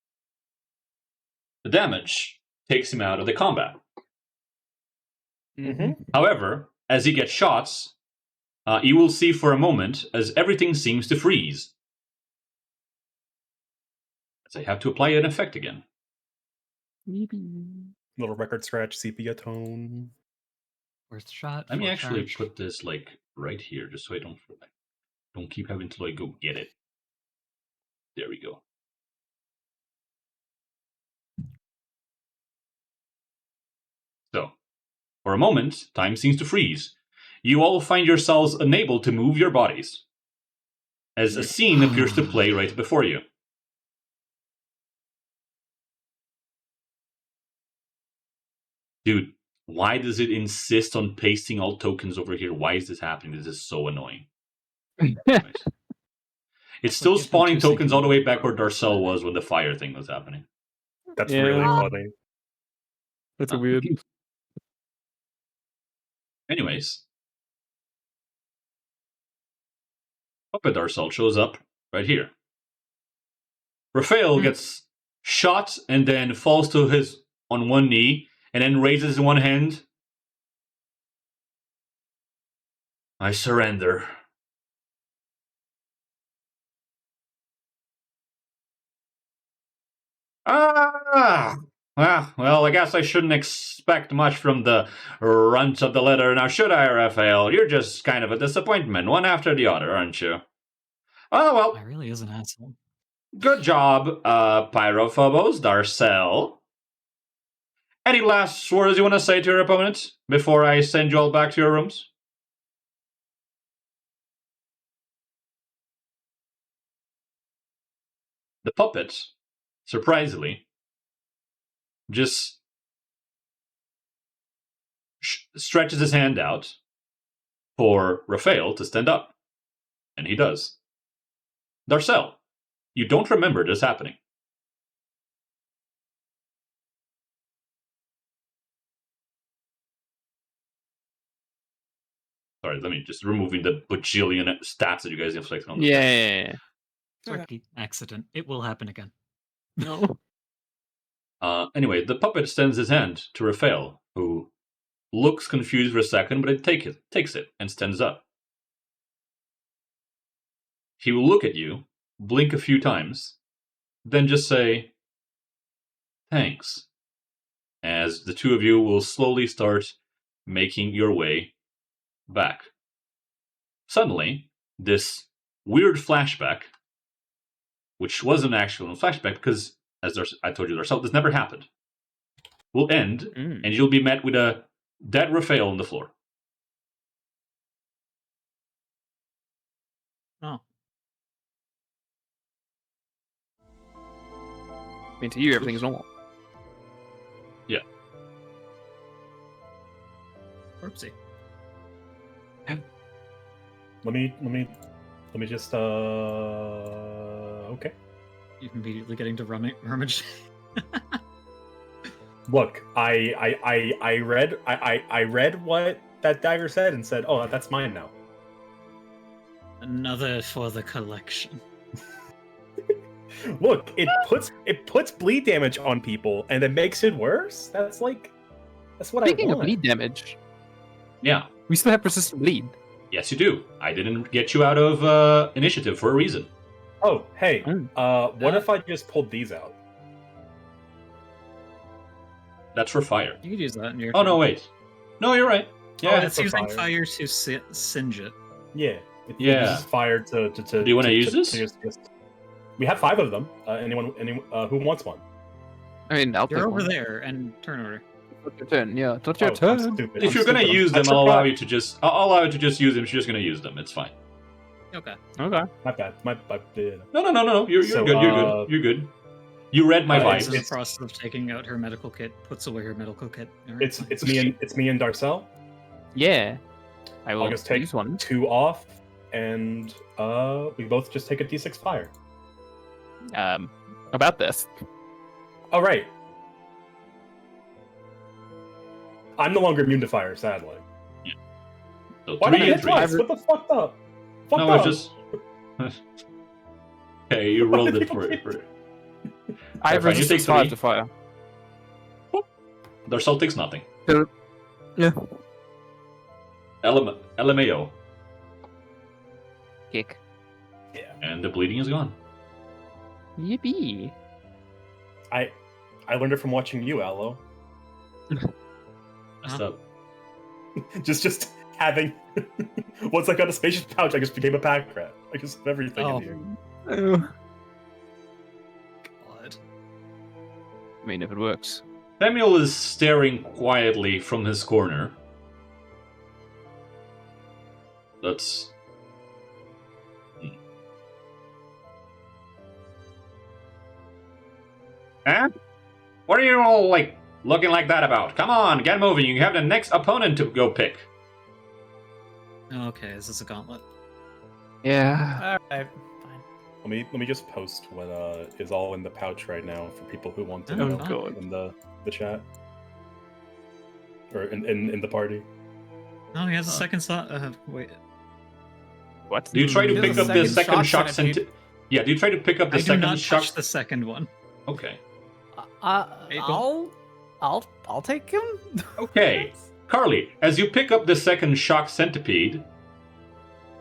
Speaker 1: The damage takes him out of the combat.
Speaker 3: Mm-hmm.
Speaker 1: However, as he gets shots, you will see for a moment as everything seems to freeze. As I have to apply an effect again.
Speaker 3: Little record scratch, sepia tone.
Speaker 5: worth a shot.
Speaker 1: Let me
Speaker 5: full
Speaker 1: actually
Speaker 5: charge.
Speaker 1: put this like right here, just so I don't keep having to like go get it. There we go. So, for a moment, time seems to freeze. You all find yourselves unable to move your bodies, as a scene appears to play right before you. Dude, why does it insist on pasting all tokens over here? Why is this happening? This is so annoying. Anyways. It's still
Speaker 5: Give them
Speaker 1: spawning
Speaker 5: 2
Speaker 1: tokens all the way
Speaker 5: seconds.
Speaker 1: back where Darcel was when the fire thing was happening.
Speaker 3: That's
Speaker 2: Yeah.
Speaker 3: really funny.
Speaker 2: That's weird.
Speaker 1: Anyways. Puppet Darcel shows up right here. Raphael gets shot and then falls to his on one knee and then raises one hand. I surrender. Well, I guess I shouldn't expect much from the runt of the litter now, should I, Raphael? You're just kind of a disappointment, one after the other, aren't you? Oh, well,
Speaker 5: I really is an asshole.
Speaker 1: good job, Pyrophobos, Darcel. Any last words you want to say to your opponent before I send you all back to your rooms? The puppet, surprisingly, just stretches his hand out for Raphael to stand up. And he does. Darcel, you don't remember this happening. Sorry, let me just removing the bajillion stats that you guys inflicted on the
Speaker 2: Yeah.
Speaker 5: Sorry, accident. It will happen again.
Speaker 2: No.
Speaker 1: Anyway, the puppet extends his hand to Raphael, who looks confused for a second, but it takes it and stands up. He will look at you, blink a few times, then just say, thanks, as the two of you will slowly start making your way back. Suddenly, this weird flashback, which wasn't actually a flashback because, as I told you yourself, this never happened, will end, and you'll be met with a dead Raphael on the floor.
Speaker 5: Oh.
Speaker 2: I mean, to you, everything is normal.
Speaker 1: Yeah.
Speaker 5: Whoopsie.
Speaker 3: Let me just okay.
Speaker 5: You're immediately getting to rummage.
Speaker 3: Look, I read what that dagger said and said, "Oh, that's mine now."
Speaker 5: Another for the collection.
Speaker 3: Look, it puts bleed damage on people and it makes it worse. That's what
Speaker 2: Speaking
Speaker 3: I
Speaker 2: of
Speaker 3: want.
Speaker 2: bleed damage,
Speaker 1: Yeah.
Speaker 2: we still have persistent bleed.
Speaker 1: Yes, you do. I didn't get you out of initiative for a reason.
Speaker 3: Oh, hey,
Speaker 2: Mm.
Speaker 3: what if I just pulled these out?
Speaker 1: That's for fire.
Speaker 5: You could use that in your.
Speaker 1: Oh, no, wait. No, you're right.
Speaker 3: Yeah,
Speaker 1: Yeah.
Speaker 3: it's
Speaker 5: It's
Speaker 3: for
Speaker 5: using
Speaker 3: fire.
Speaker 5: fire to singe it.
Speaker 3: Yeah. It
Speaker 1: Yeah.
Speaker 3: uses fire to.
Speaker 1: Do you wanna use this?
Speaker 3: We have 5 of them. Anyone who wants one?
Speaker 2: I mean, I'll
Speaker 5: You're
Speaker 2: pick
Speaker 5: over
Speaker 2: one.
Speaker 5: there and turn order.
Speaker 2: It's your turn. Yeah, it's your
Speaker 3: Oh,
Speaker 2: turn.
Speaker 3: I'm stupid.
Speaker 1: If
Speaker 3: I'm
Speaker 1: you're gonna
Speaker 3: stupid.
Speaker 1: use
Speaker 3: I'm
Speaker 1: them, I'll allow
Speaker 3: surprised.
Speaker 1: you to just. I'll allow you to just use them. If you're just gonna use them, it's fine.
Speaker 5: Okay.
Speaker 2: Okay.
Speaker 3: My bad.
Speaker 1: No. You're
Speaker 3: So,
Speaker 1: good. You're good. You're good. You read my
Speaker 3: it's-
Speaker 5: In the
Speaker 1: vibes.
Speaker 5: process of taking out her medical kit, puts away her medical kit. Alright,
Speaker 3: It's
Speaker 5: fine.
Speaker 3: it's me and Darcel.
Speaker 2: Yeah. I will
Speaker 3: I'll just take
Speaker 2: use one.
Speaker 3: 2 off, and we both just take a d6 fire.
Speaker 2: About this.
Speaker 3: All right. I'm no longer immune to fire, sadly.
Speaker 1: So
Speaker 3: Why did
Speaker 1: 3
Speaker 3: you
Speaker 1: and
Speaker 3: hit
Speaker 1: 3.
Speaker 3: twice? What the fuck up? Fucked
Speaker 1: No,
Speaker 3: up.
Speaker 1: I just. Okay, you rolled it for it.
Speaker 2: I have
Speaker 1: fine, you
Speaker 2: resistance
Speaker 1: take 3.
Speaker 2: 5 to fire.
Speaker 1: Darcel takes nothing.
Speaker 2: Yeah.
Speaker 1: LMAO.
Speaker 2: Kick.
Speaker 1: And the bleeding is gone.
Speaker 2: Yippee.
Speaker 3: I learned it from watching you, Aloe.
Speaker 1: Messed up.
Speaker 3: just having. Once I got a spacious pouch, I just became a pack rat. I just have everything
Speaker 5: Oh.
Speaker 3: in here.
Speaker 5: God.
Speaker 2: I mean, if it works.
Speaker 1: Samuel is staring quietly from his corner. That's. Huh? What are you all, like, looking like that about? Come on, get moving. You have the next opponent to go pick.
Speaker 5: Okay, is this a gauntlet?
Speaker 2: Yeah.
Speaker 4: Alright, fine.
Speaker 3: Let me just post what is all in the pouch right now for people who want to
Speaker 5: Oh,
Speaker 3: know
Speaker 2: God.
Speaker 3: in the chat or in the party.
Speaker 5: Oh, he has a second slot. Wait.
Speaker 2: What?
Speaker 1: Do you try to
Speaker 4: There's
Speaker 1: pick
Speaker 4: a
Speaker 1: up the
Speaker 4: second
Speaker 1: second
Speaker 4: shock
Speaker 1: shock
Speaker 4: centipede.
Speaker 1: Yeah, do you try to pick up the
Speaker 5: I do
Speaker 1: second
Speaker 5: not
Speaker 1: shock?
Speaker 5: touch the second one.
Speaker 1: Okay.
Speaker 4: I'll take him.
Speaker 1: Okay. Carly, as you pick up the second shock centipede,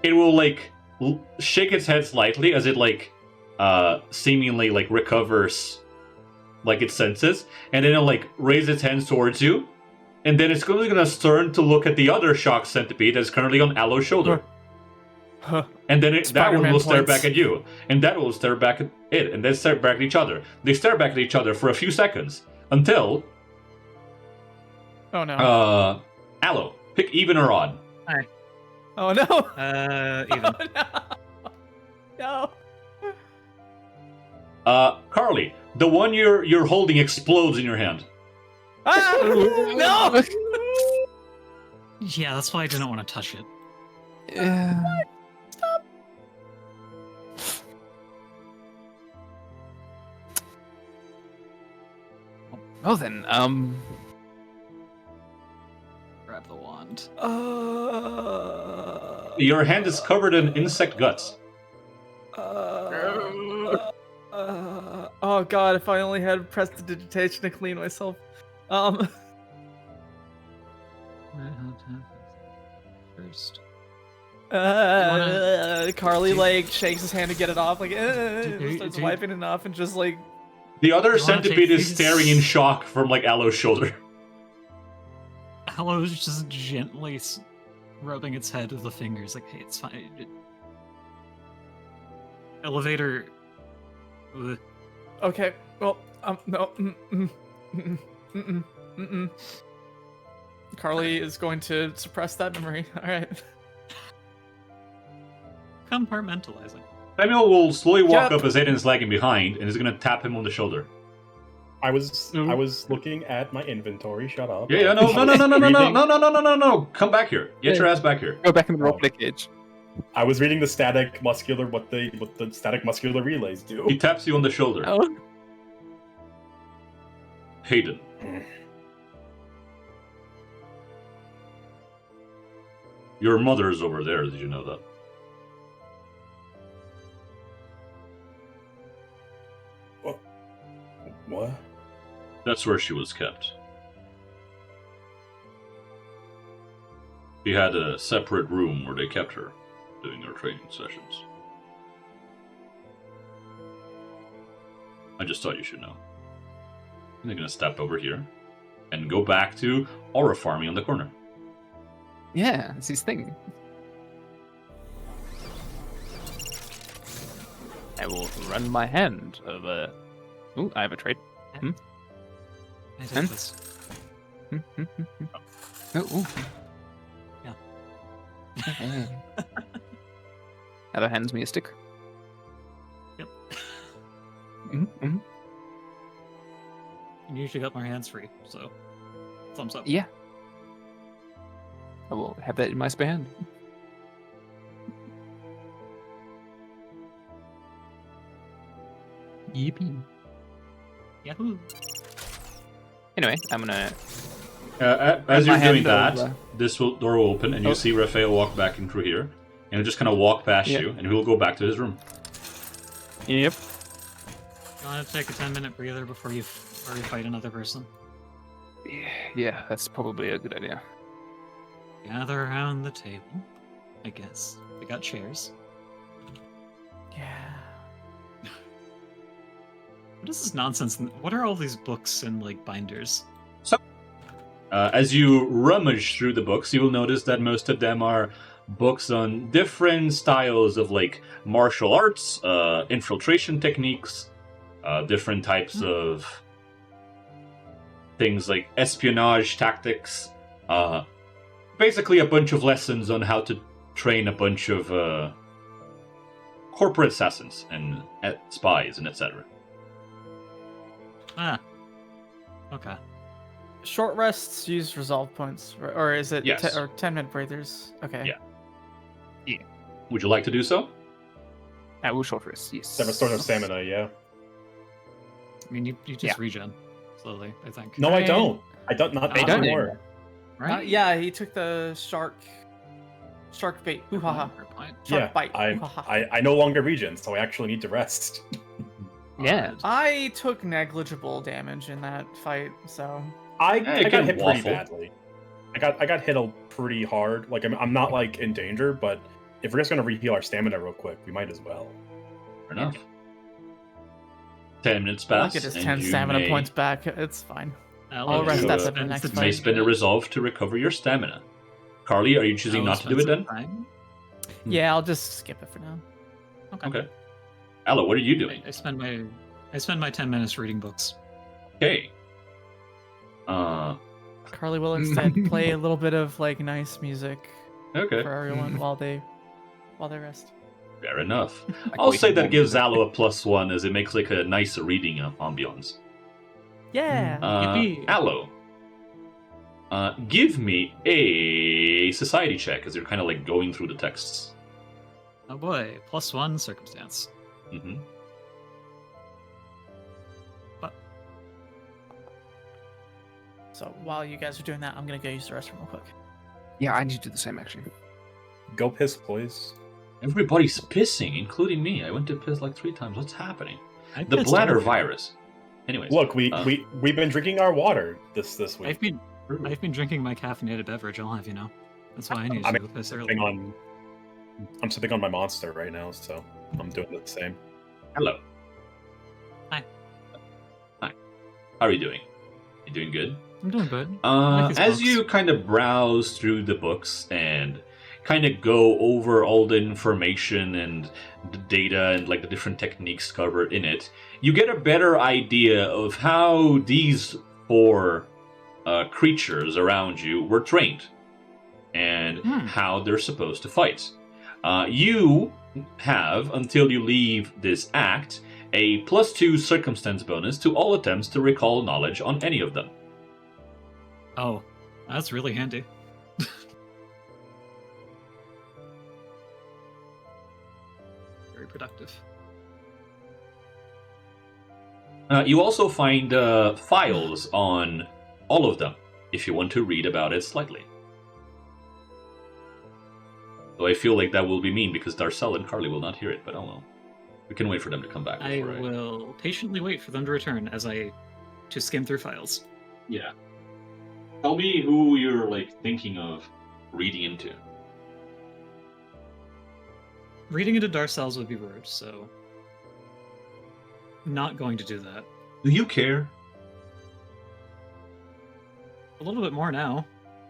Speaker 1: it will like shake its head slightly as it like seemingly like recovers like its senses, and then it'll like raise its hands towards you, and then it's gonna turn to look at the other shock centipede that's currently on Alo's shoulder.
Speaker 4: Huh.
Speaker 1: And then that one
Speaker 4: Spider-Man
Speaker 1: will stare
Speaker 4: points.
Speaker 1: back at you, and that will stare back at it, and then stare back at each other. They stare back at each other for a few seconds until
Speaker 4: Oh no.
Speaker 1: Alo, pick even or odd.
Speaker 4: Oh no.
Speaker 5: Even.
Speaker 4: Oh, no.
Speaker 1: Carly, the one you're holding explodes in your hand.
Speaker 4: Ah, no.
Speaker 5: Yeah, that's why I didn't want to touch it.
Speaker 2: Yeah.
Speaker 4: Stop.
Speaker 2: Well then,
Speaker 5: Grab the wand.
Speaker 1: Your hand is covered in insect guts.
Speaker 4: Oh god, if I only had prestidigitation to clean myself.
Speaker 5: First.
Speaker 4: Carly like shakes his hand to get it off, like starts
Speaker 5: do-
Speaker 4: wiping it off and just like
Speaker 1: The other
Speaker 5: You wanna
Speaker 1: centipede
Speaker 5: take
Speaker 1: is
Speaker 5: these?
Speaker 1: staring in shock from like Alo's shoulder.
Speaker 5: Alo's just gently rubbing its head with the fingers, like, hey, it's fine. Elevator. Ugh.
Speaker 4: okay, well, no. Mm-mm. Carly is going to suppress that memory. All right.
Speaker 5: Compartmentalizing.
Speaker 1: Samuel will slowly walk
Speaker 4: Yep.
Speaker 1: up as Aiden's lagging behind and is gonna tap him on the shoulder.
Speaker 3: I was looking at my inventory. Shut up.
Speaker 1: Yeah, no. Come back here. Get your ass back here.
Speaker 2: go back in the roleplay cage.
Speaker 3: I was reading the static muscular what the static muscular relays do.
Speaker 1: He taps you on the shoulder.
Speaker 2: Oh.
Speaker 1: Hayden. Your mother's over there, did you know that?
Speaker 3: What?
Speaker 1: That's where she was kept. He had a separate room where they kept her, doing their training sessions. I just thought you should know. And they're gonna step over here and go back to aura farming on the corner.
Speaker 2: Yeah, it's his thing. I will run my hand over. Ooh, I have a trait.
Speaker 5: I
Speaker 2: Hmm?
Speaker 5: take this.
Speaker 2: Ooh.
Speaker 5: Yeah.
Speaker 2: Other hands me a stick.
Speaker 5: Yep.
Speaker 2: Mm-hmm.
Speaker 5: And you usually got my hands free, so thumbs up.
Speaker 2: Yeah. I will have that in my spare hand. Yippee.
Speaker 5: Yahoo!
Speaker 2: Anyway, I'm gonna.
Speaker 1: As
Speaker 2: my
Speaker 1: you're doing
Speaker 2: hand
Speaker 1: that,
Speaker 2: over.
Speaker 1: door will open and you
Speaker 2: Oh.
Speaker 1: see Raphael walk back in through here. And he'll just kind of walk past
Speaker 2: Yeah.
Speaker 1: you and he'll go back to his room.
Speaker 2: Yep.
Speaker 5: You want to take a 10-minute breather before you fight another person?
Speaker 2: Yeah, that's probably a good idea.
Speaker 5: Gather around the table, I guess. We got chairs.
Speaker 4: Yeah.
Speaker 5: What is this nonsense? What are all these books and, like, binders?
Speaker 1: As you rummage through the books, you will notice that most of them are books on different styles of like martial arts, infiltration techniques, different types of things like espionage tactics. Basically, a bunch of lessons on how to train a bunch of corporate assassins and spies and etc.
Speaker 5: Ah. Okay.
Speaker 4: short rests use resolve points, or is it
Speaker 1: Yes.
Speaker 4: or 10-minute breathers? Okay.
Speaker 1: Yeah. Would you like to do so?
Speaker 2: I will short rest, yes.
Speaker 3: 7 stores of stamina, yeah.
Speaker 5: I mean, you just regen slowly, I think.
Speaker 3: No, I don't. I don't. Not
Speaker 5: They
Speaker 3: not
Speaker 5: don't
Speaker 3: anymore.
Speaker 5: Right?
Speaker 4: Yeah, he took the shark bait. Ooh, haha.
Speaker 5: Fair point.
Speaker 4: Shark
Speaker 3: Yeah,
Speaker 4: bite. Ooh, haha.
Speaker 3: I no longer regen, so I actually need to rest.
Speaker 2: Yeah.
Speaker 4: I took negligible damage in that fight, so
Speaker 3: I
Speaker 1: it
Speaker 3: got
Speaker 1: can
Speaker 3: hit pretty
Speaker 1: waffle.
Speaker 3: badly. I got hit pretty hard. Like I'm not like in danger, but if we're just gonna reheal our stamina real quick, we might as well.
Speaker 1: Fair enough. 10 minutes
Speaker 4: I'll
Speaker 1: pass.
Speaker 4: get his
Speaker 1: and
Speaker 4: 10
Speaker 1: you
Speaker 4: stamina
Speaker 1: may-
Speaker 4: points back. It's fine.
Speaker 5: I'll
Speaker 4: rest
Speaker 1: after
Speaker 5: spend
Speaker 4: the next
Speaker 5: some
Speaker 4: fight.
Speaker 1: May
Speaker 5: time-
Speaker 1: spend a resolve to recover your stamina. Carly, are you choosing
Speaker 5: I'll
Speaker 1: not to do it
Speaker 5: spend
Speaker 1: then?
Speaker 5: some time.
Speaker 4: Yeah, I'll just skip it for now.
Speaker 1: Okay. Ella, what are you doing?
Speaker 5: I spend my 10 minutes reading books.
Speaker 1: Okay.
Speaker 4: Carly will instead play a little bit of like nice music
Speaker 1: Okay.
Speaker 4: for everyone while they rest.
Speaker 1: Fair enough.
Speaker 2: Like
Speaker 1: I'll say
Speaker 2: waiting
Speaker 1: that
Speaker 2: room
Speaker 1: gives
Speaker 2: music.
Speaker 1: Aloe a +1 as it makes like a nice reading ambiance.
Speaker 4: Yeah.
Speaker 5: Yippee.
Speaker 1: Aloe, give me a society check as you're kind of like going through the texts.
Speaker 5: Oh boy, +1 circumstance.
Speaker 1: hmm
Speaker 4: So while you guys are doing that, I'm gonna go use the restroom real quick.
Speaker 2: Yeah, I need to do the same actually.
Speaker 3: Go piss, please.
Speaker 1: Everybody's pissing, including me. I went to piss like 3 times. What's happening?
Speaker 5: I
Speaker 1: The
Speaker 5: pissed
Speaker 1: bladder
Speaker 5: earlier.
Speaker 1: virus. Anyways.
Speaker 3: Look, we've been drinking our water this week.
Speaker 5: I've been drinking my caffeinated beverage. I'll have you know. That's why I need
Speaker 3: I
Speaker 5: to
Speaker 3: mean,
Speaker 5: go piss early.
Speaker 3: I'm sipping on my monster right now, so I'm doing the same.
Speaker 1: Hello.
Speaker 5: Hi.
Speaker 1: Hi. How are you doing? You doing good?
Speaker 5: I'm doing good. I like these
Speaker 1: As
Speaker 5: books.
Speaker 1: you kind of browse through the books and kind of go over all the information and the data and like the different techniques covered in it, you get a better idea of how these 4 creatures around you were trained and how they're supposed to fight. You have, until you leave this act, a +2 circumstance bonus to all attempts to recall knowledge on any of them.
Speaker 5: Oh, that's really handy. Very productive.
Speaker 1: You also find files on all of them, if you want to read about it slightly. So I feel like that will be mean because Darcel and Carly will not hear it, but oh well. We can wait for them to come back.
Speaker 5: I
Speaker 1: before
Speaker 5: will patiently wait for them to return as I to skim through files.
Speaker 1: Yeah. Tell me who you're like thinking of reading into.
Speaker 5: Reading into Darcel's would be rude, so not going to do that.
Speaker 1: Do you care?
Speaker 5: A little bit more now.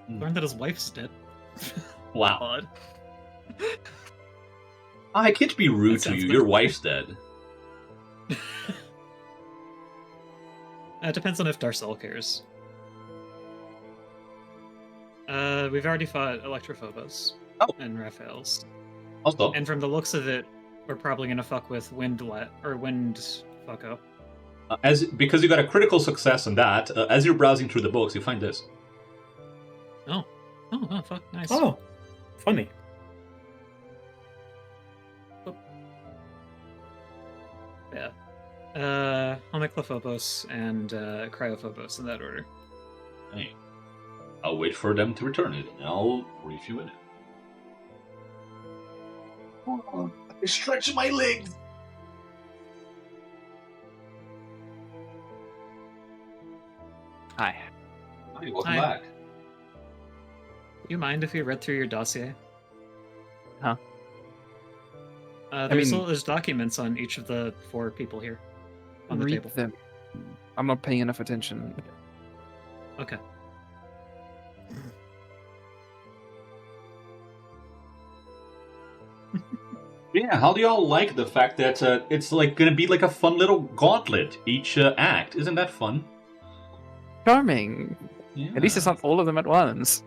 Speaker 1: Hmm.
Speaker 5: Learned that his wife's dead.
Speaker 1: Wow.
Speaker 5: Odd.
Speaker 1: I can't be rude
Speaker 5: That
Speaker 1: to
Speaker 5: sounds
Speaker 1: you.
Speaker 5: good.
Speaker 1: Your wife's dead.
Speaker 5: It depends on if Darcel cares. We've already fought Electrophobos and Raphael's.
Speaker 1: Also,
Speaker 5: And from the looks of it, we're probably gonna fuck with Wind Fucko.
Speaker 1: because you got a critical success on that, as you're browsing through the books, you find this.
Speaker 5: Oh, fuck, nice.
Speaker 3: Oh, funny.
Speaker 5: Yeah. Homeclophobos and Cryophobos in that order.
Speaker 1: Hey, I'll wait for them to return it, and I'll brief you in it. I stretch my legs.
Speaker 2: Hi.
Speaker 1: Hi, welcome
Speaker 5: Hi.
Speaker 1: back.
Speaker 5: You mind if we read through your dossier?
Speaker 2: Huh?
Speaker 5: There's documents on each of the 4 people here on the
Speaker 2: Read
Speaker 5: table.
Speaker 2: them. I'm not paying enough attention.
Speaker 5: Okay.
Speaker 1: Yeah, how do y'all like the fact that it's like gonna be like a fun little gauntlet each act? Isn't that fun?
Speaker 2: Charming.
Speaker 1: Yeah.
Speaker 2: At least it's not all of them at once.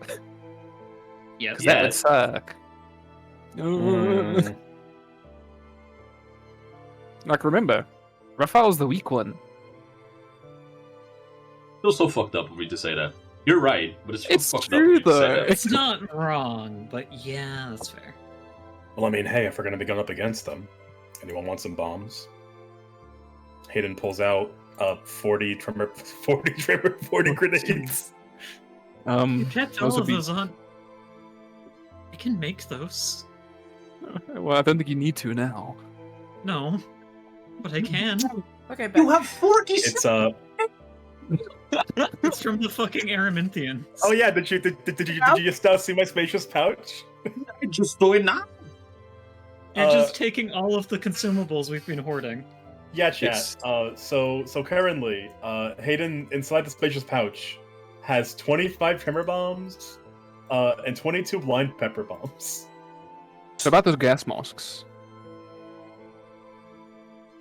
Speaker 5: Yes.
Speaker 2: Because that would suck.
Speaker 3: Mm.
Speaker 2: Like, remember, Raphael's the weak one.
Speaker 1: Feels so fucked up of me to say that. You're right, but it's fucked
Speaker 2: true,
Speaker 1: up of me to say
Speaker 2: though.
Speaker 1: that.
Speaker 5: It's not wrong, but yeah, that's fair.
Speaker 3: Well, I mean, hey, if we're gonna be going up against them, anyone want some bombs? Hayden pulls out 40 grenades.
Speaker 5: You kept
Speaker 2: those
Speaker 5: all
Speaker 2: would
Speaker 5: of
Speaker 2: be-
Speaker 5: those on. I can make those.
Speaker 2: Well, I don't think you need to now.
Speaker 5: No, but I can.
Speaker 4: Okay,
Speaker 1: You
Speaker 4: back.
Speaker 1: have 40.
Speaker 3: It's
Speaker 5: It's from the fucking Aramintians.
Speaker 3: Oh yeah, did you just see my spacious pouch?
Speaker 1: I just do it now.
Speaker 5: You're just taking all of the consumables we've been hoarding.
Speaker 3: Yeah, chat. So currently, Hayden inside the spacious pouch has 25 tremor bombs, and 22 blind pepper bombs.
Speaker 2: So about those gas masks,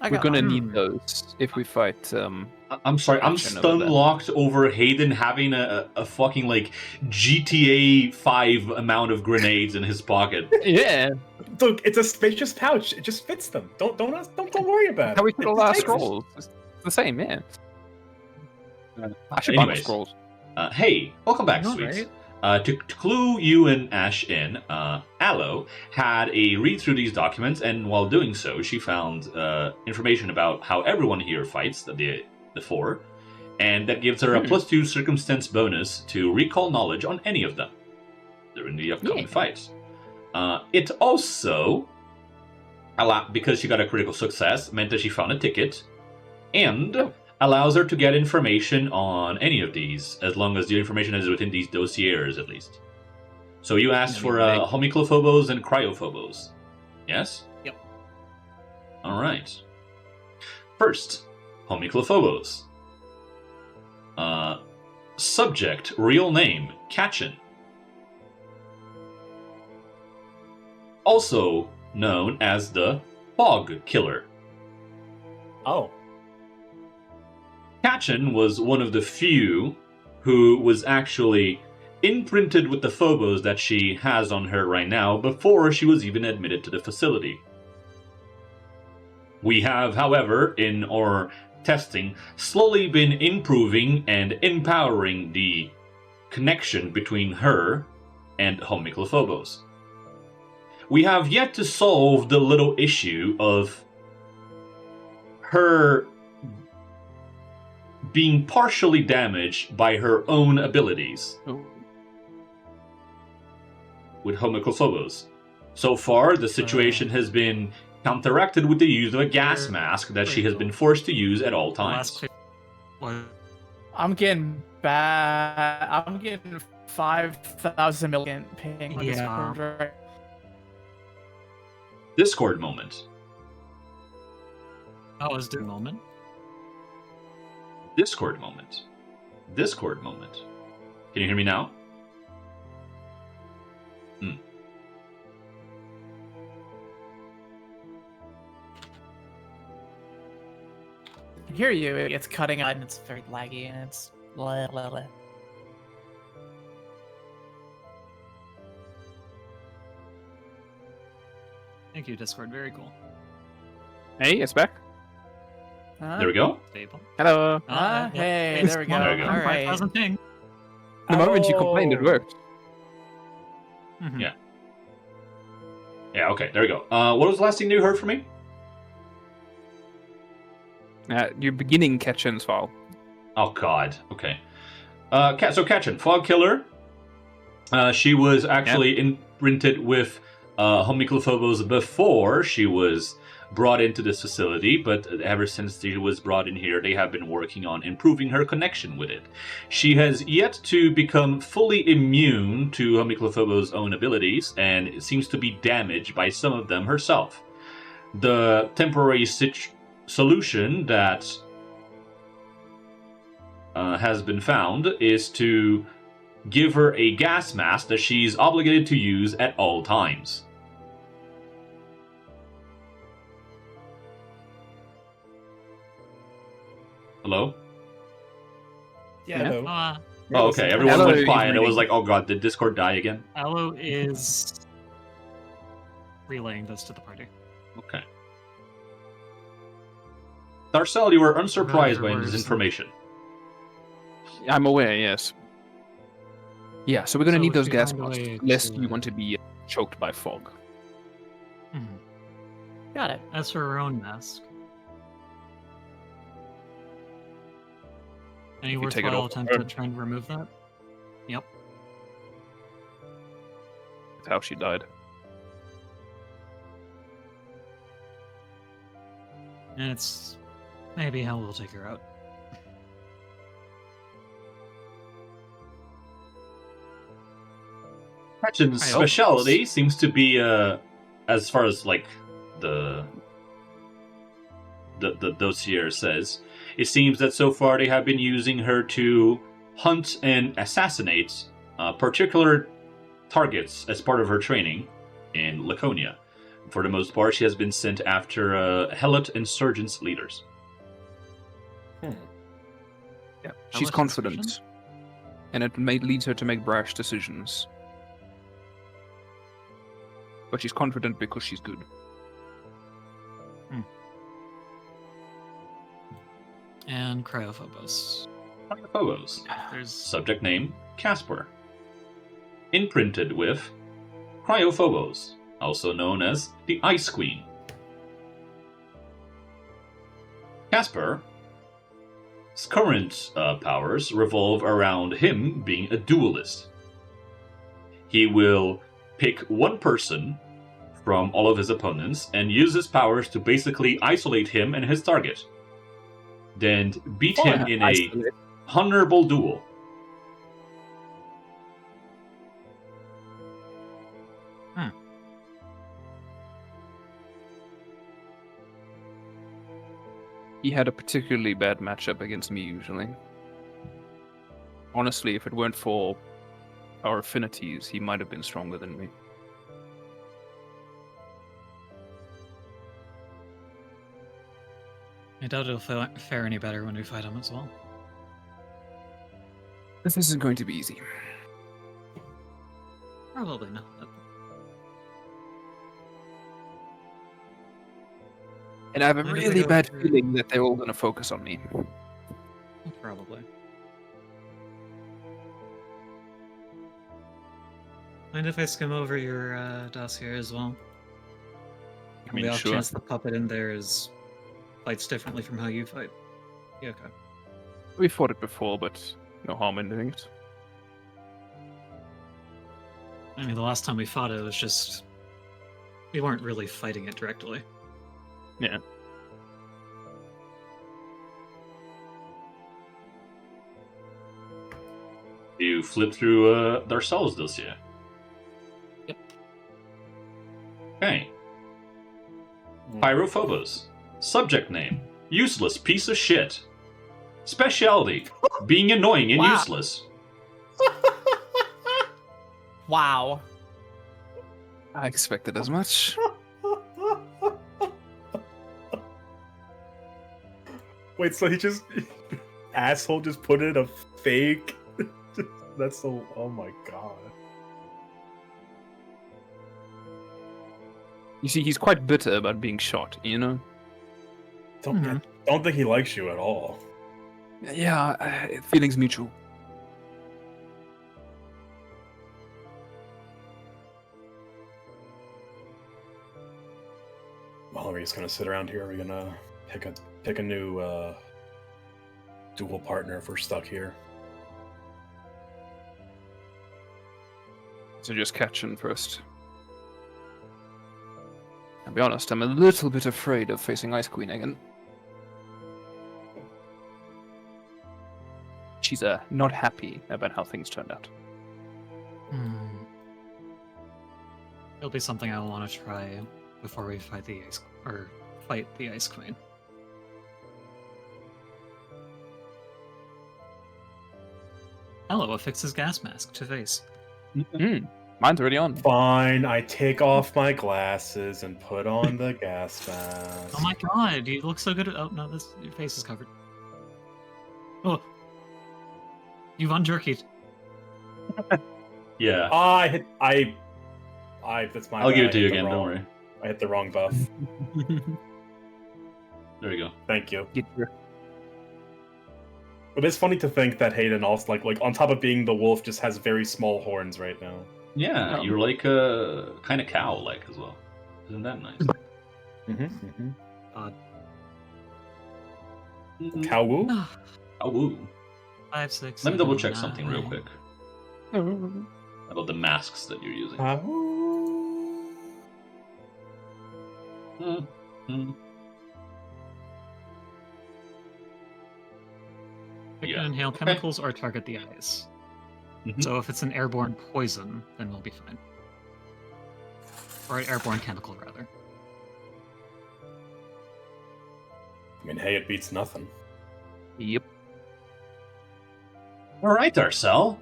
Speaker 4: I
Speaker 2: we're
Speaker 4: got
Speaker 2: gonna
Speaker 4: mine.
Speaker 2: need those if we fight.
Speaker 1: I'm sorry, I'm
Speaker 2: Action over
Speaker 1: stun
Speaker 2: that.
Speaker 1: locked over Hayden having a fucking like GTA 5 amount of grenades in his pocket.
Speaker 2: Yeah,
Speaker 3: Look, it's a spacious pouch. It just fits them. Don't worry about it.
Speaker 2: how we put all our
Speaker 3: Take them.
Speaker 2: scrolls. It's the same, yeah. I should buy more
Speaker 1: Anyways.
Speaker 2: scrolls.
Speaker 1: Hey, welcome back,
Speaker 5: All
Speaker 1: sweets.
Speaker 5: right.
Speaker 1: To clue you and Ash in, Aloe had a read through these documents, and while doing so, she found information about how everyone here fights, the four, and that gives her a +2 circumstance bonus to recall knowledge on any of them during the upcoming fights. It also, because she got a critical success, meant that she found a ticket, and allows her to get information on any of these, as long as the information is within these dossiers, at least. So you asked for homicophobos and cryophobos, yes?
Speaker 5: Yep.
Speaker 1: All right. First, homicophobos. Subject, real name, Kachin. Also known as the Fog Killer.
Speaker 3: Oh.
Speaker 1: Kachin was one of the few who was actually imprinted with the phobos that she has on her right now before she was even admitted to the facility. We have, however, in our testing, slowly been improving and empowering the connection between her and homicophobos. We have yet to solve the little issue of her being partially damaged by her own abilities with homicophobos. So far, the situation has been counteracted with the use of a gas mask that she has been forced to use at all times.
Speaker 4: I'm getting bad. I'm getting 5,000 million ping on
Speaker 5: Yeah.
Speaker 4: Discord right.
Speaker 1: Discord moment.
Speaker 5: Oh, is there a moment?
Speaker 1: Discord moment. Discord moment. Can you hear me now?
Speaker 4: I can hear you. It's cutting out and it's very laggy and it's blah, blah, blah.
Speaker 5: Thank you, Discord. Very cool.
Speaker 2: Hey, it's back.
Speaker 1: There we go.
Speaker 5: Stable.
Speaker 2: Hello.
Speaker 4: Hey,
Speaker 5: It's
Speaker 4: there we go.
Speaker 1: There we go.
Speaker 4: All right.
Speaker 5: 5,000 ping.
Speaker 2: The moment you complained, it
Speaker 3: Oh.
Speaker 2: worked.
Speaker 5: Mhm.
Speaker 1: Yeah. Yeah, okay, there we go. What was the last thing you heard from me?
Speaker 2: You're beginning Ketchen's file.
Speaker 1: Oh god, okay. So Kachin, Fog Killer. She was actually imprinted with homicophobos before she was brought into this facility, but ever since she was brought in here, they have been working on improving her connection with it. She has yet to become fully immune to homicophobos' own abilities, and seems to be damaged by some of them herself. The temporary solution that has been found is to give her a gas mask that she's obligated to use at all times. Hello?
Speaker 4: Yeah.
Speaker 3: Hello.
Speaker 1: Oh, okay. Everyone
Speaker 2: Hello,
Speaker 1: went quiet. It was
Speaker 2: evening.
Speaker 1: like, oh god, did Discord die again?
Speaker 5: Aloe is relaying this to the party.
Speaker 1: Okay. Darcel, you were unsurprised by
Speaker 5: Whatever
Speaker 1: this
Speaker 5: works.
Speaker 1: information.
Speaker 2: I'm aware, yes. Yeah, so we're going to
Speaker 5: So
Speaker 2: need
Speaker 5: if
Speaker 2: those
Speaker 5: we
Speaker 2: gas
Speaker 5: find a
Speaker 2: masks,
Speaker 5: way
Speaker 2: lest
Speaker 5: to,
Speaker 2: you want to be choked by fog.
Speaker 5: Mhm.
Speaker 4: Got it.
Speaker 5: As for our own mask, any
Speaker 2: If you take it
Speaker 5: worthwhile
Speaker 2: off
Speaker 5: attempt
Speaker 2: her.
Speaker 5: to try and remove that? Yep.
Speaker 2: That's how she died.
Speaker 5: And it's maybe how we'll take her out.
Speaker 1: Patchen's
Speaker 5: I hope
Speaker 1: specialty seems to be, as far as like the dossier says, it seems that so far they have been using her to hunt and assassinate particular targets as part of her training in Laconia. For the most part, she has been sent after Helot insurgents leaders.
Speaker 2: Yeah,
Speaker 5: How
Speaker 2: she's
Speaker 5: much
Speaker 2: confident,
Speaker 5: suspicion?
Speaker 2: and it may leads her to make brash decisions. But she's confident because she's good.
Speaker 5: And Cryophobos.
Speaker 1: Photos.
Speaker 5: There's
Speaker 1: Subject name, Casper. Imprinted with Cryophobos, also known as the Ice Queen. Casper's current powers revolve around him being a duelist. He will pick one person from all of his opponents and use his powers to basically isolate him and his target. Then beat him in a
Speaker 2: Isolate.
Speaker 1: honorable duel.
Speaker 2: He had a particularly bad matchup against me usually. Honestly, if it weren't for our affinities, he might have been stronger than me.
Speaker 5: I doubt it'll fare any better when we fight him as well.
Speaker 2: This isn't going to be easy.
Speaker 5: Probably not.
Speaker 2: And I have a
Speaker 5: Maybe they
Speaker 2: really
Speaker 5: go
Speaker 2: bad
Speaker 5: through-
Speaker 2: feeling that they're all going to focus on me.
Speaker 5: Probably. Mind if I skim over your dossier as well?
Speaker 2: I mean,
Speaker 5: the off
Speaker 2: sure.
Speaker 5: chance the puppet in there is fights differently from how you fight. Yeah, okay.
Speaker 2: We fought it before, but no harm in doing it.
Speaker 5: I mean, the last time we fought it was just we weren't really fighting it directly.
Speaker 2: Yeah.
Speaker 1: You flip through Darcel's dossier.
Speaker 5: Yep.
Speaker 1: Okay. Pyrophobos. Subject name, useless piece of shit. Specialty, being annoying and
Speaker 4: Wow.
Speaker 1: useless.
Speaker 4: Wow.
Speaker 2: I expected as much.
Speaker 3: Wait, so he just asshole just put in a fake? That's so. Oh my god.
Speaker 2: You see, he's quite bitter about being shot, you know?
Speaker 3: Don't think he likes you at all.
Speaker 2: Yeah, feelings mutual.
Speaker 3: Well, are we just gonna sit around here? Are we gonna pick a new dual partner if we're stuck here?
Speaker 2: So just catch him first. I'll be honest, I'm a little bit afraid of facing Ice Queen again. She's not happy about how things turned out.
Speaker 5: It'll be something I want to try before we fight the Ice Queen. Hello, affixes gas mask to face.
Speaker 2: Mine's already on.
Speaker 3: Fine, I take off my glasses and put on the gas mask.
Speaker 5: Oh my god, you look so good. Oh no, your face is covered. Oh, you've unjerkied.
Speaker 1: Yeah.
Speaker 3: I that's my
Speaker 1: I'll
Speaker 3: bad.
Speaker 1: give
Speaker 3: I
Speaker 1: it to you
Speaker 3: hit the
Speaker 1: again, don't
Speaker 3: wrong-
Speaker 1: worry.
Speaker 3: I hit the wrong buff.
Speaker 1: There you go.
Speaker 3: Thank you.
Speaker 2: Get your...
Speaker 3: It is funny to think that Hayden also like on top of being the wolf just has very small horns right now.
Speaker 1: Yeah, you're like a kind of cow-like as well. Isn't that nice?
Speaker 5: Odd.
Speaker 3: Cow woo?
Speaker 1: Oh, woo.
Speaker 5: 5, 6.
Speaker 1: Let me double
Speaker 5: 7,
Speaker 1: check something real
Speaker 5: 9.
Speaker 1: quick about the masks that you're using.
Speaker 5: Pick
Speaker 1: Yeah.
Speaker 5: and inhale chemicals or target the eyes.
Speaker 1: Mhm.
Speaker 5: So if it's an airborne poison, then we'll be fine. Or an airborne chemical, rather.
Speaker 3: I mean, hey, it beats nothing.
Speaker 2: Yep.
Speaker 1: All right, Darcel.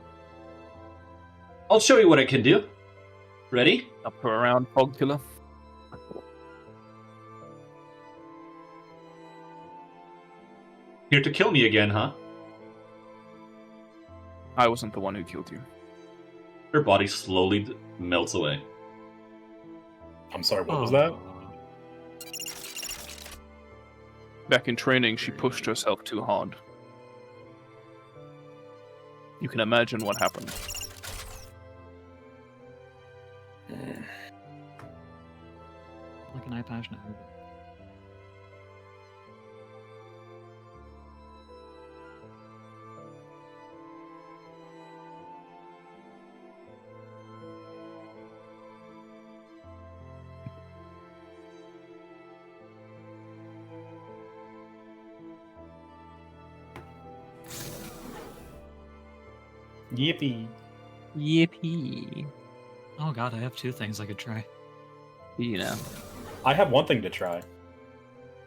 Speaker 1: I'll show you what I can do. Ready?
Speaker 2: Up to around fog killer.
Speaker 1: Here to kill me again, huh?
Speaker 2: I wasn't the one who killed you.
Speaker 1: Her body slowly melts away.
Speaker 3: I'm sorry, what was that?
Speaker 2: Back in training, she pushed herself too hard. You can imagine what happened.
Speaker 5: Like an eye patch now.
Speaker 3: Yippee.
Speaker 2: Yippee.
Speaker 5: Oh god, I have 2 things I could try.
Speaker 2: You know.
Speaker 3: I have one thing to try.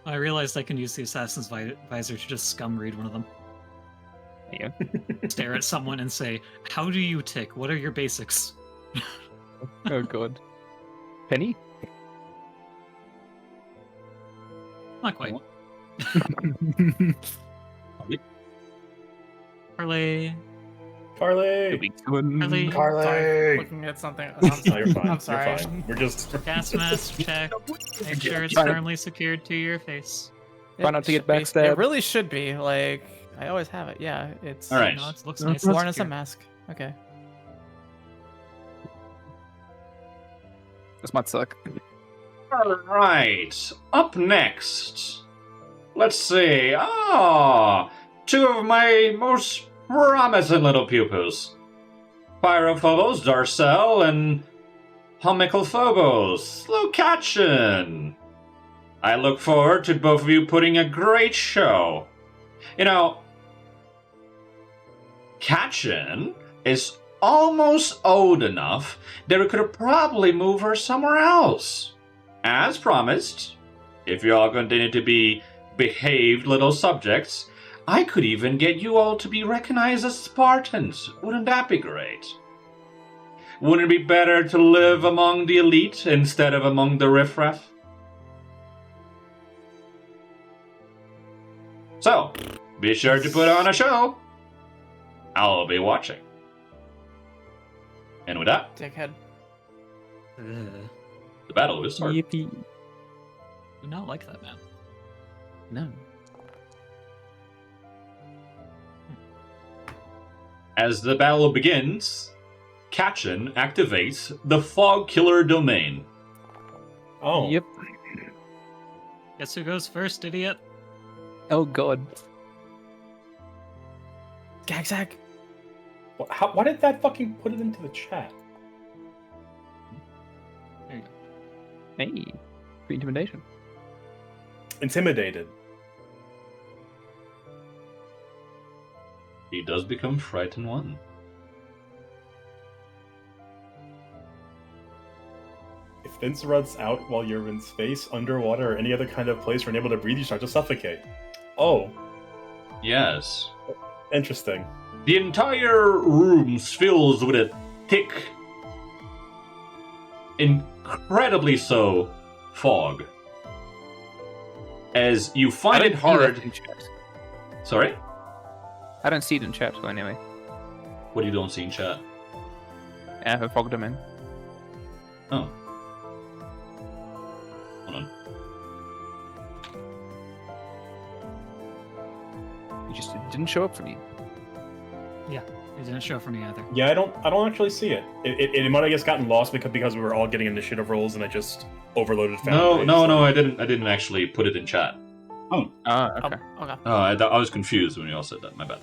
Speaker 5: I realized I can use the Assassin's Visor to just scum read one of them.
Speaker 2: Yeah.
Speaker 5: Stare at someone and say, "How do you tick? What are your basics?"
Speaker 2: Oh god. Penny?
Speaker 5: Not quite. Parlay.
Speaker 3: Carly!
Speaker 5: Carly.
Speaker 3: Carly!
Speaker 4: Looking at something.
Speaker 3: No, you're fine.
Speaker 4: I'm sorry.
Speaker 3: You're fine. We're just.
Speaker 5: Gas mask check. Make sure it's
Speaker 2: Trying to-
Speaker 5: firmly secured to your face.
Speaker 2: Try not to get
Speaker 4: should be-
Speaker 2: backstabbed.
Speaker 4: It really should be. Like, I always have it. Yeah, it's
Speaker 1: All right.
Speaker 5: No, it looks
Speaker 2: Mhm.
Speaker 5: nice. and
Speaker 4: worn as a
Speaker 5: secure.
Speaker 4: mask. Okay.
Speaker 2: This might suck.
Speaker 1: All right. Up next. Let's see. Ah, 2 of my most promising little pupils. Pyrophobos, Darcel, and Homicalphobos, Lukachin. I look forward to both of you putting a great show. You know, Katchin is almost old enough that we could probably move her somewhere else. As promised, if you all continue to be behaved little subjects, I could even get you all to be recognized as Spartans. Wouldn't that be great? Wouldn't it be better to live among the elite instead of among the riffraff? So, be sure to put on a show. I'll be watching. And with that,
Speaker 4: Dickhead.
Speaker 5: Ugh.
Speaker 1: the battle will start.
Speaker 2: Yippee.
Speaker 5: Do not like that man.
Speaker 2: No.
Speaker 1: As the battle begins, Katchin activates the Fog Killer domain.
Speaker 3: Oh.
Speaker 2: Yep.
Speaker 5: Guess who goes first, idiot?
Speaker 2: Oh god.
Speaker 4: Gagzag.
Speaker 3: Why did that fucking put it into the chat?
Speaker 5: There you go.
Speaker 2: Hey. Free intimidation.
Speaker 3: Intimidated.
Speaker 1: He does become frightened one.
Speaker 3: If Vince runs out while you're in space, underwater, or any other kind of place where you're unable to breathe, you start to suffocate. Oh,
Speaker 1: Yes.
Speaker 3: interesting.
Speaker 1: The entire room fills with a thick, incredibly so, fog. As you find it hard.
Speaker 2: In chat.
Speaker 1: Sorry?
Speaker 2: I don't see it in chat, so anyway.
Speaker 1: What you don't see in chat?
Speaker 2: I have a fog domain.
Speaker 1: Oh. Hold on.
Speaker 2: it didn't show up for me.
Speaker 5: It didn't show for me either.
Speaker 3: Yeah, I don't actually see it. It might have just gotten lost because we were all getting initiative rolls and I just overloaded.
Speaker 1: No, I didn't actually put it in chat.
Speaker 2: Okay.
Speaker 4: Okay.
Speaker 1: I was confused when you all said that. My bad.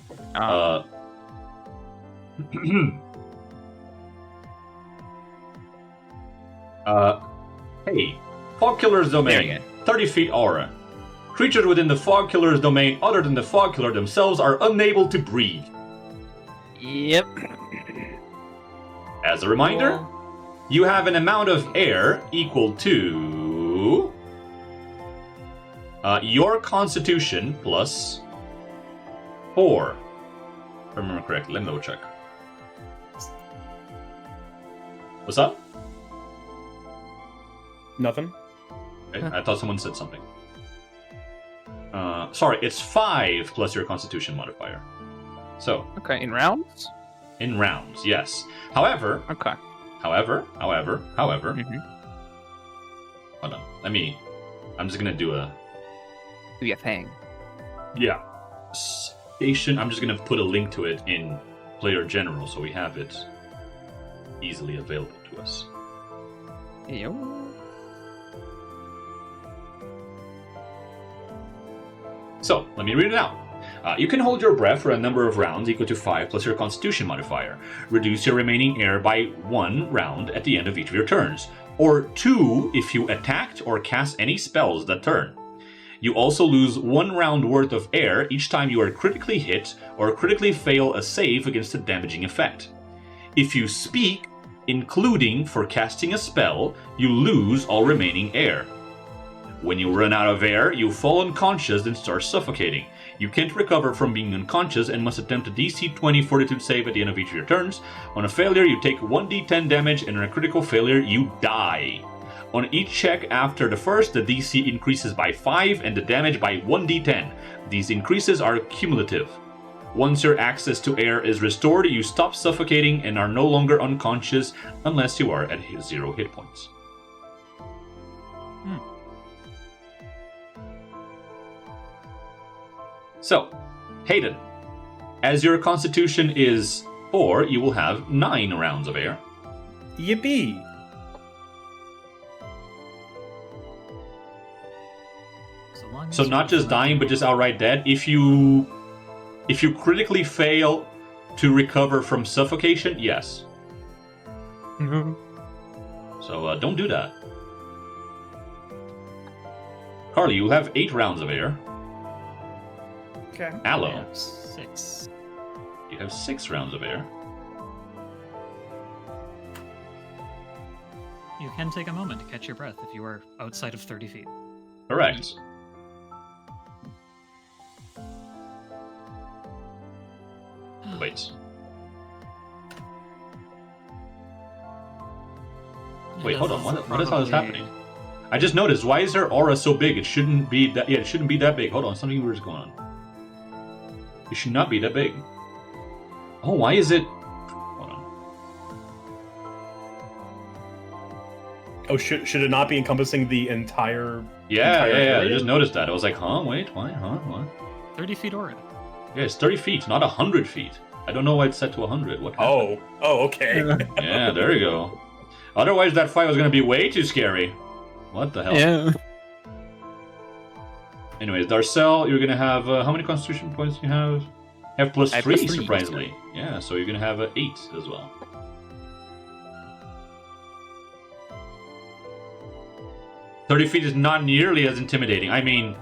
Speaker 1: Hey, Fog Killer's domain. 30 feet aura. Creatures within the Fog Killer's domain other than the Fog Killer themselves are unable to breathe.
Speaker 4: Yep.
Speaker 1: As a reminder, you have an amount of air equal to your constitution plus 4. If I remember correctly, let me double check. What's up?
Speaker 3: Nothing.
Speaker 1: Okay, I thought someone said something. Sorry, it's 5 plus your constitution modifier. So.
Speaker 2: Okay, in rounds?
Speaker 1: In rounds, yes. However.
Speaker 2: Okay.
Speaker 1: However.
Speaker 2: Mm-hmm.
Speaker 1: Hold on. I'm just gonna do a.
Speaker 2: Do your thing.
Speaker 1: Yeah. Station. I'm just gonna put a link to it in Player General so we have it easily available to us.
Speaker 2: Yo.
Speaker 1: So, let me read it out. You can hold your breath for a number of rounds equal to 5 plus your constitution modifier. Reduce your remaining air by 1 round at the end of each of your turns, or 2 if you attacked or cast any spells that turn. You also lose 1 round worth of air each time you are critically hit or critically fail a save against a damaging effect. If you speak, including for casting a spell, you lose all remaining air. When you run out of air, you fall unconscious and start suffocating. You can't recover from being unconscious and must attempt a DC 20 fortitude save at the end of each of your turns. On a failure, you take 1d10 damage, and on a critical failure, you die. On each check after the first, the DC increases by 5 and the damage by 1d10. These increases are cumulative. Once your access to air is restored, you stop suffocating and are no longer unconscious unless you are at 0 hit points. So, Hayden, as your constitution is 4, you will have 9 rounds of air.
Speaker 3: Yippee!
Speaker 1: So not just dying, but just outright dead. If you critically fail to recover from suffocation, yes. So don't do that. Carly, you have 8 rounds of air.
Speaker 4: Okay.
Speaker 1: Aloe.
Speaker 5: 6.
Speaker 1: You have 6 rounds of air.
Speaker 5: You can take a moment to catch your breath if you are outside of 30 feet.
Speaker 1: Correct. Wait. Wait, hold on. What is all this happening? I just noticed. Why is their aura so big? It shouldn't be that. Yeah, it shouldn't be that big. Hold on. Something weird is going on. It should not be that big. Oh, why is it? Hold on.
Speaker 3: Oh, should it not be encompassing the entire?
Speaker 1: Yeah.
Speaker 3: area?
Speaker 1: I just noticed that. I was like, huh? Wait, why? Huh? What?
Speaker 5: 30 feet aura.
Speaker 1: Yeah, it's 30 feet, not 100 feet. I don't know why it's set to 100. What happened?
Speaker 3: Oh, okay.
Speaker 1: Yeah, there you go. Otherwise, that fight was going to be way too scary. What the hell?
Speaker 2: Yeah.
Speaker 1: Anyways, Darcel, you're going to have... how many constitution points do you have? You have plus 3, surprisingly. Yeah, so you're going to have 8 as well. "30 feet is not nearly as intimidating. I mean,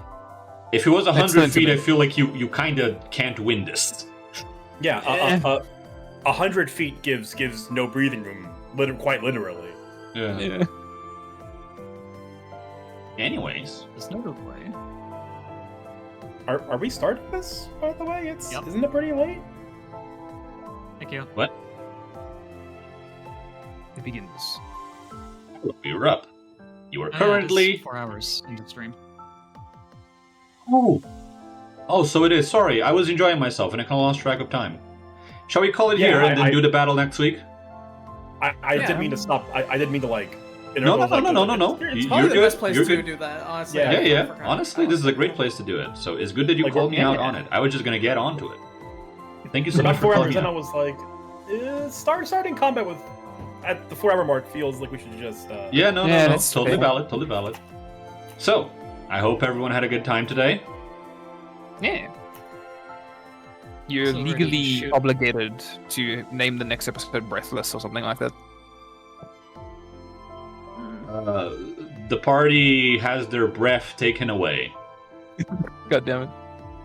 Speaker 1: if it was 100 feet, I feel like you kind of can't win this.
Speaker 3: Yeah, 100 feet gives no breathing room, quite literally.
Speaker 1: Yeah. Anyways.
Speaker 5: There's no good way.
Speaker 3: Are we starting this, by the way?
Speaker 5: Yep.
Speaker 3: Isn't it pretty late?
Speaker 5: Thank you.
Speaker 1: What?
Speaker 2: It begins.
Speaker 1: You're up. You are currently...
Speaker 5: 4 hours into the stream.
Speaker 1: Oh, so it is. Sorry, I was enjoying myself and I kind of lost track of time. Shall we call it here and then do the battle next week?
Speaker 3: I didn't mean to stop. I didn't mean to
Speaker 1: No.
Speaker 3: It's
Speaker 1: You're
Speaker 4: Probably the
Speaker 1: good.
Speaker 4: best place
Speaker 1: You're
Speaker 4: to
Speaker 1: good.
Speaker 4: do that, honestly.
Speaker 3: Yeah,
Speaker 1: Yeah.
Speaker 4: I forgot.
Speaker 1: Honestly, this is a great place to do it. So it's good that you
Speaker 3: Like,
Speaker 1: called me out
Speaker 2: yeah.
Speaker 1: on it. I was just gonna get onto it. Thank you so
Speaker 3: About
Speaker 1: much for
Speaker 3: 4
Speaker 1: calling
Speaker 3: hours
Speaker 1: me
Speaker 3: in, I
Speaker 1: out.
Speaker 3: was like, starting combat with at the 4 hour mark feels like we should just.
Speaker 1: Yeah, no.
Speaker 2: that's
Speaker 1: Totally
Speaker 2: okay.
Speaker 1: valid. Totally valid. So, I hope everyone had a good time today.
Speaker 2: Yeah. You're
Speaker 4: So ready to
Speaker 2: legally
Speaker 4: shoot.
Speaker 2: obligated to name the next episode Breathless or something like that.
Speaker 1: The party has their breath taken away.
Speaker 2: God damn it.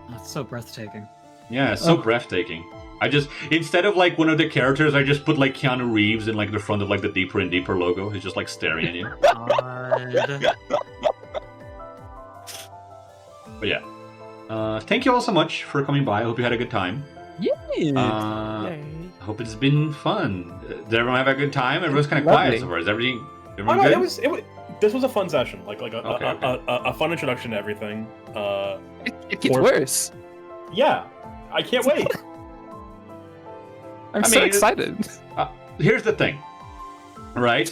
Speaker 5: That's so breathtaking.
Speaker 1: Yeah, it's so breathtaking. I just, instead of like one of the characters, I just put like Keanu Reeves in like the front of like the Deeper and Deeper logo. He's just like staring at you.
Speaker 5: God.
Speaker 1: But yeah. Thank you all so much for coming by. I hope you had a good time.
Speaker 2: Yeah.
Speaker 1: I hope it's been fun. Did everyone have a good time? Everyone's kind of quiet
Speaker 2: Lovely.
Speaker 1: so far. Is everyone
Speaker 3: Oh, no,
Speaker 1: good?
Speaker 3: it was. This was a fun session. Like
Speaker 1: Okay.
Speaker 3: a fun introduction to everything.
Speaker 2: It gets
Speaker 3: Or-
Speaker 2: worse.
Speaker 3: Yeah, I can't wait.
Speaker 2: I'm
Speaker 1: I
Speaker 2: so
Speaker 1: mean,
Speaker 2: excited.
Speaker 1: Here's the thing, right?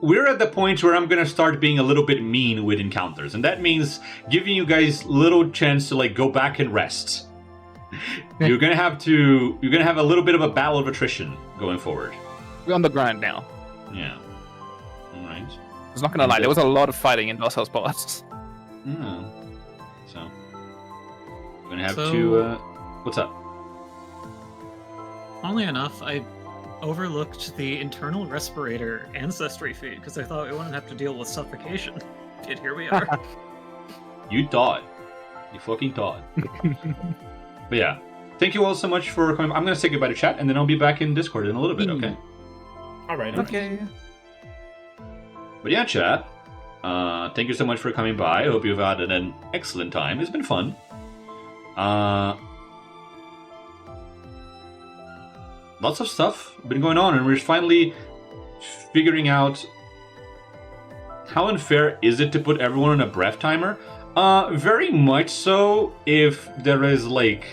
Speaker 1: We're at the point where I'm gonna start being a little bit mean with encounters, and that means giving you guys little chance to like go back and rest. You're gonna have a little bit of a battle of attrition going forward.
Speaker 2: We're on the grind now.
Speaker 1: Yeah. All right.
Speaker 2: I was not gonna lie, there was a lot of fighting in Darcel's parts.
Speaker 1: Yeah. So we're gonna have
Speaker 5: So-
Speaker 1: to. What's up?
Speaker 5: Funnily enough, I overlooked the internal respirator ancestry feat because I thought we wouldn't have to deal with suffocation. Yet here we are.
Speaker 1: You thought. You fucking thought. But yeah. Thank you all so much for coming. I'm gonna say goodbye to chat, and then I'll be back in Discord in a little bit. Okay.
Speaker 3: All right.
Speaker 2: Okay.
Speaker 1: But yeah, chat. Thank you so much for coming by. I hope you've had an excellent time. It's been fun. Lots of stuff been going on, and we're finally figuring out how unfair is it to put everyone on a breath timer. Very much so if there is like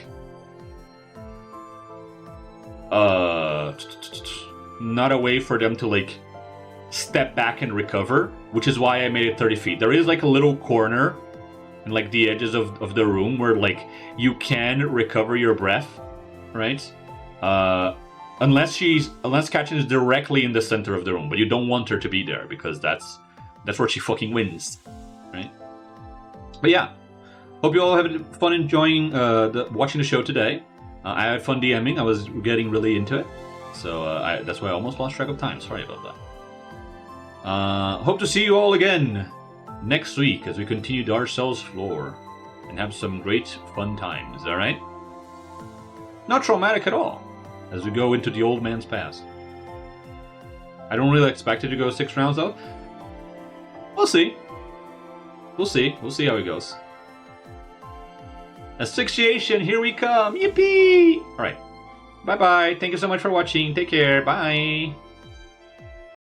Speaker 1: not a way for them to like step back and recover, which is why I made it 30 feet. There is like a little corner in like the edges of the room where like you can recover your breath, right? Unless Katrin is directly in the center of the room, but you don't want her to be there because that's where she fucking wins, right? But yeah, hope you all had fun enjoying watching the show today. I had fun DMing. I was getting really into it, so that's why I almost lost track of time. Sorry about that. Hope to see you all again next week as we continue Darcel's floor and have some great fun times. All right? Not traumatic at all as we go into the old man's past. I don't really expect it to go 6 rounds though. We'll see. We'll see how it goes. Asphyxiation, here we come! Yippee! Alright. Bye-bye. Thank you so much for watching. Take care. Bye.